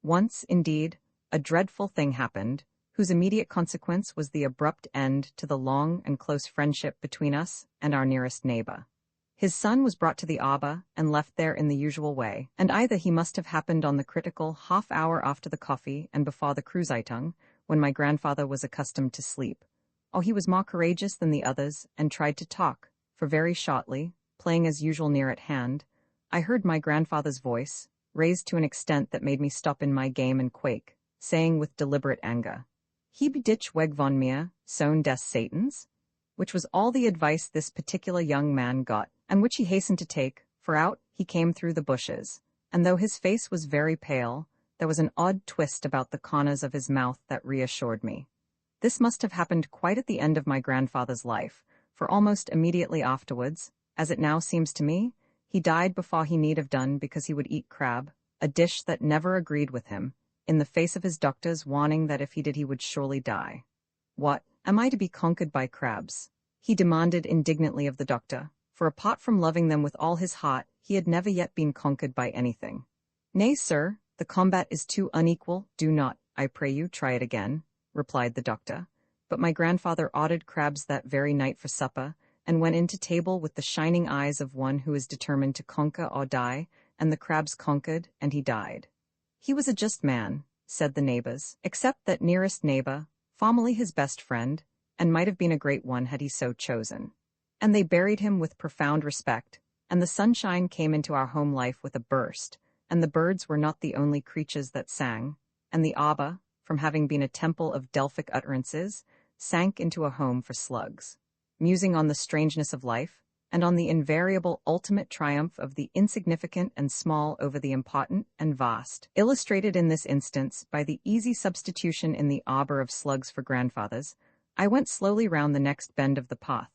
Once, indeed, a dreadful thing happened, whose immediate consequence was the abrupt end to the long and close friendship between us and our nearest neighbor. His son was brought to the arbor and left there in the usual way, and either he must have happened on the critical half-hour after the coffee and before the Kruzeitung, when my grandfather was accustomed to sleep, or he was more courageous than the others and tried to talk, for very shortly, playing as usual near at hand, I heard my grandfather's voice, raised to an extent that made me stop in my game and quake, saying with deliberate anger, "Heb dich weg von mir, Sohn des Satans," which was all the advice this particular young man got, and which he hastened to take, for out he came through the bushes, and though his face was very pale, there was an odd twist about the corners of his mouth that reassured me. This must have happened quite at the end of my grandfather's life, for almost immediately afterwards, as it now seems to me, he died before he need have done because he would eat crab, a dish that never agreed with him, in the face of his doctor's warning that if he did he would surely die. "What, am I to be conquered by crabs?" he demanded indignantly of the doctor, for apart from loving them with all his heart, he had never yet been conquered by anything. "Nay, sir, the combat is too unequal, do not, I pray you, try it again," replied the doctor. But my grandfather ordered crabs that very night for supper, and went into table with the shining eyes of one who is determined to conquer or die, and the crabs conquered, and he died. He was a just man, said the neighbors, except that nearest neighbor, formerly his best friend, and might have been a great one had he so chosen. And they buried him with profound respect, and the sunshine came into our home life with a burst, and the birds were not the only creatures that sang, and the arbor, from having been a temple of Delphic utterances, sank into a home for slugs. Musing on the strangeness of life, and on the invariable ultimate triumph of the insignificant and small over the important and vast, illustrated in this instance by the easy substitution in the arbor of slugs for grandfathers, I went slowly round the next bend of the path,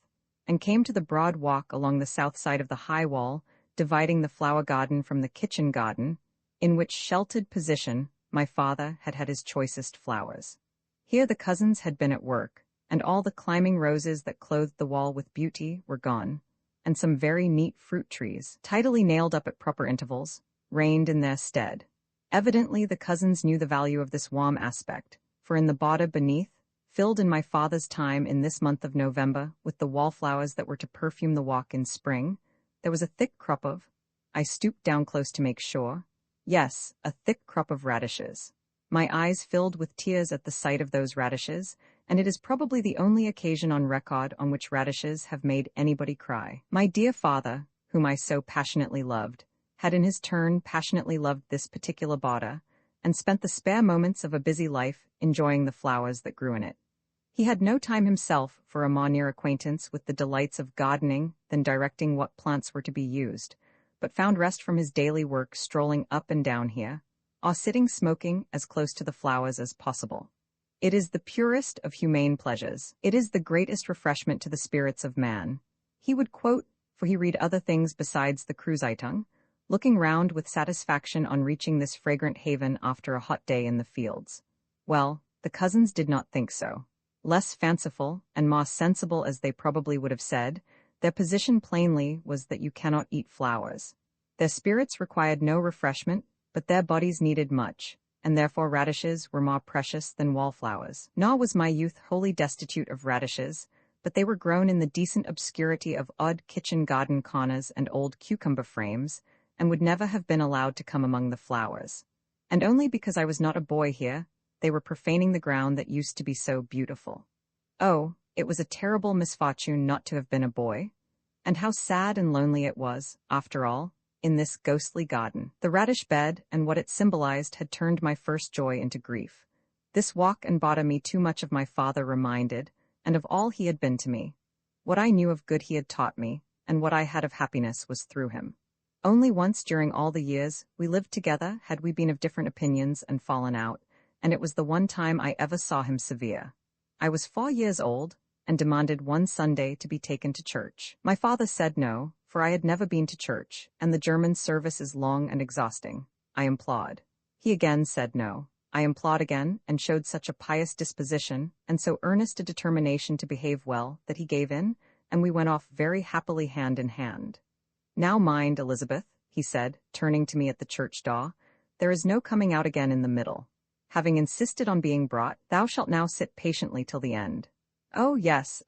and came to the broad walk along the south side of the high wall, dividing the flower garden from the kitchen garden, in which sheltered position my father had had his choicest flowers. Here the cousins had been at work, and all the climbing roses that clothed the wall with beauty were gone, and some very neat fruit trees, tidily nailed up at proper intervals, reigned in their stead. Evidently the cousins knew the value of this warm aspect, for in the border beneath, filled in my father's time in this month of November with the wallflowers that were to perfume the walk in spring, there was a thick crop of, I stooped down close to make sure, yes, a thick crop of radishes. My eyes filled with tears at the sight of those radishes, and it is probably the only occasion on record on which radishes have made anybody cry. My dear father, whom I so passionately loved, had in his turn passionately loved this particular border, and spent the spare moments of a busy life enjoying the flowers that grew in it. He had no time himself for a more near acquaintance with the delights of gardening than directing what plants were to be used, but found rest from his daily work strolling up and down here, or sitting smoking as close to the flowers as possible. It is the purest of humane pleasures. It is the greatest refreshment to the spirits of man. He would quote, for he read other things besides the Kruzeitung, looking round with satisfaction on reaching this fragrant haven after a hot day in the fields. Well, the cousins did not think so. Less fanciful and more sensible as they probably would have said, their position plainly was that you cannot eat flowers. Their spirits required no refreshment, but their bodies needed much, and therefore radishes were more precious than wallflowers. Nor was my youth wholly destitute of radishes, but they were grown in the decent obscurity of odd kitchen garden corners and old cucumber frames, and would never have been allowed to come among the flowers. And only because I was not a boy here, they were profaning the ground that used to be so beautiful. Oh, it was a terrible misfortune not to have been a boy. And how sad and lonely it was, after all, in this ghostly garden. The radish bed and what it symbolized had turned my first joy into grief. This walk and bottom me too much of my father reminded, and of all he had been to me. What I knew of good he had taught me, and what I had of happiness was through him. Only once during all the years we lived together had we been of different opinions and fallen out, and it was the one time I ever saw him severe. I was 4 years old, and demanded one Sunday to be taken to church. My father said no, for I had never been to church, and the German service is long and exhausting. I implored. He again said no. I implored again, and showed such a pious disposition, and so earnest a determination to behave well, that he gave in, and we went off very happily hand in hand. Now mind, Elizabeth, he said, turning to me at the church door, there is no coming out again in the middle. Having insisted on being brought, thou shalt now sit patiently till the end. Oh yes,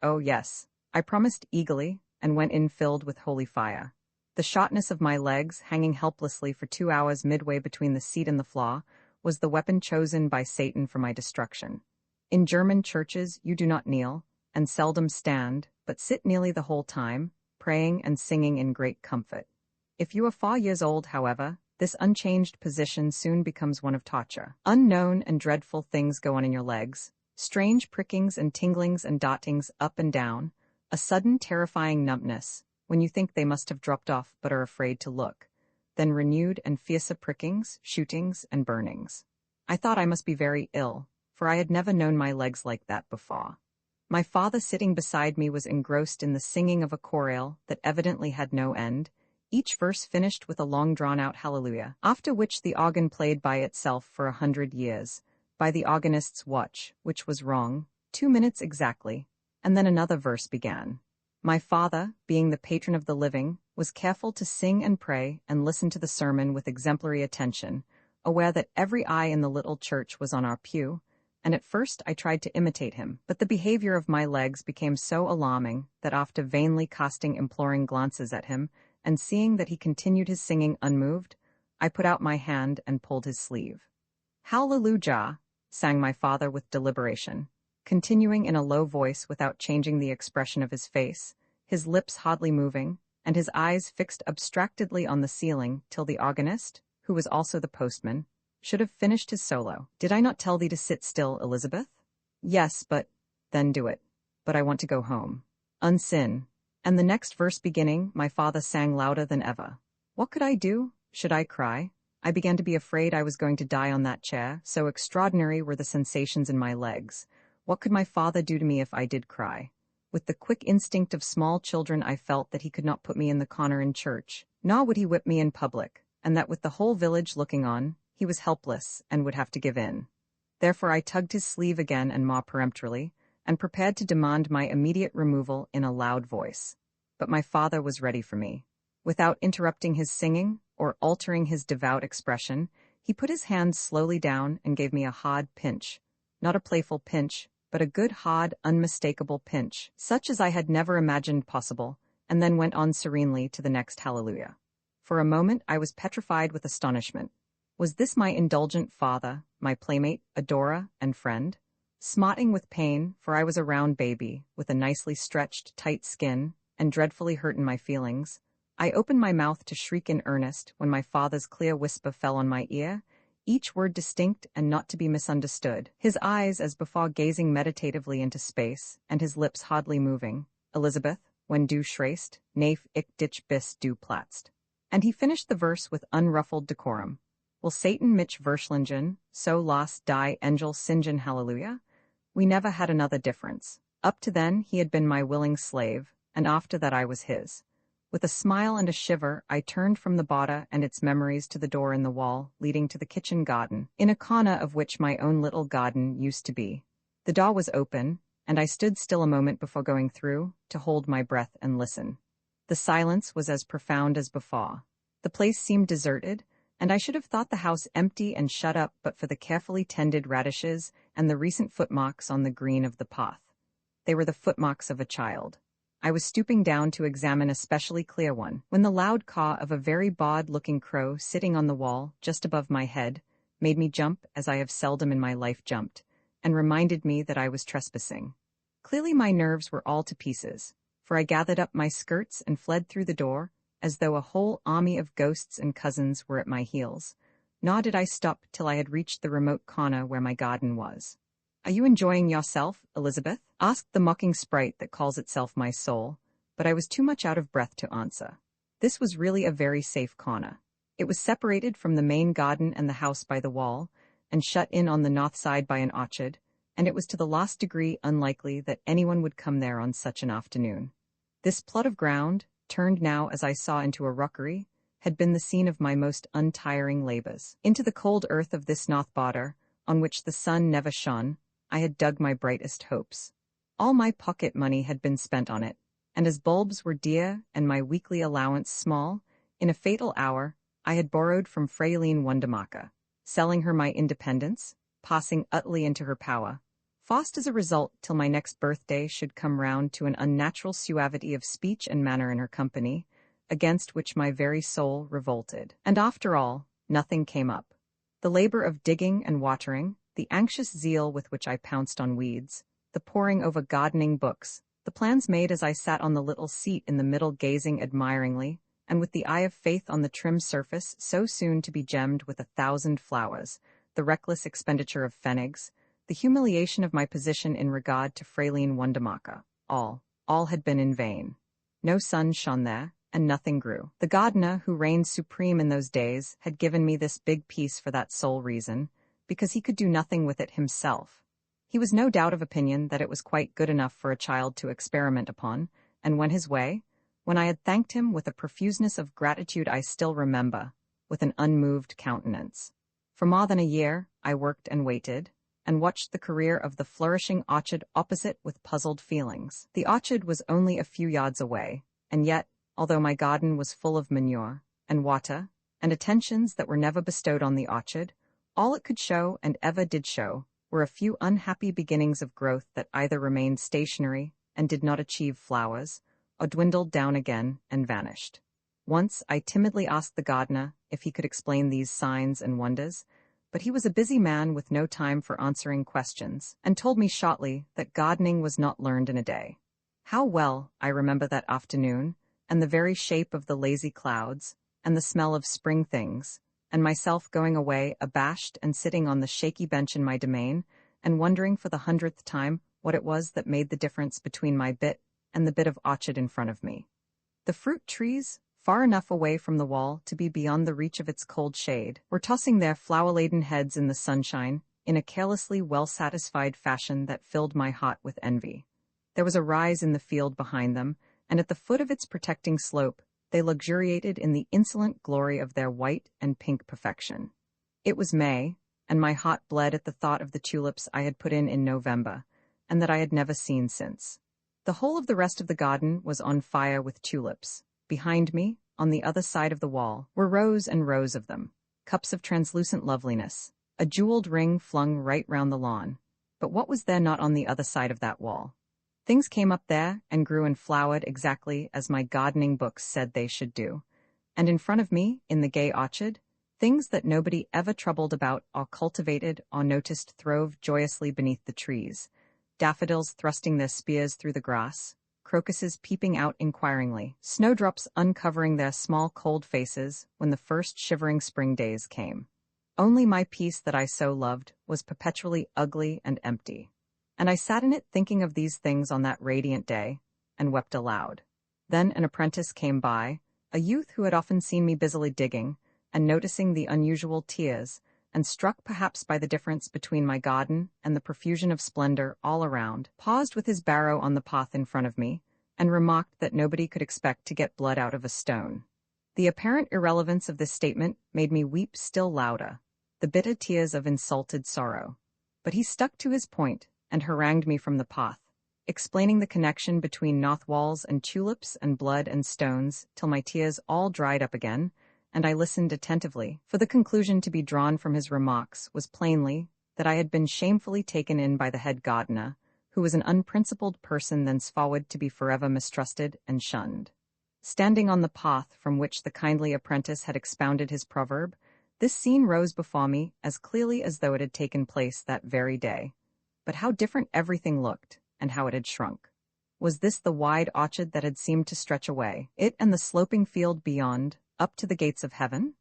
I promised eagerly, and went in filled with holy fire. The shortness of my legs, hanging helplessly for 2 hours midway between the seat and the floor, was the weapon chosen by Satan for my destruction. In German churches you do not kneel, and seldom stand, but sit nearly the whole time, praying and singing in great comfort. If you are 4 years old, however, this unchanged position soon becomes one of torture. Unknown and dreadful things go on in your legs, strange prickings and tinglings and dottings up and down, a sudden terrifying numbness, when you think they must have dropped off but are afraid to look, then renewed and fiercer prickings, shootings, and burnings. I thought I must be very ill, for I had never known my legs like that before. My father sitting beside me was engrossed in the singing of a chorale that evidently had no end, each verse finished with a long drawn-out hallelujah, after which the organ played by itself for 100 years, by the organist's watch, which was wrong, 2 minutes exactly, and then another verse began. My father, being the patron of the living, was careful to sing and pray and listen to the sermon with exemplary attention, aware that every eye in the little church was on our pew, and at first I tried to imitate him, but the behavior of my legs became so alarming that after vainly casting imploring glances at him, and seeing that he continued his singing unmoved, I put out my hand and pulled his sleeve. Hallelujah, sang my father with deliberation, continuing in a low voice without changing the expression of his face, his lips hardly moving, and his eyes fixed abstractedly on the ceiling till the organist, who was also the postman, should have finished his solo. Did I not tell thee to sit still, Elizabeth? Yes, but... Then do it. But I want to go home. Unsin. And the next verse beginning, my father sang louder than ever. What could I do? Should I cry? I began to be afraid I was going to die on that chair, so extraordinary were the sensations in my legs. What could my father do to me if I did cry? With the quick instinct of small children, I felt that he could not put me in the corner in church, nor would he whip me in public, and that with the whole village looking on, he was helpless and would have to give in. Therefore I tugged his sleeve again and more peremptorily, and prepared to demand my immediate removal in a loud voice. But my father was ready for me. Without interrupting his singing, or altering his devout expression, he put his hand slowly down and gave me a hard pinch. Not a playful pinch, but a good, hard, unmistakable pinch, such as I had never imagined possible, and then went on serenely to the next hallelujah. For a moment I was petrified with astonishment. Was this my indulgent father, my playmate, adorer, and friend? Smarting with pain, for I was a round baby, with a nicely stretched, tight skin, and dreadfully hurt in my feelings, I opened my mouth to shriek in earnest when my father's clear whisper fell on my ear, each word distinct and not to be misunderstood, his eyes as before gazing meditatively into space, and his lips hardly moving. Elizabeth, when du schreist, naf ich dich bist du platzt. And he finished the verse with unruffled decorum. Will Satan mich verschlingen, so las die Engel singen hallelujah? We never had another difference. Up to then he had been my willing slave, and after that I was his. With a smile and a shiver, I turned from the Bada and its memories to the door in the wall, leading to the kitchen garden, in a corner of which my own little garden used to be. The door was open, and I stood still a moment before going through, to hold my breath and listen. The silence was as profound as before. The place seemed deserted, and I should have thought the house empty and shut up but for the carefully tended radishes and the recent footmarks on the green of the path. They were the footmarks of a child. I was stooping down to examine a specially clear one, when the loud caw of a very bored-looking crow sitting on the wall, just above my head, made me jump as I have seldom in my life jumped, and reminded me that I was trespassing. Clearly my nerves were all to pieces, for I gathered up my skirts and fled through the door, as though a whole army of ghosts and cousins were at my heels. Nor did I stop till I had reached the remote corner where my garden was. "Are you enjoying yourself, Elizabeth?" asked the mocking sprite that calls itself my soul, but I was too much out of breath to answer. This was really a very safe corner. It was separated from the main garden and the house by the wall, and shut in on the north side by an orchard, and it was to the last degree unlikely that anyone would come there on such an afternoon. This plot of ground, turned now as I saw into a rockery, had been the scene of my most untiring labors. Into the cold earth of this north border, on which the sun never shone, I had dug my brightest hopes. All my pocket money had been spent on it, and as bulbs were dear and my weekly allowance small, in a fatal hour I had borrowed from Fraeline Wundermacher, selling her my independence, passing utterly into her power, forced as a result till my next birthday should come round to an unnatural suavity of speech and manner in her company, against which my very soul revolted. And after all, nothing came up. The labor of digging and watering, the anxious zeal with which I pounced on weeds, the poring over gardening books, the plans made as I sat on the little seat in the middle gazing admiringly, and with the eye of faith on the trim surface so soon to be gemmed with 1,000 flowers, the reckless expenditure of pfennigs, the humiliation of my position in regard to Fraeline Wundermacher, all had been in vain. No sun shone there, and nothing grew. The gardener who reigned supreme in those days had given me this big piece for that sole reason, because he could do nothing with it himself. He was no doubt of opinion that it was quite good enough for a child to experiment upon, and went his way, when I had thanked him with a profuseness of gratitude I still remember, with an unmoved countenance. For more than a year I worked and waited, and watched the career of the flourishing orchard opposite with puzzled feelings. The orchard was only a few yards away, and yet, although my garden was full of manure, and water, and attentions that were never bestowed on the orchard, all it could show, and ever did show, were a few unhappy beginnings of growth that either remained stationary and did not achieve flowers, or dwindled down again and vanished. Once I timidly asked the gardener if he could explain these signs and wonders, but he was a busy man with no time for answering questions, and told me shortly that gardening was not learned in a day. How well I remember that afternoon, and the very shape of the lazy clouds, and the smell of spring things, and myself going away abashed and sitting on the shaky bench in my domain, and wondering for the 100th time what it was that made the difference between my bit and the bit of orchard in front of me. The fruit trees, far enough away from the wall to be beyond the reach of its cold shade, were tossing their flower-laden heads in the sunshine in a carelessly well-satisfied fashion that filled my heart with envy. There was a rise in the field behind them, and at the foot of its protecting slope they luxuriated in the insolent glory of their white and pink perfection. It was May, and my heart bled at the thought of the tulips I had put in November, and that I had never seen since. The whole of the rest of the garden was on fire with tulips. Behind me, on the other side of the wall, were rows and rows of them, cups of translucent loveliness, a jeweled ring flung right round the lawn. But what was there not on the other side of that wall? Things came up there and grew and flowered exactly as my gardening books said they should do. And in front of me, in the gay orchard, things that nobody ever troubled about or cultivated or noticed throve joyously beneath the trees, daffodils thrusting their spears through the grass, crocuses peeping out inquiringly, snowdrops uncovering their small cold faces when the first shivering spring days came. Only my peace that I so loved was perpetually ugly and empty. And I sat in it thinking of these things on that radiant day, and wept aloud. Then an apprentice came by, a youth who had often seen me busily digging, and noticing the unusual tears, and struck perhaps by the difference between my garden and the profusion of splendor all around, paused with his barrow on the path in front of me, and remarked that nobody could expect to get blood out of a stone. The apparent irrelevance of this statement made me weep still louder, the bitter tears of insulted sorrow. But he stuck to his point, and harangued me from the path, explaining the connection between north walls and tulips and blood and stones, till my tears all dried up again, and I listened attentively, for the conclusion to be drawn from his remarks was plainly that I had been shamefully taken in by the head gardener, who was an unprincipled person thenceforward to be forever mistrusted and shunned. Standing on the path from which the kindly apprentice had expounded his proverb, this scene rose before me as clearly as though it had taken place that very day. But how different everything looked, and how it had shrunk. Was this the wide orchard that had seemed to stretch away, it and the sloping field beyond, up to the gates of heaven?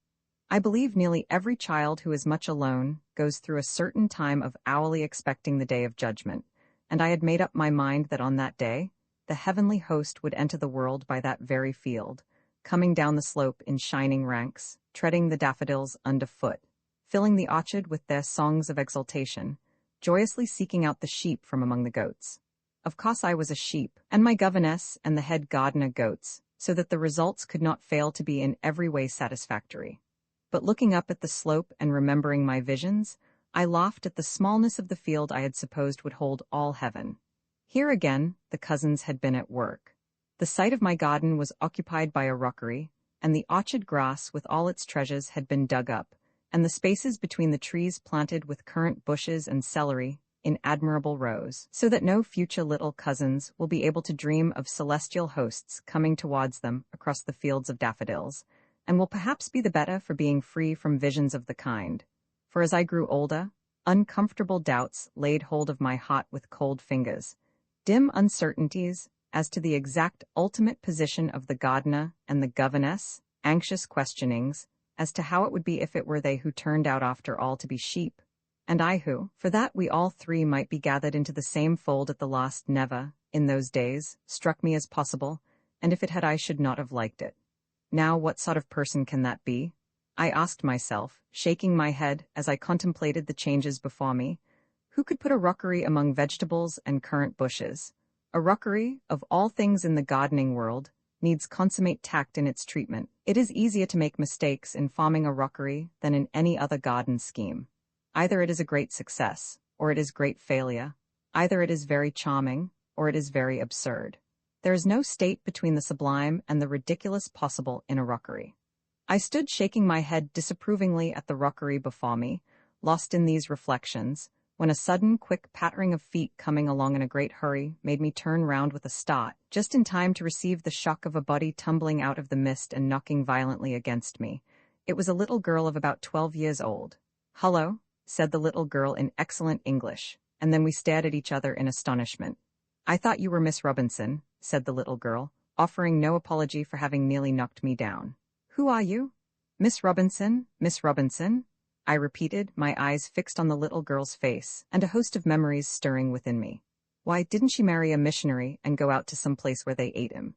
I believe nearly every child who is much alone goes through a certain time of hourly expecting the day of judgment, and I had made up my mind that on that day, the heavenly host would enter the world by that very field, coming down the slope in shining ranks, treading the daffodils underfoot, filling the orchard with their songs of exultation, joyously seeking out the sheep from among the goats. Of course I was a sheep, and my governess and the head gardener goats, so that the results could not fail to be in every way satisfactory. But looking up at the slope and remembering my visions, I laughed at the smallness of the field I had supposed would hold all heaven. Here again, the cousins had been at work. The site of my garden was occupied by a rockery, and the orchard grass with all its treasures had been dug up, and the spaces between the trees planted with currant bushes and celery in admirable rows, so that no future little cousins will be able to dream of celestial hosts coming towards them across the fields of daffodils, and will perhaps be the better for being free from visions of the kind. For as I grew older, uncomfortable doubts laid hold of my heart with cold fingers, dim uncertainties as to the exact ultimate position of the gardener and the governess, anxious questionings as to how it would be if it were they who turned out after all to be sheep, and I who, for that we all three might be gathered into the same fold at the last, never, in those days, struck me as possible, and if it had I should not have liked it. Now what sort of person can that be? I asked myself, shaking my head as I contemplated the changes before me. Who could put a rockery among vegetables and currant bushes? A rockery, of all things in the gardening world, needs consummate tact in its treatment. It is easier to make mistakes in farming a rockery than in any other garden scheme. Either it is a great success, or it is great failure. Either it is very charming, or it is very absurd. There is no state between the sublime and the ridiculous possible in a rockery. I stood shaking my head disapprovingly at the rockery before me, lost in these reflections, when a sudden, quick pattering of feet coming along in a great hurry made me turn round with a start, just in time to receive the shock of a body tumbling out of the mist and knocking violently against me. It was a little girl of about 12 years old. "Hullo," said the little girl in excellent English, and then we stared at each other in astonishment. "I thought you were Miss Robinson," said the little girl, offering no apology for having nearly knocked me down. "Who are you?" "Miss Robinson, Miss Robinson," I repeated, my eyes fixed on the little girl's face, and a host of memories stirring within me. Why, didn't she marry a missionary and go out to some place where they ate him?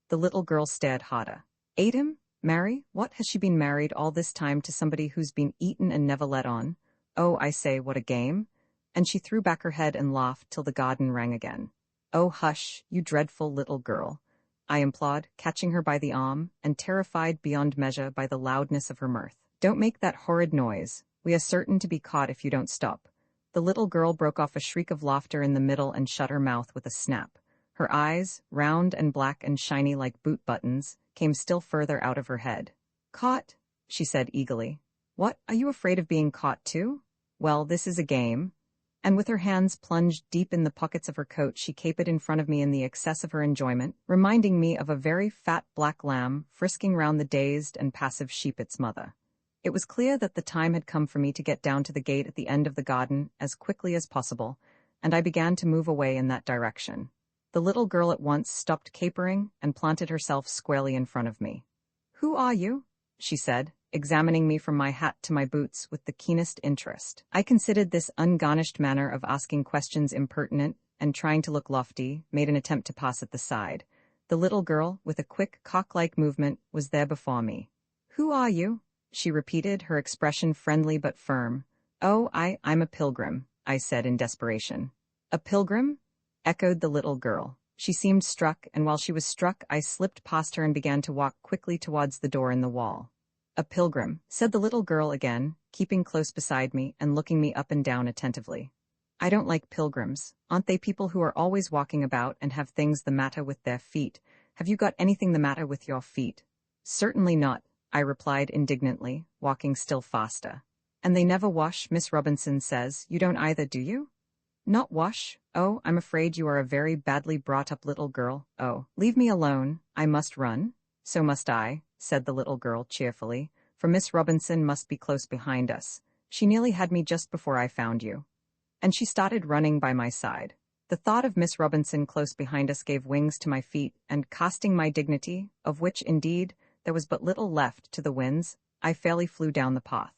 The little girl stared harder. "Ate him? Marry? What, has she been married all this time to somebody who's been eaten and never let on? Oh, I say, what a game!" And she threw back her head and laughed till the garden rang again. "Oh, hush, you dreadful little girl," I implored, catching her by the arm, and terrified beyond measure by the loudness of her mirth. "Don't make that horrid noise. We are certain to be caught if you don't stop." The little girl broke off a shriek of laughter in the middle and shut her mouth with a snap. Her eyes, round and black and shiny like boot buttons, came still further out of her head. "Caught?" she said eagerly. "What, are you afraid of being caught too? Well, this is a game." And with her hands plunged deep in the pockets of her coat, she capered in front of me in the excess of her enjoyment, reminding me of a very fat black lamb frisking round the dazed and passive sheep its mother. It was clear that the time had come for me to get down to the gate at the end of the garden as quickly as possible, and I began to move away in that direction. The little girl at once stopped capering and planted herself squarely in front of me. "Who are you?" she said, examining me from my hat to my boots with the keenest interest. I considered this ungarnished manner of asking questions impertinent, and trying to look lofty, made an attempt to pass at the side. The little girl, with a quick, cock-like movement, was there before me. "Who are you?" she repeated, her expression friendly but firm. "Oh, I'm a pilgrim," I said in desperation. "A pilgrim?" echoed the little girl. She seemed struck, and while she was struck, I slipped past her and began to walk quickly towards the door in the wall. "A pilgrim," said the little girl again, keeping close beside me and looking me up and down attentively. "I don't like pilgrims. Aren't they people who are always walking about and have things the matter with their feet? Have you got anything the matter with your feet?" "Certainly not," I replied indignantly, walking still faster. "And they never wash, Miss Robinson says. You don't either, do you?" "Not wash? Oh, I'm afraid you are a very badly brought-up little girl. Oh, leave me alone. I must run." "So must I," said the little girl cheerfully, "for Miss Robinson must be close behind us. She nearly had me just before I found you." And she started running by my side. The thought of Miss Robinson close behind us gave wings to my feet, and casting my dignity, of which, indeed, there was but little left to the winds, I fairly flew down the path.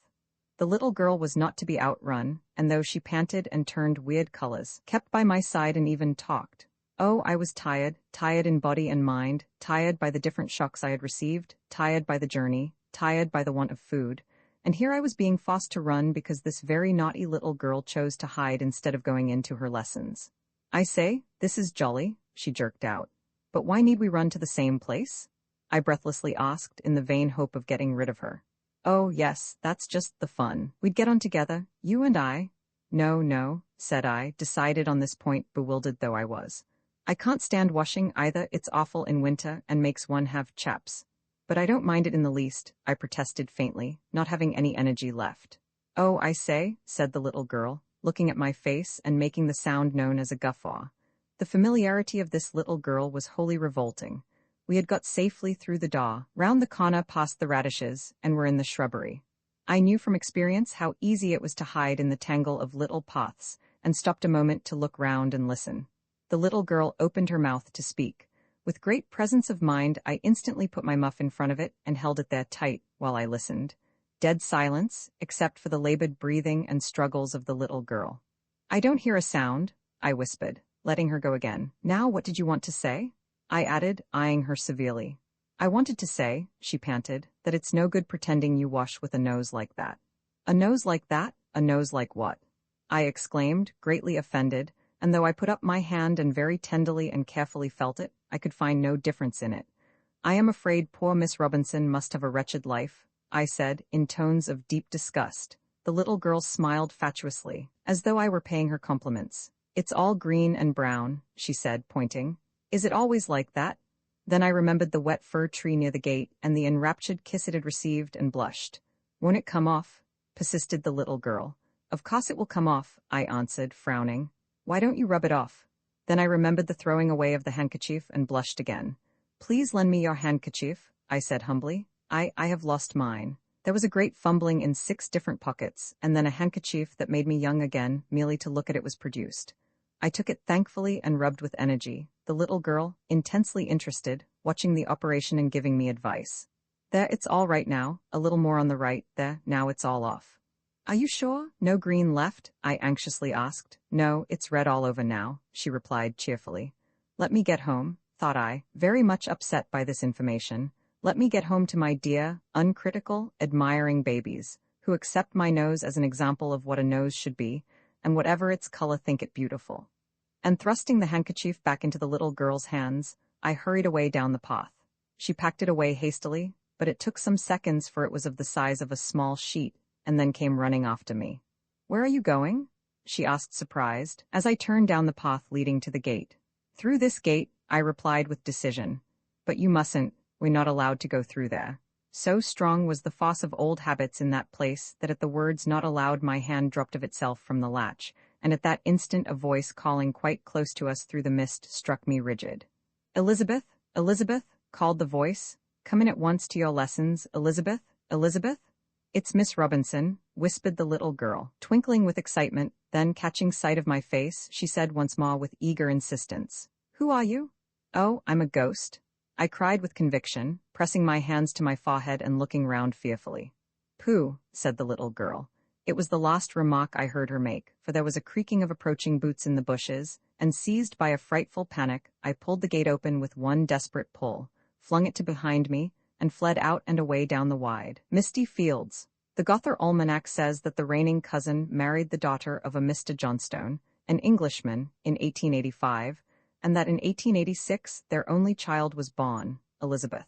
The little girl was not to be outrun, and though she panted and turned weird colors, kept by my side and even talked. Oh, I was tired in body and mind, tired by the different shocks I had received, tired by the journey, tired by the want of food, and here I was being forced to run because this very naughty little girl chose to hide instead of going into her lessons. I say, this is jolly, she jerked out. But why need we run to the same place? I breathlessly asked, in the vain hope of getting rid of her. Oh, yes, that's just the fun. We'd get on together, you and I. No, said I, decided on this point, bewildered though I was. I can't stand washing either, it's awful in winter and makes one have chaps. But I don't mind it in the least, I protested faintly, not having any energy left. Oh, I say, said the little girl, looking at my face and making the sound known as a guffaw. The familiarity of this little girl was wholly revolting. We had got safely through the door, round the corner past the radishes, and were in the shrubbery. I knew from experience how easy it was to hide in the tangle of little paths, and stopped a moment to look round and listen. The little girl opened her mouth to speak. With great presence of mind, I instantly put my muff in front of it and held it there tight while I listened. Dead silence, except for the labored breathing and struggles of the little girl. I don't hear a sound, I whispered, letting her go again. Now what did you want to say? I added, eyeing her severely. I wanted to say, she panted, that it's no good pretending you wash with a nose like that. A nose like that? A nose like what? I exclaimed, greatly offended, and though I put up my hand and very tenderly and carefully felt it, I could find no difference in it. I am afraid poor Miss Robinson must have a wretched life, I said, in tones of deep disgust. The little girl smiled fatuously, as though I were paying her compliments. It's all green and brown, she said, pointing. Is it always like that? Then I remembered the wet fir tree near the gate and the enraptured kiss it had received and blushed. Won't it come off? Persisted the little girl. Of course it will come off, I answered, frowning. Why don't you rub it off? Then I remembered the throwing away of the handkerchief and blushed again. Please lend me your handkerchief, I said humbly. I have lost mine. There was a great fumbling in 6 different pockets, and then a handkerchief that made me young again, merely to look at it was produced. I took it thankfully and rubbed with energy, the little girl, intensely interested, watching the operation and giving me advice. There, it's all right now, a little more on the right, there, now it's all off. Are you sure? No green left? I anxiously asked. No, it's red all over now, she replied cheerfully. Let me get home, thought I, very much upset by this information. Let me get home to my dear, uncritical, admiring babies, who accept my nose as an example of what a nose should be, and whatever its color think it beautiful. And thrusting the handkerchief back into the little girl's hands, I hurried away down the path. She packed it away hastily, but it took some seconds for it was of the size of a small sheet, and then came running after me. Where are you going? She asked surprised, as I turned down the path leading to the gate. Through this gate, I replied with decision. But you mustn't, we're not allowed to go through there. So strong was the force of old habits in that place that at the words not allowed my hand dropped of itself from the latch, and at that instant a voice calling quite close to us through the mist struck me rigid. Elizabeth, Elizabeth, called the voice. Come in at once to your lessons, Elizabeth, Elizabeth. It's Miss Robinson, whispered the little girl, twinkling with excitement, then catching sight of my face, she said once more with eager insistence. Who are you? Oh, I'm a ghost, I cried with conviction, pressing my hands to my forehead and looking round fearfully. Pooh, said the little girl. It was the last remark I heard her make, for there was a creaking of approaching boots in the bushes, and seized by a frightful panic, I pulled the gate open with one desperate pull, flung it to behind me, and fled out and away down the wide, misty fields. The Gother Almanac says that the reigning cousin married the daughter of a Mr. Johnstone, an Englishman, in 1885, and that in 1886 their only child was born, Elizabeth.